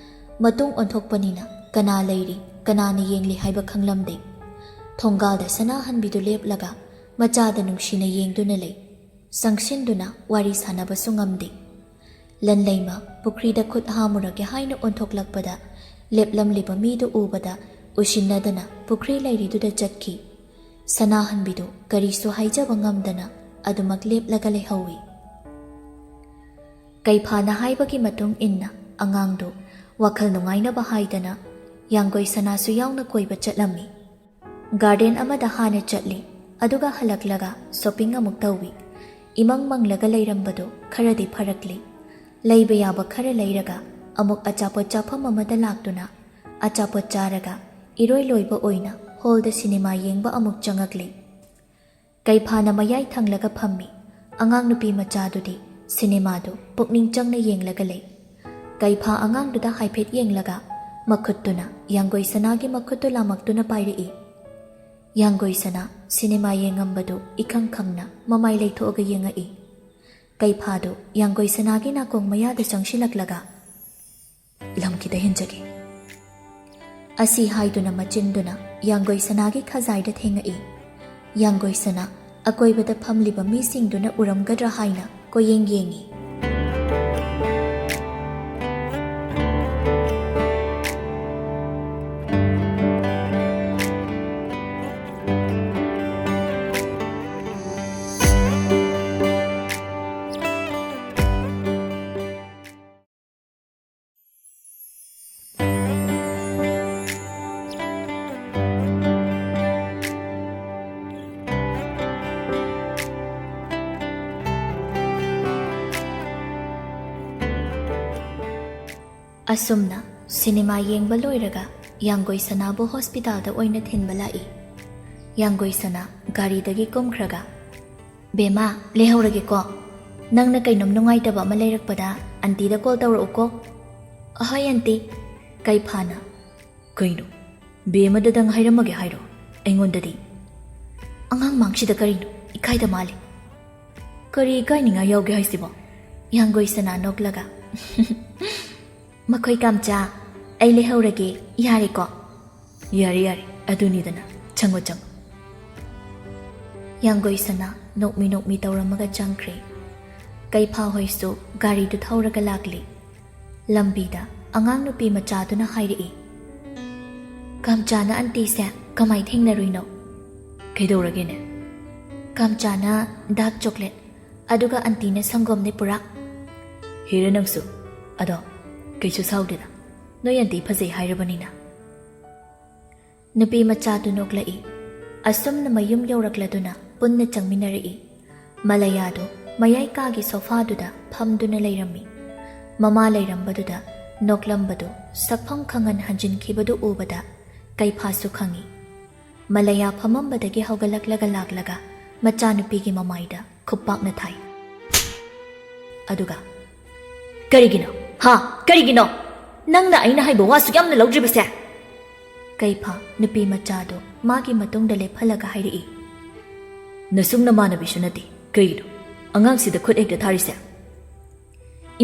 ꯃꯇꯨꯡ ꯑꯣꯟꯊꯣꯛꯄꯅꯤꯅ ꯀꯅꯥ ꯂꯩꯔꯤ ꯀꯅꯥꯅ ꯌꯦꯡꯂꯤ ꯍꯥꯏꯕ ꯈꯪꯂꯝꯗꯦ꯫ ꯊꯣꯡꯒꯥꯜꯗ ꯁꯅꯥꯍꯟꯕꯤꯗꯨ ꯂꯦꯞꯂꯒ ꯃꯆꯥꯗ ꯅꯨꯡꯁꯤꯅ ꯌꯦꯡꯗꯨꯅ ꯂꯩ꯫ ꯆꯪꯁꯤꯟꯗꯨꯅ ꯋꯥꯔꯤ ꯁꯥꯟꯅꯕꯁꯨ ꯉꯝꯗꯦ꯫ ꯂꯟꯂꯩꯃ ꯄꯨꯈ꯭ꯔꯤꯗ ꯈꯨꯠ ꯍꯥꯝꯃꯨꯔꯒꯦ ꯍꯥꯏꯅ ꯑꯣꯟꯊꯣꯛꯂꯛꯄꯗ ꯂꯦꯞꯂꯝꯂꯤꯕ ꯃꯤꯗꯨ ꯎꯕꯗ ꯎꯁꯤꯟꯅꯗꯅ ꯄꯨꯈ꯭ꯔꯤ ꯂꯩꯔꯤꯗꯨꯗ ꯆꯠꯈꯤ꯫ ꯁꯅꯥꯍꯟꯕꯤꯗꯨ ꯀꯔꯤꯁꯨ ꯍꯥꯏꯖꯕ ꯉꯝꯗꯅ ꯑꯗꯨꯃꯛ ꯂꯦꯞꯂꯒ ꯂꯩꯍꯧꯏ꯫ ꯀꯩꯐꯥꯅ ꯍꯥꯏꯕꯒꯤ ꯃꯇꯨꯡ ꯏꯟꯅ ꯑꯉꯥꯡꯗꯨ ꯋꯥꯈꯜ ꯅꯨꯡꯉꯥꯏꯅꯕ ꯍꯥꯏꯗꯅ ꯌꯥꯡꯒꯣꯏ ꯁꯅꯥꯁꯨ ꯌꯥꯎꯅ ꯀꯣꯏꯕ ꯆꯠꯂꯝꯃꯤ꯫ ꯒꯥꯔꯗꯦꯟ ꯑꯃꯗ ꯍꯥꯟꯅ ꯆꯠꯂꯤ, ꯑꯗꯨꯒ ꯍꯜꯂꯛꯂꯒ ꯁꯣꯄꯤꯡ ꯑꯃꯨꯛ ꯇꯧꯏ꯫ ꯏꯃꯪ ꯃꯪꯂꯒ ꯂꯩꯔꯝꯕꯗꯨ ꯈꯔꯗꯤ ꯐꯔꯛꯂꯤ꯫ ꯂꯩꯕ ꯌꯥꯕ ꯈꯔ ꯂꯩꯔꯒ ꯑꯃꯨꯛ ꯑꯆꯥꯄꯣꯠ ꯆꯥꯐꯝ ꯑꯃꯗ ꯂꯥꯛꯇꯨꯅ ꯑꯆꯥꯄꯣꯠ ꯆꯥꯔꯒ ꯏꯔꯣꯏ ꯂꯣꯏꯕ ꯑꯣꯏꯅ ꯍꯣꯜꯗ ꯁꯤꯅꯦꯃꯥ ꯌꯦꯡꯕ ꯑꯃꯨꯛ ꯆꯪꯉꯛꯂꯤ꯫ ꯀꯩꯐꯥꯅ ꯃꯌꯥꯏ ꯊꯪꯂꯒ ꯐꯝꯃꯤ꯫ ꯑꯉꯥꯡ ꯅꯨꯄꯤ ꯃꯆꯥꯗꯨꯗꯤ ꯁꯤꯅꯦꯃꯥꯗꯨ ꯄꯨꯛꯅꯤꯡ ꯆꯪꯅ ꯌꯦꯡꯂꯒ ꯂꯩ꯫ ꯀꯩꯐꯥ ꯑꯉꯥꯡꯗꯨꯗ ꯍꯥꯏꯐꯦꯠ ꯌꯦꯡꯂꯒ ꯃꯈꯨꯠꯇꯨꯅ ꯌꯥꯡꯒꯣꯏ ꯁꯅꯥꯒꯤ ꯃꯈꯨꯠꯇꯨ ꯂꯥꯝꯃꯛꯇꯨꯅ ꯄꯥꯏꯔꯛꯏ꯫ ꯌꯥꯡꯒꯣꯏ ꯁꯅꯥ ꯁꯤꯅꯦꯃꯥ ꯌꯦꯡꯉꯝꯕꯗꯨ ꯏꯈꯪ ꯈꯪꯅ ꯃꯃꯥꯏ ꯂꯩꯊꯣꯛꯑꯒ ꯌꯦꯡꯉꯛꯏ꯫ ꯀꯩꯐꯥꯗꯨ ꯌꯥꯡꯒꯣꯏ ꯁꯅꯥꯒꯤ ꯅꯥꯀꯣꯡ ꯃꯌꯥꯗ ꯆꯪꯁꯤꯜꯂꯛꯂꯒ, "ꯂꯝꯈꯤꯇ ꯍꯦꯟꯖꯒꯦ" ꯑꯁꯤ ꯍꯥꯏꯗꯨꯅ ꯃꯆꯤꯟꯗꯨꯅ ꯌꯥꯡꯒꯣꯏ ꯁꯅꯥꯒꯤ ꯈꯖꯥꯏꯗ ꯊꯦꯡꯉꯛꯏ꯫ ꯌꯥꯡꯒꯣꯏ ꯁꯅꯥ ꯑꯀꯣꯏꯕꯗ ꯐꯝꯂꯤꯕ ꯃꯤꯁꯤꯡꯗꯨꯅ ꯎꯔꯝꯒꯗ꯭ꯔꯥ ꯍꯥꯏꯅ ꯀꯣꯏꯌꯦꯡ ꯌꯦꯡꯉꯤ꯫ ꯑꯁꯨꯝꯅ ꯁꯤꯅꯦꯃꯥ ꯌꯦꯡꯕ ꯂꯣꯏꯔꯒ ꯌꯥꯡꯒꯣꯏ ꯁꯅꯥꯕꯨ ꯍꯣꯁꯄꯤꯇꯥꯜꯗ ꯑꯣꯏꯅ ꯊꯤꯟꯕ ꯂꯥꯛꯏ꯫ ꯌꯥꯡꯒꯣꯏ ꯁꯅꯥ ꯒꯥꯔꯤꯗꯒꯤ ꯀꯨꯝꯈ꯭ꯔꯒ, "ꯕꯦꯃꯥ, ꯂꯩꯍꯧꯔꯒꯦꯀꯣ꯫ ꯅꯪꯅ ꯀꯩꯅꯣꯝ ꯅꯨꯡꯉꯥꯏꯇꯕ ꯑꯃ ꯂꯩꯔꯛꯄꯗ ꯑꯟꯇꯤꯗ ꯀꯣꯜ ꯇꯧꯔꯛꯎꯀꯣ." "ꯑꯍꯣꯏ ꯑꯟꯇꯤ." ꯀꯩꯐꯥꯅ, "ꯀꯩꯅꯣ? ꯕꯦꯃꯗꯗꯪ ꯍꯥꯏꯔꯝꯃꯒꯦ ꯍꯥꯏꯔꯣ ꯑꯩꯉꯣꯟꯗꯗꯤ ꯑꯉꯥꯡ ꯃꯥꯡꯁꯤꯗ ꯀꯔꯤꯅꯣ ꯏꯀꯥꯏꯗ ꯃꯥꯜꯂꯤ ꯀꯔꯤ ꯏꯀꯥꯏꯅꯤꯡꯉꯥꯏ ꯌꯥꯎꯒꯦ ꯍꯥꯏꯁꯤꯕꯣ ꯌꯥꯡꯒꯣꯏ ꯁꯅꯥ ꯅꯣꯛꯂꯒ ꯃꯈꯣꯏ ꯀꯥꯝꯆꯥ ꯑꯩ ꯂꯩꯍꯧꯔꯒꯦ ꯌꯥꯔꯦꯀꯣ ꯌꯥꯔꯦ ꯌꯥꯔꯦ ꯑꯗꯨꯅꯤꯗꯅ ꯆꯪꯉꯣ ꯆꯪꯉꯣ ꯌꯥꯡꯒꯣꯏ ꯁꯅꯥ ꯅꯣꯛꯃꯤ ꯅꯣꯛꯃꯤ ꯇꯧꯔꯝꯃꯒ ꯆꯪꯈ꯭ꯔꯦ ꯀꯩꯐꯥ ꯍꯣꯏꯁꯨ ꯒꯥꯔꯤꯗꯨ ꯊꯧꯔꯒ ꯂꯥꯛꯂꯤ ꯂꯝꯕꯤꯗ ꯑꯉꯥꯡ ꯅꯨꯄꯤ ꯃꯆꯥꯗꯨꯅ ꯍꯥꯏꯔꯛꯏ ꯀꯥꯝꯆꯥꯅ ꯑꯟꯇꯤꯁꯦ ꯀꯃꯥꯏ ꯊꯦꯡꯅꯔꯨꯏꯅꯣ ꯀꯩꯗꯧꯔꯒꯦꯅꯦ ꯀꯥꯝꯆꯥꯅ ꯗꯥꯔꯛ ꯆꯣꯀ꯭ꯂꯦꯠ ꯑꯗꯨꯒ ꯑꯟꯇꯤꯅ ꯁꯪꯒꯣꯝꯅꯦ ꯄꯨꯔꯥ ꯍꯦꯔꯦ ꯅꯪꯁꯨ ꯑꯗꯣ ꯀꯩꯁꯨ ꯁꯥꯎꯗꯦꯗ ꯅꯣꯏ ꯑꯟꯇꯤ ꯐꯖꯩ ꯍꯥꯏꯔꯕꯅꯤꯅ ꯅꯨꯄꯤ ꯃꯆꯥꯗꯨ ꯅꯣꯛꯂꯛꯏ ꯑꯁꯨꯝꯅ ꯃꯌꯨꯝ ꯌꯧꯔꯛꯂꯗꯨꯅ ꯄꯨꯟꯅ ꯆꯪꯃꯤꯟꯅꯔꯛꯏ ꯃꯂꯌꯥꯗꯣ ꯃꯌꯥꯏ ꯀꯥꯒꯤ ꯁꯣꯐꯥꯗꯨꯗ ꯐꯝꯗꯨꯅ ꯂꯩꯔꯝꯃꯤ ꯃꯃꯥ ꯂꯩꯔꯝꯕꯗꯨꯗ ꯅꯣꯛꯂꯝꯕꯗꯨ ꯁꯛꯐꯝ ꯈꯪꯍꯟ ꯍꯟꯖꯤꯟꯈꯤꯕꯗꯨ ꯎꯕꯗ ꯀꯩꯐꯥꯁꯨ ꯈꯪꯏ ꯃꯂꯌꯥ ꯐꯝꯃꯝꯕꯗꯒꯤ ꯍꯧꯒꯠꯂꯛꯂꯒ ꯂꯥꯛꯂꯒ ꯃꯆꯥꯅꯨꯄꯤꯒꯤ ꯃꯃꯥꯏꯗ ꯈꯨꯞꯄꯥꯛꯅ ꯊꯥꯏ ꯑꯗꯨꯒ ꯀꯔꯤꯒꯤꯅꯣ ꯀꯔꯤꯒꯤꯅꯣ ꯅꯪꯅ ꯑꯩꯅ ꯍꯥꯏꯕ ꯋꯥꯁꯨ ꯌꯥꯝꯅ ꯂꯧꯗ꯭ꯔꯤꯕꯁꯦ ꯀꯩꯐꯥ ꯅꯨꯄꯤ ꯃꯆꯥꯗꯣ ꯃꯥꯒꯤ ꯃꯇꯨꯡꯗ ꯂꯦꯞꯍꯜꯂꯒ ꯍꯥꯏꯔꯛꯏ ꯅꯁꯨꯡ ꯅꯃꯥꯟꯅꯕꯤꯁꯨ ꯅꯠꯇꯦ ꯀꯩꯒꯤꯅꯣ ꯑꯉꯥꯡꯁꯤꯗ ꯈꯨꯠ ꯍꯦꯛꯇ ꯊꯥꯔꯤꯁꯦ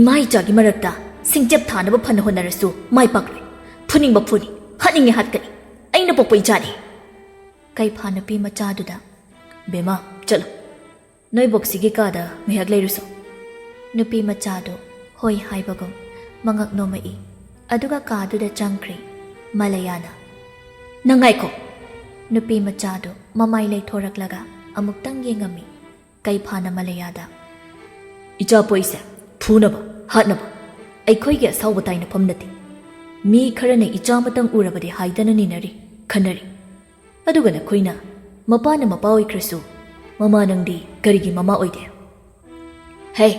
ꯏꯃꯥ ꯏꯆꯥꯒꯤ ꯃꯔꯛꯇ ꯁꯤꯡꯆꯦꯞ ꯊꯥꯅꯕ ꯐꯅ ꯍꯣꯠꯅꯔꯁꯨ ꯃꯥꯏ ꯄꯥꯛꯂꯣꯏ ꯐꯨꯅꯤꯡꯕ ꯐꯨꯅꯤ ꯍꯥꯠꯅꯤꯡꯉꯦ ꯍꯥꯠꯀꯅꯤ ꯑꯩꯅ ꯄꯣꯛꯄ ꯏꯆꯥꯅꯤ ꯀꯩꯐꯥ ꯅꯨꯄꯤ ꯃꯆꯥꯗꯨꯗ ꯕꯦꯃꯥ ꯆꯠꯂꯣ ꯅꯣꯏ ꯕꯣꯛꯁꯤꯒꯤ ꯀꯥꯗ ꯉꯥꯏꯍꯥꯛ ꯂꯩꯔꯨꯁꯣ ꯅꯨꯄꯤ ꯃꯆꯥꯗꯣ ꯍꯣꯏ ꯍꯥꯏꯕꯒꯨꯝ ꯃꯉꯛ ꯅꯣꯝꯃꯛꯏ ꯑꯗꯨꯒ ꯀꯥꯗꯨꯗ ꯆꯪꯈ꯭ꯔꯦ ꯃꯂꯌꯥꯅ ꯅꯪ ꯉꯥꯏꯈꯣ ꯅꯨꯄꯤ ꯃꯆꯥꯗꯣ ꯃꯃꯥꯏ ꯂꯩꯊꯣꯔꯛꯂꯒ ꯑꯃꯨꯛꯇꯪ ꯌꯦꯡꯉꯝꯃꯤ ꯀꯩꯐꯥꯅ ꯃꯂꯌꯥꯗ ꯏꯆꯥ ꯄꯣꯛꯏꯁꯦ ꯐꯨꯅꯕ ꯍꯥꯠꯅꯕ ꯑꯩꯈꯣꯏꯒꯤ ꯑꯁꯥꯎꯕ ꯇꯥꯏꯅꯐꯝ ꯅꯠꯇꯦ ꯃꯤ ꯈꯔꯅ ꯏꯆꯥꯃꯇꯪ ꯎꯔꯕꯗꯤ ꯍꯥꯏꯗꯅ ꯅꯤꯅꯔꯤ ꯈꯟꯅꯔꯤ ꯑꯗꯨꯒ ꯅꯈꯣꯏꯅ ꯃꯄꯥꯅ ꯃꯄꯥ ꯑꯣꯏꯈ꯭ꯔꯁꯨ ꯃꯃꯥ ꯅꯪꯗꯤ ꯀꯔꯤꯒꯤ ꯃꯃꯥ ꯑꯣꯏꯗꯦ ꯍꯦ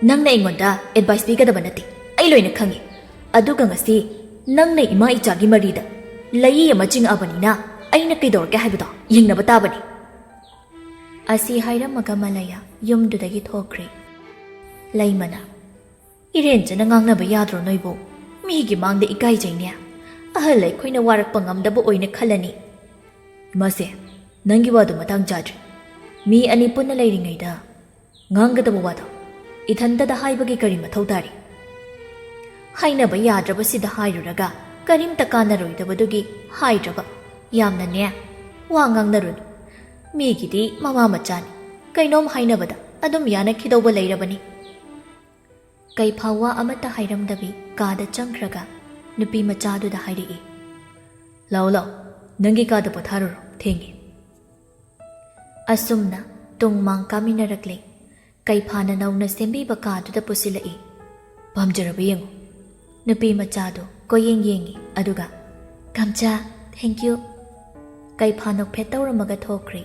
ꯅꯪꯅ ꯑꯩꯉꯣꯟꯗ ꯑꯦꯗꯚꯥꯏꯁ ꯄꯤꯒꯗꯕ ꯅꯠꯇꯦ ꯑꯩ ꯂꯣꯏꯅ ꯈꯪꯉꯤ ꯑꯗꯨꯒ ꯉꯁꯤ ꯅꯪꯅ ꯏꯃꯥ ꯏꯆꯥꯒꯤ ꯃꯔꯤꯗ ꯂꯩ ꯑꯃ ꯆꯤꯡꯉꯛꯑꯕꯅꯤꯅ ꯑꯩꯅ ꯀꯩꯗꯧꯔꯒꯦ ꯍꯥꯏꯕꯗꯣ ꯌꯦꯡꯅꯕ ꯇꯥꯕꯅꯤ ꯑꯁꯤ ꯍꯥꯏꯔꯝꯃꯒ ꯃꯂꯌꯥ ꯌꯨꯝꯗꯨꯗꯒꯤ ꯊꯣꯛꯈ꯭ꯔꯦ ꯂꯩꯃꯅ ꯏꯔꯦꯟꯖꯅ ꯉꯥꯡꯅꯕ ꯌꯥꯗ꯭ꯔꯣ ꯅꯣꯏꯕꯨ ꯃꯤꯒꯤ ꯃꯥꯡꯗ ꯏꯀꯥꯏꯖꯩꯅꯦ ꯑꯍꯜ ꯑꯩꯈꯣꯏꯅ ꯋꯥꯔꯛꯄ ꯉꯝꯗꯕ ꯑꯣꯏꯅ ꯈꯜꯂꯅꯤ ꯏꯃꯥꯁꯦ ꯅꯪꯒꯤ ꯋꯥꯗꯣ ꯃꯇꯥꯡ ꯆꯥꯗ꯭ꯔꯤ ꯃꯤ ꯑꯅꯤ ꯄꯨꯟꯅ ꯂꯩꯔꯤꯉꯩꯗ ꯉꯥꯡꯒꯗꯕ ꯋꯥꯗꯣ ꯏꯊꯟꯇꯗ ꯍꯥꯏꯕꯒꯤ ꯀꯔꯤ ꯃꯊꯧ ꯇꯥꯔꯤ ꯍꯥꯏꯅꯕ ꯌꯥꯗ꯭ꯔꯕꯁꯤꯗ ꯍꯥꯏꯔꯨꯔꯒ ꯀꯔꯤꯝꯇ ꯀꯥꯟꯅꯔꯣꯏꯗꯕꯗꯨꯒꯤ ꯍꯥꯏꯗ꯭ꯔꯕ ꯌꯥꯝꯅꯅꯦ ꯋꯥ ꯉꯥꯡꯅꯔꯨꯅꯨ ꯃꯤꯒꯤꯗꯤ ꯃꯃꯥ ꯃꯆꯥꯅꯤ ꯀꯩꯅꯣꯝ ꯍꯥꯏꯅꯕꯗ ꯑꯗꯨꯝ ꯌꯥꯅꯈꯤꯗꯧꯕ ꯂꯩꯔꯕꯅꯤ ꯀꯩꯐꯥ ꯋꯥ ꯑꯃꯠꯇ ꯍꯥꯏꯔꯝꯗꯕꯤ ꯀꯥꯗ ꯆꯪꯈ꯭ꯔꯒ ꯅꯨꯄꯤ ꯃꯆꯥꯗꯨꯗ ꯍꯥꯏꯔꯛꯏ ꯂꯥꯎ ꯂꯥꯎ ꯅꯪꯒꯤ ꯀꯥꯗ ꯄꯣꯊꯥꯔꯨꯔꯣ ꯊꯦꯡꯉꯤ ꯑꯁꯨꯝꯅ ꯇꯨꯡ ꯃꯥꯡ ꯀꯥꯃꯤꯟꯅꯔꯛꯂꯦ ꯀꯩꯐꯥꯅ ꯅꯧꯅ ꯁꯦꯝꯕꯤꯕ ꯀꯥꯗꯨꯗ ꯄꯨꯁꯤꯜꯂꯛꯏ ꯄꯥꯝꯖꯔꯕ ꯌꯦꯡꯉꯨ ꯅꯨꯄꯤ ꯃꯆꯥꯗꯣ ꯀꯣꯌꯦꯡ ꯌꯦꯡꯉꯤ ꯑꯗꯨꯒ ꯀꯥꯝꯆꯥ ꯊꯦꯡꯛꯌꯨ ꯀꯩꯐꯥ ꯅꯣꯛꯐꯦꯠ ꯇꯧꯔꯝꯃꯒ ꯊꯣꯛꯈ꯭ꯔꯦ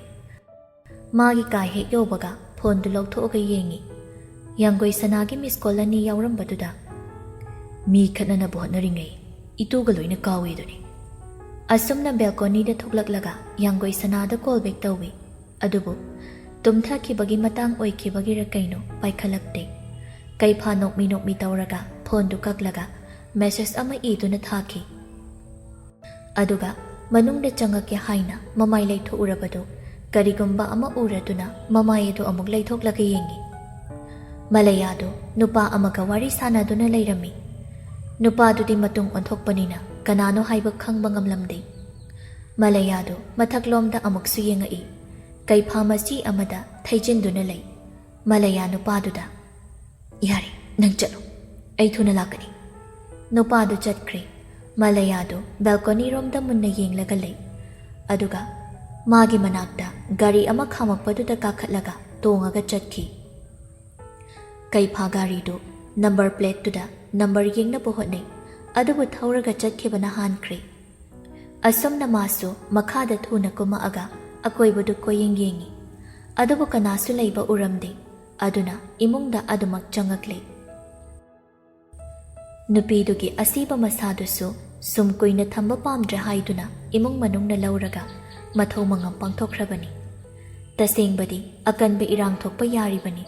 ꯃꯥꯒꯤ ꯀꯥ ꯍꯦꯛ ꯌꯧꯕꯒ ꯐꯣꯟꯗꯨ ꯂꯧꯊꯣꯛꯑꯒ ꯌꯦꯡꯉꯤ ꯌꯥꯡꯒꯣꯏ ꯁꯅꯥꯒꯤ ꯃꯤꯁ ꯀꯣꯜ ꯑꯅꯤ ꯌꯥꯎꯔꯝꯕꯗꯨꯗ ꯃꯤ ꯈꯠꯅꯅꯕ ꯍꯣꯠꯅꯔꯤꯉꯩ ꯏꯇꯨꯒ ꯂꯣꯏꯅ ꯀꯥꯎꯏꯗꯨꯅꯤ ꯑꯁꯨꯝꯅ ꯕꯦꯜꯀꯣꯅꯤꯗ ꯊꯣꯛꯂꯛꯂꯒ ꯌꯥꯡꯒꯣꯏ ꯁꯅꯥꯗ ꯀꯣꯜ ꯕꯦꯛ ꯇꯧꯏ ꯑꯗꯨꯕꯨ ꯇꯨꯝꯊꯈꯤꯕꯒꯤ ꯃꯇꯥꯡ ꯑꯣꯏꯈꯤꯕꯒꯤꯔ ꯀꯩꯅꯣ ꯄꯥꯏꯈꯠꯂꯛꯇꯦ ꯀꯩꯐꯥ ꯅꯣꯛꯃꯤ ꯅꯣꯛꯃꯤ ꯇꯧꯔꯒ ꯐꯣꯟꯗꯨ ꯀꯛꯂꯒ ꯃꯦꯁꯦꯖ ꯑꯃ ꯏꯗꯨꯅ ꯊꯥꯈꯤ ꯑꯗꯨꯒ ꯃꯅꯨꯡꯗ ꯆꯪꯉꯛꯀꯦ ꯍꯥꯏꯅ ꯃꯃꯥꯏ ꯂꯩꯊꯣꯛꯎꯔꯕꯗꯨ ꯀꯔꯤꯒꯨꯝꯕ ꯑꯃ ꯎꯔꯗꯨꯅ ꯃꯃꯥꯏ ꯑꯗꯨ ꯑꯃꯨꯛ ꯂꯩꯊꯣꯛꯂꯒ ꯌꯦꯡꯉꯤ ꯃꯂꯌꯥꯗꯨ ꯅꯨꯄꯥ ꯑꯃꯒ ꯋꯥꯔꯤ ꯁꯥꯟꯅꯗꯨꯅ ꯂꯩꯔꯝꯃꯤ ꯅꯨꯄꯥꯗꯨꯗꯤ ꯃꯇꯨꯡ ꯑꯣꯟꯊꯣꯛꯄꯅꯤꯅ ꯀꯅꯥꯅꯣ ꯍꯥꯏꯕ ꯈꯪꯕ ꯉꯝꯂꯝꯗꯦ ꯃꯂꯌꯥꯗꯨ ꯃꯊꯛꯂꯣꯝꯗ ꯑꯃꯨꯛꯁꯨ ꯌꯦꯡꯉꯛꯏ ꯀꯩꯐꯥ ꯃꯆꯤ ꯑꯃꯗ ꯊꯩꯖꯤꯟꯗꯨꯅ ꯂꯩ ꯃꯂꯌꯥ ꯅꯨꯄꯥꯗꯨꯗ ꯌꯥꯔꯦ ꯅꯪ ꯆꯠꯂꯣ ꯑꯩ ꯊꯨꯅ ꯂꯥꯛꯀꯅꯤ ꯅꯨꯄꯥꯗꯨ ꯆꯠꯈ꯭ꯔꯦ ꯃꯂꯌꯥꯗꯨ ꯕꯦꯜꯀꯣꯅꯤꯔꯣꯝꯗ ꯃꯨꯟꯅ ꯌꯦꯡꯂꯒ ꯂꯩ ꯑꯗꯨꯒ ꯃꯥꯒꯤ ꯃꯅꯥꯛꯇ ꯒꯥꯔꯤ ꯑꯃ ꯈꯥꯝꯃꯛꯄꯗꯨꯗ ꯀꯥꯈꯠꯂꯒ ꯇꯣꯡꯉꯒ ꯆꯠꯈꯤ ꯀꯩꯐꯥ ꯒꯥꯔꯤꯗꯨ ꯅꯝꯕꯔ ꯄ꯭ꯂꯦꯠꯇꯨꯗ ꯅꯝꯕꯔ ꯌꯦꯡꯅꯕ ꯍꯣꯠꯅꯩ ꯑꯗꯨꯕꯨ ꯊꯧꯔꯒ ꯆꯠꯈꯤꯕꯅ ꯍꯥꯟꯈ꯭ꯔꯦ ꯑꯁꯨꯝꯅ ꯃꯥꯁꯨ ꯃꯈꯥꯗ ꯊꯨꯅ ꯀꯨꯝꯃꯛꯑꯒ ꯑꯀꯣꯏꯕꯗꯨ ꯀꯣꯌꯦꯡ ꯌꯦꯡꯉꯤ ꯑꯗꯨꯕꯨ ꯀꯅꯥꯁꯨ ꯂꯩꯕ ꯎꯔꯝꯗꯦ ꯑꯗꯨꯅ ꯏꯃꯨꯡꯗ ꯑꯗꯨꯃꯛ ꯆꯪꯉꯛꯂꯦ ꯅꯨꯄꯤꯗꯨꯒꯤ ꯑꯁꯤꯕ ꯃꯁꯥꯗꯨꯁꯨ ꯁꯨꯝ ꯀꯨꯏꯅ ꯊꯝꯕ ꯄꯥꯝꯗ꯭ꯔꯦ ꯍꯥꯏꯗꯨꯅ ꯏꯃꯨꯡ ꯃꯅꯨꯡꯅ ꯂꯧꯔꯒ ꯃꯊꯧ ꯃꯉꯝ ꯄꯥꯡꯊꯣꯛꯈ꯭ꯔꯕꯅꯤ ꯇꯁꯦꯡꯕꯗꯤ ꯑꯀꯟꯕ ꯏꯔꯥꯡ ꯊꯣꯛꯄ ꯌꯥꯔꯤꯕꯅꯤ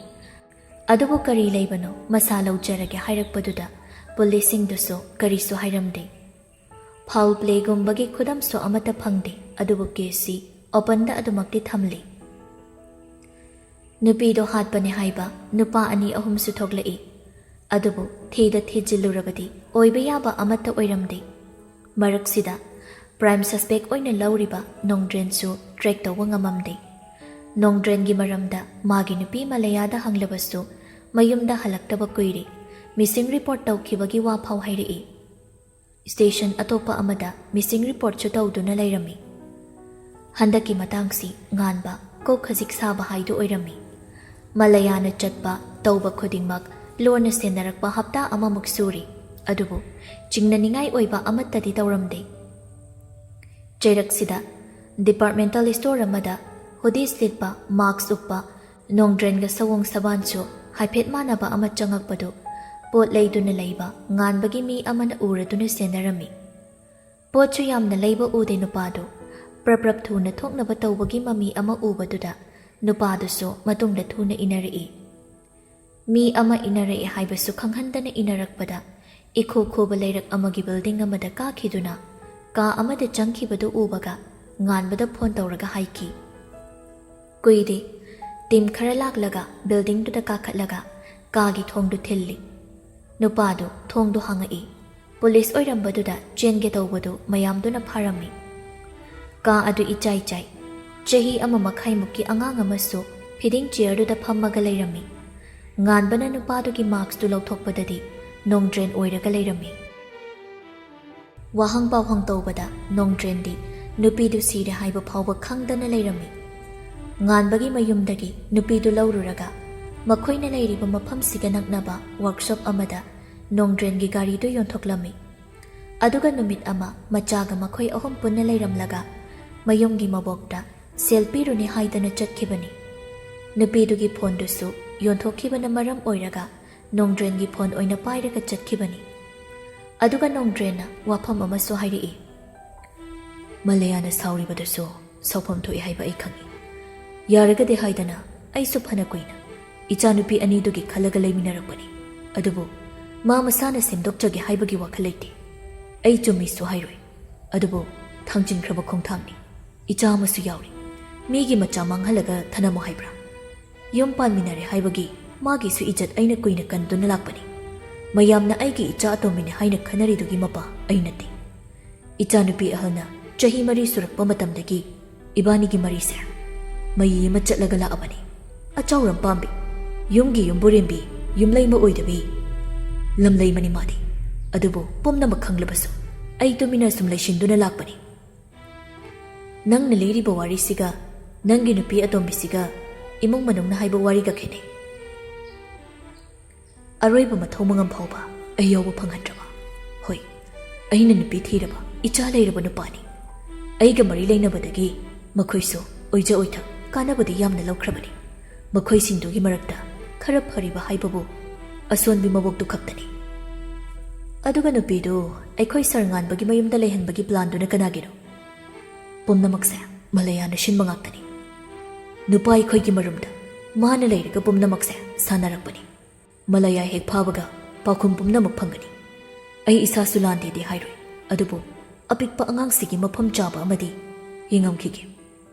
ꯑꯗꯨꯕꯨ ꯀꯔꯤ ꯂꯩꯕꯅꯣ ꯃꯁꯥ ꯂꯧꯖꯔꯒꯦ ꯍꯥꯏꯔꯛꯄꯗꯨꯗ ꯄꯨꯂꯤꯁꯁꯤꯡꯗꯨꯁꯨ ꯀꯔꯤꯁꯨ ꯍꯥꯏꯔꯝꯗꯦ ꯐꯥꯎꯜ ꯄ꯭ꯂꯦꯒꯨꯝꯕꯒꯤ ꯈꯨꯗꯝꯁꯨ ꯑꯃꯠꯇ ꯐꯪꯗꯦ, ꯑꯗꯨꯕꯨ ꯀꯦꯁꯁꯤ ꯑꯣꯄꯟꯗ ꯑꯗꯨꯃꯛꯇꯤ ꯊꯝꯂꯤ꯫ ꯅꯨꯄꯤꯗꯣ ꯍꯥꯠꯄꯅꯦ ꯍꯥꯏꯕ ꯅꯨꯄꯥ 2-3ꯁꯨ ꯊꯣꯛꯂꯛꯏ, ꯑꯗꯨꯕꯨ ꯊꯤꯗ ꯊꯤꯖꯤꯜꯂꯨꯔꯕꯗꯤ ꯑꯣꯏꯕ ꯌꯥꯕ ꯑꯃꯠꯇ ꯑꯣꯏꯔꯝꯗꯦ꯫ ꯃꯔꯛꯁꯤꯗ ꯄ꯭ꯔꯥꯏꯝ ꯁꯁꯄꯦꯛ ꯑꯣꯏꯅ ꯂꯧꯔꯤꯕ ꯅꯣꯡꯗ꯭ꯔꯦꯟꯁꯨ ꯇ꯭ꯔꯦꯛ ꯇꯧꯕ ꯉꯝꯃꯝꯗꯦ꯫ ꯅꯣꯡꯗ꯭ꯔꯦꯟꯒꯤ ꯃꯔꯝꯗ ꯃꯥꯒꯤ ꯅꯨꯄꯤ ꯃꯂꯌꯥꯗ ꯍꯪꯂꯕꯁꯨ ꯃꯌꯨꯝꯗ ꯍꯜꯂꯛꯇꯕ ꯀꯨꯏꯔꯦ, ꯃꯤꯁꯤꯡ ꯔꯤꯄꯣꯔꯠ ꯇꯧꯈꯤꯕꯒꯤ ꯋꯥꯐꯥꯎ ꯍꯥꯏꯔꯛꯏ꯫ ꯁ꯭ꯇꯦꯁꯟ ꯑꯇꯣꯞꯄ ꯑꯃꯗ ꯃꯤꯁꯤꯡ ꯔꯤꯄꯣꯔꯠꯁꯨ ꯇꯧꯗꯨꯅ ꯂꯩꯔꯝꯃꯤ꯫ ꯍꯟꯗꯛꯀꯤ ꯃꯇꯥꯡꯁꯤ ꯉꯥꯟꯕ ꯀꯣꯛ ꯈꯖꯤꯛ ꯁꯥꯕ ꯍꯥꯏꯗꯨ ꯑꯣꯏꯔꯝꯃꯤ꯫ ꯃꯂꯌꯥꯅ ꯆꯠꯄ ꯇꯧꯕ ꯈꯨꯗꯤꯡꯃꯛ ꯂꯣꯟꯅ ꯁꯦꯟꯅꯔꯛꯄ ꯍꯞꯇꯥ ꯑꯃꯃꯨꯛ ꯁꯨꯔꯤ, ꯑꯗꯨꯕꯨ ꯆꯤꯡꯅꯅꯤꯡꯉꯥꯏ ꯑꯣꯏꯕ ꯑꯃꯠꯇꯗꯤ ꯇꯧꯔꯝꯗꯦ꯫ ꯆꯩꯔꯛꯁꯤꯗ ꯗꯤꯄꯥꯔꯠꯃꯦꯟꯇꯦꯜ ꯁ꯭ꯇꯣꯔ ꯑꯃꯗ ꯍꯨꯗꯤꯁ ꯂꯤꯠꯄ, ꯃꯥꯛꯁ ꯎꯞꯄ ꯅꯣꯡꯗ꯭ꯔꯦꯟꯒ ꯁꯑꯣꯡ ꯁꯕꯥꯟꯁꯨ ꯍꯥꯏꯐꯦꯠ ꯃꯥꯟꯅꯕ ꯑꯃ ꯆꯪꯉꯛꯄꯗꯨ ꯄꯣꯠ ꯂꯩꯗꯨꯅ ꯂꯩꯕ ꯉꯥꯟꯕꯒꯤ ꯃꯤ ꯑꯃꯅ ꯎꯔꯗꯨꯅ ꯁꯦꯟꯅꯔꯝꯃꯤ꯫ ꯄꯣꯠꯁꯨ ꯌꯥꯝꯅ ꯂꯩꯕ ꯎꯗꯦ ꯅꯨꯄꯥꯗꯨ, ꯄ꯭ꯔꯞ ꯊꯨꯅ ꯊꯣꯛꯅꯕ ꯇꯧꯕꯒꯤ ꯃꯃꯤ ꯑꯃ ꯎꯕꯗꯨꯗ ꯅꯨꯄꯥꯗꯨꯁꯨ ꯃꯇꯨꯡꯗ ꯊꯨꯅ ꯏꯟꯅꯔꯛꯏ꯫ ꯃꯤ ꯑꯃ ꯏꯟꯅꯔꯛꯏ ꯍꯥꯏꯕꯁꯨ ꯈꯪꯍꯟꯗꯅ ꯏꯟꯅꯔꯛꯄꯗ ꯏꯈꯨ ꯈꯨꯕ ꯂꯩꯔꯛ ꯑꯃꯒꯤ ꯕꯤꯜꯗꯤꯡ ꯑꯃꯗ ꯀꯥꯈꯤꯗꯨꯅ ꯀꯥ ꯑꯃꯗ ꯆꯪꯈꯤꯕꯗꯨ ꯎꯕꯒ ꯉꯥꯟꯕꯗ ꯐꯣꯟ ꯇꯧꯔꯒ ꯍꯥꯏꯈꯤ꯫ ꯀꯨꯏꯗꯦ, ꯇꯤꯝ ꯈꯔ ꯂꯥꯛꯂꯒ ꯕꯤꯜꯗꯤꯡꯗꯨꯗ ꯀꯥꯈꯠꯂꯒ ꯀꯥꯒꯤ ꯊꯣꯡꯗꯨ ꯊꯤꯜꯂꯤ꯫ ꯅꯨꯄꯥꯗꯨ ꯊꯣꯡꯗꯨ ꯍꯥꯡꯉꯛꯏ꯫ ꯄꯨꯂꯤꯁ ꯑꯣꯏꯔꯝꯕꯗꯨꯗ ꯆꯦꯟꯒꯦ ꯇꯧꯕꯗꯨ ꯃꯌꯥꯝꯗꯨꯅ ꯐꯥꯔꯝꯃꯤ꯫ ꯀꯥ ꯑꯗꯨ ꯏꯆꯥꯏ ꯆꯥꯏ꯫ ꯆꯍꯤ 1.5 ꯑꯉꯥꯡ ꯑꯃꯁꯨ ꯐꯤꯗꯤꯡ ꯆꯤꯌꯔꯗꯨꯗ ꯐꯝꯃꯒ ꯂꯩꯔꯝꯃꯤ꯫ ꯉꯥꯟꯕꯅ ꯅꯨꯄꯥꯗꯨꯒꯤ ꯃꯥꯛꯁꯇꯨ ꯂꯧꯊꯣꯛꯄꯗꯗꯤ ꯅꯣꯡꯗ꯭ꯔꯦꯟ ꯑꯣꯏꯔꯒ ꯂꯩꯔꯝꯃꯤ꯫ ꯋꯥꯍꯪ ꯄꯥꯎꯍꯪ ꯇꯧꯕꯗ ꯅꯣꯡꯗ꯭ꯔꯦꯟꯗꯤ ꯅꯨꯄꯤꯗꯨ ꯁꯤꯔꯦ ꯍꯥꯏꯕ ꯐꯥꯎꯕ ꯈꯪꯗꯅ ꯂꯩꯔꯝꯃꯤ꯫ ꯉꯥꯟꯕꯒꯤ ꯃꯌꯨꯝꯗꯒꯤ ꯅꯨꯄꯤꯗꯨ ꯂꯧꯔꯨꯔꯒ ꯃꯈꯣꯏꯅ ꯂꯩꯔꯤꯕ ꯃꯐꯝꯁꯤꯒ ꯅꯛꯅꯕ ꯋꯥꯔꯛꯁꯣꯞ ꯑꯃꯗ ꯅꯣꯡꯗ꯭ꯔꯦꯟꯒꯤ ꯒꯥꯔꯤꯗꯨ ꯌꯣꯟꯊꯣꯛꯂꯝꯃꯤ꯫ ꯑꯗꯨꯒ ꯅꯨꯃꯤꯠ ꯑꯃ ꯃꯆꯥꯒ ꯃꯈꯣꯏ 3 ꯄꯨꯟꯅ ꯂꯩꯔꯝꯂꯒ ꯃꯌꯨꯝꯒꯤ ꯃꯕꯣꯛꯇ ꯁꯦꯜ ꯄꯤꯔꯨꯅꯤ ꯍꯥꯏꯗꯅ ꯆꯠꯈꯤꯕꯅꯤ꯫ ꯅꯨꯄꯤꯗꯨꯒꯤ ꯐꯣꯟꯗꯨꯁꯨ ꯌꯣꯟꯊꯣꯛꯈꯤꯕꯅ ꯃꯔꯝ ꯑꯣꯏꯔꯒ ꯅꯣꯡꯗ꯭ꯔꯦꯟꯒꯤ ꯐꯣꯟ ꯑꯣꯏꯅ ꯄꯥꯏꯔꯒ ꯆꯠꯈꯤꯕꯅꯤ꯫ ꯑꯗꯨꯒ ꯅꯣꯡꯗ꯭ꯔꯦꯟꯅ ꯋꯥꯐꯝ ꯑꯃꯁꯨ ꯍꯥꯏꯔꯛꯏ꯫ ꯃꯂꯌꯥꯅ ꯁꯥꯎꯔꯤꯕꯗꯨꯁꯨ ꯁꯥꯎꯐꯝ ꯊꯣꯛꯏ ꯍꯥꯏꯕ ꯑꯩ ꯈꯪꯏ꯫ ꯌꯥꯔꯒꯗꯤ ꯍꯥꯏꯗꯅ ꯑꯩꯁꯨ ꯐꯅ ꯀꯨꯏꯅ ꯏꯆꯥꯅꯨꯄꯤ 2ꯗꯨꯒꯤ ꯈꯜꯂꯒ ꯂꯩꯃꯤꯟꯅꯔꯛꯄꯅꯤ, ꯑꯗꯨꯕꯨ ꯃꯥ ꯃꯁꯥꯅ ꯁꯦꯝꯗꯣꯛꯆꯒꯦ ꯍꯥꯏꯕꯒꯤ ꯋꯥꯈꯜ ꯂꯩꯇꯦ꯫ ꯑꯩ ꯆꯨꯝꯃꯤꯁꯨ ꯍꯥꯏꯔꯣꯏ, ꯑꯗꯨꯕꯨ ꯊꯥꯡꯖꯤꯟꯈ꯭ꯔꯕ ꯈꯣꯡꯊꯥꯡꯅꯤ꯫ ꯏꯆꯥ ꯑꯃꯁꯨ ꯌꯥꯎꯔꯤ, ꯃꯤꯒꯤ ꯃꯆꯥ ꯃꯥꯡꯍꯜꯂꯒ ꯊꯅꯝꯃꯣ ꯍꯥꯏꯕ꯭ꯔꯥ? ꯌꯨꯝ ꯄꯥꯟꯃꯤꯟꯅꯔꯦ ꯍꯥꯏꯕꯒꯤ ꯃꯥꯒꯤꯁꯨ ꯏꯖꯠ ꯑꯩꯅ ꯀꯨꯏꯅ ꯀꯟꯗꯨꯅ ꯂꯥꯛꯄꯅꯤ꯫ ꯃꯌꯥꯝꯅ ꯑꯩꯒꯤ ꯏꯆꯥ ꯑꯇꯣꯝꯕꯤꯅꯤ ꯍꯥꯏꯅ ꯈꯟꯅꯔꯤꯗꯨꯒꯤ ꯃꯄꯥ ꯑꯩ ꯅꯠꯇꯦ꯫ ꯏꯆꯥꯅꯨꯄꯤ ꯑꯍꯜꯅ ꯆꯍꯤ 4 ꯁꯨꯔꯛꯄ ꯃꯇꯝꯗꯒꯤ ꯏꯕꯥꯅꯤꯒꯤ ꯃꯔꯤꯁꯦ ꯃꯌꯤ ꯑꯃ ꯆꯠꯂꯒ ꯂꯥꯛꯑꯕꯅꯤ꯫ ꯑꯆꯧꯔꯝ ꯄꯥꯝꯕꯤ, ꯌꯨꯝꯒꯤ ꯌꯨꯝꯕꯨꯔꯦꯝꯕꯤ, ꯌꯨꯝꯂꯩꯃ ꯑꯣꯏꯗꯕꯤ ꯂꯝꯂꯩꯃꯅꯤ ꯃꯥꯗꯤ꯫ ꯑꯗꯨꯕꯨ ꯄꯨꯝꯅꯃꯛ ꯈꯪꯂꯕꯁꯨ ꯑꯩ ꯇꯨꯃꯤꯟꯅ ꯁꯨꯝ ꯂꯩꯁꯤꯟꯗꯨꯅ ꯂꯥꯛꯄꯅꯤ꯫ ꯅꯪꯅ ꯂꯤꯔꯤꯕ ꯋꯥꯔꯤꯁꯤꯒ ꯅꯪꯒꯤ ꯅꯨꯄꯤ ꯑꯇꯣꯝꯕꯤꯁꯤꯒ ꯏꯃꯨꯡ ꯃꯅꯨꯡꯅ ꯍꯥꯏꯕ ꯋꯥꯔꯤꯒ ꯈꯦꯠꯅꯩ꯫ ꯑꯔꯣꯏꯕ ꯃꯊꯧ ꯃꯉꯝ ꯐꯥꯎꯕ ꯑꯩ ꯌꯥꯎꯕ ꯐꯪꯍꯟꯗ꯭ꯔꯕ, ꯍꯣꯏ, ꯑꯩꯅ ꯅꯨꯄꯤ ꯊꯤꯔꯕ, ꯏꯆꯥ ꯂꯩꯔꯕ ꯅꯨꯄꯥꯅꯤ꯫ ꯑꯩꯒ ꯃꯔꯤ ꯂꯩꯅꯕꯗꯒꯤ ꯃꯈꯣꯏꯁꯨ ꯑꯣꯏꯖ ꯑꯣꯏꯊꯛ ꯀꯥꯟꯅꯕꯗꯤ ꯌꯥꯝꯅ ꯂꯧꯈ꯭ꯔꯕꯅꯤ꯫ ꯃꯈꯣꯏꯁꯤꯡꯗꯨꯒꯤ ꯃꯔꯛꯇ ꯈꯔ ꯐꯔꯤꯕ ꯍꯥꯏꯕꯕꯨ ꯑꯁꯣꯟꯕꯤ ꯃꯕꯣꯛꯇꯨ ꯈꯛꯇꯅꯤ꯫ ꯑꯗꯨꯒ ꯅꯨꯄꯤꯗꯨ ꯑꯩꯈꯣꯏ ꯁꯔ ꯉꯥꯟꯕꯒꯤ ꯃꯌꯨꯝꯗ ꯂꯩꯍꯟꯕꯒꯤ ꯄ꯭ꯂꯥꯟꯗꯨꯅ ꯀꯅꯥꯒꯤꯅꯣ? ꯄꯨꯝꯅꯃꯛꯁꯦ ꯃꯂꯌꯥꯅ ꯁꯤꯟꯕ ꯉꯥꯛꯇꯅꯤ꯫ ꯅꯨꯄꯥ ꯑꯩꯈꯣꯏꯒꯤ ꯃꯔꯨꯝꯗ ꯃꯥꯅ ꯂꯩꯔꯒ ꯄꯨꯝꯅꯃꯛꯁꯦ ꯁꯥꯟꯅꯔꯛꯄꯅꯤ꯫ ꯃꯂꯌꯥ ꯍꯦꯛ ꯐꯥꯕꯒ ꯄꯥꯎꯈꯨꯝ ꯄꯨꯝꯅꯃꯛ ꯐꯪꯒꯅꯤ꯫ ꯑꯩ ꯏꯁꯥꯁꯨ ꯂꯥꯟꯗꯦꯗꯤ ꯍꯥꯏꯔꯣꯏ, ꯑꯗꯨꯕꯨ ꯑꯄꯤꯛꯄ ꯑꯉꯥꯡꯁꯤꯒꯤ ꯃꯐꯝ ꯆꯥꯕ ꯑꯃꯗꯤ ꯌꯦꯡꯉꯝꯈꯤꯒꯦ,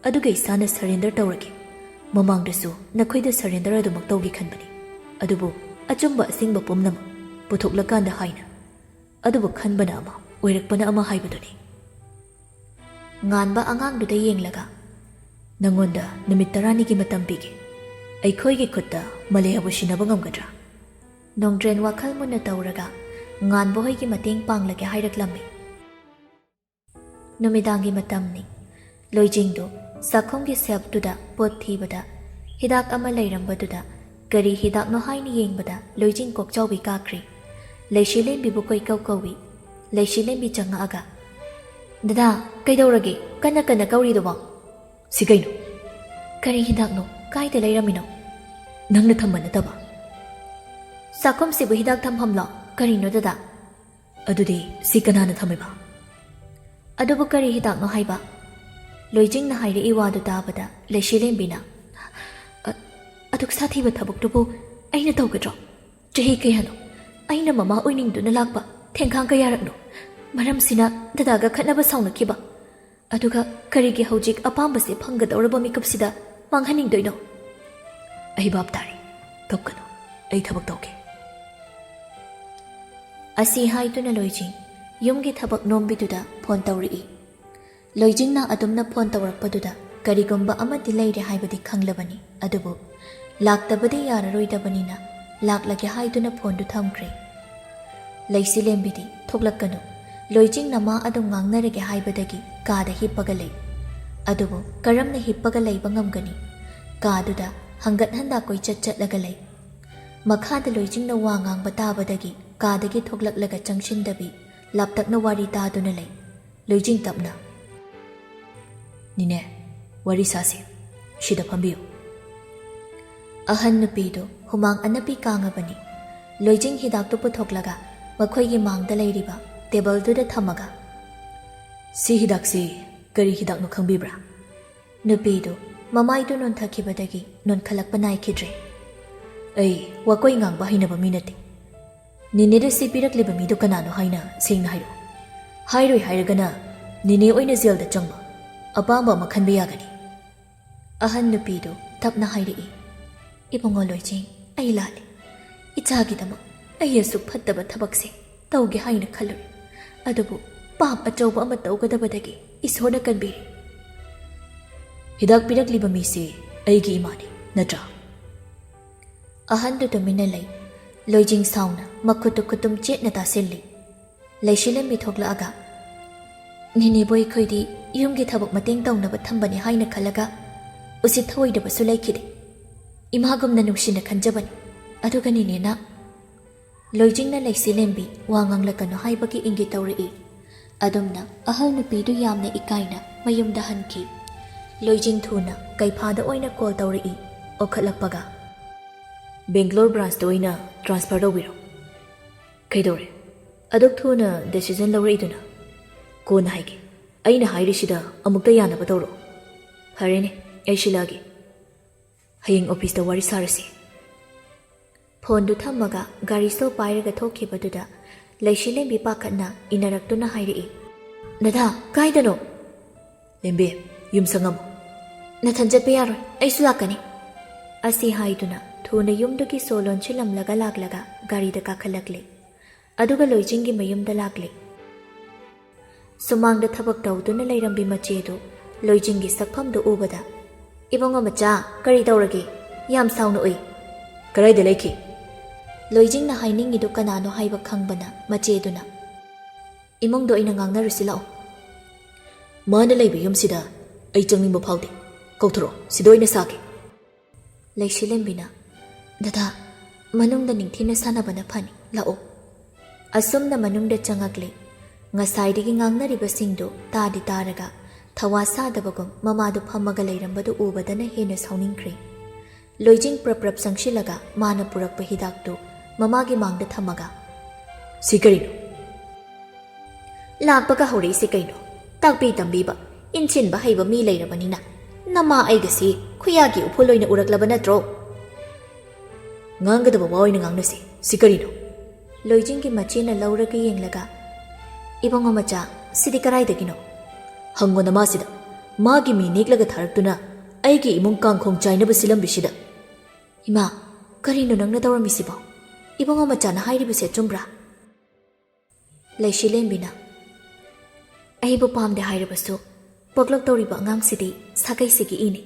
ꯑꯗꯨꯒ ꯏꯁꯥꯅ ꯁꯔꯦꯟꯗꯔ ꯇꯧꯔꯒꯦ꯫ ꯃꯃꯥꯡꯗꯁꯨ ꯅꯈꯣꯏꯗ ꯁꯔꯦꯟꯗꯔ ꯑꯗꯨꯃꯛ ꯇꯧꯒꯦ ꯈꯟꯕꯅꯤ, ꯑꯗꯨꯕꯨ ꯑꯆꯨꯝꯕ ꯑꯁꯦꯡꯕ ꯄꯨꯝꯅꯃꯛ ꯄꯨꯊꯣꯛꯂꯀꯥꯟꯗ ꯍꯥꯏꯅ, ꯑꯗꯨꯕꯨ ꯈꯟꯕꯅ ꯑꯃ ꯑꯣꯏꯔꯛꯄꯅ ꯑꯃ ꯍꯥꯏꯕꯗꯨꯅꯤ꯫ ꯉꯥꯟꯕ ꯑꯉꯥꯡꯗꯨꯗ ꯌꯦꯡꯂꯒ, ꯅꯪꯉꯣꯟꯗ ꯅꯨꯃꯤꯠ 10ꯅꯤꯒꯤ ꯃꯇꯝ ꯄꯤꯒꯦ, ꯑꯩꯈꯣꯏꯒꯤ ꯈꯨꯠꯇ ꯃꯂꯌꯥꯕꯨ ꯁꯤꯟꯅꯕ ꯉꯝꯒꯗ꯭ꯔꯥ? ꯅꯣꯡꯗ꯭ꯔꯦꯟ ꯋꯥꯈꯜ ꯃꯨꯟꯅ ꯇꯧꯔꯒ ꯉꯥꯟꯕ ꯍꯣꯏꯒꯤ ꯃꯇꯦꯡ ꯄꯥꯡꯂꯒꯦ ꯍꯥꯏꯔꯛꯂꯝꯃꯤ꯫ ꯅꯨꯃꯤꯗꯥꯡꯒꯤ ꯃꯇꯝꯅꯤ꯫ ꯂꯣꯏꯖꯤꯡꯗꯨ ꯆꯥꯛꯈꯨꯝꯒꯤ ꯁꯦꯜꯐꯇꯨꯗ ꯄꯣꯠ ꯊꯤꯕꯗ ꯍꯤꯗꯥꯛ ꯑꯃ ꯂꯩꯔꯝꯕꯗꯨꯗ ꯀꯔꯤ ꯍꯤꯗꯥꯛꯅꯣ ꯍꯥꯏꯅ ꯌꯦꯡꯕꯗ ꯂꯣꯏꯖꯤꯡ ꯀꯣꯛꯆꯥꯎꯕꯤ ꯀꯥꯈ꯭ꯔꯤ꯫ ꯂꯩꯁꯤꯂꯦꯝꯕꯤꯕꯨ ꯀꯣꯏꯀꯧ ꯀꯧꯏ꯫ ꯂꯩꯁꯤꯂꯦꯝꯕꯤ ꯆꯪꯉꯛꯑꯒ, ꯗꯗꯥ ꯀꯩꯗꯧꯔꯒꯦ ꯀꯟꯅ ꯀꯟꯅ ꯀꯧꯔꯤꯗꯨꯕꯣ? ꯁꯤ ꯀꯩꯅꯣ? ꯀꯔꯤ ꯍꯤꯗꯥꯛꯅꯣ? ꯀꯥꯏꯗ ꯂꯩꯔꯝꯃꯤꯅꯣ? ꯅꯪꯅ ꯊꯝꯕ ꯅꯠꯇꯕ? ꯆꯥꯛꯈꯨꯝꯁꯤꯕꯨ ꯍꯤꯗꯥꯛ ꯊꯝꯐꯝꯂꯣ? ꯀꯔꯤꯅꯣ ꯗꯗꯥ? ꯑꯗꯨꯗꯤ ꯁꯤ ꯀꯅꯥꯅ ꯊꯝꯃꯤꯕ? ꯑꯗꯨꯕꯨ ꯀꯔꯤ ꯍꯤꯗꯥꯛꯅꯣ ꯍꯥꯏꯕ? ꯂꯣꯏꯖꯤꯡꯅ ꯍꯥꯏꯔꯛꯏ ꯋꯥꯗꯨ ꯇꯥꯕꯗ ꯂꯩꯁꯤꯂꯦꯝꯕꯤꯅ, ꯑꯗꯨꯛ ꯁꯥꯊꯤꯕ ꯊꯕꯛꯇꯨꯕꯨ ꯑꯩꯅ ꯇꯧꯒꯗ꯭ꯔꯣ? ꯆꯍꯤ ꯀꯌꯥꯅꯣ ꯑꯩꯅ ꯃꯃꯥ ꯑꯣꯏꯅꯤꯡꯗꯨꯅ ꯂꯥꯛꯄ ꯊꯦꯡꯈꯥꯡ ꯀꯌꯥꯔꯛꯅꯣ ꯃꯔꯝꯁꯤꯅ ꯗꯗꯥꯒ ꯈꯠꯅꯕ ꯁꯥꯎꯅꯈꯤꯕ ꯑꯗꯨꯒ ꯀꯔꯤꯒꯤ ꯍꯧꯖꯤꯛ ꯑꯄꯥꯝꯕꯁꯦ ꯐꯪꯒꯗꯧꯔꯕ ꯃꯤꯀꯞꯁꯤꯗ ꯃꯥꯡꯍꯟꯅꯤꯡꯗꯣꯏꯅꯣ? ꯑꯩ ꯚꯥꯞ ꯇꯥꯔꯦ, ꯀꯞꯀꯅꯨ, ꯑꯩ ꯊꯕꯛ ꯇꯧꯒꯦ꯫ ꯑꯁꯤ ꯍꯥꯏꯗꯨꯅ ꯂꯣꯏꯖꯤꯡ ꯌꯨꯝꯒꯤ ꯊꯕꯛ ꯅꯣꯝꯕꯤꯗꯨꯗ ꯐꯣꯟ ꯇꯧꯔꯛꯏ꯫ ꯂꯣꯏꯖꯤꯡꯅ ꯑꯗꯨꯝꯅ ꯐꯣꯟ ꯇꯧꯔꯛꯄꯗꯨꯗ ꯀꯔꯤꯒꯨꯝꯕ ꯑꯃꯗꯤ ꯂꯩꯔꯦ ꯍꯥꯏꯕꯗꯤ ꯈꯪꯂꯕꯅꯤ, ꯑꯗꯨꯕꯨ ꯂꯥꯛꯇꯕꯗꯤ ꯌꯥꯔꯔꯣꯏꯗꯕꯅꯤꯅ ꯂꯥꯛꯂꯒꯦ ꯍꯥꯏꯗꯨꯅ ꯐꯣꯟꯗꯨ ꯊꯝꯈ꯭ꯔꯦ꯫ ꯂꯩꯁꯤꯂꯦꯝꯕꯤꯗꯤ ꯊꯣꯛꯂꯛꯀꯅꯨ, ꯂꯣꯏꯖꯤꯡꯅ ꯃꯥ ꯑꯗꯨꯝ ꯉꯥꯡꯅꯔꯒꯦ ꯍꯥꯏꯕꯗꯒꯤ ꯀꯥꯗ ꯍꯤꯞꯄꯒ ꯂꯩ꯫ ꯑꯗꯨꯕꯨ ꯀꯔꯝꯅ ꯍꯤꯞꯄꯒ ꯂꯩꯕ ꯉꯝꯒꯅꯤ? ꯀꯥꯗꯨꯗ ꯍꯪꯒꯠ ꯍꯟꯗꯥ ꯀꯣꯏꯆꯠ ꯆꯠꯂꯒ ꯂꯩ꯫ ꯃꯈꯥꯗ ꯂꯣꯏꯖꯤꯡꯅ ꯋꯥ ꯉꯥꯡꯕ ꯇꯥꯕꯗꯒꯤ ꯀꯥꯗꯒꯤ ꯊꯣꯛꯂꯛꯂꯒ ꯆꯪꯁꯤꯟꯗꯕꯤ ꯂꯥꯞꯇꯛꯅ ꯋꯥꯔꯤ ꯇꯥꯗꯨꯅ ꯂꯩ꯫ ꯂꯣꯏꯖꯤꯡ ꯇꯞꯅ, "ꯅꯤꯅꯦ, ꯋꯥꯔꯤ ꯁꯥꯁꯤ, ꯁꯤꯗ ꯐꯝꯕꯤꯌꯨ." ꯑꯍꯟ ꯅꯨꯄꯤꯗꯨ ꯍꯨꯃꯥꯡ ꯑꯅꯞꯄꯤ ꯀꯥꯡꯉꯕꯅꯤ꯫ ꯂꯣꯏꯖꯤꯡ ꯍꯤꯗꯥꯛꯇꯨ ꯄꯨꯊꯣꯛꯂꯒ ꯃꯈꯣꯏꯒꯤ ꯃꯥꯡꯗ ꯂꯩꯔꯤꯕ ꯇꯦꯕꯜꯗꯨꯗ ꯊꯝꯃꯒ, "ꯁꯤ ꯍꯤꯗꯥꯛꯁꯤ ꯀꯔꯤ ꯍꯤꯗꯥꯛꯅꯣ ꯈꯪꯕꯤꯕ꯭ꯔꯥ?" ꯅꯨꯄꯤꯗꯨ ꯃꯃꯥꯏꯗꯨ ꯅꯣꯟꯊꯈꯤꯕꯗꯒꯤ ꯅꯣꯟꯈꯠꯂꯛꯄ ꯅꯥꯏꯈꯤꯗ꯭ꯔꯦ꯫ "ꯑꯩ ꯋꯥꯀꯣꯏ ꯉꯥꯡꯕ ꯍꯩꯅꯕ ꯃꯤ ꯅꯠꯇꯦ꯫ ꯅꯤꯅꯦꯗ ꯁꯤ ꯄꯤꯔꯛꯂꯤꯕ ꯃꯤꯗꯨ ꯀꯅꯥꯅꯣ ꯍꯥꯏꯅ ꯁꯦꯡꯅ ꯍꯥꯏꯔꯛꯎ꯫ ꯍꯥꯏꯔꯣꯏ ꯍꯥꯏꯔꯒꯅ ꯅꯤꯅꯦ ꯑꯣꯏꯅ ꯖꯦꯜꯗ ꯆꯪꯕ, ꯑꯄꯥꯝꯕ ꯑꯃ ꯈꯟꯕ ꯌꯥꯒꯅꯤ." ꯑꯍꯟ ꯅꯨꯄꯤꯗꯨ ꯇꯞꯅ ꯍꯥꯏꯔꯛꯏ, "ꯏꯕꯨꯡꯉꯣ ꯂꯣꯏꯖꯤꯡ, ꯑꯩ ꯂꯥꯜꯂꯤ꯫ ꯏꯆꯥꯒꯤꯗꯃꯛ ꯑꯩ ꯑꯁꯨꯛ ꯐꯠꯇꯕ ꯊꯕꯛꯁꯦ ꯇꯧꯒꯦ ꯍꯥꯏꯅ ꯈꯜꯂꯨꯔꯦ, ꯑꯗꯨꯕꯨ ꯄꯥꯞ ꯑꯆꯧꯕ ꯑꯃ ꯇꯧꯒꯗꯕꯗꯒꯤ ꯏꯁꯣꯔꯅ ꯀꯟꯕꯤꯔꯦ." "ꯍꯤꯗꯥꯛ ꯄꯤꯔꯛꯂꯤꯕ ꯃꯤꯁꯤ ꯑꯩꯒꯤ ꯏꯃꯥꯅꯤ, ꯅꯠꯇ꯭ꯔꯥ?" ꯑꯍꯟꯗꯨ ꯇꯨꯃꯤꯟꯅ ꯂꯩ꯫ ꯂꯣꯏꯖꯤꯡ ꯁꯥꯎꯅ ꯃꯈꯨꯠꯇꯨ ꯈꯨꯠꯇꯨꯝ ꯆꯦꯠꯅ ꯇꯥꯁꯤꯜꯂꯤ꯫ ꯂꯩꯁꯤꯂꯦꯝꯕꯤ ꯊꯣꯛꯂꯛꯑꯒ, "ꯅꯤꯅꯦꯕꯨ ꯑꯩꯈꯣꯏꯗꯤ ꯌꯨꯝꯒꯤ ꯊꯕꯛ ꯃꯇꯦꯡ ꯇꯧꯅꯕ ꯊꯝꯕꯅꯤ ꯍꯥꯏꯅ ꯈꯜꯂꯒ ꯎꯁꯤꯠ ꯊꯑꯣꯏꯗꯕꯁꯨ ꯂꯩꯈꯤꯗꯦ꯫ ꯏꯃꯥꯒꯨꯝꯅ ꯅꯨꯡꯁꯤꯅ ꯈꯟꯖꯕꯅꯤ, ꯑꯗꯨꯒ ꯅꯤꯅꯦꯅ..." ꯂꯣꯏꯖꯤꯡꯅ ꯂꯩꯁꯤꯂꯦꯝꯕꯤ ꯋꯥ ꯉꯥꯡꯂꯛꯀꯅꯨ ꯍꯥꯏꯕꯒꯤ ꯏꯪꯒꯤꯠ ꯇꯧꯔꯛꯏ꯫ ꯑꯗꯨꯝꯅ ꯑꯍꯜ ꯅꯨꯄꯤꯗꯨ ꯌꯥꯝꯅ ꯏꯀꯥꯏꯅ ꯃꯌꯨꯝꯗ ꯍꯟꯈꯤ꯫ ꯂꯣꯏꯖꯤꯡ ꯊꯨꯅ ꯀꯩꯐꯥꯗ ꯑꯣꯏꯅ ꯀꯣꯜ ꯇꯧꯔꯛꯏ꯫ ꯑꯣꯈꯠꯂꯛꯄꯒ, "ꯕꯦꯡꯒ꯭ꯂꯣꯔ ꯕ꯭ꯔꯥꯟꯁꯇ ꯑꯣꯏꯅ ꯇ꯭ꯔꯥꯟꯁꯐꯔ ꯇꯧꯕꯤꯔꯣ." "ꯀꯩꯗꯧꯔꯦ ꯑꯗꯨꯛ ꯊꯨꯅ ꯗꯤꯁꯤꯖꯟ ꯂꯧꯔꯛꯏꯗꯨꯅ?" "ꯀꯣꯟꯅ ꯍꯥꯏꯒꯦ, ꯑꯩꯅ ꯍꯥꯏꯔꯤꯁꯤꯗ ꯑꯃꯨꯛꯇ ꯌꯥꯅꯕ ꯇꯧꯔꯣ." "ꯐꯔꯦꯅꯦ, ꯑꯩ ꯁꯤꯜꯂꯛꯑꯒꯦ, ꯍꯌꯦꯡ ꯑꯣꯐꯤꯁꯇ ꯋꯥꯔꯤ ꯁꯥꯔꯁꯤ." ꯐꯣꯟꯗꯨ ꯊꯝꯃꯒ ꯒꯥꯔꯤ ꯁ꯭ꯇꯣꯞ ꯄꯥꯏꯔꯒ ꯊꯣꯛꯈꯤꯕꯗꯨꯗ ꯂꯩꯁꯤꯂꯦꯝꯕꯤ ꯄꯥꯈꯠꯅ ꯏꯅꯔꯛꯇꯨꯅ ꯍꯥꯏꯔꯛꯏ, "ꯗꯗꯥ, ꯀꯥꯏꯗꯅꯣ?" "ꯂꯦꯝꯕꯤ, ꯌꯨꯝ ꯁꯪꯉꯝꯃꯨ." "ꯅꯊꯟ ꯆꯠꯄ ꯌꯥꯔꯣꯏ, ꯑꯩꯁꯨ ꯂꯥꯛꯀꯅꯤ." ꯑꯁꯤ ꯍꯥꯏꯗꯨꯅ ꯊꯨꯅ ꯌꯨꯝꯗꯨꯒꯤ ꯁꯣ ꯂꯣꯟꯁꯤꯜꯂꯝꯂꯒ ꯂꯥꯛꯂꯒ ꯒꯥꯔꯤꯗ ꯀꯥꯈꯠꯂꯛꯂꯤ꯫ ꯑꯗꯨꯒ ꯂꯣꯏꯖꯤꯡꯒꯤ ꯃꯌꯨꯝꯗ ꯂꯥꯛꯂꯤ꯫ ꯁꯨꯃꯥꯡꯗ ꯊꯕꯛ ꯇꯧꯗꯨꯅ ꯂꯩꯔꯝꯕꯤ ꯃꯆꯦꯗꯨ ꯂꯣꯏꯖꯤꯡꯒꯤ ꯁꯛꯐꯝꯗꯨ ꯎꯕꯗ, "ꯏꯕꯨꯡꯉꯣ ꯃꯆꯥ, ꯀꯔꯤ ꯇꯧꯔꯒꯦ? ꯌꯥꯝ ꯁꯥꯎꯅ ꯎꯏ." "ꯀꯗꯥꯏꯗ ꯂꯩꯈꯤ?" ꯂꯣꯏꯖꯤꯡꯅ ꯍꯥꯏꯅꯤꯡꯉꯤꯗꯨ ꯀꯅꯥꯅꯣ ꯍꯥꯏꯕ ꯈꯪꯕꯅ ꯃꯆꯦꯗꯨꯅ, "ꯏꯃꯨꯡꯗꯣ ꯑꯩꯅ ꯉꯥꯡꯅꯔꯨꯁꯤ ꯂꯥꯛꯑꯣ." "ꯃꯥꯅ ꯂꯩꯕ ꯌꯨꯝꯁꯤꯗ ꯑꯩ ꯆꯪꯅꯤꯡꯕ ꯐꯥꯎꯗꯦ, ꯀꯧꯊꯣꯔꯛꯑꯣ, ꯁꯤꯗ ꯑꯣꯏꯅ ꯁꯥꯒꯦ." ꯂꯩꯁꯤꯂꯦꯝꯕꯤꯅ, "ꯗꯗꯥ, ꯃꯅꯨꯡꯗ ꯅꯤꯡꯊꯤꯅ ꯁꯥꯟꯅꯕꯅ ꯐꯅꯤ, ꯂꯥꯛꯑꯣ." ꯑꯁꯨꯝꯅ ꯃꯅꯨꯡꯗ ꯆꯪꯉꯛꯂꯤ꯫ ꯉꯁꯥꯏꯗꯒꯤ ꯉꯥꯡꯅꯔꯤꯕꯁꯤꯡꯗꯨ ꯇꯥꯗꯤ ꯇꯥꯔꯒ ꯊꯋꯥ ꯁꯥꯗꯕꯒꯨꯝ ꯃꯃꯥꯗꯨ ꯐꯝꯃꯒ ꯂꯩꯔꯝꯕꯗꯨ ꯎꯕꯗꯅ ꯍꯦꯟꯅ ꯁꯥꯎꯅꯤꯡꯈ꯭ꯔꯦ꯫ ꯂꯣꯏꯖꯤꯡ ꯄ꯭ꯔꯞ ꯄ꯭ꯔꯞ ꯆꯪꯁꯤꯜꯂꯒ ꯃꯥꯅ ꯄꯨꯔꯛꯄ ꯍꯤꯗꯥꯛꯇꯨ ꯃꯃꯥꯒꯤ ꯃꯥꯡꯗ ꯊꯝꯃꯒ, "ꯁꯤ ꯀꯔꯤꯅꯣ?" "ꯂꯥꯛꯄꯒ ꯍꯧꯔꯛꯏꯁꯤ ꯀꯩꯅꯣ? ꯇꯥꯛꯄꯤ ꯇꯝꯕꯤꯕ ꯏꯟꯁꯤꯟꯕ ꯍꯩꯕ ꯃꯤ ꯂꯩꯔꯕꯅꯤꯅ ꯅꯃꯥ ꯑꯩꯒꯁꯤ ꯈꯨꯌꯥꯒꯤ ꯎꯐꯨꯜ ꯑꯣꯏꯅ ꯎꯔꯛꯂꯕ ꯅꯠꯇ꯭ꯔꯣ?" "ꯉꯥꯡꯒꯗꯕ ꯋꯥ ꯑꯣꯏꯅ ꯉꯥꯡꯅꯁꯤ, ꯁꯤ ꯀꯔꯤꯅꯣ?" ꯂꯣꯏꯖꯤꯡꯒꯤ ꯃꯆꯦꯅ ꯂꯧꯔꯒ ꯌꯦꯡꯂꯒ, "ꯏꯕꯨꯡꯉꯣ ꯃꯆꯥ, ꯁꯤꯗꯤ ꯀꯔꯥꯏꯗꯒꯤꯅꯣ?" "ꯍꯪꯉꯣ ꯅꯃꯥꯁꯤꯗ, ꯃꯥꯒꯤ ꯃꯤ ꯅꯦꯛꯂꯒ ꯊꯥꯔꯛꯇꯨꯅ ꯑꯩꯒꯤ ꯏꯃꯨꯡ ꯀꯥꯡꯈꯣꯡ ꯆꯥꯏꯅꯕ ꯁꯤꯜꯂꯝꯕꯤꯁꯤꯗ." "ꯏꯃꯥ, ꯀꯔꯤꯅꯣ ꯅꯪꯅ ꯇꯧꯔꯝꯃꯤꯁꯤꯕꯣ? ꯏꯕꯨꯡꯉꯣ ꯃꯆꯥꯅ ꯍꯥꯏꯔꯤꯕꯁꯦ ꯆꯨꯝꯕ꯭ꯔꯥ?" ꯂꯩꯁꯤꯂꯦꯝꯕꯤꯅ, "ꯑꯩꯕꯨ ꯄꯥꯝꯗꯦ ꯍꯥꯏꯔꯕꯁꯨ ꯄꯣꯛꯂꯛꯇꯧꯔꯤꯕ ꯑꯉꯥꯡꯁꯤꯗꯤ ꯁꯥꯒꯩꯁꯤꯒꯤ ꯏꯅꯤ꯫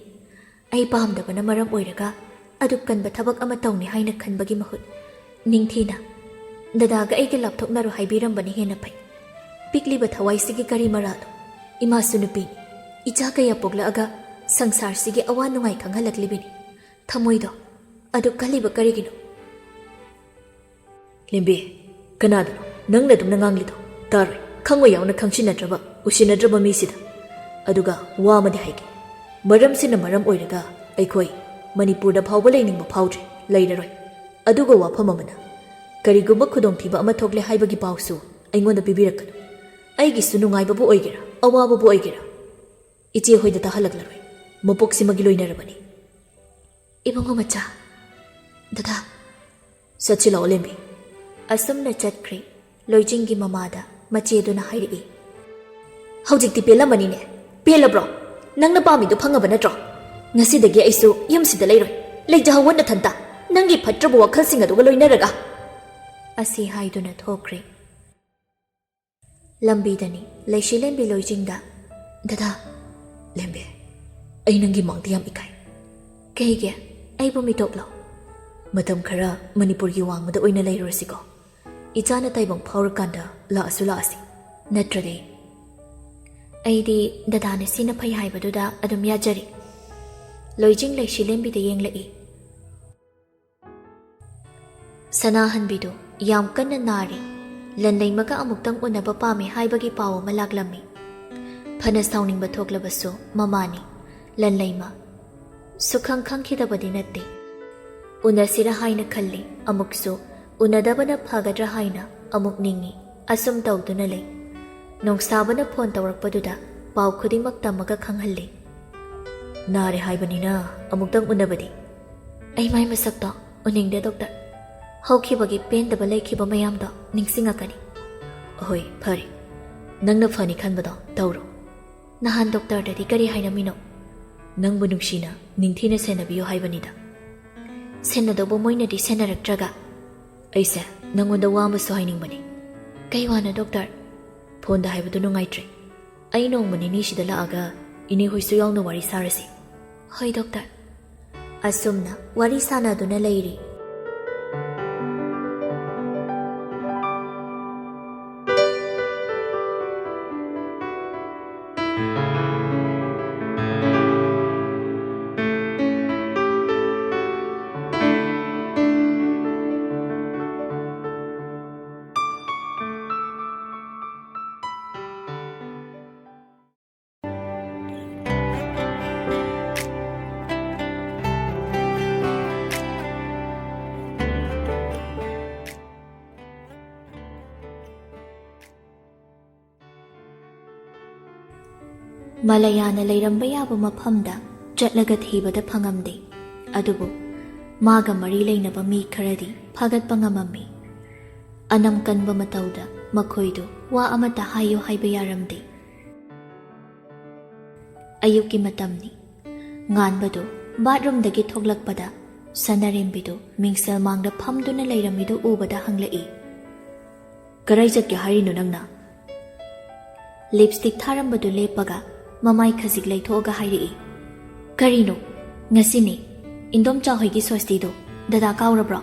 ꯑꯩ ꯄꯥꯝꯗꯕꯅ ꯃꯔꯝ ꯑꯣꯏꯔꯒ ꯑꯗꯨꯛ ꯀꯟꯕ ꯊꯕꯛ ꯑꯃ ꯇꯧꯅꯤ ꯍꯥꯏꯅ ꯈꯟꯕꯒꯤ ꯃꯍꯨꯠ ꯅꯤꯡꯊꯤꯅ ꯗꯗꯥꯒ ꯑꯩꯒ ꯂꯥꯞꯊꯣꯛꯅꯔꯣ ꯍꯥꯏꯕꯤꯔꯝꯕꯅꯤ ꯍꯦꯟꯅ ꯐꯩ꯫ ꯄꯤꯛꯂꯤꯕ ꯊꯋꯥꯏꯁꯤꯒꯤ ꯀꯔꯤ ꯃꯔꯥꯜꯅꯣ? ꯏꯃꯥꯁꯨ ꯅꯨꯄꯤꯅꯤ, ꯏꯆꯥ ꯀꯌꯥ ꯄꯣꯛꯂꯛꯑꯒ ꯁꯪꯁꯥꯔꯁꯤꯒꯤ ꯑꯋꯥ ꯅꯨꯡꯉꯥꯏ ꯈꯪꯍꯜꯂꯛꯂꯤꯕꯅꯤ꯫ ꯊꯃꯣꯏꯗꯣ ꯑꯗꯨꯛ ꯀꯜꯂꯤꯕ ꯀꯔꯤꯒꯤꯅꯣ?" "ꯂꯦꯝꯕꯤ, ꯀꯅꯥꯗꯅꯣ ꯅꯪꯅ ꯑꯗꯨꯝꯅ ꯉꯥꯡꯂꯤꯗꯣ? ꯇꯥꯔꯣꯏ, ꯈꯪꯉꯣꯏ ꯌꯥꯎꯅ ꯈꯪꯁꯤꯟꯅꯗ꯭ꯔꯕ ꯎꯁꯤꯟꯅꯗ꯭ꯔꯕ ꯃꯤꯁꯤꯗ꯫ ꯑꯗꯨꯒ ꯋꯥ ꯑꯃꯗꯤ ꯍꯥꯏꯒꯦ, ꯃꯔꯝꯁꯤꯅ ꯃꯔꯝ ꯑꯣꯏꯔꯒ ꯑꯩꯈꯣꯏ ꯃꯅꯤꯄꯨꯔꯗ ꯐꯥꯎꯕ ꯂꯩꯅꯤꯡꯕ ꯐꯥꯎꯗ꯭ꯔꯦ, ꯂꯩꯔꯔꯣꯏ꯫ ꯑꯗꯨꯒ ꯋꯥꯐꯝ ꯑꯃꯅ, ꯀꯔꯤꯒꯨꯝꯕ ꯈꯨꯗꯣꯡꯊꯤꯕ ꯑꯃ ꯊꯣꯛꯂꯦ ꯍꯥꯏꯕꯒꯤ ꯄꯥꯎꯁꯨ ꯑꯩꯉꯣꯟꯗ ꯄꯤꯕꯤꯔꯛꯀꯅꯨ꯫ ꯑꯩꯒꯤꯁꯨ ꯅꯨꯡꯉꯥꯏꯕꯕꯨ ꯑꯣꯏꯒꯦꯔꯥ ꯑꯋꯥꯕꯕꯨ ꯑꯣꯏꯒꯦꯔꯥ ꯏꯆꯦ ꯍꯣꯏꯗ ꯇꯥꯍꯜꯂꯛꯂꯔꯣꯏ, ꯃꯄꯣꯛꯁꯤꯃꯒꯤ ꯂꯣꯏꯅꯔꯕꯅꯤ." "ꯏꯕꯨꯡꯉꯣ ꯃꯆꯥ, ꯗꯗꯥ..." "ꯆꯠꯁꯤ ꯂꯥꯛꯑꯣ ꯂꯦꯝꯕꯤ." ꯑꯁꯨꯝꯅ ꯆꯠꯈ꯭ꯔꯦ꯫ ꯂꯣꯏꯖꯤꯡꯒꯤ ꯃꯃꯥꯗ ꯃꯆꯦꯗꯨꯅ ꯍꯥꯏꯔꯛꯏ꯫ ꯍꯧꯖꯤꯛꯇꯤ ꯄꯦꯜꯂꯝꯃꯅꯤꯅꯦ, ꯄꯦꯜꯂꯕ꯭ꯔꯣ? ꯅꯪꯅ ꯄꯥꯝꯃꯤꯗꯨ ꯐꯪꯉꯕ ꯅꯠꯇ꯭ꯔꯣ? ꯉꯁꯤꯗꯒꯤ ꯑꯩꯁꯨ ꯌꯨꯝꯁꯤꯗ ꯂꯩꯔꯣꯏ, ꯂꯩꯖꯍꯧꯋ ꯅꯊꯟꯇ ꯅꯪꯒꯤ ꯐꯠꯇ꯭ꯔꯕ ꯋꯥꯈꯜꯁꯤꯡ ꯑꯗꯨꯒ ꯂꯣꯏꯅꯔꯒ꯫ ꯑꯁꯤ ꯍꯥꯏꯗꯨꯅ ꯊꯣꯛꯈ꯭ꯔꯦ꯫ ꯂꯝꯕꯤꯗꯅꯤ ꯂꯩꯁꯤꯂꯦꯝꯕꯤ ꯂꯣꯏꯖꯤꯡꯗ, ꯗꯗꯥ ꯂꯦꯝꯕꯤ, ꯑꯩ ꯅꯪꯒꯤ ꯃꯥꯡꯗ ꯌꯥꯝ ꯏꯀꯥꯏ꯫ ꯀꯩꯒꯤ? ꯑꯩꯕꯨ ꯃꯤꯇꯣꯞꯂꯣ? ꯃꯇꯝ ꯈꯔ ꯃꯅꯤꯄꯨꯔꯒꯤ ꯋꯥꯡꯃꯗ ꯑꯣꯏꯅ ꯂꯩꯔꯨꯔꯁꯤꯀꯣ꯫ ꯏꯆꯥꯅ ꯇꯥꯏꯕꯪ ꯐꯥꯎꯔꯀꯥꯟꯗ ꯂꯥꯛꯑꯁꯨ ꯂꯥꯛꯑꯁꯤ, ꯅꯠꯇ꯭ꯔꯗꯤ꯫ ꯑꯩꯗꯤ ꯗꯗꯥꯅ ꯁꯤꯅ ꯐꯩ ꯍꯥꯏꯕꯗꯨꯗ ꯑꯗꯨꯝ ꯌꯥꯖꯔꯤ꯫ ꯂꯣꯏꯖꯤꯡ ꯂꯩꯁꯤꯂꯦꯝꯕꯤꯗ ꯌꯦꯡꯂꯛꯏ꯫ ꯁꯅꯥꯍꯟꯕꯤꯗꯨ ꯌꯥꯝ ꯀꯟꯅ ꯅꯥꯔꯤ, ꯂꯟꯂꯩꯃꯒ ꯑꯃꯨꯛꯇꯪ ꯎꯅꯕ ꯄꯥꯝꯃꯤ ꯍꯥꯏꯕꯒꯤ ꯄꯥꯎ ꯑꯃ ꯂꯥꯛꯂꯝꯃꯤ꯫ ꯐꯅ ꯁꯥꯎꯅꯤꯡꯕ ꯊꯣꯛꯂꯕꯁꯨ ꯃꯃꯥꯅꯤ, ꯂꯟꯂꯩꯃ ꯁꯨꯈꯪ ꯈꯪꯈꯤꯗꯕꯗꯤ ꯅꯠꯇꯦ꯫ ꯎꯅꯁꯤꯔ ꯍꯥꯏꯅ ꯈꯜꯂꯤ, ꯑꯃꯨꯛꯁꯨ ꯎꯅꯗꯕꯅ ꯐꯒꯗ꯭ꯔꯥ ꯍꯥꯏꯅ ꯑꯃꯨꯛ ꯅꯤꯡꯉꯤ꯫ ꯑꯁꯨꯝ ꯇꯧꯗꯨꯅ ꯂꯩ꯫ ꯅꯣꯡꯁꯥꯕꯅ ꯐꯣꯟ ꯇꯧꯔꯛꯄꯗꯨꯗ ꯄꯥꯎ ꯈꯨꯗꯤꯡꯃꯛ ꯇꯝꯃꯒ ꯈꯪꯍꯜꯂꯤ꯫ ꯅꯥꯔꯦ ꯍꯥꯏꯕꯅꯤꯅ ꯑꯃꯨꯛꯇꯪ ꯎꯅꯕꯗꯤ? ꯑꯩ ꯃꯥꯏ ꯃꯁꯛꯇꯣ ꯎꯅꯤꯡꯗꯦ ꯗꯣꯛꯇꯔ꯫ ꯍꯧꯈꯤꯕꯒꯤ ꯄꯦꯟꯗꯕ ꯂꯩꯈꯤꯕ ꯃꯌꯥꯝꯗꯣ ꯅꯤꯡꯁꯤꯡꯉꯛꯀꯅꯤ꯫ ꯍꯣꯏ ꯐꯔꯦ, ꯅꯪꯅ ꯐꯅꯤ ꯈꯟꯕꯗꯣ ꯇꯧꯔꯣ꯫ ꯅꯍꯥꯟ ꯗꯣꯛꯇꯔꯗꯗꯤ ꯀꯔꯤ ꯍꯥꯏꯔꯝꯃꯤꯅꯣ? ꯅꯪꯕꯨ ꯅꯨꯡꯁꯤꯅ ꯅꯤꯡꯊꯤꯅ ꯁꯦꯟꯅꯕꯤꯌꯨ ꯍꯥꯏꯕꯅꯤꯗ꯫ ꯁꯦꯟꯅꯗꯧꯕ ꯃꯣꯏꯅꯗꯤ ꯁꯦꯟꯅꯔꯛꯇ꯭ꯔꯒ? ꯑꯩꯁꯦ ꯅꯪꯉꯣꯟꯗ ꯋꯥ ꯑꯃꯁꯨ ꯍꯥꯏꯅꯤꯡꯕꯅꯤ꯫ ꯀꯩ ꯋꯥꯅꯣ ꯗꯣꯛꯇꯔ? ꯐꯣꯟꯗ ꯍꯥꯏꯕꯗꯨ ꯅꯨꯡꯉꯥꯏꯇ꯭ꯔꯦ, ꯑꯩ ꯅꯣꯡꯃ ꯅꯤꯅꯤ ꯁꯤꯗ ꯂꯥꯛꯑꯒ ꯏꯅꯦ ꯍꯣꯏꯁꯨ ꯌꯥꯎꯅ ꯋꯥꯔꯤ ꯁꯥꯔꯁꯤ꯫ ꯍꯣꯏ ꯗꯣꯛꯇꯔ꯫ ꯑꯁꯨꯝꯅ ꯋꯥꯔꯤ ꯁꯥꯟꯅꯗꯨꯅ ꯂꯩꯔꯤ꯫ ꯃꯂꯌꯥꯅ ꯂꯩꯔꯝꯕ ꯌꯥꯕ ꯃꯐꯝꯗ ꯆꯠꯂꯒ ꯊꯤꯕꯗ ꯐꯪꯉꯝꯗꯦ꯫ ꯑꯗꯨꯕꯨ ꯃꯥꯒ ꯃꯔꯤ ꯂꯩꯅꯕ ꯃꯤ ꯈꯔꯗꯤ ꯐꯥꯒꯠꯄ ꯉꯝꯃꯝꯃꯤ꯫ ꯑꯅꯝ ꯀꯟꯕ ꯃꯇꯧꯗ ꯃꯈꯣꯏꯗꯨ ꯋꯥ ꯑꯃꯠꯇ ꯍꯥꯏꯌꯨ ꯍꯥꯏꯕ ꯌꯥꯔꯝꯗꯦ꯫ ꯑꯌꯨꯛꯀꯤ ꯃꯇꯝꯅꯤ꯫ ꯉꯥꯟꯕꯗꯨ ꯕꯥꯠꯔꯨꯝꯗꯒꯤ ꯊꯣꯛꯂꯛꯄꯗ ꯁꯅꯔꯦꯝꯕꯤꯗꯨ ꯃꯤꯡꯁꯦꯜ ꯃꯥꯡꯗ ꯐꯝꯗꯨꯅ ꯂꯩꯔꯝꯃꯤꯗꯨ ꯎꯕꯗ ꯍꯪꯂꯛꯏ꯫ ꯀꯔꯥꯏ ꯆꯠꯀꯦ ꯍꯥꯏꯔꯤꯅꯣ ꯅꯪꯅ? ꯂꯤꯞꯁꯇꯤꯛ ꯊꯥꯔꯝꯕꯗꯨ ꯂꯦꯞꯄꯒ ꯃꯃꯥꯏ ꯈꯖꯤꯛ ꯂꯩꯊꯣꯛꯑꯒ ꯍꯥꯏꯔꯛꯏ꯫ ꯀꯔꯤꯅꯣ? ꯉꯁꯤꯅꯤ ꯏꯟꯗꯣꯝꯆꯥ ꯍꯣꯏꯒꯤ ꯁ꯭ꯋꯁꯇꯤꯗꯣ, ꯗꯗꯥ ꯀꯥꯎꯔꯕ꯭ꯔꯣ?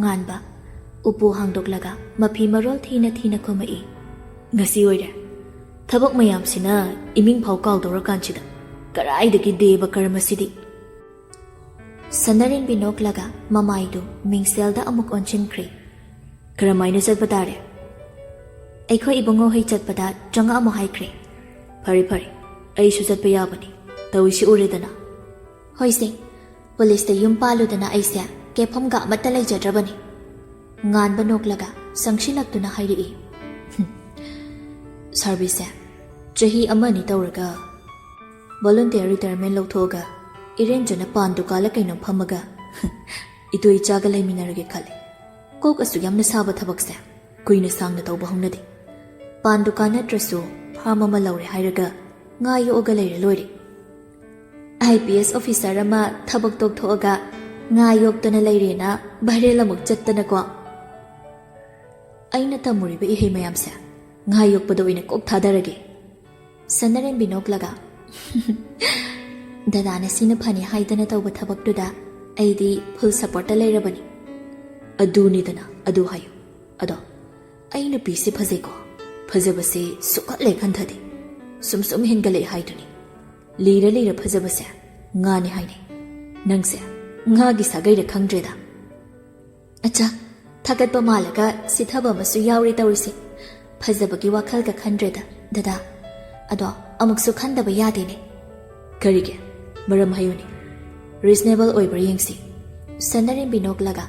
ꯉꯥꯟꯕ ꯎꯄꯨ ꯍꯥꯡꯗꯣꯛꯂꯒ ꯃꯐꯤ ꯃꯔꯣꯜ ꯊꯤꯅ ꯊꯤꯅ ꯈꯨꯝꯃꯛꯏ꯫ ꯉꯁꯤ ꯑꯣꯏꯔꯦ꯫ ꯊꯕꯛ ꯃꯌꯥꯝꯁꯤꯅ ꯏꯃꯤꯡ ꯐꯥꯎ ꯀꯥꯎꯗꯧꯔꯀꯥꯟꯁꯤꯗ ꯀꯔꯥꯏꯗꯒꯤ ꯗꯦꯕ ꯀꯔꯃꯁꯤꯗꯤ? ꯁꯅꯔꯦꯝꯕꯤ ꯅꯣꯛꯂꯒ ꯃꯃꯥꯏꯗꯨ ꯃꯤꯡꯁꯦꯜꯗ ꯑꯃꯨꯛ ꯑꯣꯟꯁꯤꯟꯈ꯭ꯔꯦ꯫ ꯀꯔꯝꯃꯥꯏꯅ ꯆꯠꯄ ꯇꯥꯔꯦ? ꯑꯩꯈꯣꯏ ꯏꯕꯨꯡꯉꯣ ꯍꯣꯏ ꯆꯠꯄꯗ ꯆꯪꯉꯛꯑꯝꯃꯣ ꯍꯥꯏꯈ꯭ꯔꯦ꯫ ꯐꯔꯦ ꯐꯔꯦ, ꯑꯩꯁꯨ ꯆꯠꯄ ꯌꯥꯕꯅꯤ, ꯇꯧꯏꯁꯤ ꯎꯔꯦꯗꯅ꯫ ꯍꯣꯏꯁꯦ, ꯄꯨꯂꯤꯁꯇ ꯌꯨꯝ ꯄꯥꯜꯂꯨꯗꯅ ꯑꯩꯁꯦ ꯀꯦꯐꯝꯒ ꯑꯃꯠꯇ ꯂꯩꯖꯗ꯭ꯔꯕꯅꯤ꯫ ꯉꯥꯟꯕ ꯅꯣꯛꯂꯒ ꯁꯪꯁꯤꯜꯂꯛꯇꯨꯅ ꯍꯥꯏꯔꯛꯏ꯫ ꯁꯥꯔꯚꯤꯁꯁꯦ ꯆꯍꯤ ꯑꯃꯅꯤ ꯇꯧꯔꯒ ꯚꯣꯂꯨꯟꯇꯤꯌꯔ ꯔꯤꯇꯥꯌꯔꯃꯦꯟ ꯂꯧꯊꯣꯛꯑꯒ ꯏꯔꯦꯟꯖꯅ ꯄꯥꯟ ꯗꯨꯀꯥꯟꯂ ꯀꯩꯅꯣ ꯐꯝꯃꯒ ꯏꯇꯨ ꯏꯆꯥꯒ ꯂꯩꯃꯤꯟꯅꯔꯒꯦ ꯈꯜꯂꯤ꯫ ꯀꯣꯛ ꯑꯁꯨꯛ ꯌꯥꯝꯅ ꯁꯥꯕ ꯊꯕꯛꯁꯦ ꯀꯨꯏꯅ ꯁꯥꯡꯅ ꯇꯧꯕ ꯍꯧꯅꯗꯦ꯫ ꯄꯥꯟ ꯗꯨꯀꯥꯟ ꯅꯠꯇ꯭ꯔꯁꯨ ꯐꯥꯔꯝ ꯑꯃ ꯂꯧꯔꯦ ꯍꯥꯏꯔꯒ ꯉꯥ ꯌꯣꯛꯑꯒ ꯂꯩꯔ ꯂꯣꯏꯔꯦ꯫ IPS ꯑꯣꯐꯤꯁꯔ ꯑꯃ ꯊꯕꯛ ꯇꯣꯛꯊꯣꯛꯑꯒ ꯉꯥ ꯌꯣꯛꯇꯅ ꯂꯩꯔꯦꯅ ꯚꯥꯏꯔꯦꯜ ꯑꯃꯨꯛ ꯆꯠꯇꯅꯀꯣ꯫ ꯑꯩꯅ ꯇꯝꯃꯨꯔꯤꯕ ꯏꯍꯩ ꯃꯌꯥꯝꯁꯦ ꯉꯥ ꯌꯣꯛꯄꯗ ꯑꯣꯏꯅ ꯀꯣꯛ ꯊꯥꯗꯔꯒꯦ꯫ ꯁꯅꯔꯦꯝꯕꯤ ꯅꯣꯛꯂꯒ ꯗꯗꯥꯅ ꯁꯤꯅ ꯐꯅꯤ ꯍꯥꯏꯗꯅ ꯇꯧꯕ ꯊꯕꯛꯇꯨꯗ ꯑꯩꯗꯤ ꯐꯨꯜ ꯁꯞꯄꯣꯔꯠꯇ ꯂꯩꯔꯕꯅꯤ꯫ ꯑꯗꯨꯅꯤꯗꯅ ꯑꯗꯨ ꯍꯥꯏꯌꯨ꯫ ꯑꯗꯣ ꯑꯩ ꯅꯨꯄꯤꯁꯦ ꯐꯖꯩꯀꯣ, ꯐꯖꯕꯁꯦ ꯁꯨꯛꯍꯠꯂꯦꯛ ꯍꯟꯊꯗꯦ, ꯁꯨꯝ ꯍꯦꯟꯒꯠꯂꯛꯑꯦ ꯍꯥꯏꯗꯨꯅꯤ꯫ ꯂꯤꯔ ꯂꯤꯔ ꯐꯖꯕꯁꯦ ꯉꯥꯅꯤ ꯍꯥꯏꯅꯩ꯫ ꯅꯪꯁꯦ ꯉꯥꯒꯤ ꯁꯥꯒꯩꯔ ꯈꯪꯗ꯭ꯔꯦꯗ꯫ ꯑꯆꯥ, ꯊꯥꯒꯠꯄ ꯃꯥꯜꯂꯒ ꯁꯤꯊꯕ ꯑꯃꯁꯨ ꯌꯥꯎꯔꯤ ꯇꯧꯔꯤꯁꯦ꯫ ꯐꯖꯕꯒꯤ ꯋꯥꯈꯜꯒ ꯈꯟꯗ꯭ꯔꯦꯗ ꯗꯗꯥ꯫ ꯑꯗꯣ ꯑꯃꯨꯛꯁꯨ ꯈꯟꯗꯕ ꯌꯥꯗꯦꯅꯦ꯫ ꯀꯔꯤꯒꯤ? ꯃꯔꯝ ꯍꯥꯏꯌꯨꯅꯦ, ꯔꯤꯖꯅꯦꯕꯜ ꯑꯣꯏꯕ꯭ꯔꯥ ꯌꯦꯡꯁꯤ꯫ ꯁꯅꯔꯦꯝꯕꯤ ꯅꯣꯛꯂꯒ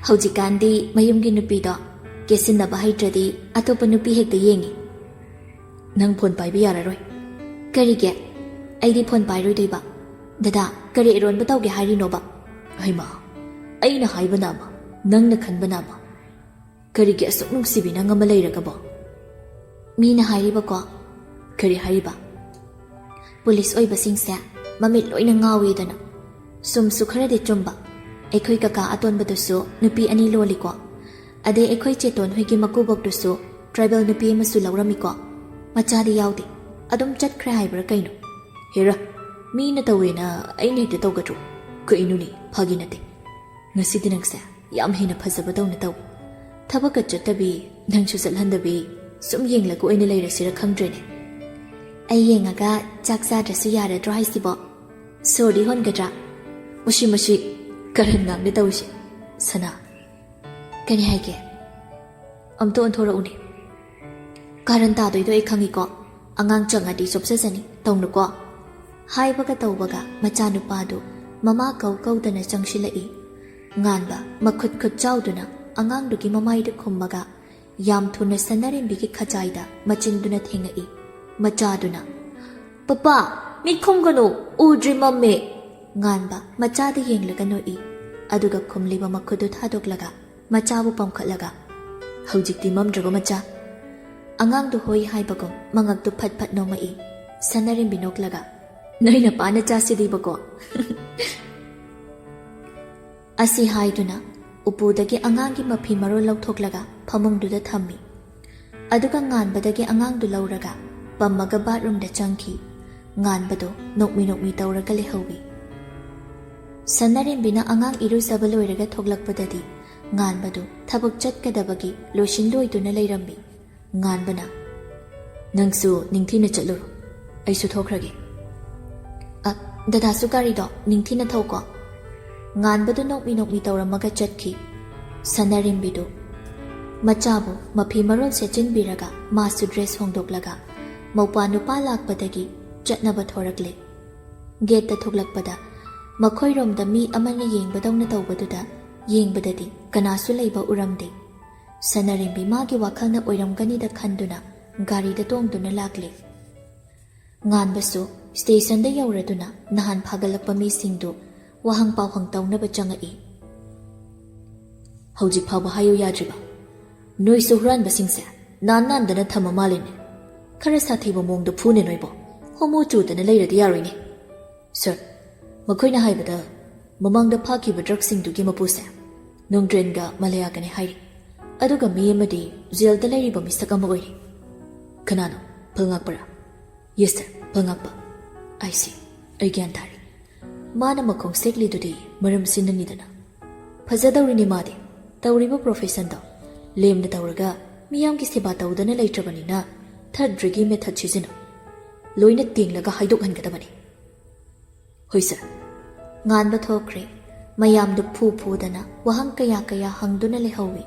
ꯍꯧꯖꯤꯛꯀꯥꯟꯗꯤ ꯃꯌꯨꯝꯒꯤ ꯅꯨꯄꯤꯗꯣ ꯀꯦꯁꯤꯟꯅꯕ ꯍꯩꯇ꯭ꯔꯗꯤ ꯑꯇꯣꯞꯄ ꯅꯨꯄꯤ ꯍꯦꯛꯇ ꯌꯦꯡꯉꯤ꯫ ꯅꯪ ꯐꯣꯟ ꯄꯥꯏꯕ ꯌꯥꯔꯔꯣꯏ꯫ ꯀꯔꯤꯒꯤ? ꯑꯩꯗꯤ ꯐꯣꯟ ꯄꯥꯏꯔꯣꯏꯗꯣꯏꯕ꯫ ꯗꯗꯥ, ꯀꯔꯤ ꯏꯔꯣꯟꯕ ꯇꯧꯒꯦ ꯍꯥꯏꯔꯤꯅꯣꯕ? ꯍꯩꯃꯥ, ꯑꯩꯅ ꯍꯥꯏꯕꯅ ꯑꯃ, ꯅꯪꯅ ꯈꯟꯕꯅ ꯑꯃ꯫ ꯀꯔꯤꯒꯤ ꯑꯁꯨꯛ ꯅꯨꯡꯁꯤꯕꯤ ꯅꯪ ꯑꯃ ꯂꯩꯔꯒꯕꯣ? ꯃꯤꯅ ꯍꯥꯏꯔꯤꯕꯀꯣ. ꯀꯔꯤ ꯍꯥꯏꯔꯤꯕ? ꯄꯨꯂꯤꯁ ꯑꯣꯏꯕꯁꯤꯡꯁꯦ ꯃꯃꯤꯠ ꯂꯣꯏꯅ ꯉꯥꯎꯏꯗꯅ. ꯁꯨꯝꯁꯨ ꯈꯔꯗꯤ ꯆꯨꯝꯕ. ꯑꯩꯈꯣꯏ ꯀꯀꯥ ꯑꯇꯣꯟꯕꯗꯨꯁꯨ ꯅꯨꯄꯤ 2 ꯂꯣꯜꯂꯤꯀꯣ. ꯑꯗꯩ ꯑꯩꯈꯣꯏ ꯆꯦꯇꯣꯟ ꯍꯣꯏꯒꯤ ꯃꯀꯨꯕꯣꯛꯇꯨꯁꯨ ꯇ꯭ꯔꯥꯏꯕꯦꯜ ꯅꯨꯄꯤ ꯑꯃꯁꯨ ꯂꯧꯔꯝꯃꯤꯀꯣ. ꯃꯆꯥꯗꯤ ꯌꯥꯎꯗꯦ. ꯑꯗꯨꯝ ꯆꯠꯈ꯭ꯔꯦ ꯍꯥꯏꯕ꯭ꯔꯥ ꯀꯩꯅꯣ? ꯍꯦꯔꯥ, ꯃꯤꯅ ꯇꯧꯋꯦꯅ ꯑꯩꯅ ꯍꯦꯛꯇ ꯇꯧꯒꯗ꯭ꯔꯣ? ꯀꯩꯅꯣꯅꯦ, ꯐꯥꯒꯤ ꯅꯠꯇꯦ. ꯉꯁꯤꯗꯤ ꯅꯪꯁꯦ ꯌꯥꯝ ꯍꯦꯟꯅ ꯐꯖꯕꯗꯧꯅ ꯇꯧ. ꯊꯕꯛꯀ ꯆꯠꯇꯕꯤ, ꯅꯪꯁꯨ ꯆꯠꯍꯟꯗꯕꯤ, ꯁꯨꯝ ꯌꯦꯡꯂꯒ ꯑꯣꯏꯅ ꯂꯩꯔꯁꯤꯔ ꯈꯪꯗ꯭ꯔꯦꯅꯦ. ꯑꯩ ꯌꯦꯡꯉꯒ ꯆꯥꯛ ꯆꯥꯗ꯭ꯔꯁꯨ ꯌꯥꯔꯗ꯭ꯔꯣ ꯍꯥꯏꯁꯤꯕꯣ? ꯁꯣꯔꯗꯤ ꯍꯣꯟꯒꯗ꯭ꯔꯥ? ꯃꯁꯤ ꯀꯔꯟ ꯉꯥꯡꯗ ꯇꯧꯔꯤꯁꯦ. ꯁꯅꯥ, ꯀꯔꯤ ꯍꯥꯏꯒꯦ? ꯑꯝꯇ ꯑꯣꯟꯊꯣꯔꯛꯎꯅꯦ. ꯀꯔꯟ ꯇꯥꯗꯣꯏꯗꯣ ꯑꯩ ꯈꯪꯉꯤꯀꯣ. ꯑꯉꯥꯡ ꯆꯪꯉꯗꯤ ꯆꯣꯞꯆꯖꯅꯤ, ꯇꯧꯅꯨꯀꯣ. ꯍꯥꯏꯕꯒ ꯇꯧꯕꯒ ꯃꯆꯥꯅꯨꯄꯥꯗꯨ ꯃꯃꯥ ꯀꯧꯗꯅ ꯆꯪꯁꯤꯜꯂꯛꯏ. ꯉꯥꯟꯕ ꯃꯈꯨꯠ ꯆꯥꯎꯗꯨꯅ ꯑꯉꯥꯡꯗꯨꯒꯤ ꯃꯃꯥꯏꯗ ꯈꯨꯝꯃꯒ ꯌꯥꯝ ꯊꯨꯅ ꯁꯅꯥꯔꯦꯝꯕꯤꯒꯤ ꯈꯖꯥꯏꯗ ꯃꯆꯤꯟꯗꯨꯅ ꯊꯦꯡꯉꯛꯏ. ꯃꯆꯥꯗꯨꯅ, ꯄꯄꯥ, ꯃꯤꯠ ꯈꯨꯝꯒꯅꯨ, ꯎꯗ꯭ꯔꯤ ꯃꯝꯃꯦ. ꯉꯥꯟꯕ ꯃꯆꯥꯗ ꯌꯦꯡꯂꯒ ꯅꯣꯛꯏ. ꯑꯗꯨꯒ ꯈꯨꯝꯂꯤꯕ ꯃꯈꯨꯠꯇꯨ ꯊꯥꯗꯣꯛꯂꯒ ꯃꯆꯥꯕꯨ ꯄꯝꯈꯠꯂꯒ, ꯍꯧꯖꯤꯛꯇꯤ ꯃꯝꯗ꯭ꯔꯕ ꯃꯆꯥ? ꯑꯉꯥꯡꯗꯨ ꯍꯣꯏ ꯍꯥꯏꯕꯒꯨꯝ ꯃꯉꯛꯇꯨ ꯐꯠ ꯐꯠ ꯅꯣꯝꯃꯛꯏ. ꯁꯅꯥꯔꯦꯝꯕꯤ ꯅꯣꯛꯂꯒ, ꯅꯣꯏ ꯅꯄꯥꯅ ꯆꯥꯁꯤꯗꯤꯕꯀꯣ. ꯑꯁꯤ ꯍꯥꯏꯗꯨꯅ ꯎꯄꯨꯗꯒꯤ ꯑꯉꯥꯡꯒꯤ ꯃꯐꯤ ꯃꯔꯣꯜ ꯂꯧꯊꯣꯛꯂꯒ ꯐꯃꯨꯡꯗꯨꯗ ꯊꯝꯃꯤ. ꯑꯗꯨꯒ ꯉꯥꯟꯕꯗꯒꯤ ꯑꯉꯥꯡꯗꯨ ꯂꯧꯔꯒ ꯄꯝꯃꯒ ꯕꯥꯠꯔꯨꯝꯗ ꯆꯪꯈꯤ. ꯉꯥꯟꯕꯗꯣ ꯅꯣꯛꯃꯤ ꯇꯧꯔꯒ ꯂꯩꯍꯧꯏ. ꯁꯅꯥꯔꯦꯝꯕꯤꯅ ꯑꯉꯥꯡ ꯏꯔꯨꯖꯕ ꯂꯣꯏꯔꯒ ꯊꯣꯛꯂꯛꯄꯗꯗꯤ ꯉꯥꯟꯕꯗꯨ ꯊꯕꯛ ꯆꯠꯀꯗꯕꯒꯤ ꯂꯣꯏꯁꯤꯟꯂꯣꯏꯗꯨꯅ ꯂꯩꯔꯝꯃꯤ. ꯉꯥꯟꯕꯅ, ꯅꯪꯁꯨ ꯅꯤꯡꯊꯤꯅ ꯆꯠꯂꯨꯔꯣ, ꯑꯩꯁꯨ ꯊꯣꯛꯈ꯭ꯔꯒꯦ. ꯗꯗꯥꯁꯨ ꯒꯥꯔꯤꯗꯣ ꯅꯤꯡꯊꯤꯅ ꯊꯧꯀꯣ. ꯉꯥꯟꯕꯗꯨ ꯅꯣꯛꯃꯤ ꯇꯧꯔꯝꯃꯒ ꯆꯠꯈꯤ. ꯁꯅꯥꯔꯦꯝꯕꯤꯗꯨ ꯃꯆꯥꯕꯨ ꯃꯐꯤ ꯃꯔꯣꯜ ꯁꯦꯠꯆꯤꯟꯕꯤꯔꯒ ꯃꯥꯁꯨ ꯗ꯭ꯔꯦꯁ ꯍꯣꯡꯗꯣꯛꯂꯒ ꯃꯧꯄꯥ ꯅꯨꯄꯥ ꯂꯥꯛꯄꯗꯒꯤ ꯆꯠꯅꯕ ꯊꯣꯔꯛꯂꯦ. ꯒꯦꯠꯇ ꯊꯣꯛꯂꯛꯄꯗ ꯃꯈꯣꯏꯔꯣꯝꯗ ꯃꯤ ꯑꯃꯅ ꯌꯦꯡꯕꯗꯧꯅ ꯇꯧꯕꯗꯨꯗ ꯌꯦꯡꯕꯗꯗꯤ ꯀꯅꯥꯁꯨ ꯂꯩꯕ ꯎꯔꯝꯗꯦ. ꯁꯅꯥꯔꯦꯝꯕꯤ ꯃꯥꯒꯤ ꯋꯥꯈꯜꯅ ꯑꯣꯏꯔꯝꯒꯅꯤꯗ ꯈꯟꯗꯨꯅ ꯒꯥꯔꯤꯗ ꯇꯣꯡꯗꯨꯅ ꯂꯥꯛꯂꯦ. ꯉꯥꯟꯕꯁꯨ ꯁ꯭ꯇꯦꯁꯟꯗ ꯌꯧꯔꯗꯨꯅ ꯅꯍꯥꯟ ꯐꯥꯒꯠꯂꯛꯄ ꯃꯤꯁꯤꯡꯗꯨ ꯋꯥꯍꯪ ꯄꯥꯎꯍꯪ ꯇꯧꯅꯕ ꯆꯪꯉꯛꯏ. ꯍꯧꯖꯤꯛ ꯐꯥꯎꯕ ꯍꯥꯏꯌꯨ ꯌꯥꯗ꯭ꯔꯤꯕ? ꯅꯣꯏꯁꯨ ꯍꯨꯔꯥꯟꯕꯁꯤꯡꯁꯦ ꯅꯥꯟꯅ ꯊꯝꯃ ꯃꯥꯜꯂꯤꯅꯦ. ꯈꯔ ꯁꯥꯊꯤꯕ ꯃꯑꯣꯡꯗ ꯐꯨꯅꯦ ꯅꯣꯏꯕꯣ. ꯍꯣꯃꯣ ꯆꯨꯗꯅ ꯂꯩꯔꯗꯤ ꯌꯥꯔꯣꯏꯅꯦ. ꯁꯥꯔ, ꯃꯈꯣꯏꯅ ꯍꯥꯏꯕꯗ ꯃꯃꯥꯡꯗ ꯐꯥꯈꯤꯕ ꯗ꯭ꯔꯒꯁꯤꯡꯗꯨꯒꯤ ꯃꯄꯨꯁꯦ ꯅꯣꯡꯗ꯭ꯔꯦꯟꯒ ꯃꯂꯌꯥꯒꯅꯤ ꯍꯥꯏꯔꯤ. ꯑꯗꯨꯒ ꯃꯤ ꯑꯃꯗꯤ ꯖꯦꯜꯗ ꯂꯩꯔꯤꯕ ꯃꯤꯁꯛ ꯑꯃ ꯑꯣꯏꯔꯤ. ꯀꯅꯥꯅꯣ? ꯐꯜꯉꯥꯛꯄꯔꯥ? ꯌꯦꯁ ꯁꯥꯔ, ꯐꯜꯉꯥꯛꯄ. ꯑꯩ ꯒ꯭ꯌꯥꯟ ꯇꯥꯔꯤ. ꯃꯥꯅ ꯃꯈꯣꯡ ꯁꯦꯛꯂꯤꯗꯨꯗꯤ ꯃꯔꯝ ꯁꯤꯟꯅꯅꯤꯗꯅ. ꯐꯖꯗꯧꯔꯤꯅꯤ ꯃꯥꯗꯤ. ꯇꯧꯔꯤꯕ ꯄ꯭ꯔꯣꯐꯦꯁꯟꯗꯣ ꯂꯦꯝꯅ ꯇꯧꯔꯒ ꯃꯤꯌꯥꯝꯒꯤ ꯁꯦꯕꯥ ꯇꯧꯗꯅ ꯂꯩꯇ꯭ꯔꯕꯅꯤꯅ ꯊꯔꯗ ꯗꯤꯒ꯭ꯔꯤ ꯃꯦꯊꯗ ꯁꯤꯖꯤꯟꯅꯧ. ꯂꯣꯏꯅ ꯇꯦꯡꯂꯒ ꯍꯥꯏꯗꯣꯛꯍꯟꯒꯗꯕꯅꯤ. ꯍꯣꯏ ꯁꯥꯔ. ꯉꯥꯟꯕ ꯊꯣꯛꯈ꯭ꯔꯦ. ꯃꯌꯥꯝꯗꯨ ꯐꯨꯗꯅ ꯋꯥꯍꯪ ꯀꯌꯥ ꯍꯪꯗꯨꯅ ꯂꯩꯍꯧꯏ.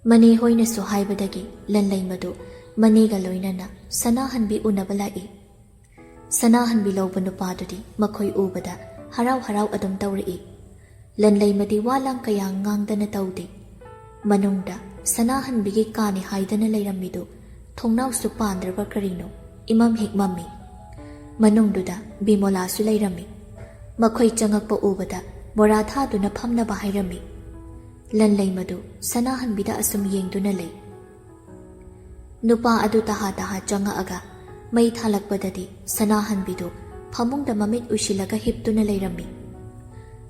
ꯃꯅꯦ ꯍꯣꯏꯅꯁꯨ ꯍꯥꯏꯕꯗꯒꯤ ꯂꯟꯂꯩꯃꯗꯨ ꯃꯅꯦꯒ ꯂꯣꯏꯅꯅ ꯁꯅꯥꯍꯟꯕꯤ ꯎꯅꯕ ꯂꯥꯛꯏ. ꯁꯅꯥꯍꯟꯕꯤ ꯂꯧꯕ ꯅꯨꯄꯥꯗꯨꯗꯤ ꯃꯈꯣꯏ ꯎꯕꯗ ꯍꯔꯥꯎ ꯑꯗꯨꯝ ꯇꯧꯔꯛꯏ. ꯂꯟꯂꯩꯃꯗꯤ ꯋꯥꯂꯥꯡ ꯀꯌꯥ ꯉꯥꯡꯗꯅ ꯇꯧꯗꯦ. ꯃꯅꯨꯡꯗ ꯁꯅꯥꯍꯟꯕꯤꯒꯤ ꯀꯥꯅꯤ ꯍꯥꯏꯗꯅ ꯂꯩꯔꯝꯃꯤꯗꯨ ꯊꯣꯡꯅꯥꯎꯁꯨ ꯄꯥꯟꯗ꯭ꯔꯕ ꯀꯔꯤꯅꯣ ꯏꯃꯝ ꯍꯦꯛ ꯃꯝꯃꯤ. ꯃꯅꯨꯡꯗꯨꯗ ꯕꯤꯃꯣꯂꯥꯁꯨ ꯂꯩꯔꯝꯃꯤ. ꯃꯈꯣꯏ ꯆꯪꯉꯛꯄ ꯎꯕꯗ ꯃꯣꯔꯥ ꯊꯥꯗꯨꯅ ꯐꯝꯅꯕ ꯍꯥꯏꯔꯝꯃꯤ. ꯂꯟꯂꯩꯃꯗꯨ ꯁꯅꯥꯍꯟꯕꯤꯗ ꯑꯁꯨꯝ ꯌꯦꯡꯗꯨꯅ ꯂꯩ. ꯅꯨꯄꯥ ꯑꯗꯨ ꯇꯍꯥ ꯆꯪꯉꯛꯑꯒ ꯃꯩ ꯊꯥꯜꯂꯛꯄꯗꯗꯤ ꯁꯅꯥꯍꯟꯕꯤꯗꯨ ꯐꯃꯨꯡꯗ ꯃꯃꯤꯠ ꯎꯏꯁꯤꯜꯂꯒ ꯍꯤꯞꯇꯨꯅ ꯂꯩꯔꯝꯃꯤ.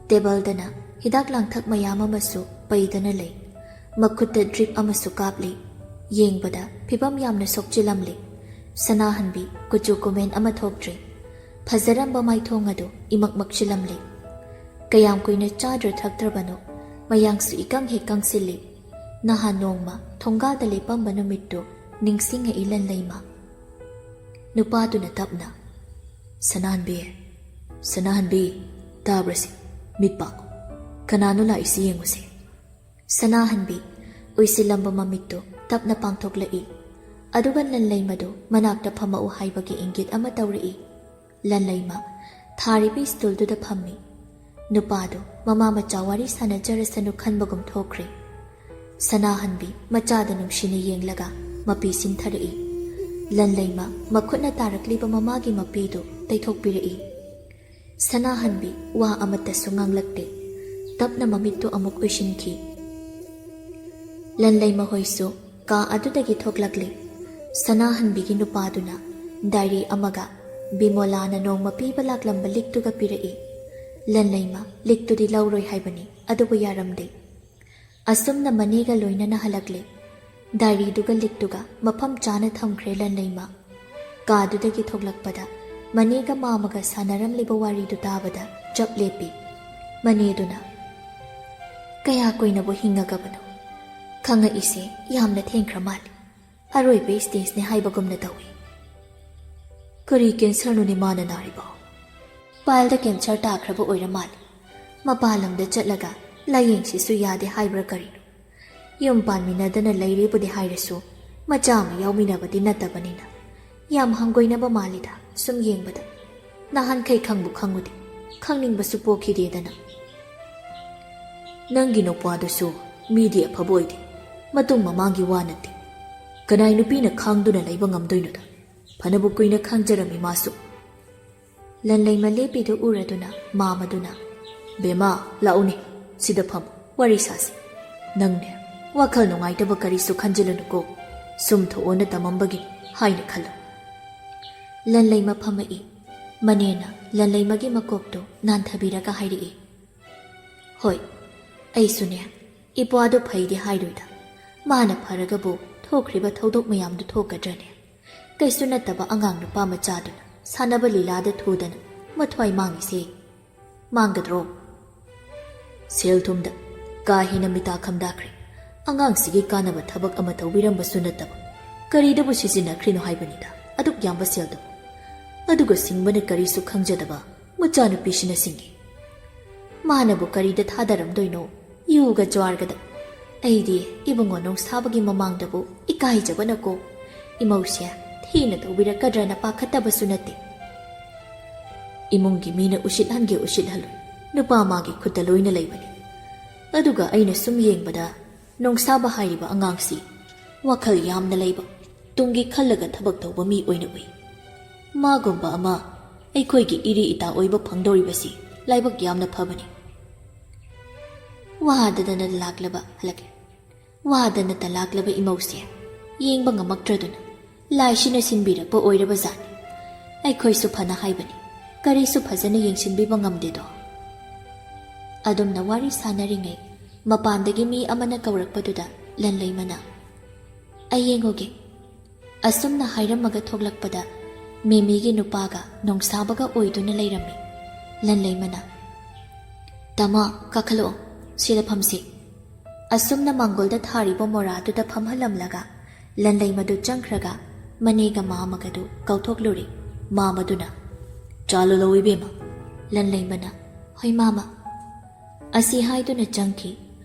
ꯇꯦꯕꯜꯗꯅ ꯍꯤꯗꯥꯛ ꯂꯥꯡꯊꯛ ꯃꯌꯥꯝ ꯑꯃꯁꯨ ꯄꯩꯗꯅ ꯂꯩ. ꯃꯈꯨꯠꯇ ꯗ꯭ꯔꯤꯞ ꯑꯃꯁꯨ ꯀꯥꯞꯂꯤ. ꯌꯦꯡꯕꯗ ꯐꯤꯕꯝ ꯌꯥꯝꯅ ꯁꯣꯛꯆꯤꯜꯂꯝꯂꯤ. ꯁꯅꯥꯍꯟꯕꯤ ꯀꯨꯆꯨ ꯀꯨꯃꯦꯟ ꯑꯃ ꯊꯣꯛꯇ꯭ꯔꯤ. ꯐꯖꯔꯝꯕ ꯃꯥꯏꯊꯣꯡ ꯑꯗꯨ ꯏꯃꯛꯃꯛꯁꯤꯜꯂꯝꯂꯤ. ꯀꯌꯥꯝ ꯀꯨꯏꯅ ꯆꯥꯗ꯭ꯔ ꯊꯛꯇ꯭ꯔꯕꯅꯣ, ꯃꯌꯥꯡꯁꯨ ꯏꯀꯪ ꯍꯦꯛ ꯀꯪꯁꯤꯜꯂꯤ. ꯅꯍꯥꯟ ꯅꯣꯡꯃ ꯊꯣꯡꯒꯥꯜꯗ ꯂꯦꯞꯄꯝꯕ ꯅꯨꯃꯤꯠꯇꯨ ꯅꯤꯡꯁꯤꯡꯉꯛꯏ ꯂꯟꯂꯩꯃ. ꯅꯨꯄꯥꯗꯨꯅ ꯇꯞꯅ, ꯁꯅꯥꯍꯟꯕꯤ, ꯇꯥꯕ꯭ꯔꯁꯤ? ꯃꯤꯠ ꯄꯥꯡꯉꯨ. ꯀꯅꯥꯅꯣ ꯂꯥꯛꯏꯁꯤ ꯌꯦꯡꯉꯨꯁꯤ. ꯁꯅꯥꯍꯟꯕꯤ ꯎꯏꯁꯤꯜꯂꯝꯕ ꯃꯃꯤꯠꯇꯨ ꯇꯞꯅ ꯄꯥꯡꯊꯣꯛꯂꯛꯏ. ꯑꯗꯨꯒ ꯂꯟꯂꯩꯃꯗꯨ ꯃꯅꯥꯛꯇ ꯐꯝꯃꯛꯎ ꯍꯥꯏꯕꯒꯤ ꯏꯪꯒꯤꯠ ꯑꯃ ꯇꯧꯔꯛꯏ. ꯂꯟꯂꯩꯃ ꯊꯥꯔꯤꯕ ꯁ꯭ꯇꯨꯜꯗꯨꯗ ꯐꯝꯃꯤ. ꯅꯨꯄꯥꯗꯨ ꯃꯃꯥ ꯃꯆꯥ ꯋꯥꯔꯤ ꯁꯥꯟꯅꯖꯔꯁꯅꯨ ꯈꯟꯕꯒꯨꯝ ꯊꯣꯛꯈ꯭ꯔꯦ. ꯁꯅꯥꯍꯟꯕꯤ ꯃꯆꯥꯗ ꯅꯨꯡꯁꯤꯅ ꯌꯦꯡꯂꯒ ꯃꯄꯤ ꯁꯤꯟꯊꯔꯛꯏ. ꯂꯟꯂꯩꯃ ꯃꯈꯨꯠꯅ ꯇꯥꯔꯛꯂꯤꯕ ꯃꯃꯥꯒꯤ ꯃꯄꯤꯗꯨ ꯇꯩꯊꯣꯛꯄꯤꯔꯛꯏ. ꯁꯅꯥꯍꯟꯕꯤ ꯋꯥ ꯑꯃꯠꯇꯁꯨ ꯉꯥꯡꯂꯛꯇꯦ. ꯇꯞꯅ ꯃꯃꯤꯠꯇꯨ ꯑꯃꯨꯛ ꯎꯏꯁꯤꯟꯈꯤ. ꯂꯟꯂꯩ ꯃꯈꯣꯏꯁꯨ ꯀꯥ ꯑꯗꯨꯗꯒꯤ ꯊꯣꯛꯂꯛꯂꯤ꯫ ꯁꯅꯥꯍꯟꯕꯤꯒꯤ ꯅꯨꯄꯥꯗꯨꯅ ꯗꯥꯏꯔꯤ ꯑꯃꯒ ꯕꯤꯃꯣꯂꯥꯅ ꯅꯣꯡꯃ ꯄꯤꯕ ꯂꯥꯛꯂꯝꯕ ꯂꯤꯛꯇꯨꯒ ꯄꯤꯔꯛꯏ꯫ ꯂꯟꯂꯩꯃ ꯂꯤꯛꯇꯨꯗꯤ ꯂꯧꯔꯣꯏ ꯍꯥꯏꯕꯅꯤ, ꯑꯗꯨꯕꯨ ꯌꯥꯔꯝꯗꯦ꯫ ꯑꯁꯨꯝꯅ ꯃꯅꯦꯒ ꯂꯣꯏꯅꯅ ꯍꯜꯂꯛꯂꯦ꯫ ꯗꯥꯏꯔꯤꯗꯨꯒ ꯂꯤꯛꯇꯨꯒ ꯃꯐꯝ ꯆꯥꯅ ꯊꯝꯈ꯭ꯔꯦ ꯂꯟꯂꯩꯃ꯫ ꯀꯥꯗꯨꯗꯒꯤ ꯊꯣꯛꯂꯛꯄꯗ ꯃꯅꯦꯒ ꯃꯥꯃꯒ ꯁꯥꯟꯅꯔꯝꯂꯤꯕ ꯋꯥꯔꯤꯗꯨ ꯇꯥꯕꯗ ꯆꯞ ꯂꯦꯞꯄꯤ꯫ ꯃꯅꯦꯗꯨꯅ, "ꯀꯌꯥ ꯀꯨꯏꯅꯕꯨ ꯍꯤꯡꯉꯒꯕꯅꯣ? ꯈꯪꯉꯛꯏꯁꯦ ꯌꯥꯝꯅ ꯊꯦꯡꯈ꯭ꯔ ꯃꯥꯜꯂꯤ꯫ ꯑꯔꯣꯏꯕ ꯁ꯭ꯇꯦꯖꯅꯦ ꯍꯥꯏꯕꯒꯨꯝꯅ ꯇꯧꯏ꯫ ꯀꯔꯤ ꯀꯦꯟꯁꯔꯅꯣꯅꯦ ꯃꯥꯅ ꯅꯥꯔꯤꯕꯣ? ꯄꯥꯏꯜꯗ ꯀꯦꯟꯁꯔ ꯇꯥꯈ꯭ꯔꯕ ꯑꯣꯏꯔ ꯃꯥꯜꯂꯤ꯫ ꯃꯄꯥꯟ ꯂꯝꯗ ꯆꯠꯂꯒ ꯂꯥꯌꯦꯡꯁꯤꯁꯨ ꯌꯥꯗꯦ ꯍꯥꯏꯕ꯭ꯔꯥ ꯀꯔꯤꯅꯣ? ꯌꯨꯝ ꯄꯥꯟꯃꯤꯟꯅꯗꯅ ꯂꯩꯔꯦꯕꯨꯗꯤ ꯍꯥꯏꯔꯁꯨ ꯃꯆꯥ ꯑꯃ ꯌꯥꯎꯃꯤꯟꯅꯕꯗꯤ ꯅꯠꯇꯕꯅꯤꯅ ꯌꯥꯝ ꯍꯪꯒꯣꯏꯅꯕ ꯃꯥꯜꯂꯤꯗ ꯁꯨꯝ ꯌꯦꯡꯕꯗ꯫ ꯅꯍꯥꯟꯈꯩ ꯈꯪꯕꯨ ꯈꯪꯉꯨꯗꯦ, ꯈꯪꯅꯤꯡꯕꯁꯨ ꯄꯣꯛꯈꯤꯗꯦꯗꯅ꯫ ꯅꯪꯒꯤ ꯅꯨꯄꯥꯗꯨꯁꯨ ꯃꯤꯗꯤ ꯑꯐꯕ ꯑꯣꯏꯗꯦ, ꯃꯇꯨꯡ ꯃꯃꯥꯡꯒꯤ ꯋꯥ ꯅꯠꯇꯦ꯫ ꯀꯅꯥꯏ ꯅꯨꯄꯤꯅ ꯈꯥꯡꯗꯨꯅ ꯂꯩꯕ ꯉꯝꯗꯣꯏꯅꯣꯗ? ꯐꯅꯕꯨ ꯀꯨꯏꯅ ꯈꯥꯡꯖꯔꯝꯃꯤ ꯃꯥꯁꯨ." ꯂꯟꯂꯩꯃ ꯂꯦꯞꯄꯤꯗꯨ ꯎꯔꯗꯨꯅ ꯃꯥꯃꯗꯨꯅ, "ꯕꯦꯃꯥ ꯂꯥꯛꯎꯅꯦ, ꯁꯤꯗ ꯐꯝ ꯋꯥꯔꯤ ꯁꯥꯁꯤ꯫ ꯅꯪꯅꯦ ꯋꯥꯈꯜ ꯅꯨꯡꯉꯥꯏꯇꯕ ꯀꯔꯤꯁꯨ ꯈꯟꯖꯤꯜꯂꯨꯅꯨꯀꯣ, ꯁꯨꯝ ꯊꯣꯛꯑꯣꯅ ꯇꯝꯃꯝꯕꯒꯤꯅꯤ ꯍꯥꯏꯅ ꯈꯜꯂꯨ." ꯂꯟꯂꯩꯃ ꯐꯝꯃꯛꯏ꯫ ꯃꯅꯦꯅ ꯂꯟꯂꯩꯃꯒꯤ ꯃꯀꯣꯛꯇꯨ ꯅꯥꯟꯊꯕꯤꯔꯒ ꯍꯥꯏꯔꯛꯏ, "ꯍꯣꯏ, ꯑꯩꯁꯨꯅꯦ ꯏꯄ꯭ꯋꯥꯗꯨ ꯐꯩꯗꯤ ꯍꯥꯏꯔꯣꯏꯗ꯫ ꯃꯥꯅ ꯐꯔꯒꯕꯨ ꯊꯣꯛꯈ꯭ꯔꯤꯕ ꯊꯧꯗꯣꯛ ꯃꯌꯥꯝꯗꯨ ꯊꯣꯛꯀꯗ꯭ꯔꯅꯦ? ꯀꯩꯁꯨ ꯅꯠꯇꯕ ꯑꯉꯥꯡ ꯅꯨꯄꯥ ꯃꯆꯥꯗꯨꯅ ꯁꯥꯟꯅꯕ ꯂꯤꯂꯥꯗ ꯊꯨꯗꯅ ꯃꯊ꯭ꯋꯥꯏ ꯃꯥꯡꯉꯤꯁꯦ ꯃꯥꯡꯒꯗ꯭ꯔꯣ? ꯁꯦꯜ ꯊꯨꯝꯗ ꯀꯥ ꯍꯦꯟꯅ ꯃꯤꯇꯥ ꯈꯝꯗꯥꯈ꯭ꯔꯦ꯫ ꯑꯉꯥꯡꯁꯤꯒꯤ ꯀꯥꯟꯅꯕ ꯊꯕꯛ ꯑꯃ ꯇꯧꯕꯤꯔꯝꯕꯁꯨ ꯅꯠꯇꯕ ꯀꯔꯤꯗꯕꯨ ꯁꯤꯖꯤꯟꯅꯈ꯭ꯔꯤꯅꯣ ꯍꯥꯏꯕꯅꯤꯗ ꯑꯗꯨꯛ ꯌꯥꯝꯕ ꯁꯦꯜꯗꯨ꯫ ꯑꯗꯨꯒ ꯁꯤꯡꯕꯅ ꯀꯔꯤꯁꯨ ꯈꯪꯖꯗꯕ ꯃꯆꯥꯅꯨꯄꯤꯁꯤꯅ ꯁꯤꯡꯉꯤ꯫ ꯃꯥꯅꯕꯨ ꯀꯔꯤꯗ ꯊꯥꯗꯔꯝꯗꯣꯏꯅꯣ? ꯌꯨꯒ ꯖ꯭ꯋꯥꯔꯒꯗ꯫ ꯑꯩꯗꯤ ꯏꯕꯨꯡꯉꯣ ꯅꯣꯡꯁꯥꯕꯒꯤ ꯃꯃꯥꯡꯗꯕꯨ ꯏꯀꯥꯏꯖꯕꯅꯀꯣ ꯏꯃꯧꯁꯦ ꯊꯤꯅ ꯇꯧꯕꯤꯔꯛꯀꯗ꯭ꯔꯅ ꯄꯥꯈꯠꯇꯕꯁꯨ ꯅꯠꯇꯦ꯫ ꯏꯃꯨꯡꯒꯤ ꯃꯤꯅ ꯎꯁꯤꯠꯍꯟꯒꯦ ꯎꯁꯤꯠꯍꯜꯂꯣꯏ, ꯅꯨꯄꯥ ꯃꯥꯒꯤ ꯈꯨꯠꯇ ꯂꯣꯏꯅ ꯂꯩꯕꯅꯤ꯫ ꯑꯗꯨꯒ ꯑꯩꯅ ꯁꯨꯝ ꯌꯦꯡꯕꯗ ꯅꯣꯡꯁꯥꯕ ꯍꯥꯏꯔꯤꯕ ꯑꯉꯥꯡꯁꯤ ꯋꯥꯈꯜ ꯌꯥꯝꯅ ꯂꯩꯕ, ꯇꯨꯡꯒꯤ ꯈꯜꯂꯒ ꯊꯕꯛ ꯇꯧꯕ ꯃꯤ ꯑꯣꯏꯅ ꯎꯏ꯫ ꯃꯥꯒꯨꯝꯕ ꯑꯃ ꯑꯩꯈꯣꯏꯒꯤ ꯏꯔꯤ ꯏꯇꯥ ꯑꯣꯏꯕ ꯐꯪꯗꯧꯔꯤꯕꯁꯤ ꯂꯥꯏꯕꯛ ꯌꯥꯝꯅ ꯐꯕꯅꯤ." ꯋꯥꯗꯅꯇ ꯂꯥꯛꯂꯕ ꯏꯃꯧꯁꯦ ꯌꯦꯡꯕ ꯉꯝꯃꯛꯇ꯭ꯔꯗꯨꯅ ꯂꯥꯏꯁꯤꯅ ꯁꯤꯟꯕꯤꯔꯛꯄ ꯑꯣꯏꯔꯕ ꯖꯥꯠꯅꯤ꯫ ꯑꯩꯈꯣꯏꯁꯨ ꯐꯅ ꯍꯥꯏꯕꯅꯤ, ꯀꯔꯤꯁꯨ ꯐꯖꯅ ꯌꯦꯡꯁꯤꯟꯕꯤꯕ ꯉꯝꯗꯦꯗꯣ꯫ ꯑꯗꯨꯝꯅ ꯋꯥꯔꯤ ꯁꯥꯟꯅꯔꯤꯉꯩ ꯃꯄꯥꯟꯗꯒꯤ ꯃꯤ ꯑꯃꯅ ꯀꯧꯔꯛꯄꯗꯨꯗ ꯂꯟꯂꯩꯃꯅ, "ꯑꯩ ꯌꯦꯡꯉꯨꯒꯦ." ꯑꯁꯨꯝꯅ ꯍꯥꯏꯔꯝꯃꯒ ꯊꯣꯛꯂꯛꯄꯗ ꯃꯦꯃꯤꯒꯤ ꯅꯨꯄꯥꯒ ꯅꯣꯡꯁꯥꯕꯒ ꯑꯣꯏꯗꯨꯅ ꯂꯩꯔꯝꯃꯤ꯫ ꯂꯟꯂꯩꯃꯅ, "ꯇꯥꯃꯥ ꯀꯥꯈꯠꯂꯛꯑꯣ, ꯁꯤꯗ ꯐꯝꯁꯤ." ꯑꯁꯨꯝꯅ ꯃꯥꯡꯒꯣꯜꯗ ꯊꯥꯔꯤꯕ ꯃꯣꯔꯥꯗꯨꯗ ꯐꯝꯍꯜꯂꯝꯂꯒ ꯂꯟꯂꯩꯃꯗꯨ ꯆꯪꯈ꯭ꯔꯒ ꯃꯅꯦꯒ ꯃꯥꯃꯒꯗꯨ ꯀꯧꯊꯣꯛꯂꯨꯔꯤ꯫ ꯃꯥꯃꯗꯨꯅ, "ꯆꯥ ꯂꯣꯜꯂꯧ ꯏꯕꯦꯝꯃ." ꯂꯟꯂꯩꯃꯅ, "ꯍꯣꯏ ꯃꯥꯃ." ꯑꯁꯤ ꯍꯥꯏꯗꯨꯅ ꯆꯪꯈꯤ꯫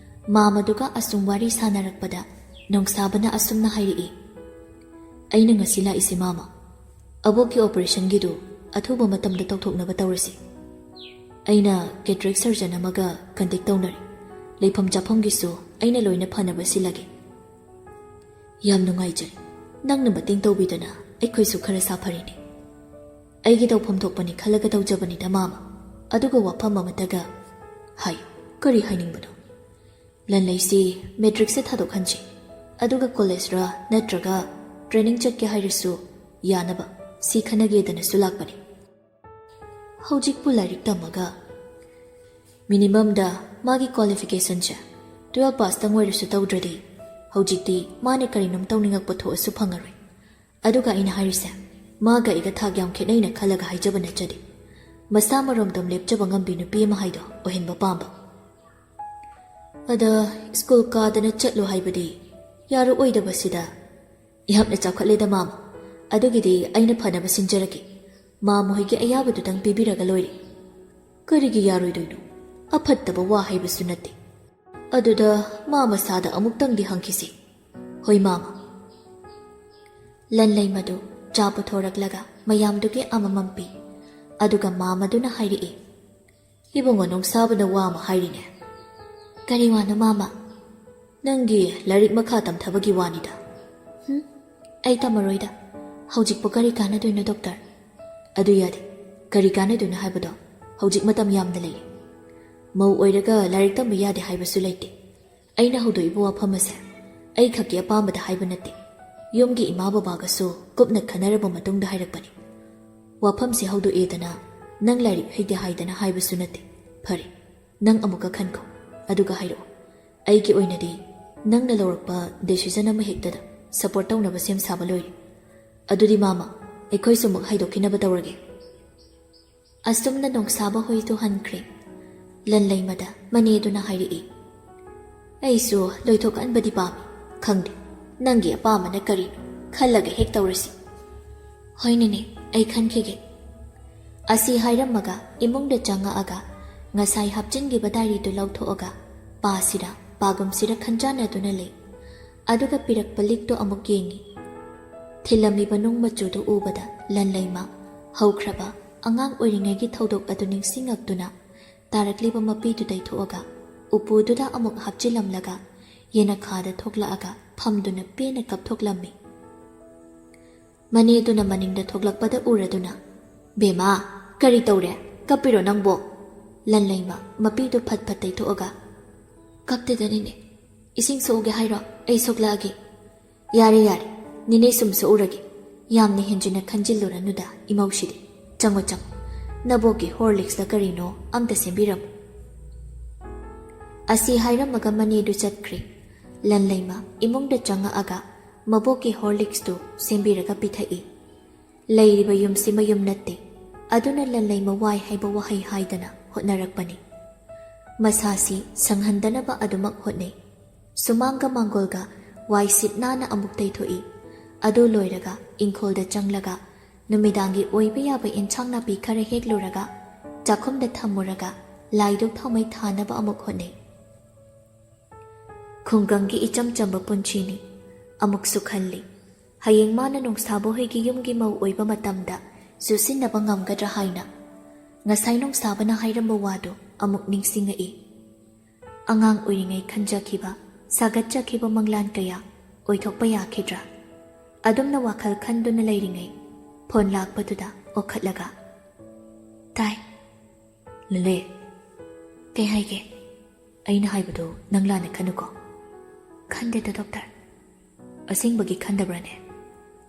ꯃꯥꯃꯗꯨꯒ ꯑꯁꯨꯝ ꯋꯥꯔꯤ ꯁꯥꯟꯅꯔꯛꯄꯗ ꯅꯣꯡꯁꯥꯕꯅ ꯑꯁꯨꯝꯅ ꯍꯥꯏꯔꯛꯏ, "ꯑꯩꯅ ꯉꯁꯤ ꯂꯥꯛꯏꯁꯤ ꯃꯥꯃ, ꯑꯕꯣꯛꯀꯤ ꯑꯣꯄꯔꯦꯁꯟꯒꯤꯗꯨ ꯑꯊꯨꯕ ꯃꯇꯝꯗ ꯇꯧꯊꯣꯛꯅꯕ ꯇꯧꯔꯁꯤ꯫ ꯑꯩꯅ ꯀꯦꯇꯔꯦꯛ ꯁꯔꯖꯟ ꯑꯃꯒ ꯀꯟꯇꯦꯛ ꯇꯧꯅꯔꯤ꯫ ꯂꯩꯐꯝ ꯆꯥꯐꯝꯒꯤꯁꯨ ꯑꯩꯅ ꯂꯣꯏꯅ ꯐꯅꯕ ꯁꯤꯜꯂꯒꯦ." "ꯌꯥꯝ ꯅꯨꯡꯉꯥꯏꯖꯔꯦ, ꯅꯪꯅ ꯃꯇꯦꯡ ꯇꯧꯕꯤꯗꯅ ꯑꯩꯈꯣꯏꯁꯨ ꯈꯔ ꯁꯥꯐꯔꯤꯅꯦ꯫ ꯑꯩꯒꯤ ꯇꯧꯐꯝ ꯊꯣꯛꯄꯅꯤ ꯈꯜꯂꯒ ꯇꯧꯖꯕꯅꯤꯗ ꯃꯥꯃ꯫ ꯑꯗꯨꯒ ꯋꯥꯐꯝ ꯑꯃꯇꯒ ꯍꯥꯏꯌꯨ, ꯀꯔꯤ ꯍꯥꯏꯅꯤꯡꯕꯅꯣ?" "ꯂꯟꯂꯩꯁꯤ ꯃꯦꯇ꯭ꯔꯤꯛꯁꯦ ꯊꯥꯗꯣꯛꯍꯟꯁꯤ, ꯑꯗꯨꯒ ꯀꯣꯂꯦꯖꯔ ꯅꯠꯇ꯭ꯔꯒ ꯇ꯭ꯔꯦꯅꯤꯡ ꯆꯠꯀꯦ ꯍꯥꯏꯔꯁꯨ ꯌꯥꯅꯕ ꯁꯤ ꯈꯟꯅꯒꯦꯗꯅꯁꯨ ꯂꯥꯛꯄꯅꯤ꯫ ꯍꯧꯖꯤꯛꯄꯨ ꯂꯥꯏꯔꯤꯛ ꯇꯝꯃꯒ ꯃꯤꯅꯤꯃꯝꯗ ꯃꯥꯒꯤ ꯀ꯭ꯋꯥꯂꯤꯐꯤꯀꯦꯁꯟꯁꯦ 12 ꯄꯥꯁꯇꯪ ꯑꯣꯏꯔꯁꯨ ꯇꯧꯗ꯭ꯔꯗꯤ ꯍꯧꯖꯤꯛꯇꯤ ꯃꯥꯅ ꯀꯔꯤꯅꯣꯝ ꯇꯧꯅꯤꯡꯉꯛꯄ ꯊꯣꯛꯑꯁꯨ ꯐꯪꯉꯔꯣꯏ꯫ ꯑꯗꯨꯒ ꯑꯩꯅ ꯍꯥꯏꯔꯤꯁꯦ ꯃꯥꯒ ꯑꯩꯒ ꯊꯥꯛ ꯌꯥꯝ ꯈꯦꯠꯅꯩꯅ ꯈꯜꯂꯒ ꯍꯥꯏꯖꯕ ꯅꯠꯆꯗꯦ꯫ ꯃꯁꯥ ꯃꯔꯣꯝꯗꯣꯝ ꯂꯦꯞꯆꯕ ꯉꯝꯕꯤ ꯅꯨꯄꯤ ꯑꯃ ꯍꯥꯏꯗꯣ ꯑꯣꯏꯍꯟꯕ ꯄꯥꯝꯕ꯫ ꯑꯗ ꯁ꯭ꯀꯨꯜ ꯀꯥꯗꯅ ꯆꯠꯂꯨ ꯍꯥꯏꯕꯗꯤ ꯌꯥꯔꯛꯑꯣꯏꯗꯕꯁꯤꯗ ꯌꯥꯝꯅ ꯆꯥꯎꯈꯠꯂꯦꯗ ꯃꯥꯃ꯫ ꯑꯗꯨꯒꯤꯗꯤ ꯑꯩꯅ ꯐꯅꯕ ꯁꯤꯟꯖꯔꯒꯦ, ꯃꯥꯃ ꯍꯣꯏꯒꯤ ꯑꯌꯥꯕꯗꯨꯗꯪ ꯄꯤꯕꯤꯔꯒ ꯂꯣꯏꯔꯦ꯫ "ꯀꯔꯤꯒꯤ ꯌꯥꯔꯣꯏꯗꯣꯏꯅꯣ? ꯑꯐꯠꯇꯕ ꯋꯥ ꯍꯥꯏꯕꯁꯨ ꯅꯠꯇꯦ꯫ ꯑꯗꯨꯗ ꯃꯥ ꯃꯁꯥꯗ ꯑꯃꯨꯛꯇꯪꯗꯤ ꯍꯪꯈꯤꯁꯤ." "ꯍꯣꯏ ꯃꯥꯃ." ꯂꯟꯂꯩꯃꯗꯨ ꯆꯥ ꯄꯨꯊꯣꯔꯛꯂꯒ ꯃꯌꯥꯝꯗꯨꯒꯤ ꯑꯃꯃꯝ ꯄꯤ꯫ ꯑꯗꯨꯒ ꯃꯥꯃꯗꯨꯅ ꯍꯥꯏꯔꯛꯏ, "ꯏꯕꯨꯡꯉꯣ ꯅꯣꯡꯁꯥꯕꯅ ꯋꯥ ꯑꯃ ꯍꯥꯏꯔꯤꯅꯦ." "ꯀꯔꯤ ꯋꯥꯅꯣ ꯃꯥꯃ?" "ꯅꯪꯒꯤ ꯂꯥꯏꯔꯤꯛ ꯃꯈꯥ ꯇꯝꯊꯕꯒꯤ ꯋꯥꯅꯤꯗ." "ꯑꯩ ꯇꯝꯃꯔꯣꯏꯗ, ꯍꯧꯖꯤꯛꯄꯨ ꯀꯔꯤ ꯀꯥꯟꯅꯗꯣꯏꯅꯣ ꯗꯣꯛꯇꯔ?" "ꯑꯗꯨ ꯌꯥꯗꯦ, ꯀꯔꯤ ꯀꯥꯟꯅꯗꯣꯏꯅꯣ ꯍꯥꯏꯕꯗꯣ ꯍꯧꯖꯤꯛ ꯃꯇꯝ ꯌꯥꯝꯅ ꯂꯩ꯫ ꯃꯧ ꯑꯣꯏꯔꯒ ꯂꯥꯏꯔꯤꯛ ꯇꯝꯕ ꯌꯥꯗꯦ ꯍꯥꯏꯕꯁꯨ ꯂꯩꯇꯦ꯫ ꯑꯩꯅ ꯍꯧꯗꯣꯛꯏꯕ ꯋꯥꯐꯝ ꯑꯁꯦ ꯑꯩ ꯈꯛꯀꯤ ꯑꯄꯥꯝꯕꯗ ꯍꯥꯏꯕ ꯅꯠꯇꯦ ꯌꯨꯝꯒꯤ ꯏꯃꯥ ꯕꯕꯥꯒꯁꯨ ꯀꯨꯞꯅ ꯈꯟꯅꯔꯕ ꯃꯇꯨꯡꯗ ꯍꯥꯏꯔꯛꯄꯅꯤ ꯋꯥꯐꯝꯁꯤ ꯍꯧꯗꯣꯛꯑꯦꯗꯅ ꯅꯪ ꯂꯥꯏꯔꯤꯛ ꯍꯩꯇꯦ ꯍꯥꯏꯗꯅ ꯍꯥꯏꯕꯁꯨ ꯅꯠꯇꯦ ꯐꯔꯦ ꯅꯪ ꯑꯃꯨꯛꯀ ꯈꯟꯈꯣ ꯑꯗꯨꯒ ꯍꯥꯏꯔꯛꯑꯣ ꯑꯩꯒꯤ ꯑꯣꯏꯅꯗꯤ ꯅꯪꯅ ꯂꯧꯔꯛꯄ ꯗꯤꯁꯤꯖꯟ ꯑꯃ ꯍꯦꯛꯇꯗ ꯁꯄꯣꯔꯠ ꯇꯧꯅꯕ ꯁꯦꯝ ꯁꯥꯕ ꯂꯣꯏꯔꯦ ꯑꯗꯨꯗꯤ ꯃꯥꯃ ꯑꯩꯈꯣꯏꯁꯨ ꯑꯃꯨꯛ ꯍꯥꯏꯗꯣꯛꯈꯤꯅꯕ ꯇꯧꯔꯒꯦ ꯑꯁꯨꯝꯅ ꯅꯣꯡꯁꯥꯕ ꯍꯣꯏꯗꯨ ꯍꯟꯈ꯭ꯔꯦ ꯂꯟꯂꯩꯃꯗ ꯃꯅꯦꯗꯨꯅ ꯍꯥꯏꯔꯛꯏ ꯑꯩꯁꯨ ꯂꯣꯏꯊꯣꯛꯍꯟꯕꯗꯤ ꯄꯥꯝꯃꯤ ꯈꯪꯗꯦ ꯅꯪꯒꯤ ꯑꯄꯥꯝꯕꯅ ꯀꯔꯤꯅꯣ ꯈꯜꯂꯒ ꯍꯦꯛ ꯇꯧꯔꯁꯤ ꯍꯣꯏ ꯅꯦꯅꯦ ꯑꯩ ꯈꯟꯈꯤꯒꯦ ꯑꯁꯤ ꯍꯥꯏꯔꯝꯃꯒ ꯏꯃꯨꯡꯗ ꯆꯪꯉꯛꯑꯒ ꯉꯁꯥꯏ ꯍꯥꯞꯆꯤꯟꯈꯤꯕ ꯗꯥꯏꯔꯤꯗꯨ ꯂꯧꯊꯣꯛꯑꯒ ꯄꯥꯁꯤꯔ ꯄꯥꯒꯨꯝꯁꯤꯔ ꯈꯟꯖꯥꯟꯅꯗꯨꯅ ꯂꯩ ꯑꯗꯨꯒ ꯄꯤꯔꯛꯄ ꯂꯤꯛꯇꯣ ꯑꯃꯨꯛ ꯌꯦꯡꯉꯤ ꯊꯤꯜꯂꯝꯃꯤꯕ ꯅꯨꯡ ꯃꯆꯨꯗꯨ ꯎꯕꯗ ꯂꯟꯂꯩꯃ ꯍꯧꯈ꯭ꯔꯕ ꯑꯉꯥꯡ ꯑꯣꯏꯔꯤꯉꯩꯒꯤ ꯊꯧꯗꯣꯛ ꯑꯗꯨ ꯅꯤꯡꯁꯤꯡꯉꯛꯇꯨꯅ ꯇꯥꯔꯛꯂꯤꯕ ꯃꯄꯤꯗꯨ ꯇꯩꯊꯣꯛꯑꯒ ꯎꯄꯨꯗꯨꯗ ꯑꯃꯨꯛ ꯍꯥꯞꯆꯤꯜꯂꯝꯂꯒ ꯌꯦꯅꯈꯥꯗ ꯊꯣꯛꯂꯛꯑꯒ ꯐꯝꯗꯨꯅ ꯄꯦꯟꯅ ꯀꯞꯊꯣꯛꯂꯝꯃꯤ ꯃꯅꯦꯗꯨꯅ ꯃꯅꯤꯡꯗ ꯊꯣꯛꯂꯛꯄꯗ ꯎꯔꯗꯨꯅ ꯕꯦꯃꯥ ꯀꯔꯤ ꯇꯧꯔꯦ ꯀꯞꯄꯤꯔꯣ ꯅꯪꯕꯣ ꯂꯟꯂꯩꯃ ꯃꯄꯤꯗꯨ ꯐꯠ ꯐꯠ ꯇꯩꯊꯣꯛꯑꯒ ꯀꯞꯇꯦꯗꯅꯤꯅꯦ ꯏꯁꯤꯡ ꯁꯣꯛꯎꯒꯦ ꯍꯥꯏꯔꯣ ꯑꯩ ꯁꯣꯛꯂꯛꯑꯒꯦ ꯌꯥꯔꯦ ꯌꯥꯔꯦ ꯅꯤꯅꯦ ꯁꯨꯝ ꯁꯣꯛꯎꯔꯒꯦ ꯌꯥꯝꯅ ꯍꯦꯟꯖꯤꯟꯅ ꯈꯟꯖꯤꯜꯂꯨꯔꯅꯨꯗ ꯏꯃꯧꯁꯤꯗꯤ ꯆꯪꯉꯣ ꯆꯪꯉꯣ ꯅꯕꯣꯛꯀꯤ ꯍꯣꯔꯂꯤꯛꯁꯇ ꯀꯔꯤꯅꯣ ꯑꯝꯇ ꯁꯦꯝꯕꯤꯔꯝꯃꯨ ꯑꯁꯤ ꯍꯥꯏꯔꯝꯃꯒ ꯃꯅꯦꯗꯨ ꯆꯠꯈ꯭ꯔꯦ ꯂꯟꯂꯩꯃ ꯏꯃꯨꯡꯗ ꯆꯪꯉꯛꯑꯒ ꯃꯕꯣꯛꯀꯤ ꯍꯣꯔꯂꯤꯛꯁꯇꯨ ꯁꯦꯝꯕꯤꯔꯒ ꯄꯤꯊꯛꯏ ꯂꯩꯔꯤꯕ ꯌꯨꯝꯁꯤ ꯃꯌꯨꯝ ꯅꯠꯇꯦ ꯑꯗꯨꯅ ꯂꯟꯂꯩꯃ ꯋꯥꯏ ꯍꯥꯏꯕ ꯋꯥꯍꯩ ꯍꯥꯏꯗꯅ ꯍꯣꯠꯅꯔꯛꯄꯅꯤ ꯃꯁꯥꯁꯤ ꯁꯪꯍꯟꯗꯅꯕ ꯑꯗꯨꯃꯛ ꯍꯣꯠꯅꯩ ꯁꯨꯃꯥꯡꯒ ꯃꯥꯡꯒꯣꯜꯒ ꯋꯥꯏ ꯁꯤꯠ ꯅꯥꯟꯅ ꯑꯃꯨꯛ ꯇꯩꯊꯣꯛꯏ ꯑꯗꯨ ꯂꯣꯏꯔꯒ ꯏꯪꯈꯣꯜꯗ ꯆꯪꯂꯒ ꯅꯨꯃꯤꯗꯥꯡꯒꯤ ꯑꯣꯏꯕ ꯌꯥꯕ ꯏꯟꯁꯥꯡ ꯅꯥꯄꯤ ꯈꯔ ꯍꯦꯛꯂꯨꯔꯒ ꯆꯥꯛꯈꯨꯝꯗ ꯊꯝꯃꯨꯔꯒ ꯂꯥꯏꯗꯨꯛ ꯊꯥꯎꯃꯩ ꯊꯥꯅꯕ ꯑꯃꯨꯛ ꯍꯣꯠꯅꯩ ꯈꯨꯡꯒꯪꯒꯤ ꯏꯆꯝ ꯆꯝꯕ ꯄꯨꯟꯁꯤꯅꯤ ꯑꯃꯨꯛꯁꯨ ꯈꯜꯂꯤ ꯍꯌꯦꯡ ꯃꯥꯅ ꯅꯣꯡꯁꯥꯕ ꯍꯣꯏꯒꯤ ꯌꯨꯝꯒꯤ ꯃꯧ ꯑꯣꯏꯕ ꯃꯇꯝꯗ ꯆꯨꯁꯤꯟꯅꯕ ꯉꯝꯒꯗ꯭ꯔꯥ ꯍꯥꯏꯅ ꯉꯁꯥꯏ ꯅꯣꯡꯁꯥꯕꯅ ꯍꯥꯏꯔꯝꯕ ꯋꯥꯗꯨ ꯑꯃꯨꯛ ꯅꯤꯡꯁꯤꯡꯉꯛꯏ ꯑꯉꯥꯡ ꯑꯣꯏꯔꯤꯉꯩ ꯈꯟꯖꯈꯤꯕ ꯁꯥꯒꯠꯆꯈꯤꯕ ꯃꯪꯂꯥꯟ ꯀꯌꯥ ꯑꯣꯏꯊꯣꯛꯄ ꯌꯥꯈꯤꯗ꯭ꯔꯥ ꯑꯗꯨꯝꯅ ꯋꯥꯈꯜ ꯈꯟꯗꯨꯅ ꯂꯩꯔꯤꯉꯩ ꯐꯣꯟ ꯂꯥꯛꯄꯗꯨꯗ ꯑꯣꯈꯠꯂꯒ ꯇꯥꯏ ꯂꯂꯦ ꯀꯩ ꯍꯥꯏꯒꯦ ꯑꯩꯅ ꯍꯥꯏꯕꯗꯣ ꯅꯪ ꯂꯥꯟꯅ ꯈꯟꯅꯨꯀꯣ ꯈꯟꯗꯦꯗ ꯗꯣꯛꯇꯔ ꯑꯁꯦꯡꯕꯒꯤ ꯈꯟꯗꯕ꯭ꯔꯥꯅꯦ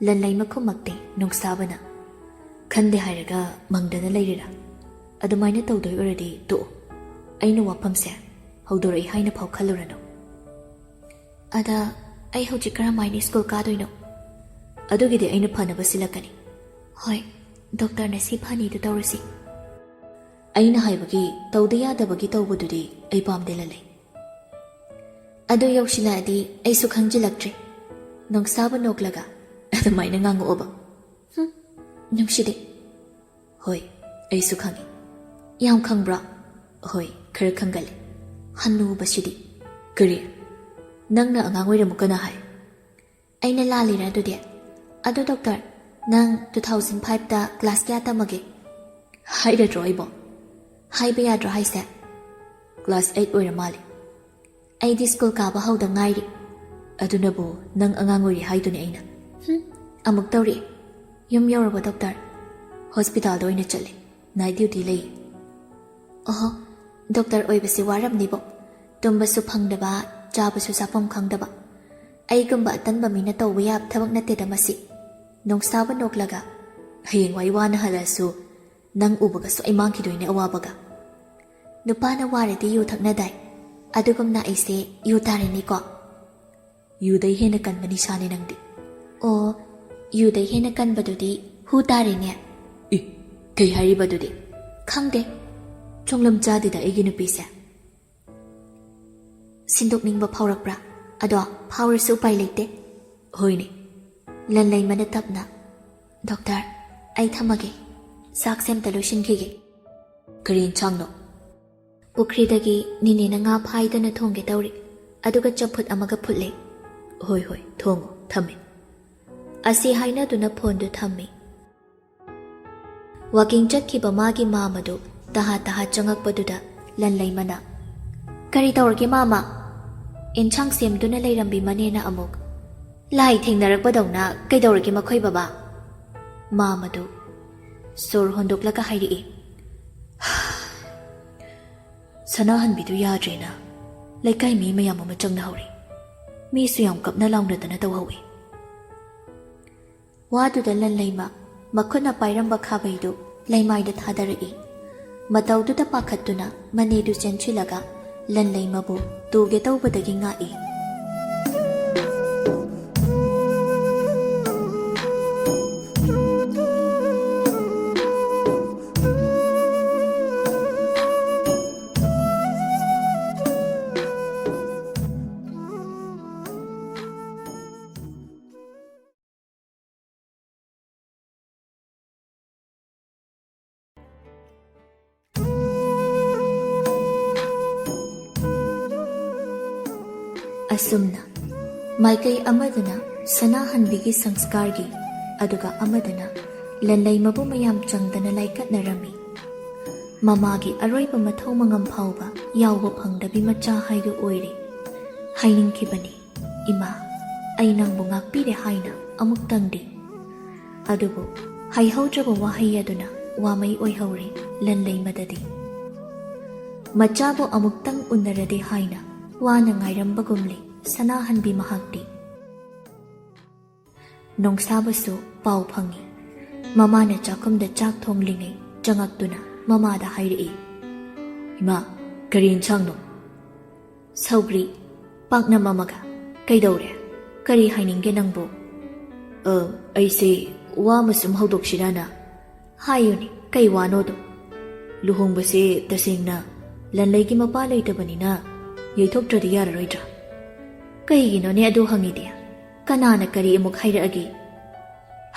ꯂꯟꯂꯩꯃ ꯈꯨꯝꯃꯛꯇꯦ ꯅꯣꯡꯁꯥꯕꯅ ꯈꯟꯗꯦ ꯍꯥꯏꯔꯒ ꯃꯪꯗꯅ ꯂꯩꯔꯤꯔꯥ ꯑꯗꯨꯃꯥꯏꯅ ꯇꯧꯗꯣꯏ ꯑꯣꯏꯔꯗꯤ ꯇꯣꯛꯑꯣ ꯑꯩꯅ ꯋꯥꯐꯝꯁꯦ ꯍꯧꯗꯣꯔꯛꯏ ꯍꯥꯏꯅ ꯐꯥꯎ ꯈꯜꯂꯨꯔꯅꯨ ꯑꯗ ꯑꯩ ꯍꯧꯖꯤꯛ ꯀꯔꯝꯍꯥꯏꯅ ꯁ꯭ꯀꯨꯜ ꯀꯥꯗꯣꯏꯅꯣ ꯑꯗꯨꯒꯤꯗꯤ ꯑꯩꯅ ꯐꯅꯕ ꯁꯤꯜꯂꯛꯀꯅꯤ ꯍꯣꯏ ꯗꯣꯛꯇꯔꯅ ꯁꯤ ꯐꯅꯤꯗꯨ ꯇꯧꯔꯁꯤ ꯑꯩꯅ ꯍꯥꯏꯕꯒꯤ ꯇꯧꯗ ꯌꯥꯗꯕꯒꯤ ꯇꯧꯕꯗꯨꯗꯤ ꯑꯩ ꯄꯥꯝꯗꯦ ꯂꯂꯩ ꯑꯗꯨ ꯌꯧꯁꯤꯜꯂꯛꯑꯗꯤ ꯑꯩꯁꯨ ꯈꯪꯖꯤꯜꯂꯛꯇ꯭ꯔꯦ ꯅꯣꯡꯁꯥꯕ ꯅꯣꯛꯂꯒ ꯑꯗꯨꯃꯥꯏꯅ ꯉꯥꯡꯉꯛꯑꯣꯕ ꯅꯨꯡꯁꯤꯗꯦ ꯍꯣꯏ ꯑꯩꯁꯨ ꯈꯪꯉꯤ ꯌꯥꯝ ꯈꯪꯕ꯭ꯔꯥ ꯍꯣꯏ ꯈꯔ ꯈꯪꯒꯜꯂꯤ ꯍꯟꯅꯨꯕꯁꯤꯗꯤ ꯀꯔꯤ ꯅꯪꯅ ꯑꯉꯥꯡ ꯑꯣꯏꯔꯝꯃꯨ ꯀꯅꯥ ꯍꯥꯏ ꯑꯩꯅ ꯂꯥꯜꯂꯤꯔꯥ ꯑꯗꯨꯗꯤ ꯑꯗꯣ ꯗꯣꯛꯇꯔ ꯅꯪ 2005ꯗ ꯀ꯭ꯂꯥꯁ ꯀꯌꯥ ꯇꯝꯃꯒꯦ ꯍꯥꯏꯔꯗ꯭ꯔꯣ ꯑꯩꯕꯣ ꯍꯥꯏꯕ ꯌꯥꯗ꯭ꯔꯣ ꯍꯥꯏꯁꯦ ꯀ꯭ꯂꯥꯁ 8 ꯑꯣꯏꯔ ꯃꯥꯜꯂꯤ ꯑꯩꯗꯤ ꯁ꯭ꯀꯨꯜ ꯀꯥꯕ ꯍꯧꯗ ꯉꯥꯏꯔꯤ ꯑꯗꯨꯅꯕꯨ ꯅꯪ ꯑꯉꯥꯡ ꯑꯣꯏꯔꯤ ꯍꯥꯏꯗꯨꯅꯤ ꯑꯩꯅ ꯑꯃꯨꯛ ꯇꯧꯔꯛꯑꯦ ꯌꯨꯝ ꯌꯧꯔꯕ ꯗꯣꯛꯇꯔ ꯍꯣꯁꯄꯤꯇꯥꯜꯗ ꯑꯣꯏꯅ ꯆꯠꯂꯤ ꯅꯥꯏꯠ ꯗ꯭ꯌꯨꯇꯤ ꯂꯩ ꯑꯣꯍꯣ ꯗꯣꯛꯇꯔ ꯑꯣꯏꯕꯁꯤ ꯋꯥꯔꯝꯅꯤꯕꯣ ꯇꯨꯝꯕꯁꯨ ꯐꯪꯗꯕ ꯆꯥꯕꯁꯨ ꯆꯥꯐꯝ ꯈꯪꯗꯕ ꯑꯩꯒꯨꯝꯕ ꯑꯇꯟꯕ ꯃꯤꯅ ꯇꯧꯕ ꯌꯥꯕ ꯊꯕꯛ ꯅꯠꯇꯦꯗ ꯃꯁꯤ ꯅꯣꯡꯁꯥꯕ ꯅꯣꯛꯂꯒ ꯍꯌꯦꯡꯋꯥꯏ ꯋꯥꯅ ꯍꯜꯂꯛꯑꯁꯨ ꯅꯪ ꯎꯕꯒꯁꯨ ꯑꯩ ꯃꯥꯡꯈꯤꯗꯣꯏꯅꯦ ꯑꯋꯥꯕꯒ ꯅꯨꯄꯥꯅ ꯋꯥꯔꯗꯤ ꯌꯨ ꯊꯛꯅꯗꯥꯏ ꯑꯗꯨꯒꯨꯝꯅ ꯑꯩꯁꯦ ꯌꯨ ꯇꯥꯔꯤꯅꯤꯀꯣ ꯌꯨꯗꯩ ꯍꯦꯟꯅ ꯀꯟꯕ ꯅꯤꯁꯥꯅꯤ ꯅꯪꯗꯤ ꯑꯣ ꯌꯨꯗꯩ ꯍꯦꯟꯅ ꯀꯟꯕꯗꯨꯗꯤ ꯍꯨ ꯇꯥꯔꯤꯅꯦ ꯀꯩ ꯍꯥꯏꯔꯤꯕꯗꯨꯗꯤ ꯈꯪꯗꯦ ꯆꯣꯡꯂꯝ ꯆꯥꯗꯦꯗ ꯑꯩꯒꯤ ꯅꯨꯄꯤꯁꯦ ꯁꯤꯟꯗꯣꯛꯅꯤꯡꯕ ꯐꯥꯎꯔꯛꯄ꯭ꯔꯥ ꯑꯗꯣ ꯐꯥꯎꯔꯁꯨ ꯎꯄꯥꯏ ꯂꯩꯇꯦ ꯍꯣꯏꯅꯦ ꯂꯟꯂꯩꯃꯅ ꯇꯞꯅ ꯗꯣꯛꯇꯔ ꯑꯩ ꯊꯝꯃꯒꯦ ꯆꯥꯛꯁꯦ ꯑꯝꯇ ꯂꯣꯏꯁꯤꯟꯈꯤꯒꯦ ꯀꯔꯤ ꯏꯟꯁꯥꯡꯅꯣ ꯄꯨꯈ꯭ꯔꯤꯗꯒꯤ ꯅꯤꯅꯦꯅ ꯉꯥ ꯐꯥꯏꯗꯅ ꯊꯣꯡꯒꯦ ꯇꯧꯔꯤ ꯑꯗꯨꯒ ꯆꯝꯐꯨꯠ ꯑꯃꯒ ꯐꯨꯠꯂꯦ ꯍꯣꯏ ꯍꯣꯏ ꯊꯣꯡꯉꯣ ꯊꯝꯃꯦ ꯑꯁꯤ ꯍꯥꯏꯅꯗꯨꯅ ꯐꯣꯟꯗꯨ ꯊꯝꯃꯤ ꯋꯥꯀꯤꯡ ꯆꯠꯈꯤꯕ ꯃꯥꯒꯤ ꯃꯥꯃꯗꯨ ꯇꯍꯥ ꯇꯍꯥ ꯆꯪꯉꯛꯄꯗꯨꯗ ꯂꯟꯂꯩꯃꯅ ꯀꯔꯤ ꯇꯧꯔꯒꯦ ꯃꯥꯃ ꯏꯟꯁꯥꯡ ꯁꯦꯝꯗꯨꯅ ꯂꯩꯔꯝꯕꯤ ꯃꯅꯦꯅ ꯑꯃꯨꯛ ꯂꯥꯏ ꯊꯦꯡꯅꯔꯛꯄꯗꯧꯅ ꯀꯩꯗꯧꯔꯒꯦ ꯃꯈꯣꯏ ꯕꯕꯥ ꯃꯥꯃꯗꯨ ꯁꯣꯔ ꯍꯣꯟꯗꯣꯛꯂꯒ ꯍꯥꯏꯔꯛꯏ ꯁꯅꯥꯍꯟꯕꯤꯗꯨ ꯌꯥꯗ꯭ꯔꯦꯅ ꯂꯩꯀꯥꯏ ꯃꯤ ꯃꯌꯥꯝ ꯑꯃ ꯆꯪꯅꯍꯧꯔꯤ ꯃꯤꯁꯨ ꯌꯥꯝ ꯀꯞꯅ ꯂꯥꯎꯅꯗꯅ ꯇꯧꯍꯧꯏ꯫ ꯋꯥꯗꯨꯗ ꯂꯟꯂꯩꯃ ꯃꯈꯨꯠꯅ ꯄꯥꯏꯔꯝꯕ ꯈꯥꯕꯩꯗꯨ ꯂꯩꯃꯥꯏꯗ ꯊꯥꯗꯔꯛꯏ꯫ ꯃꯇꯧꯗꯨꯗ ꯄꯥꯈꯠꯇꯨꯅ ꯃꯅꯦꯗꯨ ꯆꯦꯟꯁꯤꯜꯂꯒ ꯂꯟꯂꯩꯃꯕꯨ ꯇꯨꯒꯦ ꯇꯧꯕꯗꯒꯤ ꯉꯥꯛꯏ꯫ ꯑꯁꯨꯝꯅ ꯃꯥꯏꯀꯩ ꯑꯃꯗꯅ ꯁꯅꯥꯍꯟꯕꯤꯒꯤ ꯁꯪꯁꯀꯥꯔꯒꯤ ꯑꯗꯨꯒ ꯑꯃꯗꯅ ꯂꯟꯂꯩꯃꯕꯨ ꯃꯌꯥꯝ ꯆꯪꯗꯅ ꯂꯥꯏꯀꯠꯅꯔꯝꯃꯤ꯫ ꯃꯃꯥꯒꯤ ꯑꯔꯣꯏꯕ ꯃꯊꯧ ꯃꯉꯝ ꯐꯥꯎꯕ ꯌꯥꯎꯕ ꯐꯪꯗꯕꯤ ꯃꯆꯥ ꯍꯥꯏꯗꯨ ꯑꯣꯏꯔꯦ꯫ ꯍꯥꯏꯅꯤꯡꯈꯤꯕꯅꯤ, ꯏꯃꯥ, ꯑꯩ ꯅꯪꯕꯨ ꯉꯥꯛꯄꯤꯔꯦ ꯍꯥꯏꯅ ꯑꯃꯨꯛꯇꯪꯗꯤ꯫ ꯑꯗꯨꯕꯨ ꯍꯩꯍꯧꯗ꯭ꯔꯕ ꯋꯥꯍꯩ ꯑꯗꯨꯅ ꯋꯥꯃꯩ ꯑꯣꯏꯍꯧꯔꯦ ꯂꯟꯂꯩꯃꯗꯗꯤ꯫ ꯃꯆꯥꯕꯨ ꯑꯃꯨꯛꯇꯪ ꯎꯅꯔꯗꯤ ꯍꯥꯏꯅ ꯋꯥꯅ ꯉꯥꯏꯔꯝꯕꯒꯨꯝꯂꯤ ꯁꯅꯥꯍꯟꯕꯤ ꯃꯍꯥꯛꯇꯤ꯫ ꯅꯣꯡꯁꯥꯕꯁꯨ ꯄꯥꯎ ꯐꯪꯏ꯫ ꯃꯃꯥꯅ ꯆꯥꯛꯈꯨꯝꯗ ꯆꯥꯛ ꯊꯣꯡꯂꯤꯉꯩ ꯆꯪꯉꯛꯇꯨꯅ ꯃꯃꯥꯗ ꯍꯥꯏꯔꯛꯏ, ꯏꯃꯥ, ꯀꯔꯤ ꯏꯟꯁꯥꯡꯅꯣ? ꯁꯧꯒ꯭ꯔꯤ, ꯄꯥꯛꯅꯝ ꯑꯃꯒ꯫ ꯀꯩꯗꯧꯔꯦ? ꯀꯔꯤ ꯍꯥꯏꯅꯤꯡꯒꯦ ꯅꯪꯕꯨ? ꯑꯩꯁꯦ ꯋꯥ ꯑꯃ ꯁꯨꯝ ꯍꯧꯗꯣꯛꯁꯤꯔꯥꯅ꯫ ꯍꯥꯏꯌꯨꯅꯦ, ꯀꯩ ꯋꯥꯅꯣꯗꯣ? ꯂꯨꯍꯣꯡꯕꯁꯦ ꯇꯁꯦꯡꯅ ꯂꯟꯂꯩꯒꯤ ꯃꯄꯥ ꯂꯩꯇꯕꯅꯤꯅ ꯌꯩꯊꯣꯛꯇ꯭ꯔꯗꯤ ꯌꯥꯔꯔꯣꯏꯗ꯭ꯔꯥ? ꯀꯩꯒꯤꯅꯣꯅꯦ ꯑꯗꯨ ꯍꯪꯉꯤꯗꯤ? ꯀꯅꯥꯅ ꯀꯔꯤ ꯑꯃꯨꯛ ꯍꯥꯏꯔꯛꯑꯒꯦ?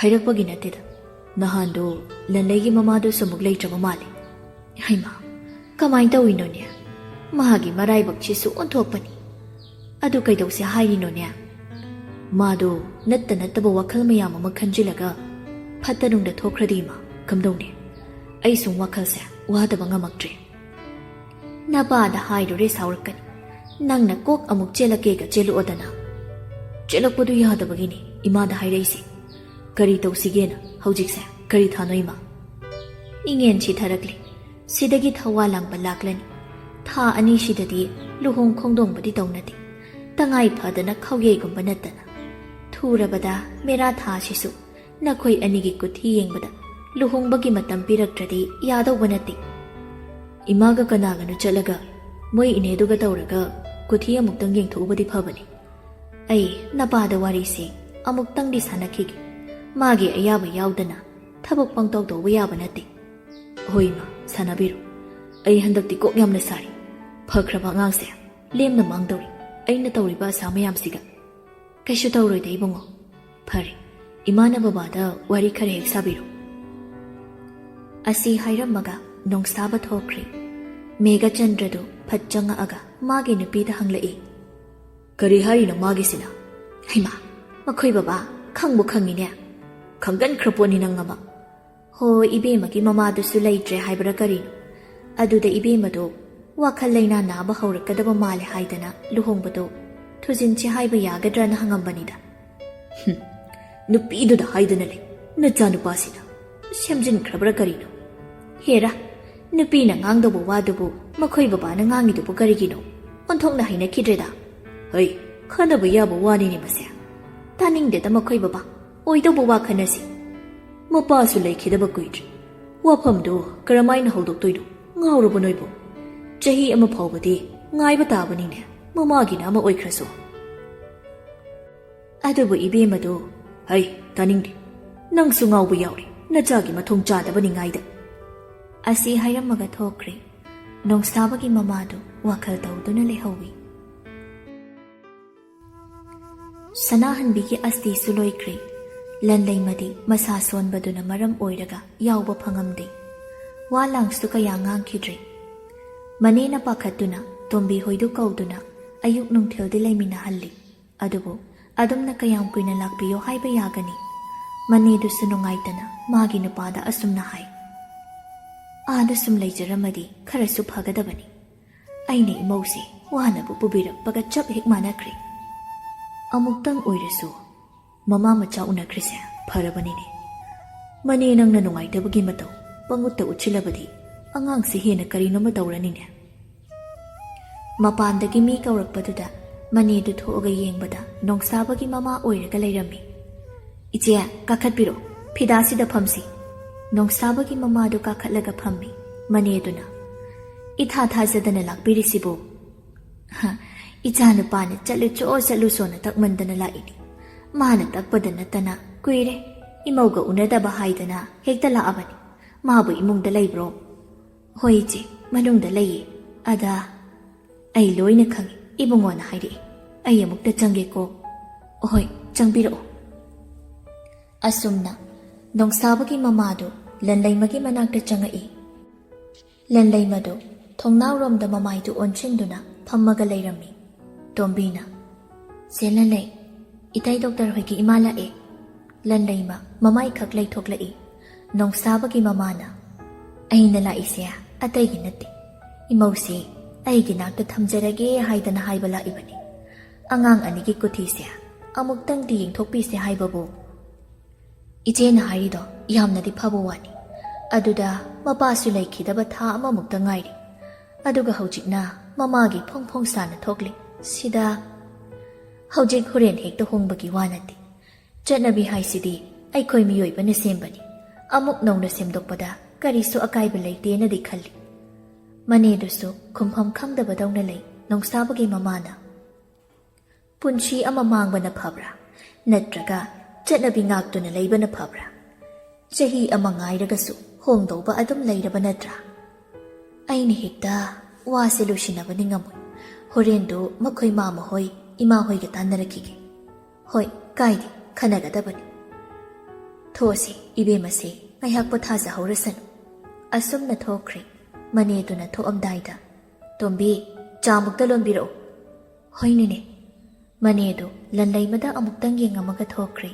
ꯍꯥꯏꯔꯛꯄꯒꯤ ꯅꯠꯇꯦꯗ, ꯅꯍꯥꯟꯗꯣ ꯂꯟꯂꯩꯒꯤ ꯃꯃꯥꯗꯨꯁꯨ ꯑꯃꯨꯛ ꯂꯩꯇ꯭ꯔꯕ ꯃꯥꯜꯂꯦ꯫ ꯍꯩꯃꯥ, ꯀꯃꯥꯏꯅ ꯇꯧꯏꯅꯣꯅꯦ? ꯃꯥꯒꯤ ꯃꯔꯥꯏꯕꯛꯁꯤꯁꯨ ꯑꯣꯟꯊꯣꯛꯄꯅꯤ꯫ ꯑꯗꯨ ꯀꯩꯗꯧꯁꯦ ꯍꯥꯏꯔꯤꯅꯣꯅꯦ? ꯃꯥꯗꯣ ꯅꯠꯇ ꯅꯠꯇꯕ ꯋꯥꯈꯜ ꯃꯌꯥꯝ ꯑꯃ ꯈꯟꯖꯤꯜꯂꯒ ꯐꯠꯇ ꯅꯨꯡꯗ ꯊꯣꯛꯈ꯭ꯔꯗꯤ ꯏꯃꯥ, ꯀꯝꯗꯧꯅꯤ? ꯑꯩ ꯁꯨꯝ ꯋꯥꯈꯜꯁꯦ ꯋꯥꯗꯕ ꯉꯝꯃꯛꯇ꯭ꯔꯦ꯫ ꯅꯄꯥꯗ ꯍꯥꯏꯔꯨꯔꯦ ꯁꯥꯎꯔꯛꯀꯅꯤ꯫ ꯅꯪꯅ ꯀꯣꯛ ꯑꯃꯨꯛ ꯆꯦꯜꯂꯛꯀꯦꯒ ꯆꯦꯜꯂꯛꯑꯣꯗꯅ꯫ ꯆꯦꯜꯂꯛꯄꯗꯨ ꯌꯥꯗꯕꯒꯤꯅꯤ ꯏꯃꯥꯗ ꯍꯥꯏꯔꯛꯏꯁꯦ꯫ ꯀꯔꯤ ꯇꯧꯁꯤꯒꯦꯅ ꯍꯧꯖꯤꯛꯁꯦ? ꯀꯔꯤ ꯊꯥꯅꯣ ꯏꯃꯥ? ꯏꯉꯦꯟ ꯁꯤꯊꯔꯛꯂꯤ꯫ ꯁꯤꯗꯒꯤ ꯊꯋꯥ ꯂꯥꯡꯕ ꯂꯥꯛꯂꯅꯤ꯫ ꯊꯥ ꯑꯅꯤꯁꯤꯗꯗꯤ ꯂꯨꯍꯣꯡ ꯈꯣꯡꯗꯣꯡꯕꯗꯤ ꯇꯧꯅꯗꯦ, ꯇꯉꯥꯏ ꯐꯗꯅ ꯈꯥꯎꯌꯩꯒꯨꯝꯕ ꯅꯠꯇꯅ꯫ ꯊꯨꯔꯕꯗ ꯃꯦꯔꯥ ꯊꯥꯁꯤꯁꯨ ꯅꯈꯣꯏ ꯑꯅꯤꯒꯤ ꯀꯨꯊꯤ ꯌꯦꯡꯕꯗ ꯂꯨꯍꯣꯡꯕꯒꯤ ꯃꯇꯝ ꯄꯤꯔꯛꯇ꯭ꯔꯗꯤ ꯌꯥꯗꯧꯕ ꯅꯠꯇꯦ꯫ ꯏꯃꯥꯒ ꯀꯅꯥꯒꯅꯣ ꯆꯠꯂꯒ ꯃꯣꯏ ꯏꯅꯦꯗꯨꯒ ꯇꯧꯔꯒ ꯀꯨꯊꯤ ꯑꯃꯨꯛꯇꯪ ꯌꯦꯡꯊꯣꯛꯎꯕꯗꯤ ꯐꯕꯅꯤ꯫ ꯑꯩ ꯅꯄꯥꯗ ꯋꯥꯔꯤꯁꯦ ꯑꯃꯨꯛꯇꯪꯗꯤ ꯁꯥꯟꯅꯈꯤꯒꯦ꯫ ꯃꯥꯒꯤ ꯑꯌꯥꯕ ꯌꯥꯎꯗꯅ ꯊꯕꯛ ꯄꯪꯇꯧ ꯇꯧꯕ ꯌꯥꯕ ꯅꯠꯇꯦ꯫ ꯍꯣꯏ ꯏꯃꯥ, ꯁꯥꯟꯅꯕꯤꯔꯣ꯫ ꯑꯩ ꯍꯟꯗꯛꯇꯤ ꯀꯣꯛ ꯌꯥꯝꯅ ꯁꯥꯔꯤ꯫ ꯐꯈ꯭ꯔꯕ ꯑꯉꯥꯡꯁꯦ ꯂꯦꯝꯅ ꯃꯥꯡꯗꯧꯔꯤ ꯑꯩꯅ ꯇꯧꯔꯤꯕ ꯑꯁꯥ ꯃꯌꯥꯝꯁꯤꯒ꯫ ꯀꯩꯁꯨ ꯇꯧꯔꯣꯏꯗ ꯏꯕꯨꯡꯉꯣ꯫ ꯐꯔꯦ, ꯏꯃꯥꯅ ꯕꯕꯥꯗ ꯋꯥꯔꯤ ꯈꯔ ꯍꯦꯛ ꯁꯥꯕꯤꯔꯣ꯫ ꯑꯁꯤ ꯍꯥꯏꯔꯝꯃꯒ ꯅꯣꯡꯁꯥꯕ ꯊꯣꯛꯈ꯭ꯔꯦ꯫ ꯃꯦꯘꯆꯟꯗ꯭ꯔꯗꯨ ꯐꯠ ꯆꯪꯉꯛꯑꯒ ꯃꯥꯒꯤ ꯅꯨꯄꯤꯗ ꯍꯪꯂꯛꯏ, ꯀꯔꯤ ꯍꯥꯏꯔꯤꯅꯣ ꯃꯥꯒꯤꯁꯤꯅ? ꯍꯩꯃꯥ, ꯃꯈꯣꯏ ꯕꯕꯥ ꯈꯪꯕꯨ ꯈꯪꯉꯤꯅꯦ꯫ ꯈꯪꯒꯟꯈ꯭ꯔ ꯄꯣꯠꯅꯤ ꯅꯪ ꯑꯃ꯫ ꯍꯣꯏ, ꯏꯕꯦꯝꯃꯒꯤ ꯃꯃꯥꯗꯨꯁꯨ ꯂꯩꯇ꯭ꯔꯦ ꯍꯥꯏꯕ꯭ꯔꯥ ꯀꯔꯤꯅꯣ? ꯑꯗꯨꯗ ꯏꯕꯦꯝꯃꯗꯣ ꯋꯥꯈꯜ ꯂꯩꯅꯥ ナꯕ ꯍꯧꯔꯛꯀꯗꯕ ꯃꯥꯜꯂꯦ ꯍꯥꯏꯗꯅ ꯂꯨꯍꯣꯡꯕꯗꯣ ꯊꯨꯖꯤꯟꯁꯤ ꯍꯥꯏꯕ ꯌꯥꯒꯗ꯭ꯔꯥꯅ ꯍꯪꯉꯝꯕꯅꯤꯗ꯫ ꯅꯨꯄꯤꯗꯨꯗ ꯍꯥꯏꯗꯅ ꯂꯩ, ꯅꯆꯥꯅꯨꯄꯥꯁꯤꯅ ꯁꯦꯝꯖꯤꯟꯈ꯭ꯔꯕ꯭ꯔꯥ ꯀꯔꯤꯅꯣ? ꯍꯦꯔꯥ, ꯅꯨꯄꯤꯅ ꯉꯥꯡꯗꯧꯕ ꯋꯥꯗꯨꯕꯨ ꯃꯈꯣꯏ ꯕꯕꯥꯅ ꯉꯥꯡꯉꯤꯗꯨꯕꯨ ꯀꯔꯤꯒꯤꯅꯣ? ꯑꯣꯟꯊꯣꯛꯅ ꯍꯩꯅꯈꯤꯗ꯭ꯔꯦꯗ꯫ ꯍꯩ, ꯈꯟꯅꯕ ꯌꯥꯕ ꯋꯥꯅꯤꯅꯦ ꯃꯁꯦ꯫ ꯇꯥꯅꯤꯡꯗꯦꯗ ꯃꯈꯣꯏ ꯕꯕꯥ, ꯑꯣꯏꯗꯧꯕ ꯋꯥ ꯈꯟꯅꯁꯤ꯫ ꯃꯄꯥꯁꯨ ꯂꯩꯈꯤꯗꯕ ꯀꯨꯏꯗ꯭ꯔꯤ, ꯋꯥꯐꯝꯗꯨ ꯀꯔꯝꯃꯥꯏꯅ ꯍꯧꯗꯣꯛꯇꯣꯏꯅꯣ? ꯉꯥꯎꯔꯕ ꯅꯣꯏꯕꯨ? ꯆꯍꯤ ꯑꯃ ꯐꯥꯎꯕꯗꯤ ꯉꯥꯏꯕ ꯇꯥꯕꯅꯤꯅꯦ, ꯃꯃꯥꯒꯤꯅ ꯑꯃ ꯑꯣꯏꯈ꯭ꯔꯁꯨ꯫ ꯑꯗꯨꯕꯨ ꯏꯕꯦꯝꯃꯗꯨ, ꯍꯩ, ꯇꯥꯅꯤꯡꯗꯦ꯫ ꯅꯪꯁꯨ ꯉꯥꯎꯕ ꯌꯥꯎꯔꯤ, ꯅꯆꯥꯒꯤ ꯃꯊꯣꯡ ꯆꯥꯗꯕꯅꯤꯉꯥꯏꯗ꯫ ꯑꯁꯤ ꯍꯥꯏꯔꯝꯃꯒ ꯊꯣꯛꯈ꯭ꯔꯦ꯫ ꯅꯣꯡꯁꯥꯕꯒꯤ ꯃꯃꯥꯗꯨ ꯋꯥꯈꯜ ꯇꯧꯗꯨꯅ ꯂꯩꯍꯧꯏ꯫ ꯁꯅꯥꯍꯟꯕꯤꯒꯤ ꯑꯁꯇꯤꯁꯨ ꯂꯣꯏꯈ꯭ꯔꯦ꯫ ꯂꯟꯂꯩꯃꯗꯤ ꯃꯁꯥ ꯁꯣꯟꯕꯗꯨꯅ ꯃꯔꯝ ꯑꯣꯏꯔꯒ ꯌꯥꯎꯕ ꯐꯪꯉꯝꯗꯦ꯫ ꯋꯥ ꯂꯥꯡꯁꯨ ꯀꯌꯥ ꯉꯥꯡꯈꯤꯗ꯭ꯔꯦ꯫ ꯃꯅꯦꯅ ꯄꯥꯈꯠꯇꯨꯅ ꯇꯣꯝꯕꯤ ꯍꯣꯏꯗꯨ ꯀꯧꯗꯨꯅ ꯑꯌꯨꯛ ꯅꯨꯡꯊꯤꯜꯗꯤ ꯂꯩꯃꯤꯟꯅꯍꯜꯂꯤ꯫ ꯑꯗꯨꯕꯨ ꯑꯗꯨꯝꯅ ꯀꯌꯥꯝ ꯀꯨꯏꯅ ꯂꯥꯛꯄꯤꯌꯣ ꯍꯥꯏꯕ ꯌꯥꯒꯅꯤ? ꯃꯅꯦꯗꯨꯁꯨ ꯅꯨꯡꯉꯥꯏꯇꯅ ꯃꯥꯒꯤ ꯅꯨꯄꯥꯗ ꯑꯁꯨꯝꯅ ꯍꯥꯏ, ꯑꯥꯗ ꯁꯨꯝ ꯂꯩꯖꯔꯝꯃꯗꯤ ꯈꯔꯁꯨ ꯐꯒꯗꯕꯅꯤ꯫ ꯑꯩꯅ ꯏꯃꯧꯁꯦ ꯋꯥꯅꯕꯨ ꯄꯨꯕꯤꯔꯛꯄꯒ ꯆꯞ ꯍꯦꯛ ꯃꯥꯟꯅꯈ꯭ꯔꯦ꯫ ꯑꯃꯨꯛꯇꯪ ꯑꯣꯏꯔꯁꯨ ꯃꯃꯥ ꯃꯆꯥ ꯎꯅꯈ꯭ꯔꯤꯁꯦ ꯐꯔꯕꯅꯤꯅꯦ꯫ ꯃꯅꯦ ꯅꯪꯅ ꯅꯨꯡꯉꯥꯏꯇꯕꯒꯤ ꯃꯇꯧ ꯄꯪꯎꯠꯇ ꯎꯠꯁꯤꯜꯂꯕꯗꯤ ꯑꯉꯥꯡꯁꯦ ꯍꯦꯟꯅ ꯀꯔꯤꯅꯣꯃ ꯇꯧꯔꯅꯤꯅꯦ꯫ ꯃꯄꯥꯟꯗꯒꯤ ꯃꯤ ꯀꯧꯔꯛꯄꯗꯨꯗ ꯃꯅꯦꯗꯨ ꯊꯣꯛꯑꯒ ꯌꯦꯡꯕꯗ ꯅꯣꯡꯁꯥꯕꯒꯤ ꯃꯃꯥ ꯑꯣꯏꯔꯒ ꯂꯩꯔꯝꯃꯤ꯫ ꯏꯆꯦ ꯀꯥꯈꯠꯄꯤꯔꯣ, ꯐꯤꯗꯥꯁꯤꯗ ꯐꯝꯁꯤ꯫ ꯅꯣꯡꯁꯥꯕꯒꯤ ꯃꯃꯥꯗꯨ ꯀꯥꯈꯠꯂꯒ ꯐꯝꯃꯤ꯫ ꯃꯅꯦꯗꯨꯅ ꯏꯊꯥ ꯊꯥꯖꯗꯅ ꯂꯥꯛꯄꯤꯔꯤꯁꯤꯕꯨ? ꯏꯆꯥ ꯅꯨꯄꯥꯅ ꯆꯠꯂꯨꯁꯣꯅ ꯇꯛꯃꯟꯗꯅ ꯂꯥꯛꯏꯅꯤ꯫ ꯃꯥꯅ ꯇꯛꯄꯗ ꯅꯠꯇꯅ ꯀꯨꯏꯔꯦ ꯏꯃꯧꯒ ꯎꯅꯗꯕ ꯍꯥꯏꯗꯅ ꯍꯦꯛꯇ ꯂꯥꯛꯑꯕꯅꯤ꯫ ꯃꯥꯕꯨ ꯏꯃꯨꯡꯗ ꯂꯩꯕ꯭ꯔꯣ? ꯍꯣꯏ ꯏꯆꯦ, ꯃꯅꯨꯡꯗ ꯂꯩꯌꯦ꯫ ꯑꯗ ꯑꯩ ꯂꯣꯏꯅ ꯈꯪꯏ, ꯏꯕꯨꯡꯉꯣꯅ ꯍꯥꯏꯔꯛꯏ꯫ ꯑꯩ ꯑꯃꯨꯛꯇ ꯆꯪꯒꯦꯀꯣ? ꯍꯣꯏ, ꯆꯪꯕꯤꯔꯛꯑꯣ꯫ ꯑꯁꯨꯝꯅ ꯅꯣꯡꯁꯥꯕꯒꯤ ꯃꯃꯥꯗꯨ ꯂꯟꯂꯩꯃꯒꯤ ꯃꯅꯥꯛꯇ ꯆꯪꯉꯛꯏ꯫ ꯂꯟꯂꯩꯃꯗꯨ ꯊꯣꯡꯅꯥꯎꯔꯣꯝꯗ ꯃꯃꯥꯏꯗꯨ ꯑꯣꯟꯁꯤꯟꯗꯨꯅ ꯐꯝꯃꯒ ꯂꯩꯔꯝꯃꯤ꯫ ꯇꯣꯝꯕꯤꯅ ꯆꯦ ꯂꯟꯂꯩ, ꯏꯇꯩ ꯗꯣꯛꯇꯔ ꯍꯣꯏꯒꯤ ꯏꯃꯥ ꯂꯥꯛꯑꯦ꯫ ꯂꯟꯂꯩꯃ ꯃꯃꯥꯏꯈꯛ ꯂꯩꯊꯣꯛꯂꯛꯏ꯫ ꯅꯣꯡꯁꯥꯕꯒꯤ ꯃꯃꯥꯅ ꯑꯩꯅ ꯂꯥꯛꯏꯁꯦ ꯑꯇꯩꯒꯤ ꯅꯠꯇꯦ, ꯏꯃꯧꯁꯤ ꯑꯩꯒꯤ ꯅꯥꯛꯇ ꯊꯝꯖꯔꯒꯦ ꯍꯥꯏꯗꯅ ꯍꯥꯏꯕ ꯂꯥꯛꯏꯕꯅꯤ꯫ ꯑꯉꯥꯡ ꯑꯅꯤꯒꯤ ꯀꯨꯊꯤꯁꯦ ꯑꯃꯨꯛꯇꯪꯗꯤ ꯌꯦꯡꯊꯣꯛꯄꯤꯁꯦ ꯍꯥꯏꯕꯕꯨ꯫ ꯏꯆꯦꯅ ꯍꯥꯏꯔꯤꯗꯣ ꯌꯥꯝꯅꯗꯤ ꯐꯕ ꯋꯥꯅꯤ꯫ ꯑꯗꯨꯗ ꯃꯄꯥꯁꯨ ꯂꯩꯈꯤꯗꯕ ꯊꯥ ꯑꯃꯃꯨꯛꯇ ꯉꯥꯏꯔꯤ꯫ ꯑꯗꯨꯒ ꯍꯧꯖꯤꯛꯅ ꯃꯃꯥꯒꯤ ꯐꯣꯡ ꯐꯣꯡ ꯁꯥꯅ ꯊꯣꯛꯂꯤ꯫ ꯁꯤꯗ ꯍꯧꯖꯤꯛ ꯍꯣꯔꯦꯟ ꯍꯦꯛꯇ ꯍꯣꯡꯕꯒꯤ ꯋꯥ ꯅꯠꯇꯦ꯫ ꯆꯠꯅꯕꯤ ꯍꯥꯏꯁꯤꯗꯤ ꯑꯩꯈꯣꯏ ꯃꯤꯑꯣꯏꯕꯅ ꯁꯦꯝꯕꯅꯤ꯫ ꯑꯃꯨꯛ ꯅꯧꯅ ꯁꯦꯝꯗꯣꯛꯄꯗ ꯀꯔꯤꯁꯨ ꯑꯀꯥꯏꯕ ꯂꯩꯇꯦꯅꯗꯤ ꯈꯜꯂꯤ꯫ ꯃꯅꯦꯗꯨꯁꯨ ꯈꯨꯝꯐꯝ ꯈꯪꯗꯕꯗꯧꯅ ꯂꯩ꯫ ꯅꯣꯡꯁꯥꯕꯒꯤ ꯃꯃꯥꯅ ꯄꯨꯟꯁꯤ ꯑꯃ ꯃꯥꯡꯕꯅ ꯐꯕ꯭ꯔꯥ ꯅꯠꯇ꯭ꯔꯒ ꯆꯠꯅꯕꯤ ꯉꯥꯛꯇꯨꯅ ꯂꯩꯕꯅ ꯐꯕ꯭ꯔꯥ? ꯆꯍꯤ ꯑꯃ ꯉꯥꯏꯔꯒꯁꯨ ꯍꯣꯡꯗꯧꯕ ꯑꯗꯨꯝ ꯂꯩꯔꯕ ꯅꯠꯇ꯭ꯔꯥ? ꯑꯩꯅ ꯍꯦꯛꯇ ꯋꯥꯁꯦ ꯂꯣꯏꯁꯤꯟꯅꯕꯅꯤ ꯉꯝꯃꯣꯏ꯫ ꯍꯣꯔꯦꯟꯗꯨ ꯃꯈꯣꯏ ꯃꯥꯃꯍꯣꯏ ꯏꯃꯥꯍꯣꯏꯒ ꯇꯥꯟꯅꯔꯛꯈꯤꯒꯦ꯫ ꯍꯣꯏ, ꯀꯥꯏꯗꯦ, ꯈꯟꯅꯒꯗꯕꯅꯤ꯫ ꯊꯣꯛꯑꯁꯤ ꯏꯕꯦꯝꯃꯁꯦ ꯉꯥꯏꯍꯥꯛ ꯄꯣꯊꯥꯖꯍꯧꯔꯁꯅꯨ꯫ ꯑꯁꯨꯝꯅ ꯊꯣꯛꯈ꯭ꯔꯦ꯫ ꯃꯅꯦꯗꯨꯅ ꯊꯣꯛꯑꯝꯗꯥꯏꯗ ꯇꯣꯝꯕꯤ, ꯆꯥꯃꯨꯛꯇ ꯂꯣꯟꯕꯤꯔꯛꯑꯣ꯫ ꯍꯣꯏ ꯅꯦꯅꯦ꯫ ꯃꯅꯦꯗꯨ ꯂꯟꯂꯩꯃꯗ ꯑꯃꯨꯛꯇꯪ ꯌꯦꯡꯉꯝꯃꯒ ꯊꯣꯛꯈ꯭ꯔꯦ꯫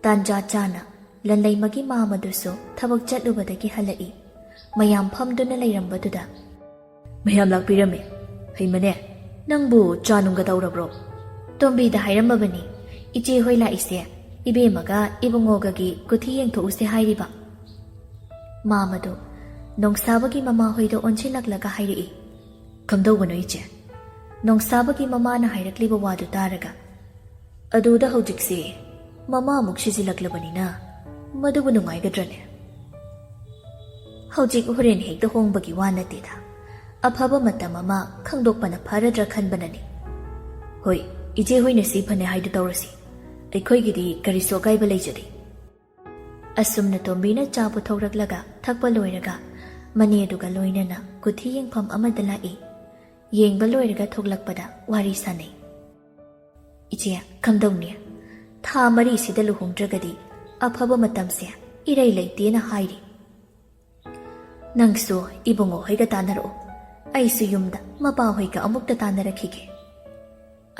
ꯇꯥꯟꯖꯥ ꯆꯥꯅ ꯂꯟꯂꯩꯃꯒꯤ ꯃꯥꯃꯗꯨꯁꯨ ꯊꯕꯛ ꯆꯠꯂꯨꯕꯗꯒꯤ ꯍꯜꯂꯛꯏ꯫ ꯃꯌꯥꯝ ꯐꯝꯗꯨꯅ ꯂꯩꯔꯝꯕꯗꯨꯗ ꯃꯌꯥꯝ ꯂꯥꯛꯄꯤꯔꯝꯃꯦ꯫ ꯍꯩꯃꯅꯦ, ꯅꯪꯕꯨ ꯆꯥ ꯅꯨꯡꯒ ꯇꯧꯔꯕ꯭ꯔꯣ? ꯇꯣꯝꯕꯤꯗ ꯍꯥꯏꯔꯝꯃꯕꯅꯤ ꯏꯆꯦ ꯍꯣꯏ ꯂꯥꯛꯏꯁꯦ ꯏꯕꯦꯝꯃꯒ ꯏꯕꯨꯡꯉꯣꯒꯒꯤ ꯀꯨꯊꯤ ꯌꯦꯡꯊꯣꯛꯎꯁꯦ ꯍꯥꯏꯔꯤꯕ꯫ ꯃꯥꯃꯗꯨ ꯅꯣꯡꯁꯥꯕꯒꯤ ꯃꯃꯥꯍꯣꯏꯗ ꯑꯣꯟꯁꯤꯜꯂꯛꯂꯒ ꯍꯥꯏꯔꯛꯏ꯫ ꯀꯝꯗꯧꯕꯅꯣ ꯏꯆꯦ? ꯅꯣꯡꯁꯥꯕꯒꯤ ꯃꯃꯥꯅ ꯍꯥꯏꯔꯛꯂꯤꯕ ꯋꯥꯗꯨ ꯇꯥꯔꯒ ꯑꯗꯨꯗ ꯍꯧꯖꯤꯛꯁꯦ ꯃꯃꯥꯃꯨꯛ ꯁꯤꯖꯤꯜꯂꯛꯂꯕꯅꯤꯅ ꯃꯗꯨꯕꯨ ꯅꯨꯡꯉꯥꯏꯒꯗ꯭ꯔꯅꯦ? ꯍꯧꯖꯤꯛ ꯍꯣꯔꯦꯟ ꯍꯦꯛꯇ ꯍꯣꯡꯕꯒꯤ ꯋꯥ ꯅꯠꯇꯦꯗ꯫ ꯑꯐꯕ ꯃꯇꯝ ꯑꯃ ꯈꯪꯗꯣꯛꯄꯅ ꯐꯔꯗ꯭ꯔꯥ ꯈꯟꯕꯅꯅꯤ꯫ ꯍꯣꯏ, ꯏꯆꯦ ꯍꯣꯏꯅ ꯁꯤ ꯐꯅꯦ ꯍꯥꯏꯗꯨ ꯇꯧꯔꯁꯤ꯫ ꯑꯩꯈꯣꯏꯒꯤꯗꯤ ꯀꯔꯤꯁꯨ ꯑꯀꯥꯏꯕ ꯂꯩꯖꯗꯦ꯫ ꯑꯁꯨꯝꯅ ꯇꯣꯝꯕꯤꯅ ꯆꯥ ꯄꯨꯊꯣꯛꯔꯛꯂꯒ ꯊꯛꯄ ꯂꯣꯏꯔꯒ ꯃꯅꯦꯗꯨꯒ ꯂꯣꯏꯅꯅ ꯀꯨꯊꯤ ꯌꯦꯡꯐꯝ ꯑꯃꯗ ꯂꯥꯛꯏ꯫ ꯌꯦꯡꯕ ꯂꯣꯏꯔꯒ ꯊꯣꯛꯂꯛꯄꯗ ꯋꯥꯔꯤ ꯁꯥꯟꯅꯩ꯫ ꯏꯆꯦ, ꯀꯝꯗꯧꯅꯤ? ꯊꯥ 4 ꯂꯨꯍꯣꯡꯗ꯭ꯔꯒꯗꯤ ꯑꯐꯕ ꯃꯇꯝꯁꯦ ꯏꯔꯩ ꯂꯩꯇꯦꯅ ꯍꯥꯏꯔꯤ꯫ ꯅꯪꯁꯨ ꯏꯕꯨꯡꯉꯣ ꯍꯣꯏꯒ ꯇꯥꯟꯅꯔꯛꯑꯣ, ꯑꯩꯁꯨ ꯌꯨꯝꯗ ꯃꯄꯥꯍꯣꯏꯒ ꯑꯃꯨꯛꯇ ꯇꯥꯟꯅꯔꯛꯈꯤꯒꯦ꯫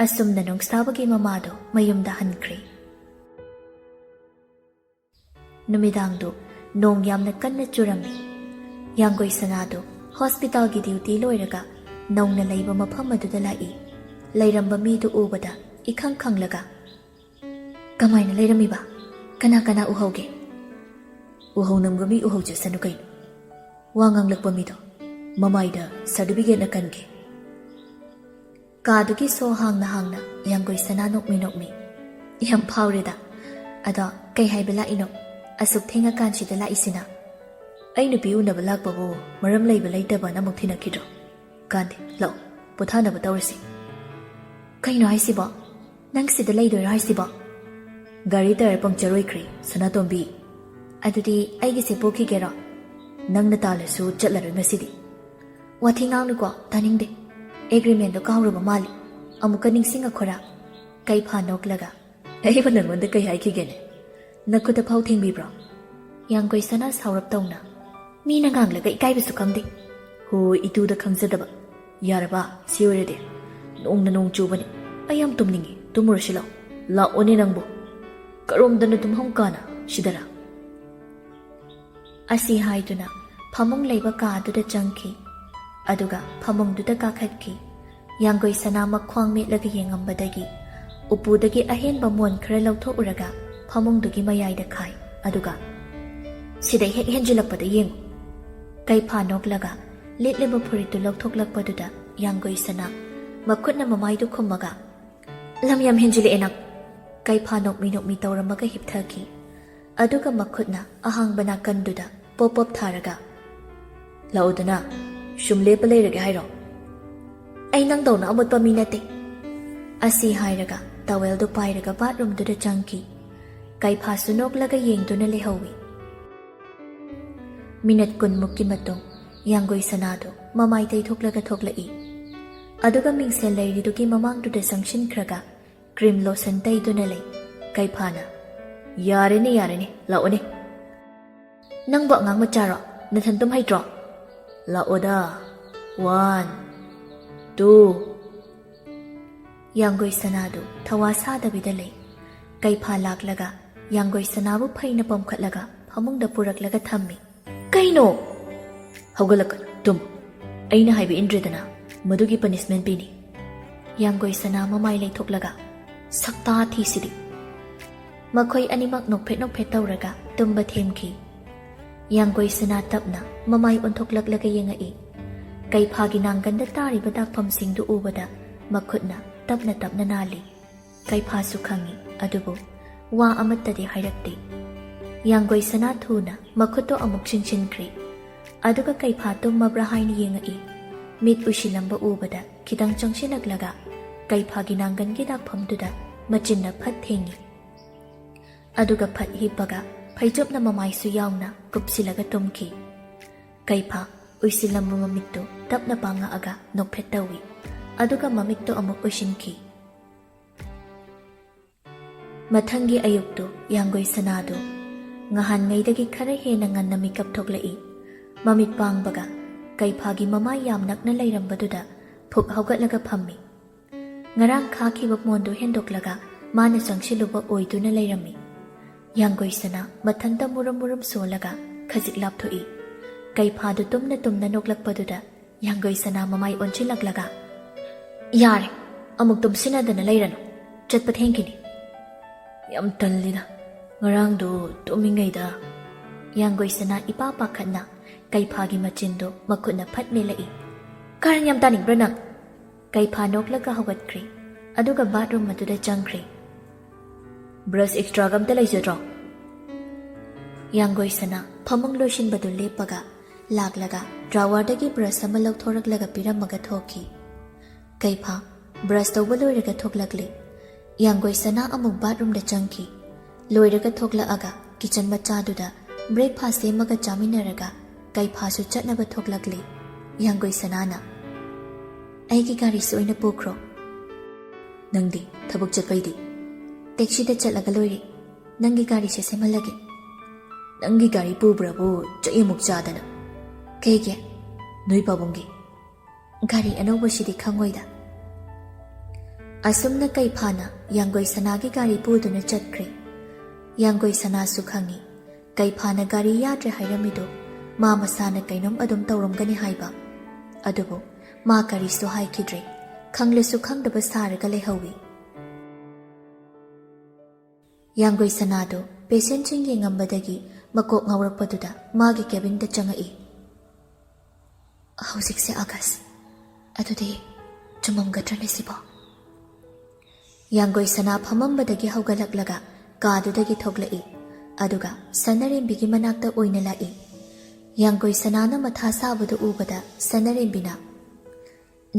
ꯑꯁꯨꯝꯅ ꯅꯣꯡꯁꯥꯕꯒꯤ ꯃꯃꯥꯗꯣ ꯃꯌꯨꯝꯗ ꯍꯟꯈ꯭ꯔꯦ꯫ ꯅꯨꯃꯤꯗꯥꯡꯗꯨ ꯅꯣꯡ ꯌꯥꯝꯅ ꯀꯟꯅ ꯆꯨꯔꯝꯃꯤ꯫ ꯌꯥꯡꯒꯣꯏ ꯁꯅꯥꯗꯨ ꯍꯣꯁꯄꯤꯇꯥꯜꯒꯤ ꯗ꯭ꯌꯨꯇꯤ ꯂꯣꯏꯔꯒ ꯅꯧꯅ ꯂꯩꯕ ꯃꯐꯝ ꯑꯗꯨꯗ ꯂꯥꯛꯏ꯫ ꯂꯩꯔꯝꯕ ꯃꯤꯗꯨ ꯎꯕꯗ ꯏꯈꯪ ꯈꯪꯂꯒ ꯀꯃꯥꯏꯅ ꯂꯩꯔꯝꯃꯤꯕ? ꯀꯅꯥ ꯀꯅꯥ ꯎꯍꯧꯒꯦ? ꯎꯍꯧꯅꯝꯕ ꯃꯤ ꯎꯍꯧꯖꯁꯅꯨ ꯀꯩꯅꯣ? ꯋꯥ ꯉꯥꯡꯂꯛꯄ ꯃꯤꯗꯣ ꯃꯃꯥꯏꯗ ꯁꯥꯔꯇꯤꯐꯤꯀꯦꯠꯅ ꯀꯟꯒꯦ꯫ ꯀꯥꯗꯨꯒꯤ ꯁꯣ ꯍꯥꯡꯅ ꯍꯥꯡꯅ ꯌꯥꯡꯒꯣꯏ ꯁꯅꯥ ꯅꯣꯛꯃꯤ꯫ ꯌꯥꯝ ꯐꯥꯎꯔꯦꯗ꯫ ꯑꯗꯣ ꯀꯩ ꯍꯥꯏꯕ ꯂꯥꯛꯏꯅꯣ? ꯑꯁꯨꯛ ꯊꯦꯡꯉꯀꯥꯟꯁꯤꯗ ꯂꯥꯛꯏꯁꯤꯅ? ꯑꯩ ꯅꯨꯄꯤ ꯎꯅꯕ ꯂꯥꯛꯄꯕꯨ ꯃꯔꯝ ꯂꯩꯕ ꯂꯩꯇꯕꯅ ꯑꯃꯨꯛ ꯊꯤꯅꯈꯤꯗ꯭ꯔꯣ? ꯀꯥꯟꯗꯦ, ꯂꯥꯛꯑꯣ ꯄꯣꯊꯥꯅꯕ ꯇꯧꯔꯁꯤ꯫ ꯀꯩꯅꯣ ꯍꯥꯏꯁꯤꯕꯣ? ꯅꯪ ꯁꯤꯗ ꯂꯩꯗꯣꯏꯔꯣ ꯍꯥꯏꯁꯤꯕꯣ? ꯒꯥꯔꯤ ꯇꯥꯌꯔ ꯄꯪꯆꯔ ꯑꯣꯏꯈ꯭ꯔꯦ ꯁꯅꯥꯇꯣꯝꯕꯤ꯫ ꯑꯗꯨꯗꯤ ꯑꯩꯒꯤꯁꯦ ꯄꯣꯛꯈꯤꯒꯦꯔꯣ? ꯅꯪꯅ ꯇꯥꯜꯂꯁꯨ ꯆꯠꯂꯔꯣꯏ ꯉꯁꯤꯗꯤ꯫ ꯋꯥꯊꯤ ꯉꯥꯡꯅꯨꯀꯣ, ꯇꯥꯅꯤꯡꯗꯦ꯫ ꯑꯦꯒ꯭ꯔꯤꯃꯦꯟꯗꯣ ꯀꯥꯎꯔꯕ ꯃꯥꯜꯂꯤ꯫ ꯑꯃꯨꯛꯀ ꯅꯤꯡꯁꯤꯡꯉꯛꯈꯣꯔꯥ? ꯀꯩꯐꯥ ꯅꯣꯛꯂꯒ ꯑꯩꯕꯨ ꯅꯪꯉꯣꯟꯗ ꯀꯩ ꯍꯥꯏꯈꯤꯒꯦꯅꯦ? ꯅꯈꯨꯠꯇ ꯐꯥꯎ ꯊꯦꯡꯕꯤꯕ꯭ꯔꯣ? ꯌꯥꯡꯒꯣꯏ ꯁꯅꯥ ꯁꯥꯎꯔꯞ ꯇꯧꯅ ꯃꯤꯅ ꯉꯥꯡꯂꯒ ꯏꯀꯥꯏꯕꯁꯨ ꯈꯪꯗꯦ꯫ ꯍꯣꯏ, ꯏꯇꯨꯗ ꯈꯪꯖꯗꯕ꯫ ꯌꯥꯔꯕ ꯁꯤ ꯑꯣꯏꯔꯗꯤ? ꯅꯣꯡ ꯆꯨꯕꯅꯤ, ꯑꯩ ꯌꯥꯝ ꯇꯨꯝꯅꯤꯡꯉꯤ, ꯇꯨꯝꯃꯨꯔꯁꯤ ꯂꯥꯛꯑꯣ꯫ ꯂꯥꯛꯑꯣꯅꯦ ꯅꯪꯕꯨ, ꯀꯔꯣꯝꯗꯅ ꯇꯨꯝꯐꯝ ꯀꯥꯅ ꯁꯤꯗꯔꯥ? ꯑꯁꯤ ꯍꯥꯏꯗꯨꯅ ꯐꯃꯨꯡ ꯂꯩꯕ ꯀꯥꯗꯨꯗ ꯆꯪꯈꯤ꯫ ꯑꯗꯨꯒ ꯐꯃꯨꯡꯗꯨꯗ ꯀꯥꯈꯠꯈꯤ꯫ ꯌꯥꯡꯒꯣꯏ ꯁꯅꯥ ꯃꯈ꯭ꯋꯥꯡ ꯃꯦꯠꯂꯒ ꯌꯦꯡꯉꯝꯕꯗꯒꯤ ꯎꯄꯨꯗꯒꯤ ꯑꯍꯦꯟꯕ ꯃꯣꯟ ꯈꯔ ꯂꯧꯊꯣꯛꯎꯔꯒ ꯐꯃꯨꯡꯗꯨꯒꯤ ꯃꯌꯥꯏꯗ ꯈꯥꯏ꯫ ꯑꯗꯨꯒ ꯁꯤꯗ ꯍꯦꯛ ꯍꯦꯟꯖꯤꯜꯂꯛꯄꯗ ꯌꯦꯡꯉꯨ꯫ ꯀꯩꯐꯥ ꯅꯣꯛꯂꯒ ꯂꯤꯠꯂꯤꯕ ꯐꯨꯔꯤꯠꯇꯨ ꯂꯧꯊꯣꯛꯂꯛꯄꯗꯨꯗ ꯌꯥꯡꯒꯣꯏ ꯁꯅꯥ ꯃꯈꯨꯠꯅ ꯃꯃꯥꯏꯗꯨ ꯈꯨꯝꯃꯒ ꯂꯝ ꯌꯥꯝ ꯍꯦꯟꯖꯤꯜꯂꯛꯑꯦ ꯅꯪ ꯀꯩꯐꯥ ꯅꯣꯛꯃꯤ ꯇꯧꯔꯝꯃꯒ ꯍꯤꯞꯊꯈꯤ ꯑꯗꯨꯒ ꯃꯈꯨꯠꯅ ꯑꯍꯥꯡꯕ ꯅꯥꯀꯟꯗꯨꯗ ꯄꯣꯞ ꯊꯥꯔꯒ ꯂꯥꯛꯎꯗꯅ ꯁꯨꯝ ꯂꯦꯞꯄ ꯂꯩꯔꯒꯦ ꯍꯥꯏꯔꯣ ꯑꯩ ꯅꯪꯗꯧꯅ ꯑꯃꯣꯠꯄ ꯃꯤ ꯅꯠꯇꯦ ꯑꯁꯤ ꯍꯥꯏꯔꯒ ꯇꯥꯋꯦꯜꯗꯨ ꯄꯥꯏꯔꯒ ꯕꯥꯠꯔꯨꯝꯗꯨꯗ ꯆꯪꯈꯤ ꯀꯩꯐꯥꯁꯨ ꯅꯣꯛꯂꯒ ꯌꯦꯡꯗꯨꯅ ꯂꯩꯍꯧꯏ ꯃꯤꯅꯠ 10ꯃꯨꯛꯀꯤ ꯃꯇꯨꯡ ꯌꯥꯡꯒꯣꯏ ꯁꯅꯥꯗꯨ ꯃꯃꯥꯏ ꯇꯩꯊꯣꯛꯂꯒ ꯊꯣꯛꯂꯛꯏ ꯑꯗꯨꯒ ꯃꯤꯡꯁꯦꯜ ꯂꯩꯔꯤꯗꯨꯒꯤ ꯃꯃꯥꯡꯗꯨꯗ ꯆꯪꯁꯤꯟꯈ꯭ꯔꯒ ꯀ꯭ꯔꯤꯝ ꯂꯣꯁꯟ ꯇꯩꯗꯨꯅ ꯂꯩ ꯀꯩꯐꯥꯅ ꯌꯥꯔꯦꯅꯦ ꯂꯥꯛꯑꯣꯅꯦ ꯅꯪꯕꯨ ꯑꯉꯥꯡ ꯃꯆꯥꯔꯣ ꯅꯊꯟ ꯇꯨꯝ ꯍꯩꯇ꯭ꯔꯣ ꯂꯥꯛꯑꯣꯗ 1 2 ꯌꯥꯡꯒꯣꯏ ꯁꯅꯥꯗꯨ ꯊꯋꯥ ꯁꯥꯗꯕꯤꯗ ꯂꯩ ꯀꯩꯐꯥ ꯂꯥꯛꯂꯒ ꯌꯥꯡꯒꯣꯏ ꯁꯅꯥꯕꯨ ꯐꯩꯅ ꯄꯝꯈꯠꯂꯒ ꯐꯃꯨꯡꯗ ꯄꯨꯔꯛꯂꯒ ꯊꯝꯃꯤ ꯀꯩꯅꯣ ꯍꯧꯒꯠꯂꯛꯀꯅꯨ ꯇꯨꯝ ꯑꯩꯅ ꯍꯥꯏꯕ ꯏꯟꯗ꯭ꯔꯦꯗꯅ ꯃꯗꯨꯒꯤ ꯄꯅꯤꯁꯃꯦꯟ ꯄꯤꯅꯤ ꯌꯥꯡꯒꯣꯏ ꯁꯅꯥ ꯃꯃꯥꯏ ꯂꯩꯊꯣꯛꯂꯒ ꯁꯛꯇꯥ ꯊꯤꯁꯤꯗꯤ ꯃꯈꯣꯏ ꯑꯅꯤꯃꯛ ꯅꯣꯛꯐꯦꯠ ꯇꯧꯔꯒ ꯇꯨꯝꯕ ꯊꯦꯝꯈꯤ ꯌꯥꯡꯒꯣꯏ ꯁꯅꯥ ꯇꯞꯅ ꯃꯃꯥꯏ ꯑꯣꯟꯊꯣꯛꯂꯛꯂꯒ ꯌꯦꯡꯉꯛꯏ ꯀꯩꯐꯥꯒꯤ ꯅꯥꯡꯒꯟꯗ ꯇꯥꯔꯤꯕ ꯗꯥꯛꯐꯝꯁꯤꯡꯗꯨ ꯎꯕꯗ ꯃꯈꯨꯠꯅ ꯇꯞꯅ ꯅꯥꯜꯂꯤ ꯀꯩꯐꯥꯁꯨ ꯈꯪꯉꯤ ꯑꯗꯨꯕꯨ ꯋꯥ ꯑꯃꯠꯇꯗꯤ ꯍꯥꯏꯔꯛꯇꯦ ꯌꯥꯡꯒꯣꯏ ꯁꯅꯥ ꯊꯨꯅ ꯃꯈꯨꯠꯇꯣ ꯑꯃꯨꯛ ꯆꯤꯡꯁꯤꯟꯈ꯭ꯔꯤ ꯑꯗꯨꯒ ꯀꯩꯐꯥ ꯇꯨꯝꯃꯕ꯭ꯔꯥ ꯍꯥꯏꯅ ꯌꯦꯡꯉꯛꯏ ꯃꯤꯠ ꯎꯏꯁꯤꯜꯂꯝꯕ ꯎꯕꯗ ꯈꯤꯇꯪ ꯆꯪꯁꯤꯜꯂꯛꯂꯒ ꯀꯩꯐꯥꯒꯤ ꯅꯥꯡꯒꯟꯒꯤ ꯗꯥꯛꯐꯝꯗꯨꯗ ꯃꯆꯤꯟꯅ ꯐꯠ ꯊꯦꯡꯉꯤ ꯑꯗꯨꯒ ꯐꯠ ꯍꯤꯞꯄꯒ ꯐꯩꯖꯨꯞꯅ ꯃꯃꯥꯏꯁꯨ ꯌꯥꯎꯅ ꯀꯨꯞꯁꯤꯜꯂꯒ ꯇꯨꯝꯈꯤ ꯀꯩꯐꯥ ꯎꯏꯁꯤꯜꯂꯝꯕ ꯃꯃꯤꯠꯇꯨ ꯇꯞꯅ ꯄꯥꯡꯉꯛꯑꯒ ꯅꯣꯛꯐꯦꯠ ꯇꯧꯏ ꯑꯗꯨꯒ ꯃꯃꯤꯠꯇꯨ ꯑꯃꯨꯛ ꯎꯏꯁꯤꯟꯈꯤ ꯃꯊꯪꯒꯤ ꯑꯌꯨꯛꯇꯨ ꯌꯥꯡꯒꯣꯏ ꯁꯅꯥꯗꯨ ꯉꯍꯥꯟꯉꯩꯗꯒꯤ ꯈꯔ ꯍꯦꯟꯅ ꯉꯟꯅ ꯃꯤꯀꯞ ꯊꯣꯛꯂꯛꯏ ꯃꯃꯤꯠ ꯄꯥꯡꯕꯒ ꯀꯩꯐꯥꯒꯤ ꯃꯃꯥꯏ ꯌꯥꯝ ꯅꯛꯅ ꯂꯩꯔꯝꯕꯗꯨꯗ ꯐꯨꯛ ꯍꯧꯒꯠꯂꯒ ꯐꯝꯃꯤ ꯉꯔꯥꯡ ꯈꯥꯈꯤꯕ ꯃꯣꯟꯗꯨ ꯍꯦꯟꯗꯣꯛꯂꯒ ꯃꯥꯅ ꯆꯪꯁꯤꯜꯂꯨꯕ ꯑꯣꯏꯗꯨꯅ ꯂꯩꯔꯝꯃꯤ ꯌꯥꯡꯒꯣꯏ ꯁꯅꯥ ꯃꯊꯟꯇ ꯃꯨꯔꯨꯝ ꯁꯣꯜꯂꯒ ꯈꯖꯤꯛ ꯂꯥꯞꯊꯣꯛꯏ ꯀꯩꯐꯥꯗꯨ ꯇꯨꯝꯅ ꯅꯣꯛꯂꯛꯄꯗꯨꯗ ꯌꯥꯡꯒꯣꯏ ꯁꯅꯥ ꯃꯃꯥꯏ ꯑꯣꯟꯁꯤꯜꯂꯛꯂꯒ ꯌꯥꯔꯦ ꯑꯃꯨꯛ ꯇꯨꯝꯁꯤꯟꯅꯗꯅ ꯂꯩꯔꯅꯨ ꯆꯠꯄ ꯊꯦꯡꯈꯤꯅꯤ ꯌꯥꯝ ꯇꯜꯂꯤꯗ ꯉꯔꯥꯡꯗꯣ ꯇꯨꯝꯃꯤꯉꯩꯗ ꯌꯥꯡꯒꯣꯏ ꯁꯅꯥ ꯏꯄꯥ ꯄꯥꯈꯠꯅ ꯀꯩꯐꯥꯒꯤ ꯃꯆꯤꯟꯗꯨ ꯃꯈꯨꯠꯅ ꯐꯠ ꯃꯦꯜꯂꯛꯏ ꯀꯔꯟ ꯌꯥꯝ ꯇꯥꯅꯤꯡꯕ꯭ꯔꯥ ꯅꯪ ꯀꯩꯐꯥ ꯅꯣꯛꯂꯒ ꯍꯧꯒꯠꯈ꯭ꯔꯤ ꯑꯗꯨꯒ ꯕꯥꯠꯔꯨꯝ ꯑꯗꯨꯗ ꯆꯪꯈ꯭ꯔꯤ ꯕ꯭ꯔꯁ ꯑꯦꯛꯁꯇ꯭ꯔꯥꯒ ꯑꯝꯇ ꯂꯩꯖꯗ꯭ꯔꯣ ꯌꯥꯡꯒꯣꯏ ꯁꯅꯥ ꯐꯃꯨꯡ ꯂꯣꯏꯁꯤꯟꯕꯗꯨ ꯂꯦꯞꯄꯒ ꯂꯥꯛꯂꯒ ꯗ꯭ꯔꯥꯋꯔꯗꯒꯤ ꯕ꯭ꯔꯁ ꯑꯃ ꯂꯧꯊꯣꯔꯛꯂꯒ ꯄꯤꯔꯝꯃꯒ ꯊꯣꯛꯈꯤ ꯀꯩꯐꯥ ꯕ꯭ꯔꯁ ꯇꯧꯕ ꯂꯣꯏꯔꯒ ꯊꯣꯛꯂꯛꯂꯤ ꯌꯥꯡꯒꯣꯏ ꯁꯅꯥ ꯑꯃꯨꯛ ꯕꯥꯠꯔꯨꯝꯗ ꯆꯪꯈꯤ ꯂꯣꯏꯔꯒ ꯊꯣꯛꯂꯛꯑꯒ ꯀꯤꯆꯟ ꯃꯆꯥꯗꯨꯗ ꯕ꯭ꯔꯦꯛꯐꯥꯁ ꯁꯦꯝꯃꯒ ꯆꯥꯃꯤꯟꯅꯔꯒ ꯀꯩꯐꯥꯁꯨ ꯆꯠꯅꯕ ꯊꯣꯛꯂꯛꯂꯤ ꯌꯥꯡꯒꯣꯏ ꯁꯅꯥꯅ ꯑꯩꯒꯤ ꯒꯥꯔꯤꯁꯨ ꯑꯣꯏꯅ ꯄꯨꯈ꯭ꯔꯣ ꯅꯪꯗꯤ ꯊꯕꯛ ꯆꯠꯄꯩꯗꯤ ꯇꯦꯛꯁꯤꯗ ꯆꯠꯂꯒ ꯂꯣꯏꯔꯦ ꯅꯪꯒꯤ ꯒꯥꯔꯤꯁꯦ ꯁꯦꯝꯍꯜꯂꯒꯦ ꯅꯪꯒꯤ ꯒꯥꯔꯤ ꯄꯨꯕ꯭ꯔꯕꯨ ꯆꯩꯃꯨꯛ ꯆꯥꯗꯅ ꯀꯩꯒꯤ ꯅꯣꯏ ꯄꯥꯕꯨꯡꯒꯤ ꯒꯥꯔꯤ ꯑꯅꯧꯕꯁꯤꯗꯤ ꯈꯪꯉꯣꯏꯗ ꯑꯁꯨꯝꯅ ꯀꯩꯐꯥꯅ ꯌꯥꯡꯒꯣꯏ ꯁꯅꯥꯒꯤ ꯒꯥꯔꯤ ꯄꯨꯗꯨꯅ ꯆꯠꯈ꯭ꯔꯦ ꯌꯥꯡꯒꯣꯏ ꯁꯅꯥꯁꯨ ꯈꯪꯉꯤ ꯀꯩꯐꯥꯅ ꯒꯥꯔꯤ ꯌꯥꯗ꯭ꯔꯦ ꯍꯥꯏꯔꯝꯃꯤꯗꯣ ꯃꯥ ꯃꯁꯥꯅ ꯀꯩꯅꯣꯝ ꯑꯗꯨꯝ ꯇꯧꯔꯝꯒꯅꯤ ꯍꯥꯏꯕ ꯑꯗꯨꯕꯨ ꯃꯥ ꯀꯔꯤꯁꯨ ꯍꯥꯏꯈꯤꯗ꯭ꯔꯦ ꯈꯪꯂꯁꯨ ꯈꯪꯗꯕ ꯁꯥꯔꯒ ꯂꯩꯍꯧꯏ ꯌꯥꯡꯒꯣꯏ ꯁꯅꯥꯗꯣ ꯄꯦꯁꯦꯟꯁꯤꯡ ꯌꯦꯡꯉꯝꯕꯗꯒꯤ ꯃꯀꯣꯛ ꯉꯥꯎꯔꯛꯄꯗꯨꯗ ꯃꯥꯒꯤ ꯀꯦꯕꯤꯟꯗ ꯆꯪꯉꯛꯏ ꯍꯧꯖꯤꯛꯁꯦ ꯑꯥꯒꯁ ꯑꯗꯨꯗꯤ ꯆꯨꯝꯃꯝꯒꯗ꯭ꯔꯅꯦ ꯁꯤꯕꯣ ꯌꯥꯡꯒꯣꯏ ꯁꯅꯥ ꯐꯝꯃꯝꯕꯗꯒꯤ ꯍꯧꯒꯠꯂꯛꯂꯒ ꯀꯥꯗꯨꯗꯒꯤ ꯊꯣꯛꯂꯛꯏ ꯑꯗꯨꯒ ꯁꯅꯔꯦꯝꯕꯤꯒꯤ ꯃꯅꯥꯛꯇ ꯑꯣꯏꯅ ꯂꯥꯛꯏ ꯌꯥꯡꯒꯣꯏ ꯁꯅꯥꯅ ꯃꯊꯥ ꯁꯥꯕꯗꯨ ꯎꯕꯗ ꯁꯅꯔꯦꯝꯕꯤꯅ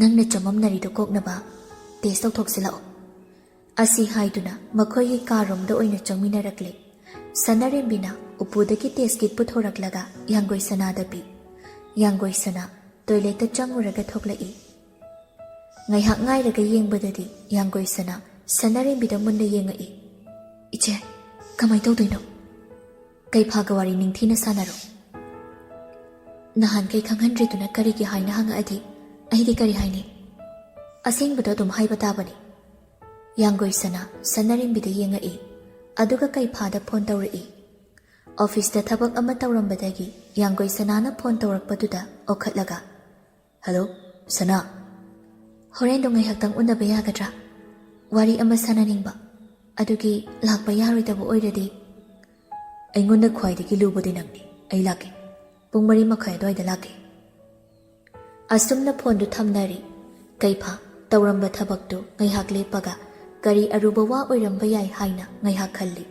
ꯅꯪꯅ ꯆꯃꯝꯅꯔꯤꯗꯨ ꯀꯣꯛꯅꯕ ꯇꯦꯁ ꯇꯧꯊꯣꯛꯁꯤꯜꯂꯛꯑꯣ ꯑꯁꯤ ꯍꯥꯏꯗꯨꯅ ꯃꯈꯣꯏꯒꯤ ꯀꯥꯔꯣꯝꯗ ꯑꯣꯏꯅ ꯆꯪꯃꯤꯟꯅꯔꯛꯂꯤ ꯁꯅꯔꯦꯝꯕꯤꯅ ꯎꯄꯨꯗꯒꯤ ꯇꯦꯁ ꯀꯤꯠ ꯄꯨꯊꯣꯔꯛꯂꯒ ꯌꯥꯡꯒꯣꯏ ꯁꯅꯥꯗ ꯄꯤ ꯌꯥꯡꯒꯣꯏ ꯁꯅꯥ ꯇꯣꯏꯂꯦꯠꯇ ꯆꯪꯉꯨꯔꯒ ꯊꯣꯛꯂꯛꯏ ꯉꯥꯏꯍꯥꯛ ꯉꯥꯏꯔꯒ ꯌꯦꯡꯕꯗꯗꯤ ꯌꯥꯡꯒꯣꯏ ꯁꯅꯥ ꯁꯅꯔꯦꯝꯕꯤꯗ ꯃꯨꯟꯅ ꯌꯦꯡꯉꯛꯏ ꯏꯆꯦ ꯀꯃꯥꯏ ꯇꯧꯗꯣꯏꯅꯣ ꯀꯩꯐꯥꯒ ꯋꯥꯔꯤ ꯅꯤꯡꯊꯤꯅ ꯁꯥꯟꯅꯔꯣ ꯅꯍꯥꯟꯈꯩ ꯈꯪꯍꯟꯗ꯭ꯔꯤꯗꯨꯅ ꯀꯔꯤꯒꯤ ꯍꯥꯏꯅ ꯍꯪꯉꯛꯑꯗꯤ ꯑꯩꯗꯤ ꯀꯔꯤ ꯍꯥꯏꯅꯤ ꯑꯁꯦꯡꯕꯗꯣ ꯑꯗꯨꯝ ꯍꯥꯏꯕ ꯇꯥꯕꯅꯤ ꯌꯥꯡꯒꯣꯏ ꯁꯅꯥ ꯁꯅꯔꯦꯝꯕꯤꯗ ꯌꯦꯡꯉꯛꯏ ꯑꯗꯨꯒ ꯀꯩꯐꯥꯗ ꯐꯣꯟ ꯇꯧꯔꯛꯏ ꯑꯣꯐꯤꯁꯇ ꯊꯕꯛ ꯑꯃ ꯇꯧꯔꯝꯕꯗꯒꯤ ꯌꯥꯡꯒꯣꯏ ꯁꯅꯥꯅ ꯐꯣꯟ ꯇꯧꯔꯛꯄꯗꯨꯗ ꯑꯣꯈꯠꯂꯒ ꯍꯜꯂꯣ ꯁꯅꯥ ꯍꯣꯔꯦꯟꯗꯣ ꯉꯥꯏꯍꯥꯛꯇꯪ ꯎꯅꯕ ꯌꯥꯒꯗ꯭ꯔꯥ ꯋꯥꯔꯤ ꯑꯃ ꯁꯥꯟꯅꯅꯤꯡꯕ ꯑꯗꯨꯒꯤ ꯂꯥꯛꯄ ꯌꯥꯔꯣꯏꯗꯕ ꯑꯣꯏꯔꯗꯤ ꯑꯩꯉꯣꯟꯗ ꯈ꯭ꯋꯥꯏꯗꯒꯤ ꯂꯨꯕꯗꯤ ꯅꯪꯅꯤ ꯑꯩ ꯂꯥꯛꯀꯦ ꯄꯨꯡ 4:30 ꯑꯗꯨꯋꯥꯏꯗ ꯂꯥꯛꯀꯦ ꯑꯁꯨꯝꯅ ꯐꯣꯟꯗꯨ ꯊꯝꯅꯔꯤ ꯀꯩꯐꯥ ꯇꯧꯔꯝꯕ ꯊꯕꯛꯇꯨ ꯉꯥꯏꯍꯥꯛ ꯂꯦꯞꯄꯒ ꯀꯔꯤ ꯑꯔꯨꯕ ꯋꯥ ꯑꯣꯏꯔꯝꯕ ꯌꯥꯏ ꯍꯥꯏꯅ ꯉꯥꯏꯍꯥꯛ ꯈꯜꯂꯤ꯫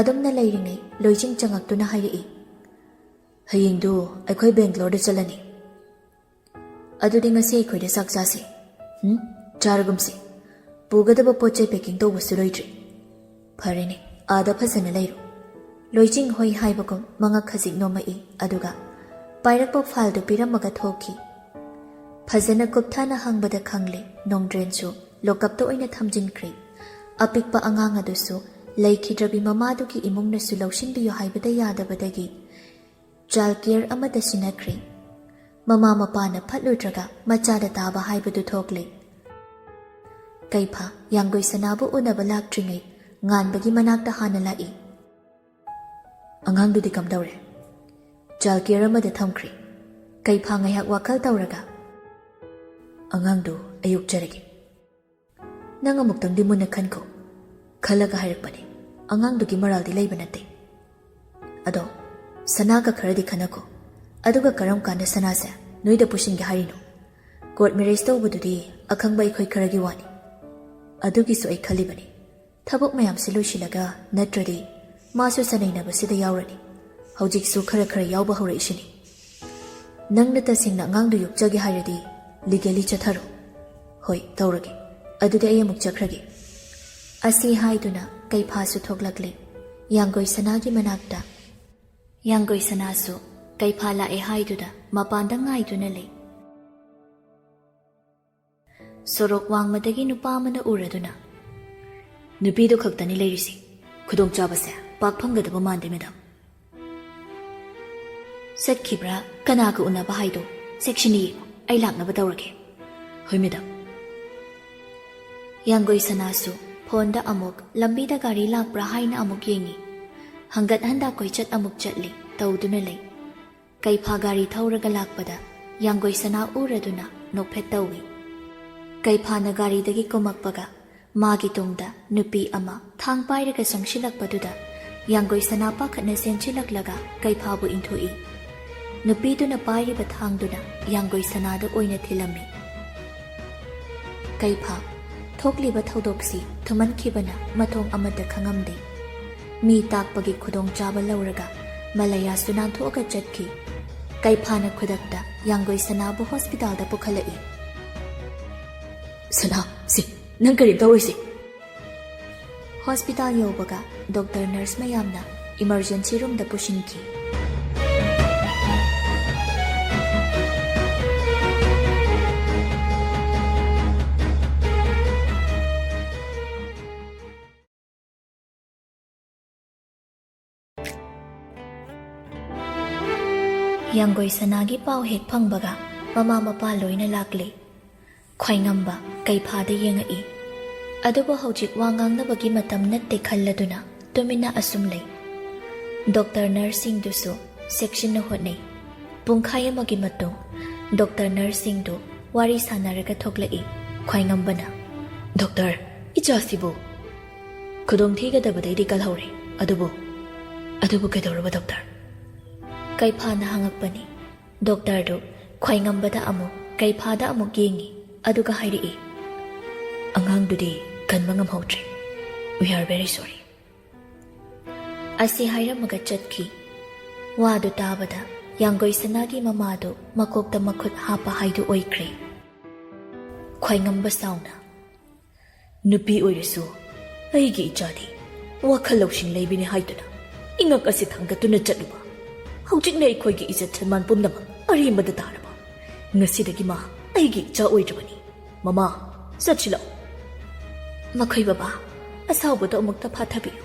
ꯑꯗꯨꯝꯅ ꯂꯩꯔꯤꯉꯩ ꯂꯣꯏꯆꯤꯡ ꯆꯪꯉꯛꯇꯨꯅ ꯍꯥꯏꯔꯛꯏ, ꯍꯌꯦꯡꯗꯨ ꯑꯩꯈꯣꯏ ꯕꯦꯡꯒ꯭ꯂꯣꯔꯗ ꯆꯠꯂꯅꯤ꯫ ꯑꯗꯨꯗꯤ ꯉꯁꯤ ꯑꯩꯈꯣꯏꯗ ꯆꯥꯛ ꯆꯥꯁꯤ꯫ ꯆꯥꯔꯒꯨꯝꯁꯤ꯫ ꯄꯨꯒꯗꯕ ꯄꯣꯠ ꯆꯩ ꯄꯦꯀꯤꯡ ꯇꯧꯕꯁꯨ ꯂꯣꯏꯗ꯭ꯔꯤ꯫ ꯐꯔꯦꯅꯦ, ꯑꯥꯗ ꯐꯖꯅ ꯂꯩꯔꯨ꯫ ꯂꯣꯏꯆꯤꯡ ꯍꯣꯏ ꯍꯥꯏꯕꯒꯨꯝ ꯃꯉꯛ ꯈꯖꯤꯛ ꯅꯣꯝꯃꯛꯏ, ꯑꯗꯨꯒ ꯄꯥꯏꯔꯛꯄ ꯐꯥꯏꯜꯗꯨ ꯄꯤꯔꯝꯃꯒ ꯊꯣꯛꯈꯤ꯫ ꯐꯖꯅ ꯀꯨꯞꯊꯅ ꯍꯪꯕꯗ ꯈꯪꯂꯦ ꯅꯣꯡꯗ꯭ꯔꯦꯟꯁꯨ ꯂꯣꯀꯞꯇ ꯑꯣꯏꯅ ꯊꯝꯖꯤꯟꯈ꯭ꯔꯦ꯫ ꯑꯄꯤꯛꯄ ꯑꯉꯥꯡ ꯑꯗꯨꯁꯨ ꯂꯩꯈꯤꯗ꯭ꯔꯕꯤ ꯃꯃꯥꯗꯨꯒꯤ ꯏꯃꯨꯡꯅꯁꯨ ꯂꯧꯁꯤꯟꯕꯤꯌꯨ ꯍꯥꯏꯕꯗ ꯌꯥꯗꯕꯗꯒꯤ ꯆꯥꯏꯜ ꯀꯦꯌꯔ ꯑꯃꯗ ꯁꯤꯟꯅꯈ꯭ꯔꯦ꯫ ꯃꯃꯥ ꯃꯄꯥꯅ ꯐꯠꯂꯨꯗ꯭ꯔꯒ ꯃꯆꯥꯗ ꯇꯥꯕ ꯍꯥꯏꯕꯗꯨ ꯊꯣꯛꯂꯦ꯫ ꯀꯩꯐꯥ ꯌꯥꯡꯒꯣꯏ ꯁꯅꯥꯕꯨ ꯎꯅꯕ ꯂꯥꯛꯇ꯭ꯔꯤꯉꯩ ꯉꯥꯟꯕꯒꯤ ꯃꯅꯥꯛꯇ ꯍꯥꯟꯅ ꯂꯥꯛꯏ꯫ ꯑꯉꯥꯡꯗꯨꯗꯤ ꯀꯝꯗꯧꯔꯦ? ꯆꯥꯏꯜ ꯀꯦꯌꯔ ꯑꯃꯗ ꯊꯝꯈ꯭ꯔꯦ꯫ ꯀꯩꯐꯥ ꯉꯥꯏꯍꯥꯛ ꯋꯥꯈꯜ ꯇꯧꯔꯒ, ꯑꯉꯥꯡꯗꯨ ꯑꯩ ꯌꯣꯛꯆꯔꯒꯦ꯫ ꯅꯪ ꯑꯃꯨꯛꯇꯪꯗꯤ ꯃꯨꯟꯅ ꯈꯟꯈꯣ꯫ ꯈꯜꯂꯒ ꯍꯥꯏꯔꯛꯄꯅꯦ꯫ ꯑꯉꯥꯡꯗꯨꯒꯤ ꯃꯔꯥꯜꯗꯤ ꯂꯩꯕ ꯅꯠꯇꯦ꯫ ꯑꯗꯣ ꯁꯅꯥꯒ ꯈꯔꯗꯤ ꯈꯟꯅꯈꯣ꯫ ꯑꯗꯨꯒ ꯀꯔꯝ ꯀꯥꯟꯗ ꯁꯅꯥꯁꯦ ꯅꯣꯏꯗ ꯄꯨꯁꯤꯟꯒꯦ ꯍꯥꯏꯔꯤꯅꯣ? ꯀꯣꯔꯠ ꯃꯦꯔꯦꯖ ꯇꯧꯕꯗꯨꯗꯤ ꯑꯈꯪꯕ ꯑꯩꯈꯣꯏ ꯈꯔꯒꯤ ꯋꯥꯅꯤ꯫ ꯑꯗꯨꯒꯤꯁꯨ ꯑꯩ ꯈꯜꯂꯤꯕꯅꯤ꯫ ꯊꯕꯛ ꯃꯌꯥꯝꯁꯤ ꯂꯣꯏꯁꯤꯜꯂꯒ, ꯅꯠꯇ꯭ꯔꯗꯤ ꯃꯥꯁꯨ ꯁꯅꯩꯅꯕꯁꯤꯗ ꯌꯥꯎꯔꯅꯤ꯫ ꯍꯧꯖꯤꯛꯁꯨ ꯈꯔ ꯈꯔ ꯌꯥꯎꯕ ꯍꯧꯔꯛꯏꯁꯤꯅꯤ꯫ ꯅꯪꯅ ꯇꯁꯦꯡꯅ ꯑꯉꯥꯡꯗꯨ ꯌꯣꯛꯆꯒꯦ ꯍꯥꯏꯔꯗꯤ ꯂꯤꯒꯦꯂꯤ ꯆꯠꯊꯔꯣ꯫ ꯍꯣꯏ, ꯇꯧꯔꯒꯦ꯫ ꯑꯗꯨꯗꯤ ꯑꯩ ꯑꯃꯨꯛ ꯆꯠꯈ꯭ꯔꯒꯦ꯫ ꯑꯁꯤ ꯍꯥꯏꯗꯨꯅ ꯀꯩꯐꯥꯁꯨ ꯊꯣꯛꯂꯛꯂꯦ ꯌꯥꯡꯒꯣꯏ ꯁꯅꯥꯒꯤ ꯃꯅꯥꯛꯇ꯫ ꯌꯥꯡꯒꯣꯏ ꯁꯅꯥꯁꯨ ꯀꯩꯐꯥ ꯂꯥꯛꯑꯦ ꯍꯥꯏꯗꯨꯅ ꯃꯄꯥꯟꯗ ꯉꯥꯏꯗꯨꯅ ꯂꯩ꯫ ꯁꯣꯔꯣꯛ ꯋꯥꯡꯃꯗꯒꯤ ꯅꯨꯄꯥ ꯑꯃꯅ ꯎꯔꯗꯨꯅ, ꯅꯨꯄꯤꯗꯨ ꯈꯛꯇꯅꯤ ꯂꯩꯔꯤꯁꯤ꯫ ꯈꯨꯗꯣꯡꯆꯥꯕꯁꯦ ꯄꯥꯛ ꯐꯪꯒꯗꯕ ꯃꯥꯟꯗꯦ ꯃꯦꯗꯥꯝ꯫ ꯆꯠꯈꯤꯕ꯭ꯔꯥ? ꯀꯅꯥꯒ ꯎꯅꯕ ꯍꯥꯏꯗꯣ ꯁꯦꯛꯁꯟ ꯌꯦꯡꯉꯣ, ꯑꯩ ꯂꯥꯛꯅꯕ ꯇꯧꯔꯒꯦ꯫ ꯍꯣꯏ ꯃꯦꯗꯥꯝ꯫ ꯌꯥꯡꯒꯣꯏ ꯁꯅꯥꯁꯨ ꯐꯣꯟꯗ ꯑꯃꯨꯛ ꯂꯝꯕꯤꯗ ꯒꯥꯔꯤ ꯂꯥꯛꯄ꯭ꯔꯥ ꯍꯥꯏꯅ ꯑꯃꯨꯛ ꯌꯦꯡꯉꯤ꯫ ꯍꯪꯒꯠ ꯍꯟꯗꯥ ꯀꯣꯏꯆꯠ ꯑꯃꯨꯛ ꯆꯠꯂꯤ ꯇꯧꯗꯨꯅ ꯂꯩ꯫ ꯀꯩꯐꯥ ꯒꯥꯔꯤ ꯊꯧꯔꯒ ꯂꯥꯛꯄꯗ ꯌꯥꯡꯒꯣꯏ ꯁꯅꯥ ꯎꯔꯗꯨꯅ ꯅꯣꯛꯐꯦꯠ ꯇꯧꯏ꯫ ꯀꯩꯐꯥꯅ ꯒꯥꯔꯤꯗꯒꯤ ꯀꯨꯝꯃꯛꯄꯒ ꯃꯥꯒꯤ ꯇꯨꯡꯗ ꯅꯨꯄꯤ ꯑꯃ ꯊꯥꯡ ꯄꯥꯏꯔꯒ ꯆꯪꯁꯤꯜꯂꯛꯄꯗꯨꯗ ꯌꯥꯡꯒꯣꯏ ꯁꯅꯥ ꯄꯥꯈꯠꯅ ꯆꯦꯟꯁꯤꯜꯂꯛꯂꯒ ꯀꯩꯐꯥꯕꯨ ꯏꯟꯊꯣꯛꯏ꯫ ꯅꯨꯄꯤꯗꯨꯅ ꯄꯥꯏꯔꯤꯕ ꯊꯥꯡꯗꯨꯅ ꯌꯥꯡꯒꯣꯏ ꯁꯅꯥꯗ ꯑꯣꯏꯅ ꯊꯤꯜꯂꯝꯃꯤ꯫ ꯀꯩꯐꯥ ꯊꯣꯛꯂꯤꯕ ꯊꯧꯗꯣꯛꯁꯤ ꯊꯨꯃꯟꯈꯤꯕꯅ ꯃꯊꯣꯡ ꯑꯃꯠꯇ ꯈꯪꯉꯝꯗꯦ꯫ ꯃꯤ ꯇꯥꯛꯄꯒꯤ ꯈꯨꯗꯣꯡꯆꯥꯕ ꯂꯧꯔꯒ ꯃꯂꯌꯥꯁꯨ ꯅꯥꯟꯊꯣꯛꯑꯒ ꯆꯠꯈꯤ꯫ ꯀꯩꯐꯥꯅ ꯈꯨꯗꯛꯇ ꯌꯥꯡꯒꯣꯏ ꯁꯅꯥꯕꯨ ꯍꯣꯁꯄꯤꯇꯥꯜꯗ ꯄꯨꯈꯠꯂꯛꯏ꯫ ꯁꯅꯥ, ꯁꯤ ꯅꯪ ꯀꯔꯤꯝ ꯇꯧꯔꯣꯏꯁꯤ꯫ ꯍꯣꯁꯄꯤꯇꯥꯜ ꯌꯧꯕꯒ ꯗꯣꯛꯇꯔ ꯅꯔꯁ ꯃꯌꯥꯝꯅ ꯏꯃꯔꯖꯦꯟꯁꯤ ꯔꯨꯝꯗ ꯄꯨꯁꯤꯟꯈꯤ꯫ ꯌꯥꯡꯒꯣꯏ ꯁꯅꯥꯒꯤ ꯄꯥꯎ ꯍꯦꯛ ꯐꯪꯕꯒ ꯃꯃꯥ ꯃꯄꯥ ꯂꯣꯏꯅ ꯂꯥꯛꯂꯤ꯫ ꯈ꯭ꯋꯥꯏꯉꯝꯕ ꯀꯩꯐꯥꯗ ꯌꯦꯡꯉꯛꯏ꯫ ꯑꯗꯨꯕꯨ ꯍꯧꯖꯤꯛ ꯋꯥ ꯉꯥꯡꯅꯕꯒꯤ ꯃꯇꯝ ꯅꯠꯇꯦ ꯈꯜꯂꯗꯨꯅ ꯇꯨꯃꯤꯟꯅ ꯑꯁꯨꯝ ꯂꯩ꯫ ꯗꯣꯛꯇꯔ ꯅꯔꯁꯁꯤꯡꯗꯨꯁꯨ ꯆꯦꯛꯁꯤꯟꯅ ꯍꯣꯠꯅꯩ꯫ ꯄꯨꯡꯈꯥꯏ ꯑꯃꯒꯤ ꯃꯇꯨꯡ ꯗꯣꯛꯇꯔ ꯅꯔꯁꯁꯤꯡꯗꯨ ꯋꯥꯔꯤ ꯁꯥꯟꯅꯔꯒ ꯊꯣꯛꯂꯛꯏ꯫ ꯈ꯭ꯋꯥꯏꯉꯝꯕꯅ, ꯗꯣꯛꯇꯔ, ꯏꯆꯥꯁꯤꯕꯨ ꯈꯨꯗꯣꯡꯊꯤꯒꯗꯕꯗꯩꯗꯤ ꯀꯜꯍꯧꯔꯦ꯫ ꯑꯗꯨꯕꯨ ꯀꯩꯗꯧꯔꯕ ꯗꯣꯛꯇꯔ? ꯀꯩꯐꯥꯅ ꯍꯪꯉꯛꯄꯅꯤ꯫ ꯗꯣꯛꯇꯔꯗꯨ ꯈ꯭ꯋꯥꯏꯉꯝꯕꯗ ꯑꯃꯨꯛ ꯀꯩꯐꯥꯗ ꯑꯃꯨꯛ ꯌꯦꯡꯉꯤ, ꯑꯗꯨꯒ ꯍꯥꯏꯔꯛꯏ, ꯑꯉꯥꯡꯗꯨꯗꯤ ꯀꯟꯕ ꯉꯝꯍꯧꯗ꯭ꯔꯦ꯫ ꯋꯤ ꯑꯥꯔ ꯚꯦꯔꯤ ꯁꯣꯔꯤ꯫ ꯑꯁꯤ ꯍꯥꯏꯔꯝꯃꯒ ꯆꯠꯈꯤ꯫ ꯋꯥꯗꯨ ꯇꯥꯕꯗ ꯌꯥꯡꯒꯣꯏ ꯁꯅꯥꯒꯤ ꯃꯃꯥꯗꯨ ꯃꯀꯣꯛꯇ ꯃꯈꯨꯠ ꯍꯥꯞꯄ ꯍꯥꯏꯗꯨ ꯑꯣꯏꯈ꯭ꯔꯦ꯫ ꯈ꯭ꯋꯥꯏꯉꯝꯕ ꯁꯥꯎꯅ, ꯅꯨꯄꯤ ꯑꯣꯏꯔꯁꯨ ꯑꯩꯒꯤ ꯏꯆꯥꯗꯤ ꯋꯥꯈꯜ ꯂꯧꯁꯤꯡ ꯂꯩꯕꯅꯤ ꯍꯥꯏꯗꯨꯅ ꯏꯉꯛ ꯑꯁꯤ ꯊꯥꯡꯒꯠꯇꯨꯅ ꯆꯠꯂꯨꯕ꯫ ꯍꯧꯖꯤꯛꯅ ꯑꯩꯈꯣꯏꯒꯤ ꯏꯖꯠ ꯁꯟꯃꯥꯟ ꯄꯨꯝꯅꯃꯛ ꯑꯔꯦꯝꯕꯗ ꯇꯥꯔꯕ꯫ ꯉꯁꯤꯗꯒꯤ ꯃꯥ ꯑꯩꯒꯤ ꯏꯆꯥ ꯑꯣꯏꯗ꯭ꯔꯕꯅꯤ꯫ ꯃꯃꯥ, ꯆꯠꯁꯤꯜꯂꯛꯎ꯫ ꯃꯈꯣꯏ ꯕꯕꯥ, ꯑꯁꯥꯎꯕꯗꯣ ꯑꯃꯨꯛꯇ ꯐꯥꯊꯕꯤꯌꯨ꯫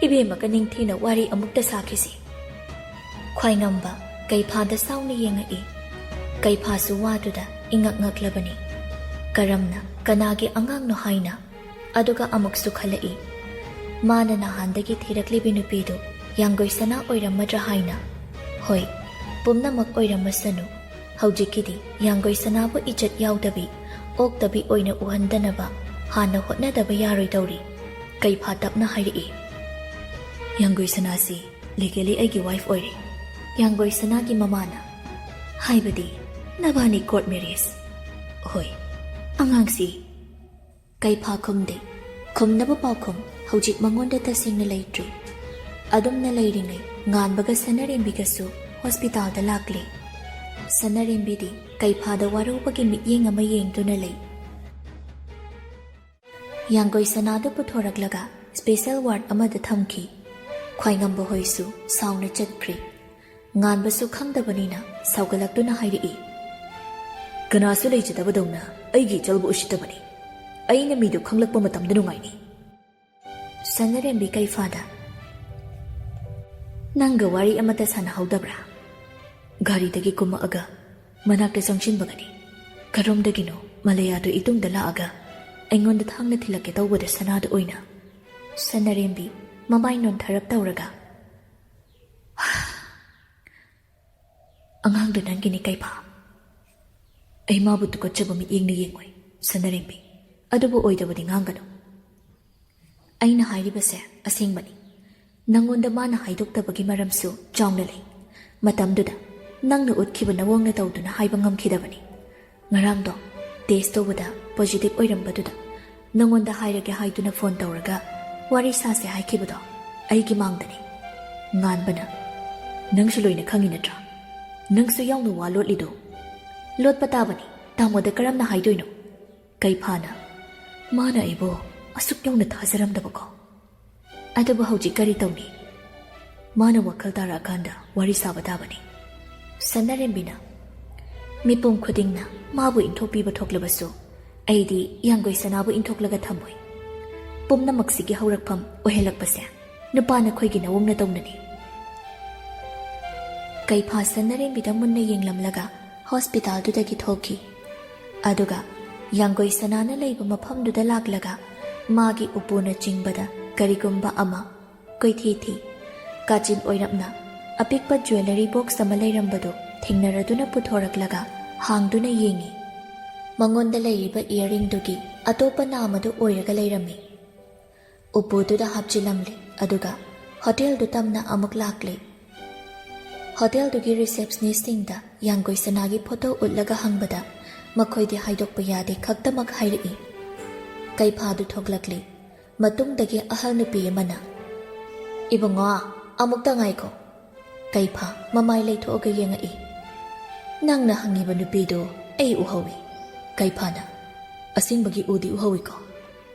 ꯏꯕꯦꯝꯃꯒ ꯅꯤꯡꯊꯤꯅ ꯋꯥꯔꯤ ꯑꯃꯨꯛꯇ ꯁꯥꯈꯤꯁꯤ꯫ ꯈ꯭ꯋꯥꯏꯉꯝꯕ ꯀꯩꯐꯥꯗ ꯁꯥꯎꯅ ꯌꯦꯡꯉꯛꯏ꯫ ꯀꯩꯐꯥꯁꯨ ꯋꯥꯗꯨꯗ ꯏꯉꯛ ꯉꯛꯂꯕꯅꯤ꯫ ꯀꯔꯝꯅ ꯀꯅꯥꯒꯤ ꯑꯉꯥꯡꯅꯣ ꯍꯥꯏꯅ, ꯑꯗꯨꯒ ꯑꯃꯨꯛꯁꯨ ꯈꯜꯂꯛꯏ, ꯃꯥꯅ ꯅꯍꯥꯟꯗꯒꯤ ꯊꯤꯔꯛꯂꯤꯕꯤ ꯅꯨꯄꯤꯗꯨ ꯌꯥꯡꯒꯣꯏ ꯁꯅꯥ ꯑꯣꯏꯔꯝꯃꯗ꯭ꯔꯥ ꯍꯥꯏꯅ꯫ ꯍꯣꯏ, ꯄꯨꯝꯅꯃꯛ ꯑꯣꯏꯔꯝꯃꯁꯅꯨ꯫ ꯍꯧꯖꯤꯛꯀꯤꯗꯤ ꯌꯥꯡꯒꯣꯏ ꯁꯅꯥꯕꯨ ꯏꯖꯠ ꯌꯥꯎꯗꯕꯤ, ꯑꯣꯛꯇꯕꯤ ꯑꯣꯏꯅ ꯎꯍꯟꯗꯅꯕ ꯍꯥꯟꯅ ꯍꯣꯠꯅꯗꯕ ꯌꯥꯔꯣꯏꯗꯧꯔꯤ꯫ ꯀꯩꯐꯥ ꯇꯞꯅ ꯍꯥꯏꯔꯛꯏ, ꯌꯥꯡꯒꯣꯏ ꯁꯅꯥꯁꯤ ꯂꯤꯒꯦꯂꯤ ꯑꯩꯒꯤ ꯋꯥꯏꯐ ꯑꯣꯏꯔꯦ꯫ ꯌꯥꯡꯒꯣꯏ ꯁꯅꯥꯒꯤ ꯃꯃꯥꯅ, ꯍꯥꯏꯕꯗꯤ ꯅꯕꯥꯅꯤ ꯀꯣꯔꯠ ꯃꯦꯔꯦꯖ? ꯍꯣꯏ, ꯑꯉꯥꯡꯁꯤ ꯀꯩꯐꯥ ꯈꯨꯝꯗꯦ ꯈꯨꯝꯅꯕ ꯄꯥꯎꯈꯨꯝ ꯍꯧꯖꯤꯛ ꯃꯉꯣꯟꯗ ꯇꯁꯦꯡꯅ ꯂꯩꯇ꯭ꯔꯤ ꯑꯗꯨꯝꯅ ꯂꯩꯔꯤꯉꯩ ꯉꯥꯟꯕꯒ ꯁꯅꯔꯦꯝꯕꯤꯒꯁꯨ ꯍꯣꯁꯄꯤꯇꯥꯜꯗ ꯂꯥꯛꯂꯦ ꯁꯅꯔꯦꯝꯕꯤꯗꯤ ꯀꯩꯐꯥꯗ ꯋꯥꯔꯧꯕꯒꯤ ꯃꯤꯠꯌꯦꯡ ꯑꯃ ꯌꯦꯡꯗꯨꯅ ꯂꯩ ꯌꯥꯡꯒꯣꯏ ꯁꯅꯥꯗꯨ ꯄꯨꯊꯣꯔꯛꯂꯒ ꯁ꯭ꯄꯦꯁꯦꯜ ꯋꯥꯔꯗ ꯑꯃꯗ ꯊꯝꯈꯤ ꯈ꯭ꯋꯥꯏꯉꯝꯕ ꯍꯣꯏꯁꯨ ꯁꯥꯎꯅ ꯆꯠꯈ꯭ꯔꯤ ꯉꯥꯟꯕꯁꯨ ꯈꯪꯗꯕꯅꯤꯅ ꯁꯥꯎꯒꯠꯂꯛꯇꯨꯅ ꯍꯥꯏꯔꯛꯏ ꯀꯅꯥꯁꯨ ꯂꯩꯖꯗꯕꯗꯧꯅ ꯑꯩꯒꯤ ꯏꯆꯜꯕꯨ ꯎꯁꯤꯠꯇꯕꯅꯤ ꯑꯩꯅ ꯃꯤꯗꯨ ꯈꯪꯂꯛꯄ ꯃꯇꯝꯗ ꯅꯨꯡꯉꯥꯏꯅꯤ ꯁꯅꯔꯦꯝꯕꯤ ꯀꯩꯐꯥꯗ ꯅꯪꯒ ꯋꯥꯔꯤ ꯑꯃꯠꯇ ꯁꯥꯟꯅꯍꯧꯗꯕ꯭ꯔꯥ ꯒꯥꯔꯤꯗꯒꯤ ꯀꯨꯝꯃꯛꯑꯒ ꯃꯅꯥꯛꯇ ꯆꯪꯁꯤꯟꯕꯒꯅꯤ ꯀꯔꯣꯝꯗꯒꯤꯅꯣ ꯃꯂꯩꯌꯥꯗꯨ ꯏꯇꯨꯡꯗ ꯂꯥꯛꯑꯒ ꯑꯩꯉꯣꯟꯗ ꯊꯥꯡꯅ ꯊꯤꯜꯂꯛꯀꯦ ꯇꯧꯕꯗ ꯁꯅꯥꯗ ꯑꯣꯏꯅ ꯁꯅꯔꯦꯝꯕꯤ ꯃꯃꯥꯏ ꯅꯣꯟꯊꯔꯞ ꯇꯧꯔꯒ ꯑꯉꯥꯡꯗꯨ ꯅꯪꯒꯤꯅꯤ ꯀꯩꯐꯥ ꯑꯩ ꯃꯥꯕꯨ ꯇꯨꯀꯠꯆꯕ ꯃꯤꯠꯌꯦꯡꯅ ꯌꯦꯡꯉꯣꯏ ꯁꯅꯔꯦꯝꯕꯤ ꯑꯗꯨꯕꯨ ꯑꯣꯏꯗꯕꯗꯤ ꯉꯥꯡꯒꯅꯨ ꯑꯩꯅ ꯍꯥꯏꯔꯤꯕꯁꯦ ꯑꯁꯦꯡꯕꯅꯤ ꯅꯪꯉꯣꯟꯗ ꯃꯥꯅ ꯍꯥꯏꯗꯣꯛꯇꯕꯒꯤ ꯃꯔꯝꯁꯨ ꯆꯥꯎꯅ ꯂꯩ ꯃꯇꯝꯗꯨꯗ ꯅꯪꯅ ꯎꯠꯈꯤꯕ ꯅꯋꯣꯡꯅ ꯇꯧꯗꯨꯅ ꯍꯥꯏꯕ ꯉꯝꯈꯤꯗꯕꯅꯤ ꯉꯔꯥꯡꯗꯣ ꯇꯦꯁ ꯇꯧꯕꯗ ꯄꯣꯖꯤꯇꯤꯚ ꯑꯣꯏꯔꯝꯕꯗꯨꯗ ꯅꯪꯉꯣꯟꯗ ꯍꯥꯏꯔꯒꯦ ꯍꯥꯏꯗꯨꯅ ꯐꯣꯟ ꯇꯧꯔꯒ ꯋꯥꯔꯤ ꯁꯥꯁꯦ ꯍꯥꯏꯈꯤꯕꯗꯣ ꯑꯩꯒꯤ ꯃꯥꯡꯗꯅꯤ ꯉꯥꯟꯕꯅ ꯅꯪꯁꯨ ꯂꯣꯏꯅ ꯈꯪꯉꯤ ꯅꯠꯇ꯭ꯔꯥ ꯅꯪꯁꯨ ꯌꯥꯎꯅ ꯋꯥ ꯂꯣꯠꯂꯤꯗꯣ ꯂꯣꯠꯄ ꯇꯥꯕꯅꯤ ꯇꯥꯃꯣꯗ ꯀꯔꯝꯅ ꯍꯥꯏꯗꯣꯏꯅꯣ ꯀꯩꯐꯥꯅ ꯃꯥꯅ ꯑꯩꯕꯨ ꯑꯁꯨꯛ ꯌꯧꯅ ꯊꯥꯖꯔꯝꯗꯕꯀꯣ ꯑꯗꯨꯕꯨ ꯍꯧꯖꯤꯛ ꯀꯔꯤ ꯇꯧꯅꯤ ꯃꯥꯅ ꯋꯥꯈꯜ ꯇꯥꯔꯛꯑꯀꯥꯟꯗ ꯋꯥꯔꯤ ꯁꯥꯕ ꯇꯥꯕꯅꯤ ꯁꯅꯔꯦꯝꯕꯤꯅ ꯃꯤꯄꯨꯝ ꯈꯨꯗꯤꯡꯅ ꯃꯥꯕꯨ ꯏꯟꯊꯣꯛꯄꯤꯕ ꯊꯣꯛꯂꯕꯁꯨ ꯑꯩꯗꯤ ꯌꯥꯡꯒꯣꯏ ꯁꯅꯥꯕꯨ ꯏꯟꯊꯣꯛꯂꯒ ꯊꯝꯃꯣꯏ ꯄꯨꯝꯅꯃꯛꯁꯤꯒꯤ ꯍꯧꯔꯛꯐꯝ ꯑꯣꯏꯍꯜꯂꯛꯄꯁꯦ ꯅꯨꯄꯥ ꯅꯈꯣꯏꯒꯤ ꯅꯋꯣꯡꯅ ꯇꯧꯅꯅꯤ ꯀꯩꯐꯥ ꯁꯅꯔꯦꯝꯕꯤꯗ ꯃꯨꯟꯅ ꯌꯦꯡꯂꯝꯂꯒ ꯍꯣꯁꯄꯤꯇꯥꯜꯗꯨꯗꯒꯤ ꯊꯣꯛꯈꯤ ꯑꯗꯨꯒ ꯌꯥꯡꯒꯣꯏ ꯁꯅꯥꯅ ꯂꯩꯕ ꯃꯐꯝꯗꯨꯗ ꯂꯥꯛꯂꯒ ꯃꯥꯒꯤ ꯎꯄꯨꯅ ꯆꯤꯡꯕꯗ ꯀꯔꯤꯒꯨꯝꯕ ꯑꯃ ꯀꯣꯏꯊꯤ ꯊꯤ ꯀꯥꯆꯤꯟ ꯑꯣꯏꯔꯞꯅ ꯑꯄꯤꯛꯄ ꯖ꯭ꯋꯦꯂꯔꯤ ꯕꯣꯛꯁ ꯑꯃ ꯂꯩꯔꯝꯕꯗꯨ ꯊꯦꯡꯅꯔꯗꯨꯅ ꯄꯨꯊꯣꯔꯛꯂꯒ ꯍꯥꯡꯗꯨꯅ ꯌꯦꯡꯉꯤ ꯃꯉꯣꯟꯗ ꯂꯩꯔꯤꯕ ꯏꯌꯔꯔꯤꯡꯗꯨꯒꯤ ꯑꯇꯣꯞꯄ ꯅꯥꯃꯗꯨ ꯑꯣꯏꯔꯒ ꯂꯩꯔꯝꯃꯤ ꯎꯄꯨꯗꯨꯗ ꯍꯥꯞꯆꯤꯜꯂꯝꯂꯦ ꯑꯗꯨꯒ ꯍꯣꯇꯦꯜꯗꯨ ꯇꯝꯅ ꯑꯃꯨꯛ ꯂꯥꯛꯂꯦ ꯍꯣꯇꯦꯜꯗꯨꯒꯤ ꯔꯤꯁꯦꯞꯁꯅꯤꯁꯁꯤꯡꯗ ꯌꯥꯡꯒꯣꯏ ꯁꯅꯥꯒꯤ ꯐꯣꯇꯣ ꯎꯠꯂꯒ ꯍꯪꯕꯗ ꯃꯈꯣꯏꯗꯤ ꯍꯥꯏꯗꯣꯛꯄ ꯌꯥꯗꯦ ꯈꯛꯇꯃꯛ ꯍꯥꯏꯔꯛꯏ ꯀꯩꯐꯥꯗꯨ ꯊꯣꯛꯂꯛꯂꯤ ꯃꯇꯨꯡꯗꯒꯤ ꯑꯍꯜ ꯅꯨꯄꯤ ꯑꯃꯅ ꯏꯕꯨꯡꯉꯣ ꯑꯃꯨꯛꯇ ꯉꯥꯏꯈꯣ ꯀꯩꯐꯥ ꯃꯃꯥꯏ ꯂꯩꯊꯣꯛꯑꯒ ꯌꯦꯡꯉꯛꯏ ꯅꯪꯅ ꯍꯪꯉꯤꯕ ꯅꯨꯄꯤꯗꯨ ꯑꯩ ꯎꯍꯧꯏ ꯀꯩꯐꯥꯅ ꯑꯁꯦꯡꯕꯒꯤ ꯎꯗꯤ ꯎꯍꯧꯏꯀꯣ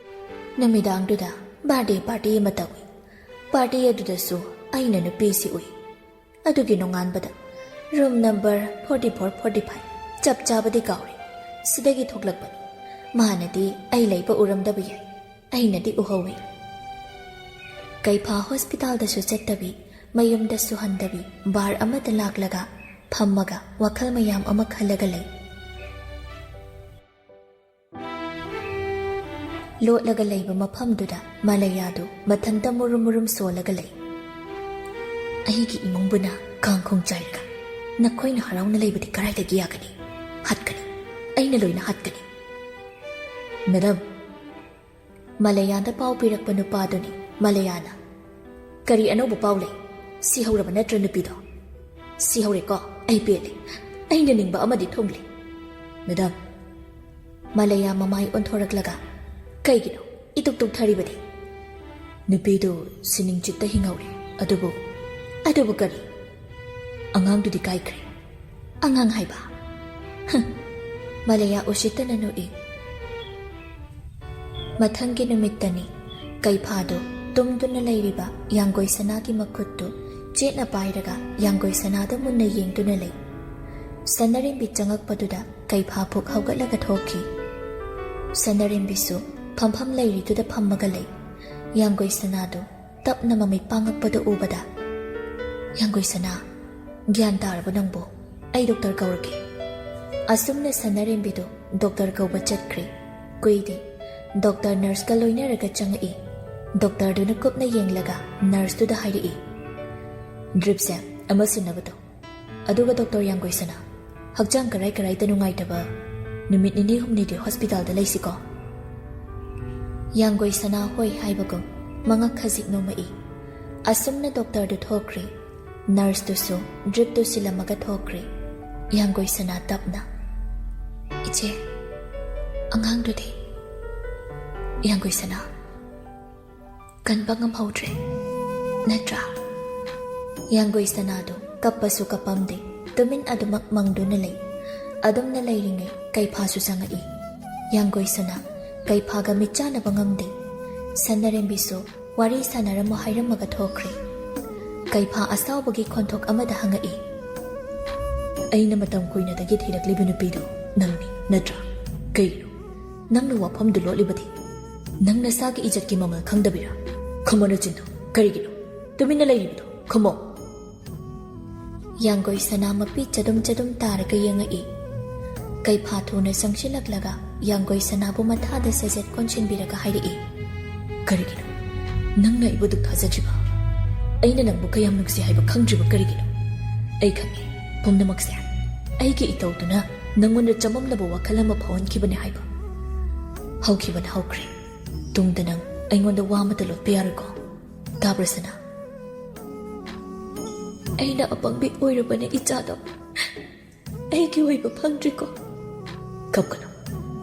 ꯅꯨꯃꯤꯗꯥꯡꯗꯨꯗ ꯕꯥꯔꯗꯦ ꯄꯥꯔꯇꯤ ꯑꯃ ꯇꯧꯏ ꯄꯥꯔꯇꯤ ꯑꯗꯨꯗꯁꯨ ꯑꯩꯅ ꯅꯨꯄꯤꯁꯤ ꯎꯏ ꯑꯗꯨꯒꯤ ꯅꯣꯡꯉꯥꯟꯕꯗ ꯔꯨꯝ ꯅꯝꯕꯔ 44-45 ꯆꯞ ꯆꯥꯕꯗꯤ ꯀꯥꯎꯔꯦ ꯁꯤꯗꯒꯤ ꯊꯣꯛꯂꯛꯄꯅꯤ ꯃꯥꯅꯗꯤ ꯑꯩ ꯂꯩꯕ ꯎꯔꯝꯗꯕ ꯌꯥꯏ ꯑꯩꯅꯗꯤ ꯎꯍꯧꯏ ꯀꯩꯐꯥ ꯍꯣꯁꯄꯤꯇꯥꯜꯗꯁꯨ ꯆꯠꯇꯕꯤ ꯃꯌꯨꯝꯗꯁꯨ ꯍꯟꯗꯕꯤ ꯕꯥꯔ ꯑꯃꯗ ꯂꯥꯛꯂꯒ ꯐꯝꯃꯒ ꯋꯥꯈꯜ ꯃꯌꯥꯝ ꯑꯃ ꯈꯜꯂꯒ ꯂꯩ ꯂꯣꯠꯂꯒ ꯂꯩꯕ ꯃꯐꯝꯗꯨꯗ ꯃꯂꯩꯌꯥꯗꯨ ꯃꯊꯟꯇ ꯃꯨꯔꯨꯝ ꯃꯨꯔꯨꯝ ꯁꯣꯜꯂꯒ ꯂꯩ ꯑꯩꯒꯤ ꯏꯃꯨꯡꯕꯨꯅ ꯀꯥꯡꯈꯣꯡ ꯆꯥꯏꯔꯒ ꯅꯈꯣꯏꯅ ꯍꯔꯥꯎꯅ ꯂꯩꯕꯗꯤ ꯀꯔꯥꯏꯗꯒꯤ ꯌꯥꯒꯅꯤ ꯍꯥꯠꯀꯅꯤ ꯑꯩꯅ ꯂꯣꯏꯅ ꯍꯥꯠꯀꯅꯤ ꯃꯦꯗꯝ ꯃꯂꯩꯌꯥꯗ ꯄꯥꯎ ꯄꯤꯔꯛꯄ ꯅꯨꯄꯥꯗꯨꯅꯤ ꯃꯂꯩꯌꯥꯅ ꯀꯔꯤ ꯑꯅꯧꯕ ꯄꯥꯎ ꯂꯩ ꯁꯤꯍꯧꯔꯕ ꯅꯠꯇ꯭ꯔ ꯅꯨꯄꯤꯗꯣ ꯁꯤꯍꯧꯔꯦꯀꯣ ꯑꯩ ꯄꯦꯜꯂꯦ ꯑꯩꯅ ꯅꯤꯡꯕ ꯑꯃꯗꯤ ꯊꯨꯡꯂꯤ ꯃꯦꯗꯝ ꯃꯂꯩꯌꯥ ꯃꯃꯥꯏ ꯑꯣꯟꯊꯣꯔꯛꯂꯒ ꯀꯩꯒꯤꯅꯣ ꯏꯇꯨꯛ ꯇꯨꯛꯊꯔꯤꯕꯗꯤ ꯅꯨꯄꯤꯗꯨ ꯁꯤꯅꯤꯡ ꯆꯤꯠꯇ ꯍꯤꯡꯍꯧꯔꯦ ꯑꯗꯨꯕꯨ ꯀꯔꯤ ꯑꯉꯥꯡꯗꯨꯗꯤ ꯀꯥꯏꯈ꯭ꯔꯦ ꯑꯉꯥꯡ ꯍꯥꯏꯕ ꯃꯂꯩꯌꯥ ꯎꯁꯤꯠꯇꯅ ꯅꯣꯛꯏ ꯃꯊꯪꯒꯤ ꯅꯨꯃꯤꯠꯇꯅꯤ ꯀꯩꯐꯥꯗꯨ ꯇꯨꯝꯗꯨꯅ ꯂꯩꯔꯤꯕ ꯌꯥꯡꯒꯣꯏ ꯁꯅꯥꯒꯤ ꯃꯈꯨꯠꯇꯨ ꯆꯦꯠꯅ ꯄꯥꯏꯔꯒ ꯌꯥꯡꯒꯣꯏ ꯁꯅꯥꯗ ꯃꯨꯟꯅ ꯌꯦꯡꯗꯨꯅ ꯂꯩ ꯁꯅꯔꯦꯝꯕꯤ ꯆꯪꯉꯛꯄꯗꯨꯗ ꯀꯩꯐꯥ ꯐꯨꯛ ꯍꯧꯒꯠꯂꯒ ꯊꯣꯛꯈꯤ ꯁꯅꯔꯦꯝꯕꯤꯁꯨ ꯐꯝꯐꯝ ꯂꯩꯔꯤꯗꯨꯗ ꯐꯝꯃꯒ ꯂꯩ ꯌꯥꯡꯒꯣꯏ ꯁꯅꯥꯗꯨ ꯇꯞꯅ ꯃꯃꯤꯠ ꯄꯥꯡꯉꯛꯄꯗ ꯎꯕꯗ ꯌꯥꯡꯒꯣꯏ ꯁꯅꯥ ꯒ꯭ꯌꯥꯟ ꯇꯥꯔꯕ ꯅꯪꯕꯨ ꯑꯩ ꯗꯣꯛꯇꯔ ꯀꯧꯔꯛꯀꯦ ꯑꯁꯨꯝꯅ ꯁꯅꯔꯦꯝꯕꯤꯗꯨ ꯗꯣꯛꯇꯔ ꯀꯧꯕ ꯆꯠꯈ꯭ꯔꯦ ꯀꯨꯏꯗꯦ ꯗꯣꯛꯇꯔ ꯅꯔꯁꯀ ꯂꯣꯏꯅꯔꯒ ꯆꯪꯉꯛꯏ ꯗꯣꯛꯇꯔꯗꯨꯅ ꯀꯨꯞꯅ ꯌꯦꯡꯂꯒ ꯅꯔꯁꯇꯨꯗ ꯍꯥꯏꯔꯛꯏ ꯗ꯭ꯔꯤꯞꯁꯦ ꯑꯃ ꯁꯤꯟꯅꯕꯗꯣ ꯑꯗꯨꯒ ꯗꯣꯛꯇꯔ ꯌꯥꯡꯒꯣꯏ ꯁꯅꯥ ꯍꯛꯆꯥꯡ ꯀꯔꯥꯏꯗ ꯅꯨꯡꯉꯥꯏꯇꯕ ꯅꯨꯃꯤꯠ 2-3ꯗꯤ ꯍꯣꯁꯄꯤꯇꯥꯜꯗ ꯂꯩꯁꯤꯀꯣ ꯌꯥꯡꯒꯣꯏ ꯁꯅꯥ ꯍꯣꯏ ꯍꯥꯏꯕꯒꯨꯝ ꯃꯉꯛ ꯈꯖꯤꯛ ꯅꯣꯝꯃꯛꯏ ꯑꯁꯨꯝꯅ ꯗꯣꯛꯇꯔꯗꯨ ꯊꯣꯛꯈ꯭ꯔꯦ ꯅꯔꯁꯇꯨꯁꯨ ꯗ꯭ꯔꯤꯞꯇꯨ ꯁꯤꯜꯂꯝꯃꯒ ꯊꯣꯛꯈ꯭ꯔꯦ ꯌꯥꯡꯒꯣꯏ ꯁꯅꯥ ꯇꯞꯅ ꯏꯆꯦ ꯑꯉꯥꯡꯗꯨꯗꯤ ꯌꯥꯡꯒꯣꯏ ꯁꯅꯥ ꯀꯟꯕ ꯉꯝꯍꯧꯗ꯭ꯔꯦ ꯅꯠꯇ꯭ꯔꯥ? ꯌꯥꯡꯒꯣꯏ ꯁꯅꯥꯗꯨ ꯀꯞꯄꯁꯨ ꯀꯞꯄꯝꯗꯦ, ꯇꯨꯃꯤꯟ ꯑꯗꯨꯃꯛ ꯃꯪꯗꯨꯅ ꯂꯩ꯫ ꯑꯗꯨꯝꯅ ꯂꯩꯔꯤꯉꯩ ꯀꯩꯐꯥꯁꯨ ꯆꯪꯉꯛꯏ꯫ ꯌꯥꯡꯒꯣꯏ ꯁꯅꯥ ꯀꯩꯐꯥꯒ ꯃꯤꯠꯆꯥꯅꯕ ꯉꯝꯗꯦ꯫ ꯁꯟꯅꯔꯦꯝꯕꯤꯁꯨ ꯋꯥꯔꯤ ꯁꯥꯟꯅꯔꯝꯃꯣ ꯍꯥꯏꯔꯝꯃꯒ ꯊꯣꯛꯈ꯭ꯔꯦ꯫ ꯀꯩꯐꯥ ꯑꯁꯥꯎꯕꯒꯤ ꯈꯣꯟꯊꯣꯛ ꯑꯃꯗ ꯍꯪꯉꯛꯏ, ꯑꯩꯅ ꯃꯇꯝ ꯀꯨꯏꯅꯗꯒꯤ ꯊꯤꯔꯛꯂꯤꯕ ꯅꯨꯄꯤꯗꯣ ꯅꯪꯅꯤ ꯅꯠꯇ꯭ꯔꯥ? ꯀꯩꯅꯣ ꯅꯪꯅ ꯋꯥꯐꯝꯗꯨ ꯂꯣꯠꯂꯤꯕꯗꯤ? ꯅꯪ ꯅꯁꯥꯒꯤ ꯏꯖꯠꯀꯤ ꯃꯃꯜ ꯈꯪꯗꯕꯤꯔꯥ? ꯈꯨꯝꯃꯣ ꯅꯆꯤꯟꯗꯣ, ꯀꯔꯤꯒꯤꯅꯣ ꯇꯨꯃꯤꯟꯅ ꯂꯩꯔꯤꯕꯗꯣ? ꯈꯨꯝꯃꯣ! ꯌꯥꯡꯒꯣꯏ ꯁꯅꯥ ꯃꯄꯤ ꯆꯗꯨꯝ ꯆꯗꯨꯝ ꯇꯥꯔꯒ ꯌꯦꯡꯉꯛꯏ꯫ ꯀꯩꯐꯥ ꯊꯨꯅ ꯆꯪꯁꯤꯜꯂꯛꯂꯒ ꯌꯥꯡꯒꯣꯏ ꯁꯅꯥꯕꯨ ꯃꯊꯥꯗ ꯁꯦꯖꯦꯠ ꯀꯣꯟꯁꯤꯟꯕꯤꯔꯒ ꯍꯥꯏꯔꯛꯏ, ꯀꯔꯤꯒꯤꯅꯣ ꯅꯪꯅ ꯑꯩꯕꯨ ꯗꯨꯛ ꯊꯥꯖꯗ꯭ꯔꯤꯕ? ꯑꯩꯅ ꯅꯪꯕꯨ ꯀꯌꯥꯝ ꯅꯨꯡꯁꯤ ꯍꯥꯏꯕ ꯈꯪꯗ꯭ꯔꯤꯕ ꯀꯔꯤꯒꯤꯅꯣ? ꯑꯩ ꯈꯪꯉꯤ ꯄꯨꯝꯅꯃꯛꯁꯦ ꯑꯩꯒꯤ ꯏꯇꯧꯗꯨꯅ ꯅꯪꯉꯣꯟꯗ ꯆꯃꯝꯅꯕ ꯋꯥꯈꯜ ꯑꯃ ꯐꯥꯎꯍꯟꯈꯤꯕꯅꯤ ꯍꯥꯏꯕ꯫ ꯍꯧꯈꯤꯕꯅ ꯍꯧꯈ꯭ꯔꯦ, ꯇꯨꯡꯗ ꯅꯪ ꯑꯩꯉꯣꯟꯗ ꯋꯥ ꯑꯃꯇ ꯂꯣꯠꯄ ꯌꯥꯔꯣꯏꯀꯣ? ꯇꯥꯕ꯭ꯔꯥ ꯁꯅꯥ? ꯑꯩꯅ ꯑꯄꯪꯕꯤ ꯑꯣꯏꯔꯕꯅꯦ ꯏꯆꯥꯗꯣ, ꯑꯩꯒꯤ ꯑꯣꯏꯕ ꯐꯪꯗ꯭ꯔꯤꯀꯣ? ꯀꯞꯀꯅꯨ,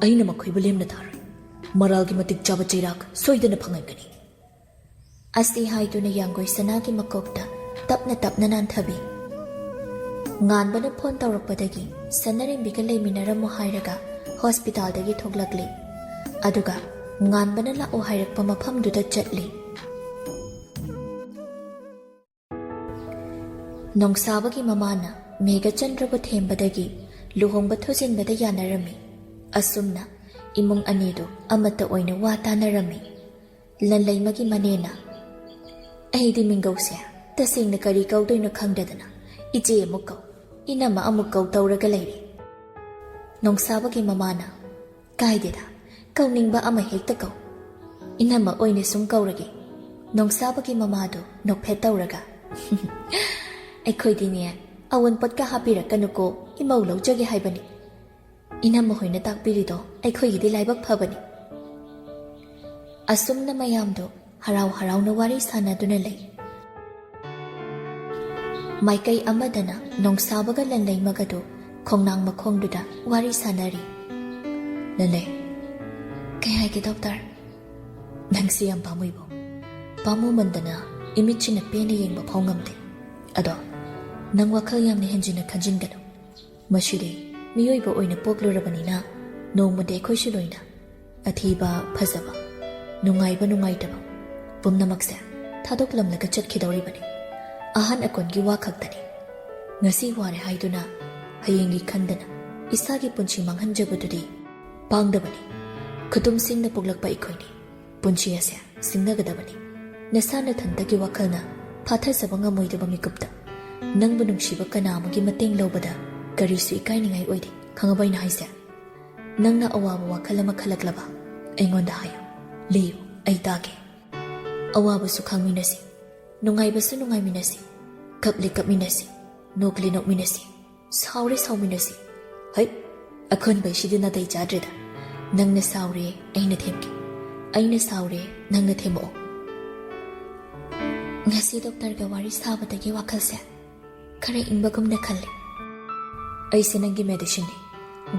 ꯑꯩꯅ ꯃꯈꯣꯏꯕꯨ ꯂꯦꯝꯅ ꯊꯥꯔꯣꯏ꯫ ꯃꯔꯥꯜꯒꯤ ꯃꯇꯤꯛ ꯆꯥꯕ ꯆꯩꯔꯥꯛ ꯁꯣꯏꯗꯅ ꯐꯪꯍꯟꯒꯅꯤ꯫ ꯑꯁꯤ ꯍꯥꯏꯗꯨꯅ ꯌꯥꯡꯒꯣꯏ ꯁꯅꯥꯒꯤ ꯃꯀꯣꯛꯇ ꯇꯞꯅ ꯇꯞꯅ ꯅꯥꯟꯊꯕꯤ꯫ ꯉꯥꯟꯕꯅ ꯐꯣꯟ ꯇꯧꯔꯛꯄꯗꯒꯤ ꯁꯟꯅꯔꯦꯝꯕꯤꯒ ꯂꯩꯃꯤꯟꯅꯔꯝꯃꯣ ꯍꯥꯏꯔꯒ ꯍꯣꯁꯄꯤꯇꯥꯜꯗꯒꯤ ꯊꯣꯛꯂꯛꯂꯤ꯫ ꯑꯗꯨꯒ ꯉꯥꯟꯕꯅ ꯂꯥꯛꯑꯣ ꯍꯥꯏꯔꯛꯄ ꯃꯐꯝꯗꯨꯗ ꯆꯠꯂꯤ꯫ ꯅꯣꯡꯁꯥꯕꯒꯤ ꯃꯃꯥꯅ ꯃꯦꯘꯆꯟꯗ꯭ꯔꯕꯨ ꯊꯦꯝꯕꯗꯒꯤ ꯂꯨꯍꯣꯡꯕ ꯊꯨꯖꯤꯟꯕꯗ ꯌꯥꯅꯔꯝꯃꯤ꯫ ꯑꯁꯨꯝꯅ ꯏꯃꯨꯡ ꯑꯅꯤꯗꯨ ꯑꯃꯠꯇ ꯑꯣꯏꯅ ꯋꯥ ꯇꯥꯅꯔꯝꯃꯤ꯫ ꯂꯟꯂꯩꯃꯒꯤ ꯃꯅꯦꯅ, ꯑꯩꯗꯤ ꯃꯤꯡꯒꯧꯁꯦ ꯇꯁꯦꯡꯅ ꯀꯔꯤ ꯀꯧꯗꯣꯏꯅꯣ ꯈꯪꯗꯗꯅ ꯏꯆꯦ ꯑꯃꯨꯛ ꯀꯧ, ꯏꯅꯝꯃ ꯑꯃꯨꯛ ꯀꯧ ꯇꯧꯔꯒ ꯂꯩꯔꯤ꯫ ꯅꯣꯡꯁꯥꯕꯒꯤ ꯃꯃꯥꯅ, ꯀꯥꯏꯗꯦꯗ, ꯀꯧꯅꯤꯡꯕ ꯑꯃ ꯍꯦꯛꯇ ꯀꯧ, ꯏꯅꯝꯃ ꯑꯣꯏꯅ ꯁꯨꯝ ꯀꯧꯔꯒꯦ꯫ ꯅꯣꯡꯁꯥꯕꯒꯤ ꯃꯃꯥꯗꯨ ꯅꯣꯛꯐꯦꯠ ꯇꯧꯔꯒ, ꯑꯩꯈꯣꯏꯗꯤꯅꯦ ꯑꯋꯨꯟꯄꯣꯠꯀ ꯍꯥꯞꯄꯤꯔꯛꯀꯅꯨꯀꯣ, ꯏꯃꯧ ꯂꯧꯖꯒꯦ ꯍꯥꯏꯕꯅꯤ꯫ ꯏꯅꯝꯃ ꯍꯣꯏꯅ ꯇꯥꯛꯄꯤꯔꯤꯗꯣ ꯑꯩꯈꯣꯏꯒꯤꯗꯤ ꯂꯥꯏꯕꯛ ꯐꯕꯅꯤ꯫ ꯑꯁꯨꯝꯅ ꯃꯌꯥꯝꯗꯨ ꯍꯔꯥꯎ ꯍꯔꯥꯎꯅ ꯋꯥꯔꯤ ꯁꯥꯟꯅꯗꯨꯅ ꯂꯩ꯫ ꯃꯥꯏꯀꯩ ꯑꯃꯗꯅ ꯅꯣꯡꯁꯥꯕꯒ ꯂꯟꯂꯩꯃꯒꯗꯨ ꯈꯣꯡꯅꯥꯡ ꯃꯈꯣꯡꯗꯨꯗ ꯋꯥꯔꯤ ꯁꯥꯟꯅꯔꯤ꯫ ꯂꯟꯂꯩ, ꯀꯩ ꯍꯥꯏꯒꯦ ꯗꯣꯛꯇꯔ? ꯅꯪꯁꯤ ꯌꯥꯝ ꯄꯥꯝꯃꯨꯏꯕꯣ? ꯄꯥꯝꯃꯨꯃꯟꯗꯅ ꯏꯃꯤꯠꯁꯤꯅ ꯄꯦꯟꯅ ꯌꯦꯡꯕ ꯐꯥꯎ ꯉꯝꯗꯦ꯫ ꯑꯗꯣ ꯅꯪ ꯋꯥꯈꯜ ꯌꯥꯝꯅ ꯍꯦꯟꯖꯤꯟꯅ ꯈꯟꯖꯤꯟꯒꯅꯨ꯫ ꯃꯁꯤꯗꯤ ꯃꯤꯑꯣꯏꯕ ꯑꯣꯏꯅ ꯄꯣꯛꯂꯨꯔꯕꯅꯤꯅ ꯅꯣꯡꯃꯗꯤ ꯑꯩꯈꯣꯏꯁꯨ ꯂꯣꯏꯅ ꯑꯊꯤꯕ ꯐꯖꯕ, ꯅꯨꯡꯉꯥꯏꯕ ꯅꯨꯡꯉꯥꯏꯇꯕ ꯄꯨꯝꯅꯃꯛꯁꯦ ꯊꯥꯗꯣꯛꯂꯝꯂꯒ ꯆꯠꯈꯤꯗꯧꯔꯤꯕꯅꯤ꯫ ꯑꯍꯟ ꯑꯀꯣꯟꯒꯤ ꯋꯥ ꯈꯛꯇꯅꯤ꯫ ꯉꯁꯤ ꯋꯥꯔꯦ ꯍꯥꯏꯗꯨꯅ ꯍꯌꯦꯡꯒꯤ ꯈꯟꯗꯅ ꯏꯁꯥꯒꯤ ꯄꯨꯟꯁꯤ ꯃꯥꯡꯍꯟꯖꯕꯗꯨꯗꯤ ꯄꯥꯡꯗꯕꯅꯤ꯫ ꯈꯨꯇꯨꯝꯁꯤꯡꯅ ꯄꯣꯛꯂꯛꯄ ꯑꯩꯈꯣꯏꯅꯤ, ꯄꯨꯟꯁꯤ ꯑꯁꯦ ꯁꯤꯡꯅꯒꯗꯕꯅꯤ꯫ ꯅꯁꯥ ꯅꯊꯟꯇꯒꯤ ꯋꯥꯈꯜꯅ ꯐꯥꯊꯖꯕ ꯉꯝꯃꯣꯏꯗꯕ ꯃꯤꯀꯨꯞꯇ ꯅꯪꯕꯨ ꯅꯨꯡꯁꯤꯕ ꯀꯅꯥ ꯑꯃꯒꯤ ꯃꯇꯦꯡ ꯂꯧꯕꯗ ꯀꯔꯤꯁꯨ ꯏꯀꯥꯏꯅꯤꯡꯉꯥꯏ ꯑꯣꯏꯗꯦ꯫ ꯈꯪꯉꯕ ꯑꯩꯅ ꯍꯥꯏꯁꯦ? ꯅꯪꯅ ꯑꯋꯥꯕ ꯋꯥꯈꯜ ꯑꯃ ꯈꯜꯂꯛꯂꯕ ꯑꯩꯉꯣꯟꯗ ꯍꯥꯏꯌꯨ, ꯂꯤꯌꯨ, ꯑꯩ ꯇꯥꯒꯦ꯫ ꯑꯋꯥꯕꯁꯨ ꯈꯪꯃꯤꯟꯅꯁꯤ, ꯅꯨꯡꯉꯥꯏꯕꯁꯨ ꯅꯨꯡꯉꯥꯏꯃꯤꯟꯅꯁꯤ, ꯀꯞꯂꯤ ꯀꯞꯃꯤꯟꯅꯁꯤ, ꯅꯣꯛꯂꯤ ꯅꯣꯛꯃꯤꯟꯅꯁꯤ, ꯁꯥꯎꯔꯦ ꯁꯥꯎꯃꯤꯟꯅꯁꯤ꯫ ꯍꯩ, ꯑꯈꯣꯟꯕꯩꯁꯤꯗꯤ ꯅꯥꯇꯩ ꯆꯥꯗ꯭ꯔꯦꯗ꯫ ꯅꯪꯅ ꯁꯥꯎꯔꯦ ꯑꯩꯅ ꯊꯦꯝꯒꯦ, ꯑꯩꯅ ꯁꯥꯎꯔꯦ ꯅꯪꯅ ꯊꯦꯝꯃꯛꯑꯣ꯫ ꯉꯁꯤ ꯗꯣꯛꯇꯔꯒ ꯋꯥꯔꯤ ꯁꯥꯕꯗꯒꯤ ꯋꯥꯈꯜꯁꯦ ꯈꯔ ꯏꯪꯕꯒꯨꯝꯅ ꯈꯜꯂꯤ꯫ ꯑꯩꯁꯦ ꯅꯪꯒꯤ ꯃꯦꯗꯤꯁꯤꯟꯅꯤ꯫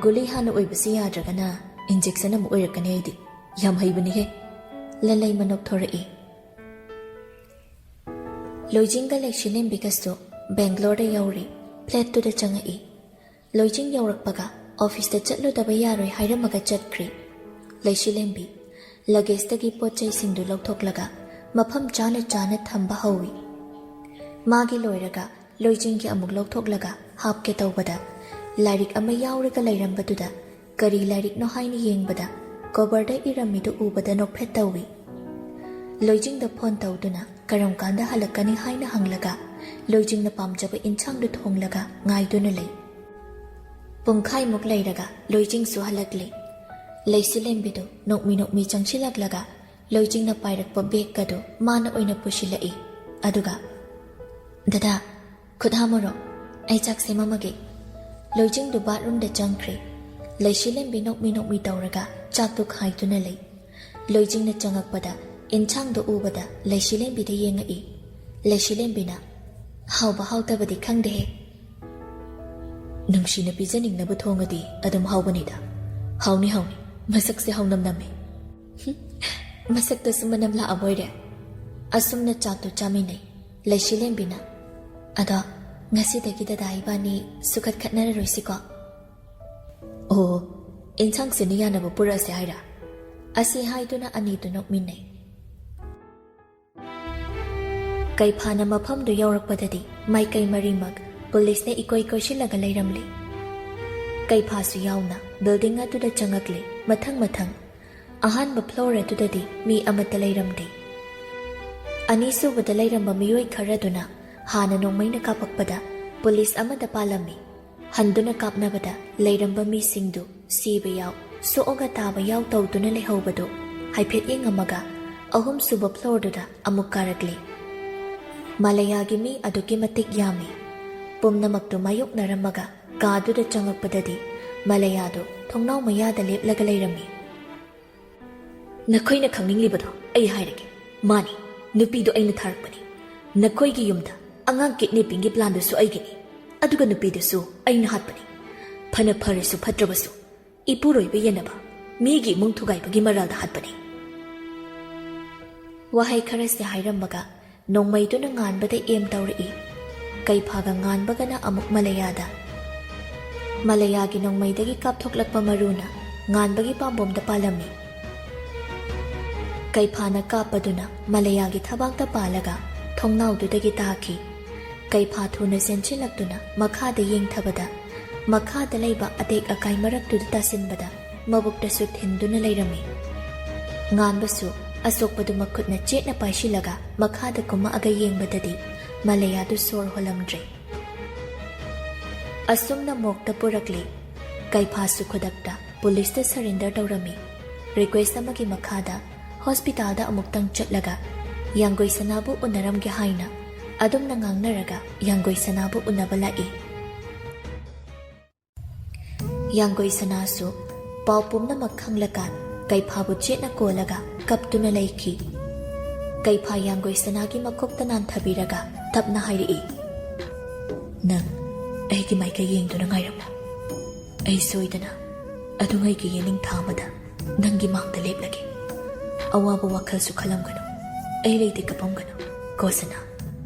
ꯒꯨꯂꯤ ꯍꯥꯟꯅ ꯑꯣꯏꯕꯁꯤ ꯌꯥꯗ꯭ꯔꯒꯅ ꯏꯟꯖꯦꯛꯁꯟ ꯑꯃꯨꯛ ꯑꯣꯏꯔꯛꯀꯅꯤ ꯑꯩꯗꯤ꯫ ꯌꯥꯝ ꯍꯩꯕꯅꯤꯍꯦ꯫ ꯂꯟꯂꯩꯃ ꯅꯣꯛꯊꯣꯔꯛꯏ꯫ ꯂꯣꯏꯖꯤꯡꯒ ꯂꯩꯁꯤꯂꯦꯝꯕꯤꯒꯁꯨ ꯕꯦꯡꯒ꯭ꯂꯣꯔꯗ ꯌꯧꯔꯤ꯫ ꯐ꯭ꯂꯦꯠꯇꯨꯗ ꯆꯪꯉꯛꯏ꯫ ꯂꯣꯏꯖꯤꯡ ꯌꯧꯔꯛꯄꯒ ꯑꯣꯐꯤꯁꯇ ꯆꯠꯂꯨꯗꯕ ꯌꯥꯔꯣꯏ ꯍꯥꯏꯔꯝꯃꯒ ꯆꯠꯈ꯭ꯔꯤ꯫ ꯂꯩꯁꯤꯂꯦꯝꯕꯤ ꯂꯒꯦꯖꯇꯒꯤ ꯄꯣꯠ ꯆꯩꯁꯤꯡꯗꯨ ꯂꯧꯊꯣꯛꯂꯒ ꯃꯐꯝ ꯆꯥꯅ ꯆꯥꯅ ꯊꯝꯕ ꯍꯧꯏ꯫ ꯃꯥꯒꯤ ꯂꯣꯏꯔꯒ ꯂꯣꯏꯖꯤꯡꯒꯤ ꯑꯃꯨꯛ ꯂꯧꯊꯣꯛꯂꯒ ꯍꯥꯞꯀꯦ ꯇꯧꯕꯗ ꯂꯥꯏꯔꯤꯛ ꯑꯃ ꯌꯥꯎꯔꯒ ꯂꯩꯔꯝꯕꯗꯨꯗ ꯀꯔꯤ ꯂꯥꯏꯔꯤꯛꯅꯣ ꯍꯥꯏꯅ ꯌꯦꯡꯕꯗ ꯀꯣꯕꯔꯗ ꯏꯔꯝꯃꯤꯗꯨ ꯎꯕꯗ ꯅꯣꯛꯐꯦꯠ ꯇꯧꯏ꯫ ꯂꯣꯏꯖꯤꯡꯗ ꯐꯣꯟ ꯇꯧꯗꯨꯅ ꯀꯔꯝ ꯀꯥꯟꯗ ꯍꯜꯂꯛꯀꯅꯤ ꯍꯥꯏꯅ ꯍꯪꯂꯒ ꯂꯣꯏꯖꯤꯡꯅ ꯄꯥꯝꯖꯕ ꯏꯟꯁꯥꯡꯗꯨ ꯊꯣꯡꯂꯒ ꯉꯥꯏꯗꯨꯅ ꯂꯩ꯫ ꯄꯨꯡꯈꯥꯏꯃꯨꯛ ꯂꯩꯔꯒ ꯂꯣꯏꯖꯤꯡꯁꯨ ꯍꯜꯂꯛꯂꯤ꯫ ꯂꯩꯁꯤꯂꯦꯝꯕꯤꯗꯨ ꯅꯣꯛꯃꯤ ꯅꯣꯛꯃꯤ ꯆꯪꯁꯤꯜꯂꯛꯂꯒ ꯂꯣꯏꯖꯤꯡꯅ ꯄꯥꯏꯔꯛꯄ ꯕꯦꯒꯀꯗꯨ ꯃꯥꯅ ꯑꯣꯏꯅ ꯄꯨꯁꯤꯜꯂꯛꯏ꯫ ꯑꯗꯨꯒ, ꯗꯗꯥ, ꯈꯨꯠ ꯍꯥꯝꯃꯨꯔꯣ, ꯑꯩ ꯆꯥꯛ ꯁꯦꯝꯃꯝꯃꯒꯦ꯫ ꯂꯣꯏꯖꯤꯡꯗꯨ ꯕꯥꯠꯔꯨꯝꯗ ꯆꯪꯈ꯭ꯔꯦ꯫ ꯂꯩꯁꯤꯂꯦꯝꯕꯤ ꯅꯣꯛꯃꯤ ꯅꯣꯛꯃꯤ ꯇꯧꯔꯒ ꯆꯥꯛꯇꯨ ꯈꯥꯏꯗꯨꯅ ꯂꯩ꯫ ꯂꯣꯏꯖꯤꯡꯅ ꯆꯪꯉꯛꯄꯗ ꯏꯟꯁꯥꯡꯗꯨ ꯎꯕꯗ ꯂꯩꯁꯤꯂꯦꯝꯕꯤꯗ ꯌꯦꯡꯉꯛꯏ꯫ ꯂꯩꯁꯤꯂꯦꯝꯕꯤꯅ, ꯍꯥꯎꯕ ꯍꯥꯎꯇꯕꯗꯤ ꯈꯪꯗꯦꯍꯦ, ꯅꯨꯡꯁꯤꯅ ꯄꯤꯖꯅꯤꯡꯅꯕ ꯊꯣꯡꯉꯗꯤ ꯑꯗꯨꯝ ꯍꯥꯎꯕꯅꯤꯗ꯫ ꯍꯥꯎꯅꯤ ꯍꯥꯎꯅꯤ, ꯃꯁꯛꯁꯦ ꯍꯧꯅꯝ ꯅꯝꯃꯤ ꯃꯁꯛꯇꯁꯨ ꯃꯅꯝ ꯂꯥꯛꯑꯕꯣꯏꯔꯦ ꯑꯁꯨꯝꯅ ꯆꯥꯛꯇꯨ ꯆꯥꯃꯤꯟꯅꯩ ꯂꯩꯁꯤꯂꯦꯝꯕꯤꯅ ꯑꯗꯣ ꯉꯁꯤꯗꯒꯤ ꯗꯗꯥ ꯏꯕꯥꯅꯤ ꯁꯨꯈꯠ ꯈꯠꯅꯔꯔꯣꯏꯁꯤꯀꯣ ꯑꯣ ꯏꯟꯁꯥꯡꯁꯤꯅ ꯌꯥꯅꯕ ꯄꯨꯔꯛꯑꯁꯦ ꯍꯥꯏꯔ ꯑꯁꯤ ꯍꯥꯏꯗꯨꯅ ꯑꯅꯤꯗꯨ ꯅꯣꯛꯃꯤꯟꯅꯩ ꯀꯩꯐꯥꯅ ꯃꯐꯝꯗꯨ ꯌꯧꯔꯛꯄꯗꯗꯤ ꯃꯥꯏꯀꯩ ꯃꯔꯤꯃꯛ ꯄꯨꯂꯤꯁꯅ ꯏꯀꯣꯏ ꯀꯣꯏꯁꯤꯜꯂꯒ ꯂꯩꯔꯝꯂꯤ ꯀꯩꯐꯥꯁꯨ ꯌꯥꯎꯅ ꯕꯤꯜꯗꯤꯡ ꯑꯗꯨꯗ ꯆꯪꯉꯛꯂꯤ ꯃꯊꯪ ꯑꯍꯥꯟꯕ ꯐ꯭ꯂꯣꯔ ꯑꯗꯨꯗꯗꯤ ꯃꯤ ꯑꯃꯠꯇ ꯂꯩꯔꯝꯗꯦ ꯑꯅꯤꯁꯨꯕꯗ ꯂꯩꯔꯝꯕ ꯃꯤꯑꯣꯏ ꯈꯔꯗꯨꯅ ꯍꯥꯟꯅ ꯅꯣꯡꯃꯩꯅ ꯀꯥꯞꯄꯛꯄꯗ ꯄꯨꯂꯤꯁ ꯑꯃꯗ ꯄꯥꯜꯂꯝꯃꯤ ꯍꯟꯗꯨꯅ ꯀꯥꯞꯅꯕꯗ ꯂꯩꯔꯝꯕ ꯃꯤꯁꯤꯡꯗꯨ ꯁꯤꯕ ꯌꯥꯎ ꯁꯣꯛꯑꯒ ꯇꯥꯕ ꯌꯥꯎ ꯇꯧꯗꯨꯅ ꯂꯩꯍꯧꯕꯗꯨ ꯍꯥꯏꯐꯦꯠ ꯌꯦꯡꯉꯝꯃꯒ ꯑꯍꯨꯝꯁꯨꯕ ꯐ꯭ꯂꯣꯔꯗꯨꯗ ꯑꯃꯨꯛ ꯀꯥꯔꯛꯂꯤ ꯃꯂꯌꯥꯒꯤ ꯃꯤ ꯑꯗꯨꯛꯀꯤ ꯃꯇꯤꯛ ꯌꯥꯝꯃꯤ ꯄꯨꯝꯅꯃꯛꯇꯨ ꯃꯥꯌꯣꯛꯅꯔꯝꯃꯒ ꯀꯥꯗꯨꯗ ꯆꯪꯉꯛꯄꯗꯗꯤ ꯃꯂꯌꯥꯗꯨ ꯊꯣꯡꯅꯥꯎ ꯃꯌꯥꯗ ꯂꯦꯞꯂꯒ ꯂꯩꯔꯝꯃꯤ ꯅꯈꯣꯏꯅ ꯈꯪꯅꯤꯡꯂꯤꯕꯗꯣ ꯑꯩ ꯍꯥꯏꯔꯒꯦ ꯃꯥꯅꯤ ꯅꯨꯄꯤꯗꯨ ꯑꯩꯅ ꯊꯥꯔꯛꯄꯅꯤ ꯅꯈꯣꯏꯒꯤ ꯌꯨꯝꯗ ꯑꯉꯥꯡ ꯀꯤꯗꯅꯦꯄꯤꯡꯒꯤ ꯄ꯭ꯂꯥꯟꯗꯨꯁꯨ ꯑꯩꯒꯤꯅꯤ ꯑꯗꯨꯒ ꯅꯨꯄꯤꯗꯨꯁꯨ ꯑꯩꯅ ꯍꯥꯠꯄꯅꯤ ꯐꯅ ꯐꯔꯁꯨ ꯐꯠꯇ꯭ꯔꯕꯁꯨ ꯏꯄꯨꯔꯣꯏꯕ ꯌꯦꯟꯅꯕ ꯃꯤꯒꯤ ꯏꯃꯨꯡ ꯊꯨꯒꯥꯏꯕꯒꯤ ꯃꯔꯥꯜꯗ ꯍꯥꯠꯄꯅꯤ ꯋꯥꯍꯩ ꯈꯔꯁꯦ ꯍꯥꯏꯔꯝꯃꯒ ꯅꯣꯡꯃꯩꯗꯨꯅ ꯉꯥꯟꯕꯗ ꯑꯦꯝ ꯇꯧꯔꯛꯏ ꯀꯩꯐꯥꯒ ꯉꯥꯟꯕꯒꯅ ꯑꯃꯨꯛ ꯃꯂꯌꯥꯗ ꯃꯂꯌꯥꯒꯤ ꯅꯣꯡꯃꯩꯗꯒꯤ ꯀꯥꯞꯊꯣꯛꯂꯛꯄ ꯃꯔꯨꯅ ꯉꯥꯟꯕꯒꯤ ꯄꯥꯝꯕꯣꯝꯗ ꯄꯥꯜꯂꯝꯃꯤ ꯀꯩꯐꯥꯅ ꯀꯥꯞꯄꯗꯨꯅ ꯃꯂꯌꯥꯒꯤ ꯊꯕꯥꯛꯇ ꯄꯥꯜꯂꯒ ꯊꯣꯡꯅꯥꯎꯗꯨꯗꯒꯤ ꯇꯥꯈꯤ ꯀꯩꯐꯥ ꯊꯨꯅ ꯆꯦꯟꯁꯤꯜꯂꯛꯇꯨꯅ ꯃꯈꯥꯗ ꯌꯦꯡꯊꯕꯗ ꯃꯈꯥꯗ ꯂꯩꯕ ꯑꯇꯦꯛ ꯑꯀꯥꯏ ꯃꯔꯛꯇꯨꯗ ꯇꯥꯁꯤꯟꯕꯗ ꯃꯕꯨꯛꯇꯁꯨ ꯊꯤꯟꯗꯨꯅ ꯂꯩꯔꯝꯃꯤ ꯉꯥꯟꯕꯁꯨ ꯑꯁꯣꯛꯄꯗꯨ ꯃꯈꯨꯠꯅ ꯆꯦꯠꯅ ꯄꯥꯏꯁꯤꯜꯂꯒ ꯃꯈꯥꯗ ꯀꯨꯝꯃꯛꯑꯒ ꯌꯦꯡꯕꯗꯗꯤ ꯃꯂꯌꯥꯗꯨ ꯁꯣꯔ ꯍꯣꯜꯂꯝꯗ꯭ꯔꯦ ꯑꯁꯨꯝꯅ ꯃꯣꯛꯇ ꯄꯨꯔꯛꯂꯤ ꯀꯩꯐꯥꯁꯨ ꯈꯨꯗꯛꯇ ꯄꯨꯂꯤꯁꯇ ꯁꯔꯦꯟꯗꯔ ꯇꯧꯔꯝꯃꯤ ꯔꯤꯀ꯭ꯋꯦꯁ ꯑꯃꯒꯤ ꯃꯈꯥꯗ ꯍꯣꯁꯄꯤꯇꯥꯜꯗ ꯑꯃꯨꯛꯇꯪ ꯆꯠꯂꯒ ꯌꯥꯡꯒꯣꯏ ꯁꯅꯥꯕꯨ ꯎꯅꯔꯝꯒꯦ ꯍꯥꯏꯅ ꯑꯗꯨꯝꯅ ꯉꯥꯡꯅꯔꯒ ꯌꯥꯡꯒꯣꯏ ꯁꯅꯥꯕꯨ ꯎꯅꯕ ꯂꯥꯛꯏ ꯌꯥꯡꯒꯣꯏ ꯁꯅꯥꯁꯨ ꯄꯥꯎ ꯄꯨꯝꯅꯃꯛ ꯈꯪꯂꯀꯥꯟ ꯀꯩꯐꯥꯕꯨ ꯆꯦꯠꯅ ꯀꯣꯜꯂꯒ ꯀꯞꯇꯨꯅ ꯂꯩꯈꯤ ꯀꯩꯐꯥ ꯌꯥꯡꯒꯣꯏ ꯁꯅꯥꯒꯤ ꯃꯀꯣꯛꯇ ꯅꯥꯟꯊꯕꯤꯔꯒ ꯇꯞꯅ ꯍꯥꯏꯔꯛꯏ ꯅꯪ ꯑꯩꯒꯤ ꯃꯥꯏꯀꯩ ꯌꯦꯡꯗꯨꯅ ꯉꯥꯏꯔꯝꯃꯨ ꯑꯩ ꯁꯣꯏꯗꯅ ꯑꯗꯨꯉꯩꯒꯤ ꯌꯦꯅꯤꯡ ꯊꯥ ꯑꯃꯗ ꯅꯪꯒꯤ ꯃꯥꯡꯗ ꯂꯦꯞꯂꯒꯦ ꯑꯋꯥꯕ ꯋꯥꯈꯜꯁꯨ ꯈꯜꯂꯝꯒꯅꯨ ꯑꯩ ꯂꯩꯇꯦ ꯀꯞꯄꯝꯒꯅꯨ ꯀꯣ ꯁꯅꯥ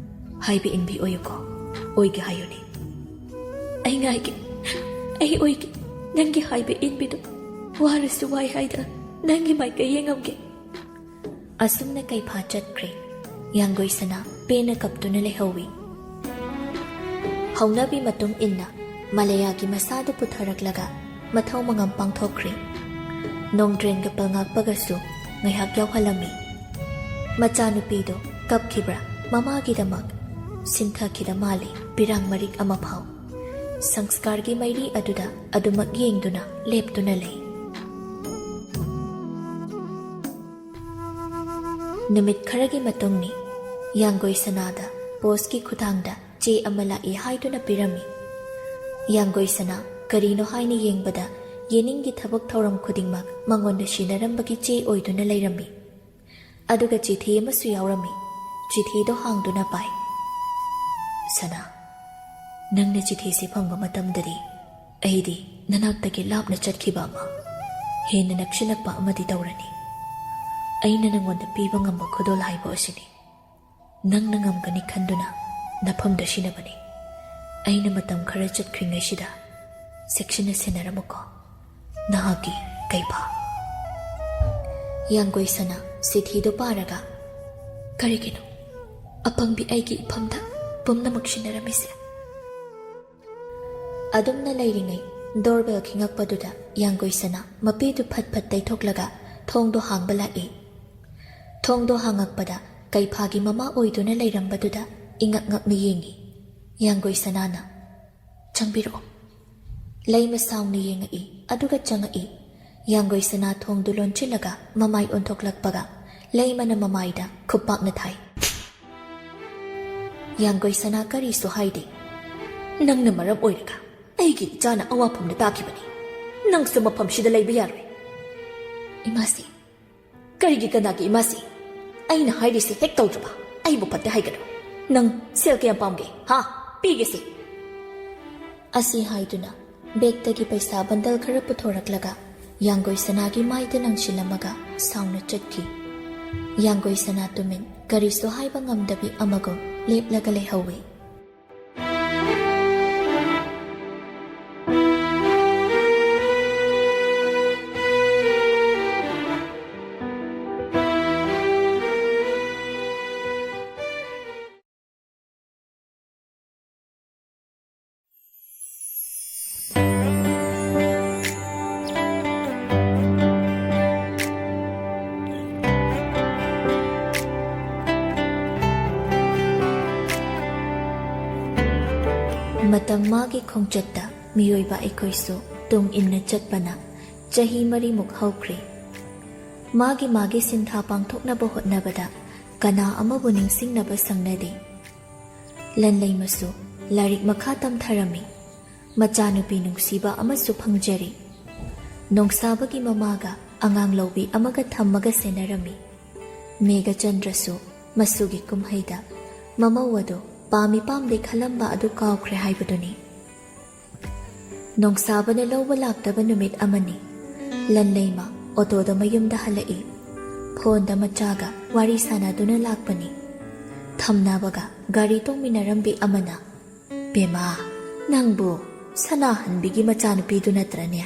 ꯍꯥꯏꯕ ꯏꯟꯕꯤ ꯑꯣꯏꯌꯨꯀꯣ ꯑꯣꯏꯒꯦ ꯍꯥꯏꯌꯨꯅꯦ ꯑꯩ ꯉꯥꯏꯒꯦ ꯑꯩ ꯑꯣꯏꯒꯦ ꯅꯪꯒꯤ ꯍꯥꯏꯕ ꯏꯟꯕꯤꯗꯨ ꯋꯥꯔꯁꯨ ꯋꯥꯏ ꯍꯥꯏꯗ ꯅꯪꯒꯤ ꯃꯥꯏꯀꯩ ꯌꯦꯡꯉꯝꯒꯦ ꯑꯁꯨꯝꯅ ꯀꯩꯐꯥ ꯆꯠꯈ꯭ꯔꯦ ꯌꯥꯡꯒꯣꯏ ꯁꯅꯥ ꯄꯦꯟꯅ ꯀꯞꯇꯨꯅ ꯂꯩꯍꯧꯏ ꯍꯧꯅꯕꯤ ꯃꯇꯨꯡ ꯏꯟꯅ ꯃꯂꯌꯥꯒꯤ ꯃꯁꯥꯗꯨ ꯄꯨꯊꯔꯛꯂꯒ ꯃꯊꯧ ꯃꯉꯝ ꯄꯥꯡꯊꯣꯛꯈ꯭ꯔꯦ ꯅꯣꯡꯗ꯭ꯔꯦꯟꯒ ꯄꯜꯉꯥꯛꯄꯒꯁꯨ ꯉꯥꯏꯍꯥꯛ ꯌꯥꯎꯍꯜꯂꯝꯃꯤ ꯃꯆꯥꯅꯨꯄꯤꯗꯣ ꯀꯞꯈꯤꯕ꯭ꯔꯥ ꯃꯃꯥꯒꯤꯗꯃꯛ ꯁꯤꯟꯊꯈꯤꯗ ꯃꯥꯜꯂꯤ ꯄꯤꯔꯥꯡ ꯃꯔꯤꯛ ꯑꯃ ꯐꯥꯎ ꯁꯪꯁꯀꯥꯔꯒꯤ ꯃꯩꯔꯤ ꯑꯗꯨꯗ ꯑꯗꯨꯃꯛ ꯌꯦꯡꯗꯨꯅ ꯂꯦꯞꯇꯨꯅ ꯂꯩ ꯅꯨꯃꯤꯠ ꯈꯔꯒꯤ ꯃꯇꯨꯡꯅꯤ ꯌꯥꯡꯒꯣꯏ ꯁꯅꯥꯗ ꯄꯣꯁꯀꯤ ꯈꯨꯊꯥꯡꯗ ꯆꯦ ꯑꯃ ꯂꯥꯛꯏ ꯍꯥꯏꯗꯨꯅ ꯄꯤꯔꯝꯃꯤ ꯌꯥꯡꯒꯣꯏ ꯁꯅꯥ ꯀꯔꯤꯅꯣ ꯍꯥꯏꯅ ꯌꯦꯡꯕꯗ ꯌꯦꯅꯤꯡꯒꯤ ꯊꯕꯛ ꯊꯧꯔꯝ ꯈꯨꯗꯤꯡꯃꯛ ꯃꯉꯣꯟꯗ ꯁꯤꯟꯅꯔꯝꯕꯒꯤ ꯆꯦ ꯑꯣꯏꯗꯨꯅ ꯂꯩꯔꯝꯃꯤ ꯑꯗꯨꯒ ꯆꯤꯊꯤ ꯑꯃꯁꯨ ꯌꯥꯎꯔꯝꯃꯤ ꯆꯤꯊꯤꯗꯣ ꯍꯥꯡꯗꯨꯅ ꯄꯥꯏ ꯁꯅꯥ ꯅꯪꯅ ꯆꯤꯊꯤꯁꯤ ꯐꯪꯕ ꯃꯇꯝꯗꯗꯤ ꯑꯩꯗꯤ ꯅꯅꯥꯛꯇꯒꯤ ꯂꯥꯞꯅ ꯆꯠꯈꯤꯕ ꯑꯃ ꯍꯦꯟꯅ ꯅꯛꯁꯤꯜꯂꯛꯄ ꯑꯃꯗꯤ ꯇꯧꯔꯅꯤ ꯑꯩꯅ ꯅꯪꯉꯣꯟꯗ ꯄꯤꯕ ꯉꯝꯕ ꯈꯨꯗꯣꯜ ꯍꯥꯏꯕ ꯑꯁꯤꯅꯤ ꯅꯪꯅ ꯉꯝꯒꯅꯤ ꯈꯟꯗꯨꯅ ꯅꯐꯝꯗ ꯁꯤꯟꯅꯕꯅꯤ ꯑꯩꯅ ꯃꯇꯝ ꯈꯔ ꯆꯠꯈ꯭ꯔꯤꯉꯩꯁꯤꯗ ꯆꯦꯛꯁꯤꯟꯅ ꯁꯦꯟꯅꯔꯝꯃꯨꯀꯣ ꯅꯍꯥꯛꯀꯤ ꯀꯩꯐꯥ ꯌꯥꯡꯒꯣꯏ ꯁꯅꯥ ꯆꯤꯊꯤꯗꯨ ꯄꯥꯔꯒ ꯀꯔꯤꯒꯤꯅꯣ ꯑꯄꯪꯕꯤ ꯑꯩꯒꯤ ꯏꯐꯝꯗ ꯄꯨꯝꯅꯃꯛ ꯁꯤꯟꯅꯔꯝꯃꯤꯁꯦ ꯑꯗꯨꯝꯅ ꯂꯩꯔꯤꯉꯩ ꯗꯣꯔꯕꯦꯜ ꯈꯤꯉꯛꯄꯗꯨꯗ ꯌꯥꯡꯒꯣꯏ ꯁꯅꯥ ꯃꯄꯤꯗꯨ ꯐꯠ ꯐꯠ ꯇꯩꯊꯣꯛꯂꯒ ꯊꯣꯡꯗꯣ ꯍꯥꯡꯕ ꯂꯥꯛꯏ ꯊꯣꯡꯗꯣ ꯍꯥꯡꯉꯛꯄꯗ ꯀꯩꯐꯥꯒꯤ ꯃꯃꯥ ꯑꯣꯏꯗꯨꯅ ꯂꯩꯔꯝꯕꯗꯨꯗ ꯏꯉꯛ ꯉꯛꯅ ꯌꯦꯡꯉꯤ ꯌꯥꯡꯒꯣꯏ ꯁꯅꯥꯅ ꯆꯪꯕꯤꯔꯛꯑꯣ ꯂꯩꯃ ꯁꯥꯎꯅ ꯌꯦꯡꯉꯛꯏ ꯑꯗꯨꯒ ꯆꯪꯉꯛꯏ ꯌꯥꯡꯒꯣꯏ ꯁꯅꯥ ꯊꯣꯡꯗꯨ ꯂꯣꯟꯁꯤꯜꯂꯒ ꯃꯃꯥꯏ ꯑꯣꯟꯊꯣꯛꯂꯛꯄꯒ ꯂꯩꯃꯅ ꯃꯃꯥꯏꯗ ꯈꯨꯄꯥꯛꯅ ꯊꯥꯏ ꯌꯥꯡꯒꯣꯏ ꯁꯅꯥ ꯀꯔꯤꯁꯨ ꯍꯥꯏꯗꯦ ꯅꯪꯅ ꯃꯔꯝ ꯑꯣꯏꯔꯒ ꯑꯩꯒꯤ ꯏꯆꯥꯅ ꯑꯋꯥꯐꯝꯗ ꯇꯥꯈꯤꯕꯅꯤ ꯅꯪꯁꯨ ꯃꯐꯝꯁꯤꯗ ꯂꯩꯕ ꯌꯥꯔꯣꯏ ꯏꯃꯥꯁꯤ ꯀꯔꯤꯒꯤ ꯀꯅꯥꯒꯤ ꯏꯃꯥꯁꯤ ꯑꯩꯅ ꯍꯥꯏꯔꯤꯁꯦ ꯍꯦꯛ ꯇꯧꯗ꯭ꯔꯕ ꯑꯩꯕꯨ ꯐꯠꯇꯦ ꯍꯥꯏꯒꯅꯨ ꯅꯪ ꯁꯦꯜ ꯀꯌꯥꯝ ꯄꯥꯝꯒꯦ ꯍꯥ ꯄꯤꯒꯦꯁꯤ ꯑꯁꯤ ꯍꯥꯏꯗꯨꯅ ꯕꯦꯛꯇꯒꯤ ꯄꯩꯁꯥ ꯕꯟꯗꯜ ꯈꯔ ꯄꯨꯊꯣꯔꯛꯂꯒ ꯌꯥꯡꯒꯣꯏ ꯁꯅꯥꯒꯤ ꯃꯥꯏꯗ ꯅꯪꯁꯤꯜꯂꯝꯃꯒ ꯁꯥꯎꯅ ꯆꯠꯈꯤ꯫ ꯌꯥꯡꯒꯣꯏ ꯁꯅꯥ ꯇꯨꯃꯤꯟ ꯀꯔꯤꯁꯨ ꯍꯥꯏꯕ ꯉꯝꯗꯕꯤ ꯑꯃꯒꯨꯝ ꯂꯦꯞꯂꯒ ꯂꯩꯍꯧꯏ꯫ ꯃꯇꯝ ꯃꯥꯒꯤ ꯈꯣꯡꯆꯠꯇ ꯃꯤꯑꯣꯏꯕ ꯑꯩꯈꯣꯏꯁꯨ ꯇꯨꯡ ꯏꯟꯅ ꯆꯠꯄꯅ ꯆꯍꯤ 4 ꯍꯧꯈ꯭ꯔꯦ꯫ ꯃꯥꯒꯤ ꯁꯤꯟꯊꯥ ꯄꯥꯡꯊꯣꯛꯅꯕ ꯍꯣꯠꯅꯕꯗ ꯀꯅꯥ ꯑꯃꯕꯨ ꯅꯤꯡꯁꯤꯡꯅꯕ ꯁꯪꯅꯗꯦ꯫ ꯂꯟꯂꯩꯃꯁꯨ ꯂꯥꯏꯔꯤꯛ ꯃꯈꯥ ꯇꯝꯊꯔꯝꯃꯤ꯫ ꯃꯆꯥꯅꯨꯄꯤ ꯅꯨꯡꯁꯤꯕ ꯑꯃꯁꯨ ꯐꯪꯖꯔꯤ꯫ ꯅꯣꯡꯁꯥꯕꯒꯤ ꯃꯃꯥꯒ ꯑꯉꯥꯡ ꯂꯧꯕꯤ ꯑꯃꯒ ꯊꯝꯃꯒ ꯁꯦꯟꯅꯔꯝꯃꯤ꯫ ꯃꯦꯘꯆꯟꯗ꯭ꯔꯁꯨ ꯃꯁꯨꯒꯤ ꯀꯨꯝꯍꯩꯗ ꯃꯃꯧ ꯑꯗꯨ ꯄꯥꯝꯃꯤ ꯄꯥꯝꯗꯦ ꯈꯜꯂꯝꯕ ꯑꯗꯨ ꯀꯥꯎꯈ꯭ꯔꯦ ꯍꯥꯏꯕꯗꯨꯅꯤ꯫ ꯅꯣꯡꯁꯥꯕꯅ ꯂꯧꯕ ꯂꯥꯛꯇꯕ ꯅꯨꯃꯤꯠ ꯑꯃꯅꯤ꯫ ꯂꯟꯂꯩꯃ ꯑꯣꯇꯣꯗ ꯃꯌꯨꯝꯗ ꯍꯜꯂꯛꯏ꯫ ꯐꯣꯟꯗ ꯃꯆꯥꯒ ꯋꯥꯔꯤ ꯁꯥꯟꯅꯗꯨꯅ ꯂꯥꯛꯄꯅꯤ꯫ ꯊꯝꯅꯕꯒ ꯒꯥꯔꯤ ꯇꯣꯡꯃꯤꯟꯅꯔꯝꯕꯤ ꯑꯃꯅ, "ꯕꯦꯃꯥ, ꯅꯪꯕꯨ ꯁꯅꯥꯍꯟꯕꯤꯒꯤ ꯃꯆꯥꯅꯨꯄꯤꯗꯨ ꯅꯠꯇ꯭ꯔꯅꯦ?"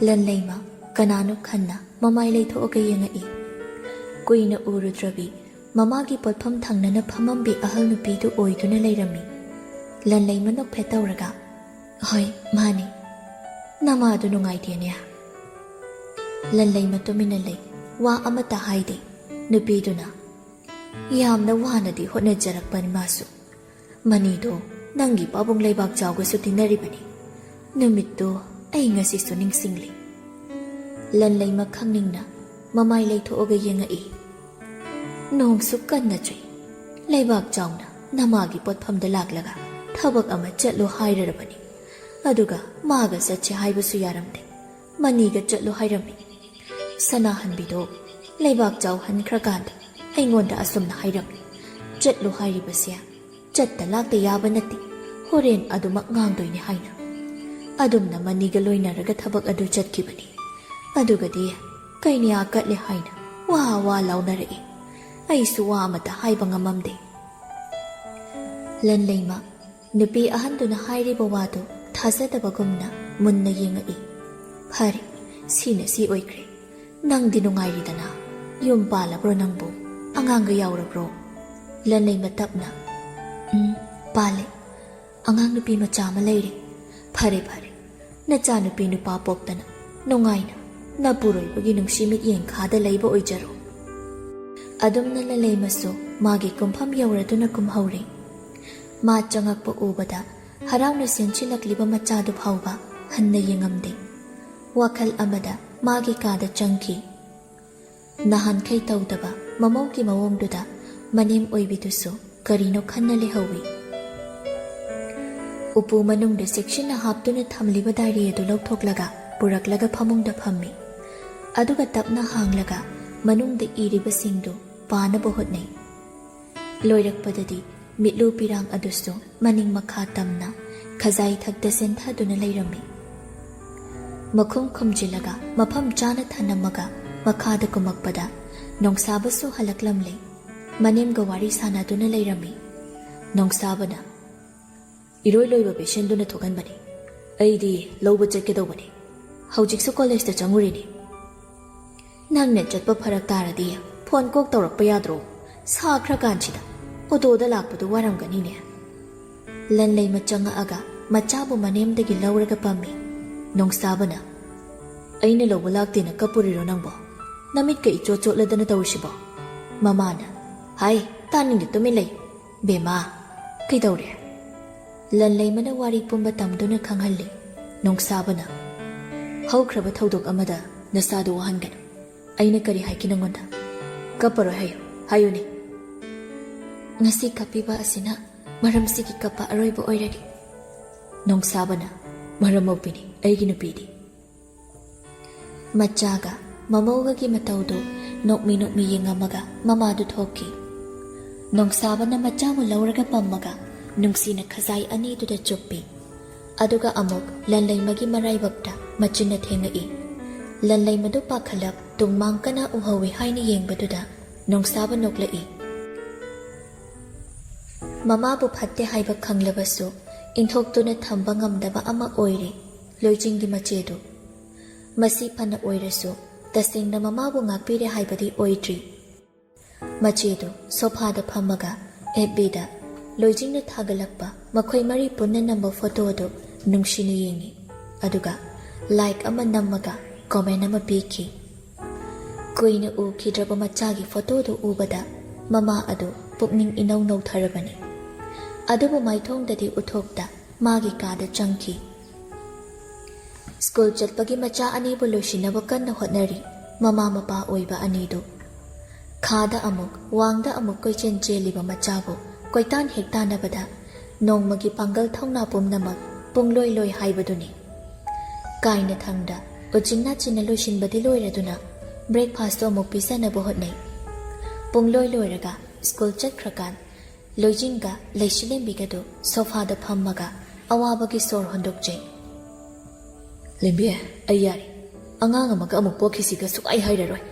ꯂꯟꯂꯩꯃ ꯀꯅꯥꯅꯣ ꯈꯟꯅ ꯃꯃꯥꯏ ꯂꯩꯊꯣꯛꯑꯒ ꯌꯦꯡꯉꯛꯏ꯫ ꯀꯨꯏꯅ ꯎꯔꯨꯗ꯭ꯔꯕꯤ ꯃꯃꯥꯒꯤ ꯄꯣꯠꯐꯝ ꯊꯪꯅꯅ ꯐꯝꯃꯝꯕꯤ ꯑꯍꯜ ꯅꯨꯄꯤꯗꯨ ꯑꯣꯏꯗꯨꯅ ꯂꯩꯔꯝꯃꯤ꯫ ꯂꯟꯂꯩꯃ ꯅꯣꯛꯐꯦꯠ ꯇꯧꯔꯒ, "ꯍꯣꯏ ꯃꯥꯅꯤ, ꯅꯃꯥꯗꯨ ꯅꯨꯡꯉꯥꯏꯇꯦꯅꯦ?" ꯂꯟꯂꯩꯃ ꯇꯨꯃꯤꯟꯅ ꯂꯩ, ꯋꯥ ꯑꯃꯠꯇ ꯍꯥꯏꯗꯦ꯫ ꯅꯨꯄꯤꯗꯨꯅ, "ꯌꯥꯝꯅ ꯋꯥꯅꯗꯤ ꯍꯣꯠꯅꯖꯔꯛꯄꯅꯤ ꯃꯥꯁꯨ꯫ ꯃꯅꯤꯗꯣ ꯅꯪꯒꯤ ꯄꯥꯕꯨꯡ ꯂꯩꯕꯥꯛ ꯆꯥꯎꯒꯁꯨ ꯇꯤꯟꯅꯔꯤꯕꯅꯤ꯫ ꯅꯨꯃꯤꯠꯇꯨ ꯑꯩ ꯉꯁꯤꯁꯨ ꯅꯤꯡꯁꯤꯡꯂꯤ." ꯂꯟꯂꯩꯃ ꯈꯪꯅꯤꯡꯅ ꯃꯃꯥꯏ ꯂꯩꯊꯣꯛꯑꯒ ꯌꯦꯡꯉꯛꯏ꯫ "ꯅꯣꯡꯁꯨ ꯀꯟꯅ ꯆꯨꯏ, ꯂꯩꯕꯥꯛ ꯆꯥꯎꯅ ꯅꯃꯥꯒꯤ ꯄꯣꯠꯐꯝꯗ ꯂꯥꯛꯂꯒ ꯊꯕꯛ ꯑꯃ ꯆꯠꯂꯣ ꯍꯥꯏꯔꯔꯕꯅꯤ꯫ ꯑꯗꯨꯒ ꯃꯥꯒ ꯆꯠꯁꯦ ꯍꯥꯏꯕꯁꯨ ꯌꯥꯔꯝꯗꯦ, ꯃꯅꯤꯒ ꯆꯠꯂꯣ ꯍꯥꯏꯔꯝꯃꯤ꯫ ꯁꯅꯥꯍꯟꯕꯤꯗꯣ ꯂꯩꯕꯥꯛ ꯆꯥꯎꯍꯟꯈ꯭ꯔꯀꯥꯟꯗ ꯑꯩꯉꯣꯟꯗ ꯑꯁꯨꯝꯅ ꯍꯥꯏꯔꯝꯃꯤ, 'ꯆꯠꯂꯣ ꯍꯥꯏꯔꯤꯕꯁꯦ ꯆꯠꯇ ꯂꯥꯛꯇ ꯌꯥꯕ ꯅꯠꯇꯦ, ꯍꯣꯔꯦꯟ ꯑꯗꯨꯃꯛ ꯉꯥꯡꯗꯣꯏꯅꯤ' ꯍꯥꯏꯅ꯫ ꯑꯗꯨꯝꯅ ꯃꯅꯤꯒ ꯂꯣꯏꯅꯔꯒ ꯊꯕꯛ ꯑꯗꯨ ꯆꯠꯈꯤꯕꯅꯤ꯫ ꯑꯗꯨꯒꯗꯤ ꯀꯩꯅꯌꯥ ꯀꯠꯂꯦ ꯍꯥꯏꯅ ꯋꯥ ꯋꯥ ꯂꯥꯎꯅꯔꯛꯏ꯫ ꯑꯩꯁꯨ ꯋꯥ ꯑꯃꯠꯇ ꯍꯥꯏꯕ ꯉꯝꯃꯝꯗꯦ." ꯂꯟꯂꯩꯃ ꯅꯨꯄꯤ ꯑꯍꯟꯗꯨꯅ ꯍꯥꯏꯔꯤꯕ ꯋꯥꯗꯨ ꯊꯥꯖꯗꯕꯒꯨꯝꯅ ꯃꯨꯟꯅ ꯌꯦꯡꯉꯛꯏ꯫ "ꯐꯔꯦ, ꯁꯤꯅ ꯁꯤ ꯑꯣꯏꯈ꯭ꯔꯦ꯫ ꯅꯪꯗꯤ ꯅꯨꯡꯉꯥꯏꯔꯤꯗꯅ? ꯌꯨꯝ ꯄꯥꯜꯂꯕ꯭ꯔꯣ ꯅꯪꯕꯨ? ꯑꯉꯥꯡꯒ ꯌꯥꯎꯔꯕ꯭ꯔꯣ?" ꯂꯟꯂꯩꯃ ꯇꯞꯅ, "ꯄꯥꯜꯂꯦ. ꯑꯉꯥꯡ ꯅꯨꯄꯤ ꯃꯆꯥ ꯑꯃ ꯂꯩꯔꯦ." "ꯐꯔꯦ ꯐꯔꯦ, ꯅꯆꯥ ꯅꯨꯄꯤ ꯅꯨꯄꯥ ꯄꯣꯛꯇꯅ ꯅꯨꯡꯉꯥꯏꯅ ꯅꯄꯨꯔꯣꯏꯕꯒꯤ ꯅꯨꯡꯁꯤ ꯃꯤꯠꯌꯦꯡꯈꯥꯗ ꯂꯩꯕ ꯑꯣꯏꯖꯔꯣ." ꯑꯗꯨꯝꯅ ꯂꯟꯂꯩꯃꯁꯨ ꯃꯥꯒꯤ ꯀꯨꯝꯐꯝ ꯌꯧꯔꯗꯨꯅ ꯀꯨꯝꯍꯧꯔꯦ꯫ ꯃꯥ ꯆꯪꯉꯛꯄ ꯎꯕꯗ ꯍꯔꯥꯎꯅ ꯆꯦꯟꯁꯤꯜꯂꯛꯂꯤꯕ ꯃꯆꯥꯗꯨ ꯐꯥꯎꯕ ꯍꯟꯅ ꯌꯦꯡꯉꯝꯗꯦ꯫ ꯋꯥꯈꯜ ꯑꯃꯗ ꯃꯥꯒꯤ ꯀꯥꯗ ꯆꯪꯈꯤ꯫ ꯅꯍꯥꯟꯈꯩ ꯇꯧꯗꯕ ꯃꯃꯧꯒꯤ ꯃꯑꯣꯡꯗꯨꯗ ꯃꯅꯦꯝ ꯑꯣꯏꯕꯤꯗꯨꯁꯨ ꯀꯔꯤꯅꯣ ꯈꯟꯅ ꯂꯩꯍꯧꯏ꯫ ꯎꯄꯨ ꯃꯅꯨꯡꯗ ꯆꯦꯛꯁꯤꯟꯅ ꯍꯥꯞꯇꯨꯅ ꯊꯝꯂꯤꯕ ꯗꯥꯏꯔꯤ ꯑꯗꯨ ꯂꯧꯊꯣꯛꯂꯒ ꯄꯨꯔꯛꯂꯒ ꯐꯃꯨꯡꯗ ꯐꯝꯃꯤ꯫ ꯑꯗꯨꯒ ꯇꯞꯅ ꯍꯥꯡꯂꯒ ꯃꯅꯨꯡꯗ ꯏꯔꯤꯕꯁꯤꯡꯗꯨ ꯄꯥꯅꯕ ꯍꯣꯠꯅꯩ꯫ ꯂꯣꯏꯔꯛꯄꯗꯗꯤ ꯃꯤꯠꯂꯨ ꯄꯤꯔꯥꯡ ꯑꯗꯨꯁꯨ ꯃꯅꯤꯡ ꯃꯈꯥ ꯇꯝꯅ ꯈꯖꯥꯏ ꯊꯛꯇ ꯆꯦꯟꯊꯗꯨꯅ ꯂꯩꯔꯝꯃꯤ꯫ ꯃꯈꯨꯝ ꯈꯨꯝꯖꯤꯜꯂꯒ ꯃꯐꯝ ꯆꯥꯅ ꯊꯅꯝꯃꯒ ꯃꯈꯥꯗ ꯀꯨꯝꯃꯛꯄꯗ ꯅꯣꯡꯁꯥꯕꯁꯨ ꯍꯜꯂꯛꯂꯝꯂꯦ꯫ ꯃꯅꯦꯝꯒ ꯋꯥꯔꯤ ꯁꯥꯟꯅꯗꯨꯅ ꯂꯩꯔꯝꯃꯤ꯫ ꯅꯣꯡꯁꯥꯕꯅ, "ꯏꯔꯣꯏ ꯂꯣꯏꯕ ꯄꯦꯁꯦꯟꯗꯨꯅ ꯊꯣꯛꯍꯟꯕꯅꯤ. ꯑꯩꯗꯤ ꯂꯧꯕ ꯆꯠꯀꯗꯧꯕꯅꯤ. ꯍꯧꯖꯤꯛꯁꯨ ꯀꯣꯂꯦꯖꯇ ꯆꯪꯉꯨꯔꯤꯅꯤ." "ꯅꯪꯅ ꯆꯠꯄ ꯐꯔꯛ ꯇꯥꯔꯗꯤ ꯐꯣꯟ ꯀꯣꯛ ꯇꯧꯔꯛꯄ ꯌꯥꯗ꯭ꯔꯣ? ꯁꯥꯈ꯭ꯔꯀꯥꯟꯁꯤꯗ ꯑꯣꯇꯣꯗ ꯂꯥꯛꯄꯗꯨ ꯋꯥꯔꯝꯒꯅꯤꯅꯦ." ꯂꯟꯂꯩꯃ ꯆꯪꯉꯛꯑꯒ ꯃꯆꯥꯕꯨ ꯃꯅꯦꯝꯗꯒꯤ ꯂꯧꯔꯒ ꯄꯝꯃꯤ꯫ ꯅꯣꯡꯁꯥꯕꯅ, "ꯑꯩꯅ ꯂꯧꯕ ꯂꯥꯛꯇꯦꯅ ꯀꯞꯄꯨꯔꯤꯔꯣ ꯅꯪꯕꯣ? ꯅꯃꯤꯠꯀ ꯏꯆꯣꯠ ꯆꯣꯠꯂꯗꯅ ꯇꯧꯔꯤꯁꯤꯕꯣ?" ꯃꯃꯥꯅ, "ꯍꯥꯏ, ꯇꯥꯅꯤꯡꯗꯦ, ꯇꯨꯃꯤꯟ ꯂꯩ." "ꯕꯦꯃꯥ, ꯀꯩꯗꯧꯔꯦ?" ꯂꯟꯂꯩꯃꯅ ꯋꯥꯔꯤ ꯄꯨꯝꯕ ꯇꯝꯗꯨꯅ ꯈꯪꯍꯜꯂꯤ꯫ ꯅꯣꯡꯁꯥꯕꯅ, "ꯍꯧꯈ꯭ꯔꯕ ꯊꯧꯗꯣꯛ ꯑꯃꯗ ꯅꯁꯥꯗꯨ ꯋꯥꯍꯟꯒꯅꯨ. ꯑꯩꯅ ꯀꯔꯤ ꯍꯥꯏꯈꯤ ꯅꯪꯉꯣꯟꯗ? ꯀꯞꯄꯔꯣꯏ ꯍꯥꯏꯌꯨ, ꯍꯥꯏꯌꯨꯅꯦ." "ꯉꯁꯤ ꯀꯞꯄꯤꯕ ꯑꯁꯤꯅ ꯃꯔꯝꯁꯤꯒꯤ ꯀꯞꯄ ꯑꯔꯣꯏꯕ ꯑꯣꯏꯔꯒꯦ." ꯅꯣꯡꯁꯥꯕꯅ, "ꯃꯔꯝ ꯃꯣꯛꯄꯤꯅꯤ ꯑꯩꯒꯤ ꯅꯨꯄꯤꯗꯤ." ꯃꯆꯥꯒ ꯃꯃꯧꯒꯒꯤ ꯃꯇꯧꯗꯨ ꯅꯣꯛꯃꯤ ꯅꯣꯛꯃꯤ ꯌꯦꯡꯉꯝꯃꯒ ꯃꯃꯥꯗꯨ ꯊꯣꯛꯈꯤ꯫ ꯅꯣꯡꯁꯥꯕꯅ ꯃꯆꯥꯕꯨ ꯂꯧꯔꯒ ꯄꯝꯃꯒ ꯅꯨꯡꯁꯤꯅ ꯈꯖꯥꯏ ꯑꯅꯤꯗꯨꯗ ꯆꯨꯞꯄꯤ꯫ ꯑꯗꯨꯒ ꯑꯃꯨꯛ ꯂꯟꯂꯩꯃꯒꯤ ꯃꯔꯥꯏꯕꯛꯇ ꯃꯆꯤꯟꯅ ꯊꯦꯡꯉꯛꯏ꯫ ꯂꯟꯂꯩ ꯃꯗꯨ ꯄꯥꯈꯠꯂꯞ ꯇꯨꯡꯃꯥꯡ ꯀꯅꯥ ꯎꯍꯧꯏ ꯍꯥꯏꯅ ꯌꯦꯡꯕꯗꯨꯗ ꯅꯣꯡꯁꯥꯕ ꯅꯣꯛꯂꯛꯏ꯫ ꯃꯃꯥꯕꯨ ꯐꯠꯇꯦ ꯍꯥꯏꯕ ꯈꯪꯂꯕꯁꯨ ꯏꯟꯊꯣꯛꯇꯨꯅ ꯊꯝꯕ ꯉꯝꯗꯕ ꯑꯃ ꯑꯣꯏꯔꯤ ꯂꯣꯏꯖꯤꯡꯒꯤ ꯃꯆꯦꯗꯨ꯫ ꯃꯁꯤ ꯐꯅ ꯑꯣꯏꯔꯁꯨ ꯇꯁꯦꯡꯅ ꯃꯃꯥꯕꯨ ꯉꯥꯛꯄꯤꯔꯦ ꯍꯥꯏꯕꯗꯤ ꯑꯣꯏꯗ꯭ꯔꯤ꯫ ꯃꯆꯦꯗꯨ ꯁꯣꯐꯥꯗ ꯐꯝꯃꯒ FBꯗ ꯂꯣꯏꯖꯤꯡꯅ ꯊꯥꯒꯠꯂꯛꯄ ꯃꯈꯣꯏ ꯃꯔꯤ ꯄꯨꯟꯅ ꯅꯝꯕ ꯐꯣꯇꯣꯗꯨ ꯅꯨꯡꯁꯤꯅ ꯌꯦꯡꯉꯤ, ꯑꯗꯨꯒ ꯂꯥꯏꯛ ꯑꯃ ꯅꯝꯃꯒ ꯀꯣꯃꯦꯟ ꯑꯃ ꯄꯤꯈꯤ꯫ ꯀꯨꯏꯅ ꯎꯈꯤꯗ꯭ꯔꯕ ꯃꯆꯥꯒꯤ ꯐꯣꯇꯣꯗꯨ ꯎꯕꯗ ꯃꯃꯥ ꯑꯗꯨ ꯄꯨꯛꯅꯤꯡ ꯏꯅꯧ ꯅꯧꯊꯔꯕꯅꯤ꯫ ꯑꯗꯨꯕꯨ ꯃꯥꯏꯊꯣꯡꯗꯗꯤ ꯎꯊꯣꯛꯇ ꯃꯥꯒꯤ ꯀꯥꯗ ꯆꯪꯈꯤ꯫ ꯁ꯭ꯀꯨꯜ ꯆꯠꯄꯒꯤ ꯃꯆꯥ ꯑꯅꯤꯕꯨ ꯂꯣꯏꯁꯤꯟꯅꯕ ꯀꯟꯅ ꯍꯣꯠꯅꯔꯤ ꯃꯃꯥ ꯃꯄꯥ ꯑꯣꯏꯕ ꯑꯅꯤꯗꯨ꯫ ꯈꯥꯗ ꯑꯃꯨꯛ ꯋꯥꯡꯗ ꯑꯃꯨꯛ ꯀꯣꯏꯆꯦꯟ ꯆꯦꯜꯂꯤꯕ ꯃꯆꯥꯕꯨ ꯀꯣꯏꯇꯥꯟ ꯍꯦꯛ ꯇꯥꯟꯅꯕꯗ ꯅꯣꯡꯃꯒꯤ ꯄꯥꯡꯒꯜ ꯊꯧꯅꯥ ꯄꯨꯝꯅꯃꯛ ꯄꯨꯡꯂꯣꯏ ꯂꯣꯏ ꯍꯥꯏꯕꯗꯨꯅꯤ꯫ ꯀꯥꯏꯅꯊꯪꯗ ꯎꯆꯤꯟꯅꯥꯆꯤꯟꯅ ꯂꯣꯏꯁꯤꯟꯕꯗꯤ ꯂꯣꯏꯔꯗꯨꯅ ꯕ꯭ꯔꯦꯛꯐꯥꯁꯇꯨ ꯑꯃꯨꯛ ꯄꯤꯖꯅꯕ ꯍꯣꯠꯅꯩ꯫ ꯄꯨꯡꯂꯣꯏ ꯂꯣꯏꯔꯒ ꯁ꯭ꯀꯨꯜ ꯆꯠꯈ꯭ꯔꯀꯥꯟ ꯂꯣꯏꯖꯤꯡꯒ ꯂꯩꯁꯤꯂꯦꯝꯕꯤꯒꯗꯨ ꯁꯣꯐꯥꯗ ꯐꯝꯃꯒ ꯑꯋꯥꯕꯒꯤ ꯁꯣꯔ ꯍꯣꯟꯗꯣꯛꯆꯩ꯫ ꯂꯦꯝꯕꯤ, ꯑꯩ ꯌꯥꯔꯤ, ꯑꯉꯥꯡ ꯑꯃꯒ ꯑꯃꯨꯛ ꯄꯣꯛꯈꯤꯁꯤꯒ ꯁꯨꯛꯍꯥꯏ ꯍꯥꯏꯔꯔꯣꯏ꯫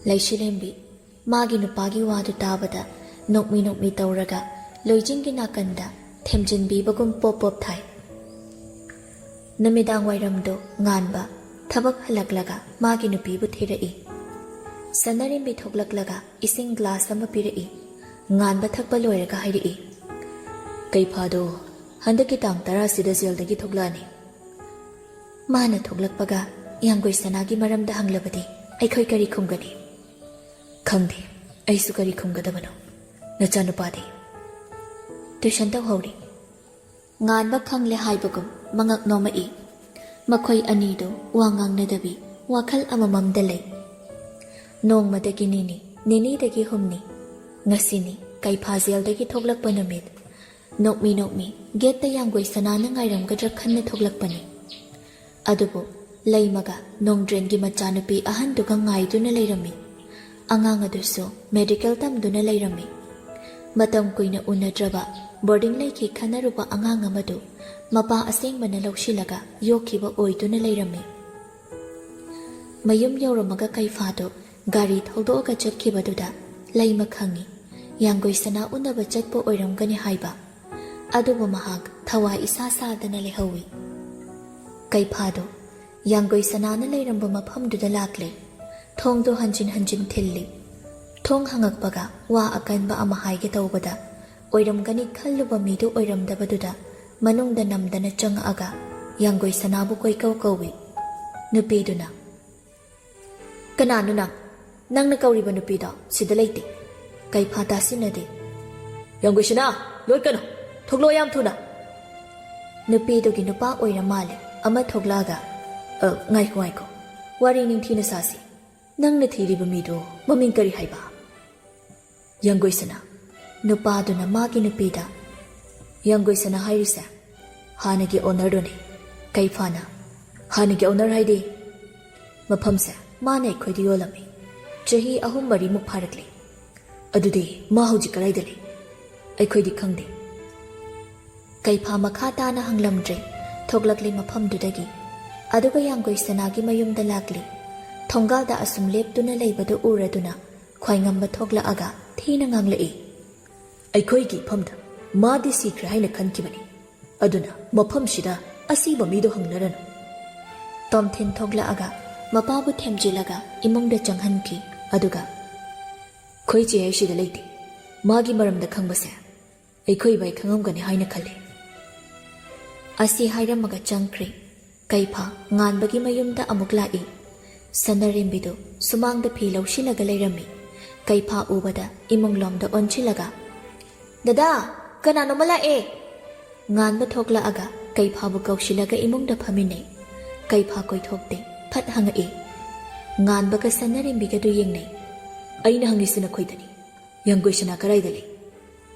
ꯂꯩꯁꯤꯂꯦꯝꯕꯤ ꯃꯥꯒꯤ ꯅꯨꯄꯥꯒꯤ ꯋꯥꯗꯨ ꯇꯥꯕꯗ ꯅꯣꯛꯃꯤ ꯅꯣꯛꯃꯤ ꯇꯧꯔꯒ ꯂꯣꯏꯖꯤꯡꯒꯤ ꯅꯥꯀꯟꯗ ꯊꯦꯝꯖꯤꯟꯕꯤꯕꯒꯨꯝ ꯄꯣꯞ ꯄꯣꯞ ꯊꯥꯏ꯫ ꯅꯨꯃꯤꯗꯥꯡ ꯋꯥꯏꯔꯝꯗꯨ ꯉꯥꯟꯕ ꯊꯕꯛ ꯍꯜꯂꯛꯂꯒ ꯃꯥꯒꯤ ꯅꯨꯄꯤꯕꯨ ꯊꯤꯔꯛꯏ꯫ ꯁꯅꯔꯦꯝꯕꯤ ꯊꯣꯛꯂꯛꯂꯒ ꯏꯁꯤꯡ ꯒ꯭ꯂꯥꯁ ꯑꯃ ꯄꯤꯔꯛꯏ꯫ ꯉꯥꯟꯕ ꯊꯛꯄ ꯂꯣꯏꯔꯒ ꯍꯥꯏꯔꯛꯏ, ꯀꯩꯐꯥꯗꯣ ꯍꯟꯗꯛꯀꯤ ꯇꯥꯡ 10 ꯖꯦꯜꯗꯒꯤ ꯊꯣꯛꯂꯛꯑꯅꯤ꯫ ꯃꯥꯅ ꯊꯣꯛꯂꯛꯄꯒ ꯌꯥꯡꯒꯣꯏ ꯁꯅꯥꯒꯤ ꯃꯔꯝꯗ ꯍꯪꯂꯕꯗꯤ ꯑꯩꯈꯣꯏ ꯀꯔꯤ ꯈꯨꯝꯒꯅꯤ? ꯈꯪꯗꯦ, ꯑꯩꯁꯨ ꯀꯔꯤ ꯈꯨꯝꯒꯗꯕꯅꯣ꯫ ꯅꯆꯥꯅꯨꯄꯥꯗꯤ? ꯇ꯭ꯌꯨꯁꯟ ꯇꯧꯍꯧꯔꯤ꯫ ꯉꯥꯟꯕ ꯈꯪꯂꯦ ꯍꯥꯏꯕꯒꯨꯝ ꯃꯉꯛ ꯅꯣꯝꯃꯛꯏ꯫ ꯃꯈꯣꯏ ꯑꯅꯤꯗꯨ ꯋꯥ ꯉꯥꯡꯅꯗꯕꯤ ꯋꯥꯈꯜ ꯑꯃꯃꯝꯗ ꯂꯩ꯫ ꯅꯣꯡꯃꯗꯒꯤ ꯅꯤꯅꯤ, ꯅꯤꯅꯤꯗꯒꯤ ꯍꯨꯝꯅꯤ, ꯉꯁꯤꯅꯤ ꯀꯩꯐꯥ ꯖꯦꯜꯗꯒꯤ ꯊꯣꯛꯂꯛꯄ ꯅꯨꯃꯤꯠ꯫ ꯅꯣꯛꯃꯤ ꯅꯣꯛꯃꯤ ꯒꯦꯠꯇ ꯌꯥꯡꯒꯣꯏ ꯁꯅꯥꯅ ꯉꯥꯏꯔꯝꯒꯗ꯭ꯔꯥ ꯈꯟꯅ ꯊꯣꯛꯂꯛꯄꯅꯤ꯫ ꯑꯗꯨꯕꯨ ꯂꯩꯃꯒ ꯅꯣꯡꯗ꯭ꯔꯦꯟꯒꯤ ꯃꯆꯥꯅꯨꯄꯤ ꯑꯍꯟꯗꯨꯒ ꯉꯥꯏꯗꯨꯅ ꯂꯩꯔꯝꯃꯤ꯫ ꯑꯉꯥꯡ ꯑꯗꯨꯁꯨ ꯃꯦꯗꯤꯀꯦꯜ ꯇꯝꯗꯨꯅ ꯂꯩꯔꯝꯃꯤ꯫ ꯃꯇꯝ ꯀꯨꯏꯅ ꯎꯅꯗ꯭ꯔꯕ ꯕꯣꯔꯗꯤꯡ ꯂꯩꯈꯤ ꯈꯟꯅꯔꯨꯕ ꯑꯉꯥꯡ ꯑꯃꯗꯨ ꯃꯄꯥ ꯑꯁꯦꯡꯕꯅ ꯂꯧꯁꯤꯜꯂꯒ ꯌꯣꯛꯈꯤꯕ ꯑꯣꯏꯗꯨꯅ ꯂꯩꯔꯝꯃꯤ꯫ ꯃꯌꯨꯝ ꯌꯧꯔꯝꯃꯒ ꯀꯩꯐꯥꯗꯨ ꯒꯥꯔꯤ ꯊꯧꯗꯣꯛꯑꯒ ꯆꯠꯈꯤꯕꯗꯨꯗ ꯂꯩꯃ ꯈꯪꯉꯤ ꯌꯥꯡꯒꯣꯏ ꯁꯅꯥ ꯎꯅꯕ ꯆꯠꯄ ꯑꯣꯏꯔꯝꯒꯅꯤ ꯍꯥꯏꯕ꯫ ꯑꯗꯨꯕꯨ ꯃꯍꯥꯛ ꯊꯋꯥꯏ ꯏꯁꯥ ꯁꯥꯗꯅ ꯂꯩꯍꯧꯏ꯫ ꯀꯩꯐꯥꯗꯨ ꯌꯥꯡꯒꯣꯏ ꯁꯅꯥꯅ ꯂꯩꯔꯝꯕ ꯃꯐꯝꯗꯨꯗ ꯂꯥꯛꯂꯦ꯫ ꯊꯣꯡꯗꯨ ꯍꯟꯖꯤꯟ ꯍꯟꯖꯤꯟ ꯊꯤꯜꯂꯤ꯫ ꯊꯣꯡ ꯍꯪꯉꯛꯄꯒ ꯋꯥ ꯑꯀꯟꯕ ꯑꯃ ꯍꯥꯏꯒꯦ ꯇꯧꯕꯗ ꯑꯣꯏꯔꯝꯒꯅꯤ ꯈꯜꯂꯨꯕ ꯃꯤꯗꯨ ꯑꯣꯏꯔꯝꯗꯕꯗꯨꯗ ꯃꯅꯨꯡꯗ ꯅꯝꯗꯅ ꯆꯪꯉꯛꯑꯒ ꯌꯥꯡꯒꯣꯏ ꯁꯅꯥꯕꯨ ꯀꯣꯏꯀꯧ ꯀꯧꯏ꯫ ꯅꯨꯄꯤꯗꯨꯅ, ꯀꯅꯥꯅꯣ ꯅꯪ? ꯅꯪꯅ ꯀꯧꯔꯤꯕ ꯅꯨꯄꯤꯗꯣ ꯁꯤꯗ ꯂꯩꯇꯦ꯫ ꯀꯩꯐꯥ ꯇꯥꯁꯤꯟꯅꯗꯦ꯫ ꯌꯥꯡꯒꯣꯏ ꯁꯅꯥ, ꯂꯣꯠꯀꯅꯨ, ꯊꯣꯛꯂꯛꯑꯣ ꯌꯥꯝ ꯊꯨꯅ꯫ ꯅꯨꯄꯤꯗꯨꯒꯤ ꯅꯨꯄꯥ ꯑꯣꯏꯔ ꯃꯥꯜꯂꯦ ꯑꯃ ꯊꯣꯛꯂꯛꯑꯒ, ꯉꯥꯏꯈꯣ ꯉꯥꯏꯈꯣ, ꯋꯥꯔꯤ ꯅꯤꯡꯊꯤꯅ ꯁꯥꯁꯤ꯫ ꯅꯪꯅ ꯊꯤꯔꯤꯕ ꯃꯤꯗꯣ ꯃꯃꯤꯡ ꯀꯔꯤ ꯍꯥꯏꯕ? ꯌꯥꯡꯒꯣꯏ ꯁꯅꯥ꯫ ꯅꯨꯄꯥꯗꯨꯅ ꯃꯥꯒꯤ ꯅꯨꯄꯤꯗ, ꯌꯥꯡꯒꯣꯏ ꯁꯅꯥ ꯍꯥꯏꯔꯤꯁꯦ ꯍꯥꯟꯅꯒꯤ ꯑꯣꯅꯔꯗꯨꯅꯤ꯫ ꯀꯩꯐꯥꯅ, ꯍꯥꯟꯅꯒꯤ ꯑꯣꯅꯔ ꯍꯥꯏꯗꯤ? ꯃꯐꯝꯁꯦ ꯃꯥꯅ ꯑꯩꯈꯣꯏꯗ ꯌꯣꯜꯂꯝꯃꯤ꯫ ꯆꯍꯤ 3-4 ꯐꯥꯔꯛꯂꯤ꯫ ꯑꯗꯨꯗꯤ ꯃꯥ ꯍꯧꯖꯤꯛ ꯀꯗꯥꯏꯗ ꯂꯩ? ꯑꯩꯈꯣꯏꯗꯤ ꯈꯪꯗꯦ꯫ ꯀꯩꯐꯥ ꯃꯈꯥ ꯇꯥꯅ ꯍꯪꯂꯝꯗ꯭ꯔꯦ꯫ ꯊꯣꯛꯂꯛꯂꯤ ꯃꯐꯝꯗꯨꯗꯒꯤ, ꯑꯗꯨꯒ ꯌꯥꯡꯒꯣꯏ ꯁꯅꯥꯒꯤ ꯃꯌꯨꯝꯗ ꯂꯥꯛꯂꯤ꯫ ꯊꯣꯡꯒꯥꯜꯗ ꯑꯁꯨꯝ ꯂꯦꯞꯇꯨꯅ ꯂꯩꯕꯗꯨ ꯎꯔꯗꯨꯅ ꯈ꯭ꯋꯥꯏꯉꯝꯕ ꯊꯣꯛꯂꯛꯑꯒ ꯊꯤꯅ ꯉꯥꯡꯂꯛꯏ, ꯑꯩꯈꯣꯏꯒꯤ ꯏꯐꯝꯗ ꯃꯥꯗꯤ ꯁꯤꯈ꯭ꯔꯦ ꯍꯥꯏꯅ ꯈꯟꯈꯤꯕꯅꯤ, ꯑꯗꯨꯅ ꯃꯐꯝꯁꯤꯗ ꯑꯁꯤꯕ ꯃꯤꯗꯣ ꯍꯪꯅꯔꯅꯨ꯫ ꯇꯣꯝꯊꯤꯟ ꯊꯣꯛꯂꯛꯑꯒ ꯃꯄꯥꯕꯨ ꯊꯦꯝꯖꯤꯜꯂꯒ ꯏꯃꯨꯡꯗ ꯆꯪꯍꯟꯈꯤ꯫ ꯑꯗꯨꯒ, ꯑꯩꯈꯣꯏ ꯆꯦ ꯑꯩ ꯂꯩꯇꯦ꯫ ꯃꯥꯒꯤ ꯃꯔꯝꯗ ꯈꯪꯕꯁꯦ ꯑꯩꯈꯣꯏ ꯏꯕꯥꯏ ꯈꯪꯉꯝꯒꯅꯤ ꯍꯥꯏꯅ ꯈꯜꯂꯤ꯫ ꯑꯁꯤ ꯍꯥꯏꯔꯝꯃꯒ ꯆꯪꯈ꯭ꯔꯦ꯫ ꯀꯩꯐꯥ ꯉꯥꯟꯕꯒꯤ ꯃꯌꯨꯝꯗ ꯑꯃꯨꯛ ꯂꯥꯛꯏ꯫ ꯁꯅꯔꯦꯝꯕꯤꯗꯨ ꯁꯨꯃꯥꯡꯗ ꯐꯤ ꯂꯧꯁꯤꯜꯂꯒ ꯂꯩꯔꯝꯃꯤ꯫ ꯀꯩꯐꯥ ꯎꯕꯗ ꯏꯃꯨꯡꯂꯣꯝꯗ ꯑꯣꯟꯁꯤꯜꯂꯒ, ꯗꯗꯥ, ꯀꯅꯥꯅꯣꯃ ꯂꯥꯛꯑꯦ꯫ ꯉꯥꯟꯕ ꯊꯣꯛꯂꯛꯑꯒ ꯀꯩꯐꯥꯕꯨ ꯀꯧꯁꯤꯜꯂꯒ ꯏꯃꯨꯡꯗ ꯐꯝꯃꯤꯟꯅꯩ꯫ ꯀꯩꯐꯥ ꯀꯣꯏꯊꯣꯛꯇꯦ, ꯐꯠ ꯍꯪꯉꯛꯏ꯫ ꯉꯥꯟꯕꯒ ꯁꯅꯔꯦꯝꯕꯤꯒꯗꯨ ꯌꯦꯡꯅꯩ꯫ ꯑꯩꯅ ꯍꯪꯉꯤꯁꯤ ꯅꯈꯣꯏꯗꯅꯤ, ꯌꯥꯡꯒꯣꯏ ꯁꯅꯥ ꯀꯗꯥꯏꯗ ꯂꯩ?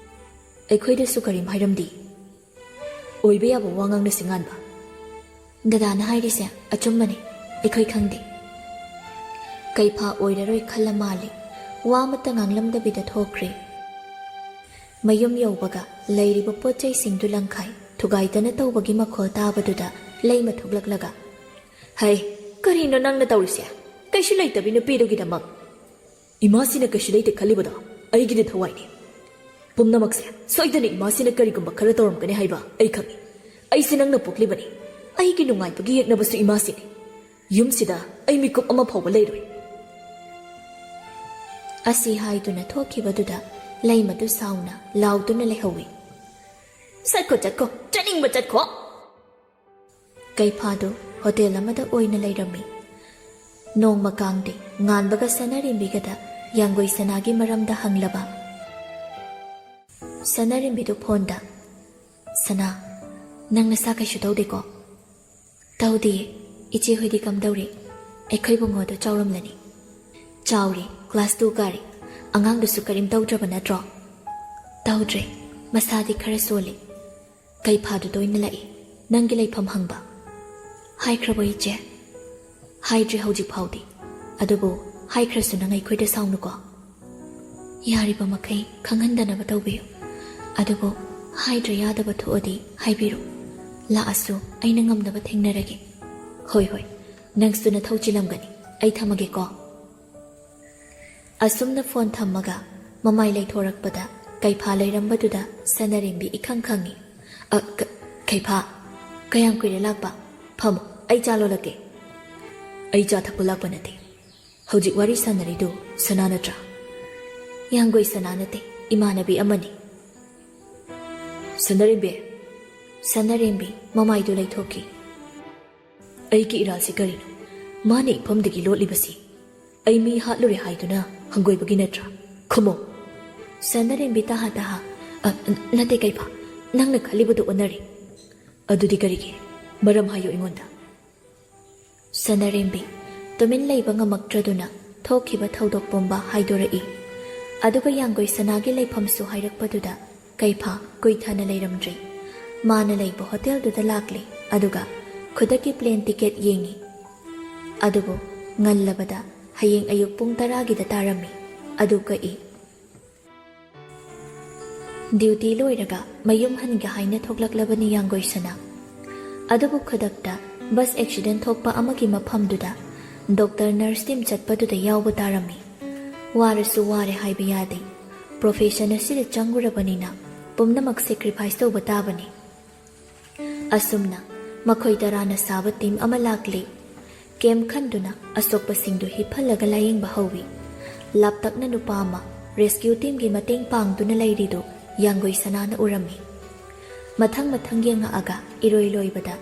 ꯑꯩꯈꯣꯏꯗꯁꯨ ꯀꯔꯤꯝ ꯍꯥꯏꯔꯝꯗꯦ꯫ ꯑꯣꯏꯕ ꯌꯥꯕ ꯋꯥ ꯉꯥꯡꯅꯁꯤ ꯉꯥꯟꯕ꯫ ꯗꯗꯥꯅ ꯍꯥꯏꯔꯤꯁꯦ ꯑꯆꯨꯝꯕꯅꯤ, ꯑꯩꯈꯣই ꯈꯪꯗꯦ꯫ ꯀꯩꯐꯥ ꯑꯣꯏꯔꯔꯣꯏ ꯈꯜꯂ ꯃꯥꯜꯂꯤ꯫ ꯋꯥ ꯑꯃꯠꯇ ꯉꯥꯡꯂꯝꯗꯕꯤꯗ ꯊꯣꯛꯈ꯭ꯔꯦ꯫ ꯃꯌꯨꯝ ꯌꯧꯕꯒ ꯂꯩꯔꯤꯕ ꯄꯣꯠ ꯆꯩꯁꯤꯡꯗꯨ ꯂꯪꯈꯥꯏ ꯊꯨꯒꯥꯏꯗꯅ ꯇꯧꯕꯒꯤ ꯃꯈꯣꯜ ꯇꯥꯕꯗꯨꯗ ꯂꯩꯃ ꯊꯣꯛꯂꯛꯂꯒ, ꯍꯩ, ꯀꯔꯤꯅꯣ ꯅꯪꯅ ꯇꯧꯔꯤꯁꯦ? ꯀꯩꯁꯨ ꯂꯩꯇꯕꯤ ꯅꯨꯄꯤꯗꯨꯒꯤꯗꯃꯛ ꯏꯃꯥꯁꯤꯅ ꯀꯩꯁꯨ ꯂꯩꯇꯦ ꯈꯜꯂꯤꯕꯗꯣ ꯑꯩꯒꯤꯗꯤ ꯊꯋꯥꯏꯅꯤ. ꯄꯨꯝꯅꯃꯛꯁꯦ ꯁꯣꯏꯗꯅ ꯏꯃꯥꯁꯤꯅ ꯀꯔꯤꯒꯨꯝꯕ ꯈꯔ ꯇꯧꯔꯝꯒꯅꯤ ꯍꯥꯏꯕ ꯑꯩ ꯈꯪꯏ. ꯑꯩꯁꯦ ꯅꯪꯅ ꯄꯣꯛꯂꯤꯕꯅꯤ. ꯑꯩꯒꯤ ꯅꯨꯡꯉꯥꯏꯕꯒꯤ ꯌꯦꯛꯅꯕꯁꯨ ꯏꯃꯥꯁꯤꯅꯤ. ꯌꯨꯝꯁꯤꯗ ꯑꯩ ꯃꯤꯀꯨꯞ ꯑꯃ ꯐꯥꯎꯕ ꯂꯩꯔꯣꯏ. ꯑꯁꯤ ꯍꯥꯏꯗꯨꯅ ꯊꯣꯛꯈꯤꯕꯗꯨꯗ ꯂꯩꯃꯗꯨ ꯁꯥꯎꯅ ꯂꯥꯎꯗꯨꯅ ꯂꯩꯍꯧꯏ. ꯆꯠꯈꯣ ꯆꯠꯈꯣ, ꯆꯠꯅꯤꯡꯕ ꯆꯠꯈꯣ. ꯀꯩꯐꯥꯗꯨ ꯍꯣꯇꯦꯜ ꯑꯃꯗ ꯑꯣꯏꯅ ꯂꯩꯔꯝꯃꯤ. ꯅꯣꯡꯃ ꯀꯥꯡꯗꯤ ꯉꯥꯟꯕꯒ ꯁꯅꯥꯔꯦꯝꯕꯤꯒꯗ ꯌꯥꯡꯒꯣꯏ ꯁꯅꯥꯒꯤ ꯃꯔꯝꯗ ꯍꯪꯂꯕ. ꯁꯅꯥꯔꯦꯝꯕꯤꯗꯨ ꯐꯣꯟꯗ, ꯁꯅꯥ, ꯅꯪ ꯅꯁꯥ ꯀꯩꯁꯨ ꯇꯧꯗꯦꯀꯣ? ꯇꯧꯗꯤꯌꯦ. ꯏꯆꯦ ꯍꯣꯏꯗꯤ ꯀꯝꯗꯧꯔꯤ? ꯑꯩꯈꯣꯏ ꯕꯨꯡꯉꯣꯗꯣ ꯆꯥꯎꯔꯝꯂꯅꯤ. ꯆꯥꯎꯔꯤ, ꯀ꯭ꯂꯥꯁ 2 ꯀꯥꯔꯤ. ꯑꯉꯥꯡꯗꯨꯁꯨ ꯀꯔꯤꯝ ꯇꯧꯗ꯭ꯔꯕ ꯅꯠꯇ꯭ꯔꯣ? ꯇꯧꯗ꯭ꯔꯦ, ꯃꯁꯥꯗꯤ ꯈꯔ ꯁꯣꯜꯂꯤ. ꯀꯩꯐꯥꯗꯨ ꯇꯣꯏꯅ ꯂꯥꯛꯏ. ꯅꯪꯒꯤ ꯂꯩꯐꯝ ꯍꯪꯕ. ꯍꯥꯏꯈ꯭ꯔꯕꯣ ꯏꯆꯦ? ꯍꯥꯏꯗ꯭ꯔꯤ ꯍꯧꯖꯤꯛ ꯐꯥꯎꯗꯤ. ꯑꯗꯨꯕꯨ ꯍꯥꯏꯈ꯭ꯔꯁꯨ ꯅꯪ ꯑꯩꯈꯣꯏꯗ ꯁꯥꯎꯅꯨꯀꯣ. ꯌꯥꯔꯤꯕ ꯃꯈꯩ ꯈꯪꯍꯟꯗꯅꯕ ꯇꯧꯕꯤꯌꯨ. ꯑꯗꯨꯕꯨ ꯍꯥꯏꯗ꯭ꯔ ꯌꯥꯗꯕ ꯊꯣꯛꯑꯗꯤ ꯍꯥꯏꯕꯤꯔꯨ. ꯂꯥꯛꯑꯁꯨ ꯑꯩꯅ ꯉꯝꯅꯕ ꯊꯦꯡꯅꯔꯒꯦ. ꯍꯣꯏ ꯍꯣꯏ, ꯅꯪꯁꯨ ꯅꯊꯧ ꯆꯤꯜꯂꯝꯒꯅꯤ. ꯑꯩ ꯊꯝꯃꯒꯦꯀꯣ. ꯑꯁꯨꯝꯅ ꯐꯣꯟ ꯊꯝꯃꯒ ꯃꯃꯥꯏ ꯂꯩꯊꯣꯔꯛꯄꯗ ꯀꯩꯐꯥ ꯂꯩꯔꯝꯕꯗꯨꯗ ꯁꯅꯥꯔꯦꯝꯕꯤ ꯏꯈꯪ ꯈꯪꯉꯤ. ꯀꯩꯐꯥ, ꯀꯌꯥꯝ ꯀꯨꯏꯔꯦ ꯂꯥꯛꯄ? ꯐꯝꯃꯣ, ꯑꯩ ꯆꯥ ꯂꯣꯜꯂꯛꯀꯦ. ꯑꯩ ꯆꯥ ꯊꯛꯄ ꯂꯥꯛꯄ ꯅꯠꯇꯦ. ꯍꯧꯖꯤꯛ ꯋꯥꯔꯤ ꯁꯥꯟꯅꯔꯤꯗꯨ ꯁꯅꯥ ꯅꯠꯇ꯭ꯔꯥ? ꯌꯥꯡꯒꯣꯏ ꯁꯅꯥ ꯅꯠꯇꯦ, ꯏꯃꯥꯟꯅꯕꯤ ꯑꯃꯅꯤ. ꯁꯅꯥꯔꯦꯝꯕꯤ. ꯁꯅꯥꯔꯦꯝꯕꯤ ꯃꯃꯥꯏꯗꯨ ꯂꯩꯊꯣꯛꯈꯤ. ꯑꯩꯒꯤ ꯏꯔꯥꯜꯁꯤ ꯀꯔꯤꯅꯣ? ꯃꯥꯅ ꯏꯐꯝꯗꯒꯤ ꯂꯣꯠꯂꯤꯕꯁꯤ ꯑꯩ ꯃꯤ ꯍꯥꯠꯂꯨꯔꯦ ꯍꯥꯏꯗꯨꯅ ꯍꯪꯒꯣꯏꯕꯒꯤ ꯅꯠꯇ꯭ꯔꯥ? ꯈꯨꯝꯃꯣ. ꯁꯅꯥꯔꯦꯝꯕꯤ ꯇꯍꯥ ꯇꯍꯥ, ꯅꯠꯇꯦ ꯀꯩꯐꯥ, ꯅꯪꯅ ꯈꯜꯂꯤꯕꯗꯨ ꯑꯣꯟꯅꯔꯤ. ꯑꯗꯨꯗꯤ ꯀꯔꯤꯒꯤ? ꯃꯔꯝ ꯍꯥꯏꯌꯨ ꯑꯩꯉꯣꯟꯗ. ꯁꯅꯥꯔꯦꯝꯕꯤ ꯇꯨꯃꯤꯟ ꯂꯩꯕ ꯉꯝꯃꯛꯇ꯭ꯔꯗꯨꯅ ꯊꯣꯛꯈꯤꯕ ꯊꯧꯗꯣꯛ ꯄꯨꯝꯕ ꯍꯥꯏꯗꯣꯔꯛꯏ. ꯑꯗꯨꯒ ꯌꯥꯡꯒꯣꯏ ꯁꯅꯥꯒꯤ ꯂꯩꯐꯝꯁꯨ ꯍꯥꯏꯔꯛꯄꯗꯨꯗ ꯀꯩꯐꯥ ꯀꯨꯏꯊꯅ ꯂꯩꯔꯝꯗ꯭ꯔꯤ. ꯃꯥꯅ ꯂꯩꯕ ꯍꯣꯇꯦꯜꯗꯨꯗ ꯂꯥꯛꯂꯤ. ꯑꯗꯨꯒ ꯈꯨꯗꯛꯀꯤ ꯄ꯭ꯂꯦꯟ ꯇꯤꯀꯦꯠ ꯌꯦꯡꯉꯤ. ꯑꯗꯨꯕꯨ ꯉꯜꯂꯕꯗ ꯍꯌꯦꯡ ꯑꯌꯨꯛ ꯄꯨꯡ 10ꯒꯤꯗ ꯇꯥꯔꯝꯃꯤ. ꯑꯗꯨ ꯀꯛꯏ. ꯗ꯭ꯌꯨꯇꯤ ꯂꯣꯏꯔꯒ ꯃꯌꯨꯝ ꯍꯟꯒꯦ ꯍꯥꯏꯅ ꯊꯣꯛꯂꯛꯂꯕꯅꯤ ꯌꯥꯡꯒꯣꯏ ꯁꯅꯥ. ꯑꯗꯨꯕꯨ ꯈꯨꯗꯛꯇ ꯕꯁ ꯑꯦꯛꯁꯤꯗꯦꯟ ꯊꯣꯛꯄ ꯑꯃꯒꯤ ꯃꯐꯝꯗꯨꯗ ꯗꯣꯛꯇꯔ ꯅꯔꯁ ꯇꯤꯝ ꯆꯠꯄꯗꯨꯗ ꯌꯥꯎꯕ ꯇꯥꯔꯝꯃꯤ. ꯋꯥꯔꯁꯨ ꯋꯥꯔꯦ ꯍꯥꯏꯕ ꯌꯥꯗꯦ. ꯄ꯭ꯔꯣꯐꯦꯁꯟ ꯑꯁꯤꯗ ꯆꯪꯉꯨꯔꯕꯅꯤꯅ ꯄꯨꯝꯅꯃꯛ ꯁꯦꯀ꯭ꯔꯤꯐꯥꯏꯁ ꯇꯧꯕ ꯇꯥꯕꯅꯤ. ꯑꯁꯨꯝꯅ ꯃꯈꯣꯏ 10ꯅ ꯁꯥꯕ ꯇꯤꯝ ꯑꯃ ꯂꯥꯛꯂꯤ. ꯀꯦꯝ ꯈꯟꯗꯨꯅ ꯑꯁꯣꯛꯄꯁꯤꯡꯗꯨ ꯍꯤꯞꯍꯜꯂꯒ ꯂꯥꯌꯦꯡꯕ ꯍꯧꯋꯤ. ꯂꯥꯞꯇꯛꯅ ꯅꯨꯄꯥ ꯑꯃ ꯔꯦꯁꯀ꯭ꯌꯨ ꯇꯤꯝꯒꯤ ꯃꯇꯦꯡ ꯄꯥꯡꯗꯨꯅ ꯂꯩꯔꯤꯗꯨ ꯌꯥꯡꯒꯣꯏ ꯁꯅꯥꯅ ꯎꯔꯝꯃꯤ. ꯃꯊꯪ ꯃꯊꯪ ꯌꯦꯡꯉꯛꯑꯒ ꯏꯔꯣꯏ ꯂꯣꯏꯕꯗ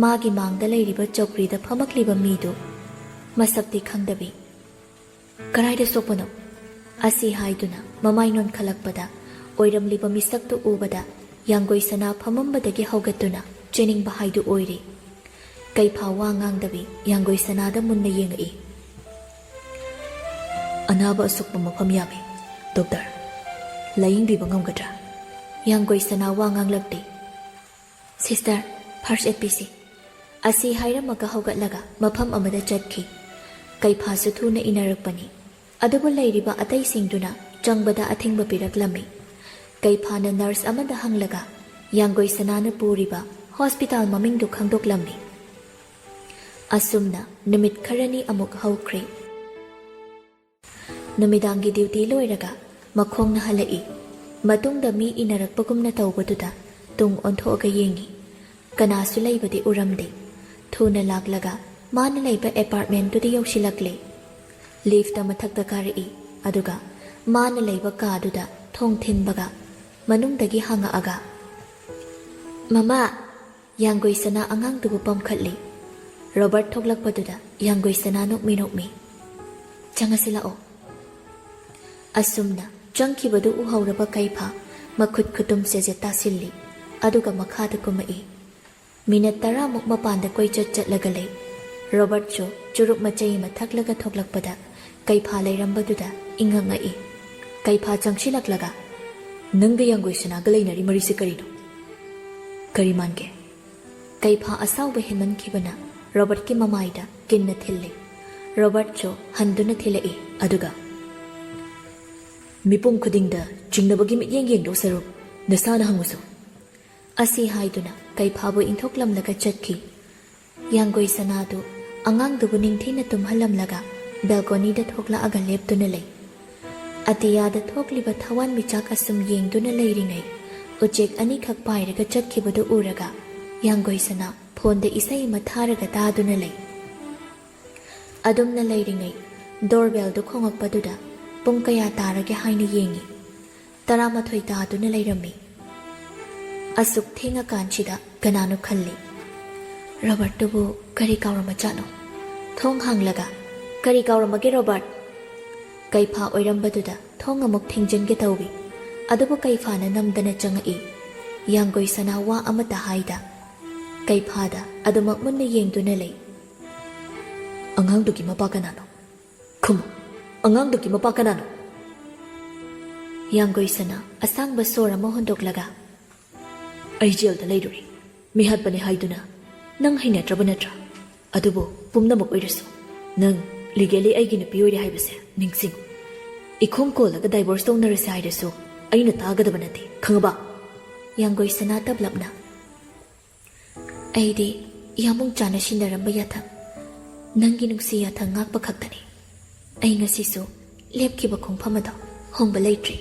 ꯃꯥꯒꯤ ꯃꯥꯡꯗ ꯂꯩꯔꯤꯕ ꯆꯧꯀ꯭ꯔꯤꯗ ꯐꯝꯃꯛꯂꯤꯕ ꯃꯤꯗꯨ ꯃꯁꯛꯇꯤ ꯈꯪꯗꯕꯤ. ꯀꯔꯥꯏꯗ ꯁꯣꯛꯄꯅꯣ? ꯑꯁꯤ ꯍꯥꯏꯗꯨꯅ ꯃꯃꯥꯏ ꯅꯣꯟꯈꯠꯂꯛꯄꯗ ꯑꯣꯏꯔꯝꯂꯤꯕ ꯃꯤꯁꯛꯇꯨ ꯎꯕꯗ ꯌꯥꯡꯒꯣꯏ ꯁꯅꯥ ꯐꯝꯃꯝꯕꯗꯒꯤ ꯍꯧꯒꯠꯇꯨꯅ ꯆꯦꯟꯅꯤꯡꯕ ꯍꯥꯏꯗꯨ ꯑꯣꯏꯔꯤ. ꯀꯩꯐꯥ ꯋꯥ ꯉꯥꯡꯗꯕꯤ ꯌꯥꯡꯒꯣꯏ ꯁꯅꯥꯗ ꯃꯨꯟꯅ ꯌꯦꯡꯉꯛꯏ. ꯑꯅꯥꯕ ꯑꯁꯣꯛꯄ ꯃꯐꯝ ꯌꯥꯝꯃꯤ. ꯗꯣꯛꯇꯔ, ꯂꯥꯌꯦꯡꯕꯤꯕ ꯉꯝꯒꯗ꯭ꯔꯥ? ꯌꯥꯡꯒꯣꯏ ꯁꯅꯥ ꯋꯥ ꯉꯥꯡꯂꯛꯇꯦ. Sister, first aid ꯄꯤꯁꯤ. ꯑꯁꯤ ꯍꯥꯏꯔꯝꯃꯒ ꯍꯧꯒꯠꯂꯒ ꯃꯐꯝ ꯑꯃꯗ ꯆꯠꯈꯤ. ꯀꯩꯐꯥꯁꯨ ꯊꯨꯅ ꯏꯅꯔꯛꯄꯅꯤ. ꯑꯗꯨꯕꯨ ꯂꯩꯔꯤꯕ ꯑꯇꯩꯁꯤꯡꯗꯨꯅ ꯆꯪꯕꯗ ꯑꯊꯤꯡꯕ ꯄꯤꯔꯛꯂꯝꯃꯤ. ꯀꯩꯐꯥꯅ ꯅꯔꯁ ꯑꯃꯗ ꯍꯪꯂꯒ ꯌꯥꯡꯒꯣꯏ ꯁꯅꯥꯅ ꯄꯨꯔꯤꯕ ꯍꯣꯁꯄꯤꯇꯥꯜ ꯃꯃꯤꯡꯗꯨ ꯈꯪꯗꯣꯛꯂꯝꯃꯤ. ꯑꯁꯨꯝꯅ ꯅꯨꯃꯤꯠ ꯈꯔꯅꯤ ꯑꯃꯨꯛ ꯍꯧꯈ꯭ꯔꯦ. ꯅꯨꯃꯤꯗꯥꯡꯒꯤ ꯗ꯭ꯌꯨꯇꯤ ꯂꯣꯏꯔꯒ ꯃꯈꯣꯡꯅ ꯍꯜꯂꯛꯏ. ꯃꯇꯨꯡꯗ ꯃꯤ ꯏꯅꯔꯛꯄꯒꯨꯝꯅ ꯇꯧꯕꯗꯨꯗ ꯇꯨꯡ ꯑꯣꯟꯊꯣꯛꯑꯒ ꯌꯦꯡꯉꯤ. ꯀꯅꯥꯁꯨ ꯂꯩꯕꯗꯤ ꯎꯔꯝꯗꯦ. ꯊꯨꯅ ꯂꯥꯛꯂꯒ ꯃꯥꯅ ꯂꯩꯕ ꯑꯦꯄꯥꯔꯠꯃꯦꯟꯇꯨꯗ ꯌꯧꯁꯤꯜꯂꯛꯂꯦ. ꯂꯤꯐꯇ ꯃꯊꯛꯇ ꯀꯥꯔꯛꯏ. ꯑꯗꯨꯒ ꯃꯥꯅ ꯂꯩꯕ ꯀꯥꯗꯨꯗ ꯊꯣꯡ ꯊꯤꯟꯕꯒ ꯃꯅꯨꯡꯗꯒꯤ ꯍꯪꯉꯛꯑꯒ, ꯃꯃꯥ, ꯌꯥꯡꯒꯣꯏ ꯁꯅꯥ ꯑꯉꯥꯡꯗꯨꯕꯨ ꯄꯝꯈꯠꯂꯤ. ꯔꯣꯕꯔꯠ ꯊꯣꯛꯂꯛꯄꯗꯨꯗ ꯌꯥꯡꯒꯣꯏ ꯁꯅꯥ ꯅꯣꯛꯃꯤ ꯅꯣꯛꯃꯤ. ꯆꯪꯉꯁꯤ ꯂꯥꯛꯑꯣ. ꯑꯁꯨꯝꯅ ꯆꯪꯈꯤꯕꯗꯨ ꯎꯍꯧꯔꯕ ꯀꯩꯐꯥ ꯃꯈꯨꯠ ꯈꯨꯇꯨꯝ ꯆꯦꯖꯦꯠ ꯇꯥꯁꯤꯜꯂꯤ. ꯑꯗꯨꯒ ꯃꯈꯥꯗ ꯀꯨꯝꯃꯛꯏ. ꯃꯤꯅꯠ 10ꯃꯨꯛ ꯃꯄꯥꯟꯗ ꯀꯣꯏꯆꯠ ꯆꯠꯂꯒ ꯂꯩ. ꯔꯣꯕꯔꯠꯁꯨ ꯆꯨꯔꯨꯞ ꯃꯆꯩ ꯑꯃ ꯊꯛꯂꯒ ꯊꯣꯛꯂꯛꯄꯗ ꯀꯩꯐꯥ ꯂꯩꯔꯝꯕꯗꯨꯗ ꯏꯪꯉꯛꯉꯛꯏ. ꯀꯩꯐꯥ ꯆꯪꯁꯤꯜꯂꯛꯂꯒ, ꯅꯪꯒ ꯌꯥꯡꯒꯣꯏ ꯁꯅꯥꯒ ꯂꯩꯅꯔꯤ ꯃꯔꯤꯁꯦ ꯀꯔꯤꯅꯣ? ꯀꯔꯤ ꯃꯥꯟꯒꯦ? ꯀꯩꯐꯥ ꯑꯁꯥꯎꯕ ꯍꯦꯟꯃꯟꯈꯤꯕꯅ ꯔꯣꯕꯔꯠꯀꯤ ꯃꯃꯥꯏꯗ ꯀꯤꯟꯅ ꯊꯤꯜꯂꯤ. ꯔꯣꯕꯔꯠꯁꯨ ꯍꯟꯗꯨꯅ ꯊꯤꯜꯂꯛꯏ. ꯑꯗꯨꯒ, ꯃꯤꯄꯨꯝ ꯈꯨꯗꯤꯡꯗ ꯆꯤꯡꯅꯕꯒꯤ ꯃꯤꯠꯌꯦꯡ ꯌꯦꯡꯗꯧ ꯁꯔꯨꯛ ꯅꯁꯥꯅ ꯍꯪꯉꯨꯁꯨ. ꯑꯁꯤ ꯍꯥꯏꯗꯨꯅ ꯀꯩꯐꯥꯕꯨ ꯏꯟꯊꯣꯛꯂꯝꯂꯒ ꯆꯠꯈꯤ. ꯌꯥꯡꯒꯣꯏ ꯁꯅꯥꯗꯨ ꯑꯉꯥꯡꯗꯨꯕꯨ ꯅꯤꯡꯊꯤꯅ ꯇꯨꯝꯍꯜꯂꯝꯂꯒ ꯕꯦꯜꯀꯣꯅꯤꯗ ꯊꯣꯛꯂꯛꯑꯒ ꯂꯦꯞꯇꯨꯅ ꯂꯩ꯫ ꯑꯇꯤꯌꯥꯗ ꯊꯣꯛꯂꯤꯕ ꯊꯋꯥꯟꯃꯤꯆꯥꯛ ꯑꯁꯨꯝ ꯌꯦꯡꯗꯨꯅ ꯂꯩꯔꯤꯉꯩ ꯎꯆꯦꯛ ꯑꯅꯤꯈꯛ ꯄꯥꯏꯔꯒ ꯆꯠꯈꯤꯕꯗꯨ ꯎꯔꯒ ꯌꯥꯡꯒꯣꯏꯁꯅꯥ ꯐꯣꯟꯗ ꯏꯁꯩ ꯑꯃ ꯊꯥꯔꯒ ꯇꯥꯗꯨꯅ ꯂꯩ꯫ ꯑꯗꯨꯝꯅ ꯂꯩꯔꯤꯉꯩ ꯗꯣꯔꯕꯦꯜꯗꯨ ꯈꯣꯡꯉꯛꯄꯗꯨꯗ ꯄꯨꯡ ꯀꯌꯥ ꯇꯥꯔꯒꯦ ꯍꯥꯏꯅ ꯌꯦꯡꯉꯤ꯫ 11 ꯇꯥꯗꯨꯅ ꯂꯩꯔꯝꯃꯤ꯫ ꯑꯁꯨꯛ ꯊꯦꯡꯉꯀꯥꯟꯁꯤꯗ ꯀꯅꯥꯅꯣ ꯈꯜꯂꯤ꯫ ꯔꯣꯕꯔꯠꯇꯨꯕꯨ ꯀꯔꯤ ꯀꯥꯎꯔꯝꯃꯖꯥꯠꯅꯣ? ꯊꯣꯡ ꯍꯥꯡꯂꯒ "ꯀꯔꯤ ꯀꯥꯎꯔꯝꯃꯒꯦ ꯔꯣꯕꯔꯠ?" ꯀꯩꯐꯥ ꯑꯣꯏꯔꯝꯕꯗꯨꯗ ꯊꯣꯡ ꯑꯃꯨꯛ ꯊꯤꯡꯖꯤꯟꯒꯦ ꯇꯧꯏ꯫ ꯑꯗꯨꯕꯨ ꯀꯩꯐꯥꯅ ꯅꯝꯗꯅ ꯆꯪꯉꯛꯏ꯫ ꯌꯥꯡꯒꯣꯏꯁꯅꯥ ꯋꯥ ꯑꯃꯠꯇ ꯍꯥꯏꯗ ꯀꯩꯐꯥꯗ ꯑꯗꯨꯃꯛ ꯃꯨꯟꯅ ꯌꯦꯡꯗꯨꯅ ꯂꯩ꯫ "ꯑꯉꯥꯡꯗꯨꯒꯤ ꯃꯄꯥ ꯀꯅꯥꯅꯣ? ꯈꯨꯝꯃꯨ, ꯑꯉꯥꯡꯗꯨꯒꯤ ꯃꯄꯥ ꯀꯅꯥꯅꯣ?" ꯌꯥꯡꯒꯣꯏꯁꯅꯥ ꯑꯁꯥꯡꯕ ꯁꯣꯔ ꯑꯃ ꯍꯣꯟꯗꯣꯛꯂꯒ "ꯑꯩ ꯖꯦꯜꯗ ꯂꯩꯔꯨꯔꯤ, ꯃꯤꯍꯠꯄꯅꯤ ꯍꯥꯏꯗꯨꯅ ꯅꯪ ꯍꯩꯅꯗ꯭ꯔꯕ ꯅꯠꯇ꯭ꯔꯥ? ꯑꯗꯨꯕꯨ ꯄꯨꯝꯅꯃꯛ ꯑꯣꯏꯔꯁꯨ ꯅꯪ ꯂꯤꯒꯦꯂꯤ ꯑꯩꯒꯤ ꯅꯨꯄꯤ ꯑꯣꯏꯔꯦ ꯍꯥꯏꯕꯁꯦ ꯅꯤꯡꯁꯤꯡꯉꯨ꯫ ꯏꯈꯣꯡ ꯀꯣꯜꯂꯒ ꯗꯥꯏꯚꯣꯔꯁ ꯇꯧꯅꯔꯁꯦ ꯍꯥꯏꯔꯁꯨ ꯑꯩꯅ ꯇꯥꯒꯗꯕ ꯅꯠꯇꯦ, ꯈꯪꯉꯕ?" ꯌꯥꯡꯒꯣꯏꯁꯅꯥ ꯇꯞꯂꯞꯅ "ꯑꯩꯗꯤ ꯌꯥꯃꯨꯡ ꯆꯥꯅ ꯁꯤꯟꯅꯔꯝꯕ ꯌꯥꯊꯪ, ꯅꯪꯒꯤ ꯅꯨꯡꯁꯤ ꯌꯥꯊꯪ ꯉꯥꯛꯄ ꯈꯛꯇꯅꯤ꯫ ꯑꯩ ꯉꯁꯤꯁꯨ ꯂꯦꯞꯈꯤꯕ ꯈꯣꯡꯐꯝ ꯑꯗꯣ ꯍꯣꯡꯕ ꯂꯩꯇ꯭ꯔꯤ."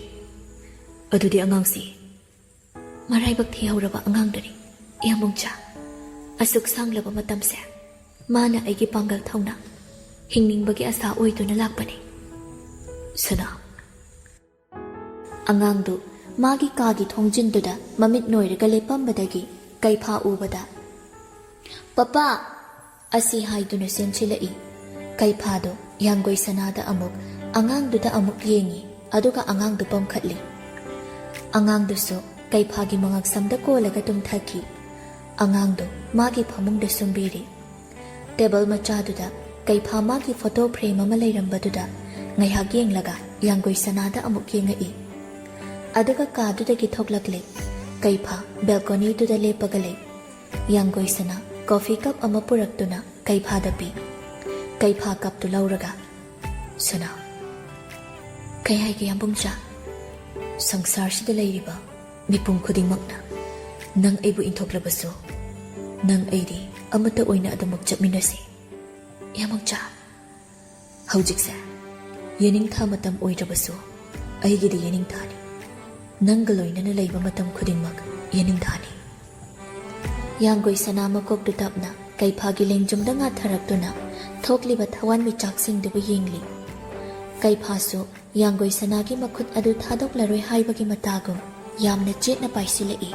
"ꯑꯗꯨꯗꯤ ꯑꯉꯥꯡꯁꯤ?" "ꯃꯔꯥꯏꯕꯛ ꯊꯤꯍꯧꯔꯕ ꯑꯉꯥꯡꯗꯨꯅꯤ ꯌꯥꯃꯨꯡꯆꯥ꯫ ꯑꯁꯨꯛ ꯁꯥꯡꯂꯕ ꯃꯇꯝꯁꯦ ꯃꯥꯅ ꯑꯩꯒꯤ ꯄꯥꯡꯒꯜ ꯊꯧꯅꯥ, ꯍꯤꯡꯅꯤꯡꯕꯒꯤ ꯑꯁꯥ ꯑꯣꯏꯗꯨꯅ ꯂꯥꯛꯄꯅꯤ." "ꯁꯅꯥ." ꯑꯉꯥꯡꯗꯨ ꯃꯥꯒꯤ ꯀꯥꯒꯤ ꯊꯣꯡꯖꯤꯟꯗꯨꯗ ꯃꯃꯤꯠ ꯅꯣꯏꯔꯒ ꯂꯦꯞꯄꯝꯕꯗꯒꯤ ꯀꯩꯐꯥ ꯎꯕꯗ "ꯄꯄꯥ" ꯑꯁꯤ ꯍꯥꯏꯗꯨꯅ ꯆꯦꯟꯁꯤꯜꯂꯛꯏ꯫ ꯀꯩꯐꯥꯗꯣ ꯌꯥꯡꯒꯣꯏꯁꯅꯥꯗ ꯑꯃꯨꯛ, ꯑꯉꯥꯡꯗꯨꯗ ꯑꯃꯨꯛ ꯌꯦꯡꯉꯤ, ꯑꯗꯨꯒ ꯑꯉꯥꯡꯗꯨ ꯄꯝꯈꯠꯂꯤ꯫ ꯑꯉꯥꯡꯗꯨꯁꯨ ꯀꯩꯐꯥꯒꯤ ꯃꯉꯛꯁꯝꯗ ꯀꯣꯜꯂꯒ ꯇꯨꯝꯊꯈꯤ꯫ ꯑꯉꯥꯡꯗꯨ ꯃꯥꯒꯤ ꯐꯃꯨꯡꯗ ꯁꯨꯝꯕꯤꯔꯤ꯫ ꯇꯦꯕꯜ ꯃꯆꯥꯗꯨꯗ ꯀꯩꯐꯥ ꯃꯥꯒꯤ ꯐꯣꯇꯣ ꯐ꯭ꯔꯦꯝ ꯑꯃ ꯂꯩꯔꯝꯕꯗꯨꯗ ꯉꯥꯏꯍꯥꯛ ꯌꯦꯡꯂꯒ ꯌꯥꯡꯒꯣꯏꯁꯅꯥꯗ ꯑꯃꯨꯛ ꯌꯦꯡꯉꯛꯏ꯫ ꯑꯗꯨꯒ ꯀꯥꯗꯨꯗꯒꯤ ꯊꯣꯛꯂꯛꯂꯦ꯫ ꯀꯩꯐꯥ ꯕꯦꯜꯀꯣꯅꯤꯗꯨꯗ ꯂꯦꯞꯄꯒ ꯂꯩ꯫ ꯌꯥꯡꯒꯣꯏꯁꯅꯥ ꯀꯣꯐꯤ ꯀꯞ ꯑꯃ ꯄꯨꯔꯛꯇꯨꯅ ꯀꯩꯐꯥꯗ ꯄꯤ꯫ ꯀꯩꯐꯥ ꯀꯞꯇꯨ ꯂꯧꯔꯒ "ꯁꯅꯥ." "ꯀꯩ ꯍꯥꯏꯒꯦ ꯌꯥꯝꯕꯨꯡꯆꯥ?" "ꯁꯪꯁꯥꯔꯁꯤꯗ ꯂꯩꯔꯤꯕ ꯃꯤꯄꯨꯝ ꯈꯨꯗꯤꯡꯃꯛꯅ ꯅꯪ ꯑꯩꯕꯨ ꯏꯟꯊꯣꯛꯂꯕꯁꯨ ꯅꯪ ꯑꯩꯗꯤ ꯑꯃꯠꯇ ꯑꯣꯏꯅ ꯑꯗꯨꯃꯛ ꯆꯠꯃꯤꯟꯅꯁꯤ ꯌꯥꯃꯨꯡꯆꯥ꯫ ꯍꯧꯖꯤꯛꯁꯦ ꯌꯦꯅꯤꯡꯊꯥ ꯃꯇꯝ ꯑꯣꯏꯗ꯭ꯔꯕꯁꯨ ꯑꯩꯒꯤꯗꯤ ꯌꯦꯅꯤꯡꯊꯥꯅꯤ꯫ ꯅꯪꯒ ꯂꯣꯏꯅꯅ ꯂꯩꯕ ꯃꯇꯝ ꯈꯨꯗꯤꯡꯃꯛ ꯌꯦꯅꯤꯡꯊꯥꯅꯤ." ꯌꯥꯡꯒꯣꯏꯁꯅꯥ ꯃꯀꯣꯛꯇꯨ ꯇꯞꯅ ꯀꯩꯐꯥꯒꯤ ꯂꯦꯡꯖꯨꯝꯗ ꯉꯥꯊꯔꯛꯇꯨꯅ ꯊꯣꯛꯂꯤꯕ ꯊꯋꯥꯟꯃꯤꯆꯥꯛꯁꯤꯡꯗꯨꯕꯨ ꯌꯦꯡꯂꯤ꯫ ꯀꯩꯐꯥꯁꯨ ꯌꯥꯡꯒꯣꯏꯁꯅꯥꯒꯤ ꯃꯈꯨꯠ ꯑꯗꯨ ꯊꯥꯗꯣꯛꯂꯔꯣꯏ ꯍꯥꯏꯕꯒꯤ ꯃꯇꯥꯒꯨꯝ ꯌꯥꯝꯅ ꯆꯦꯠꯅ ꯄꯥꯏꯁꯤꯜꯂꯛꯏ꯫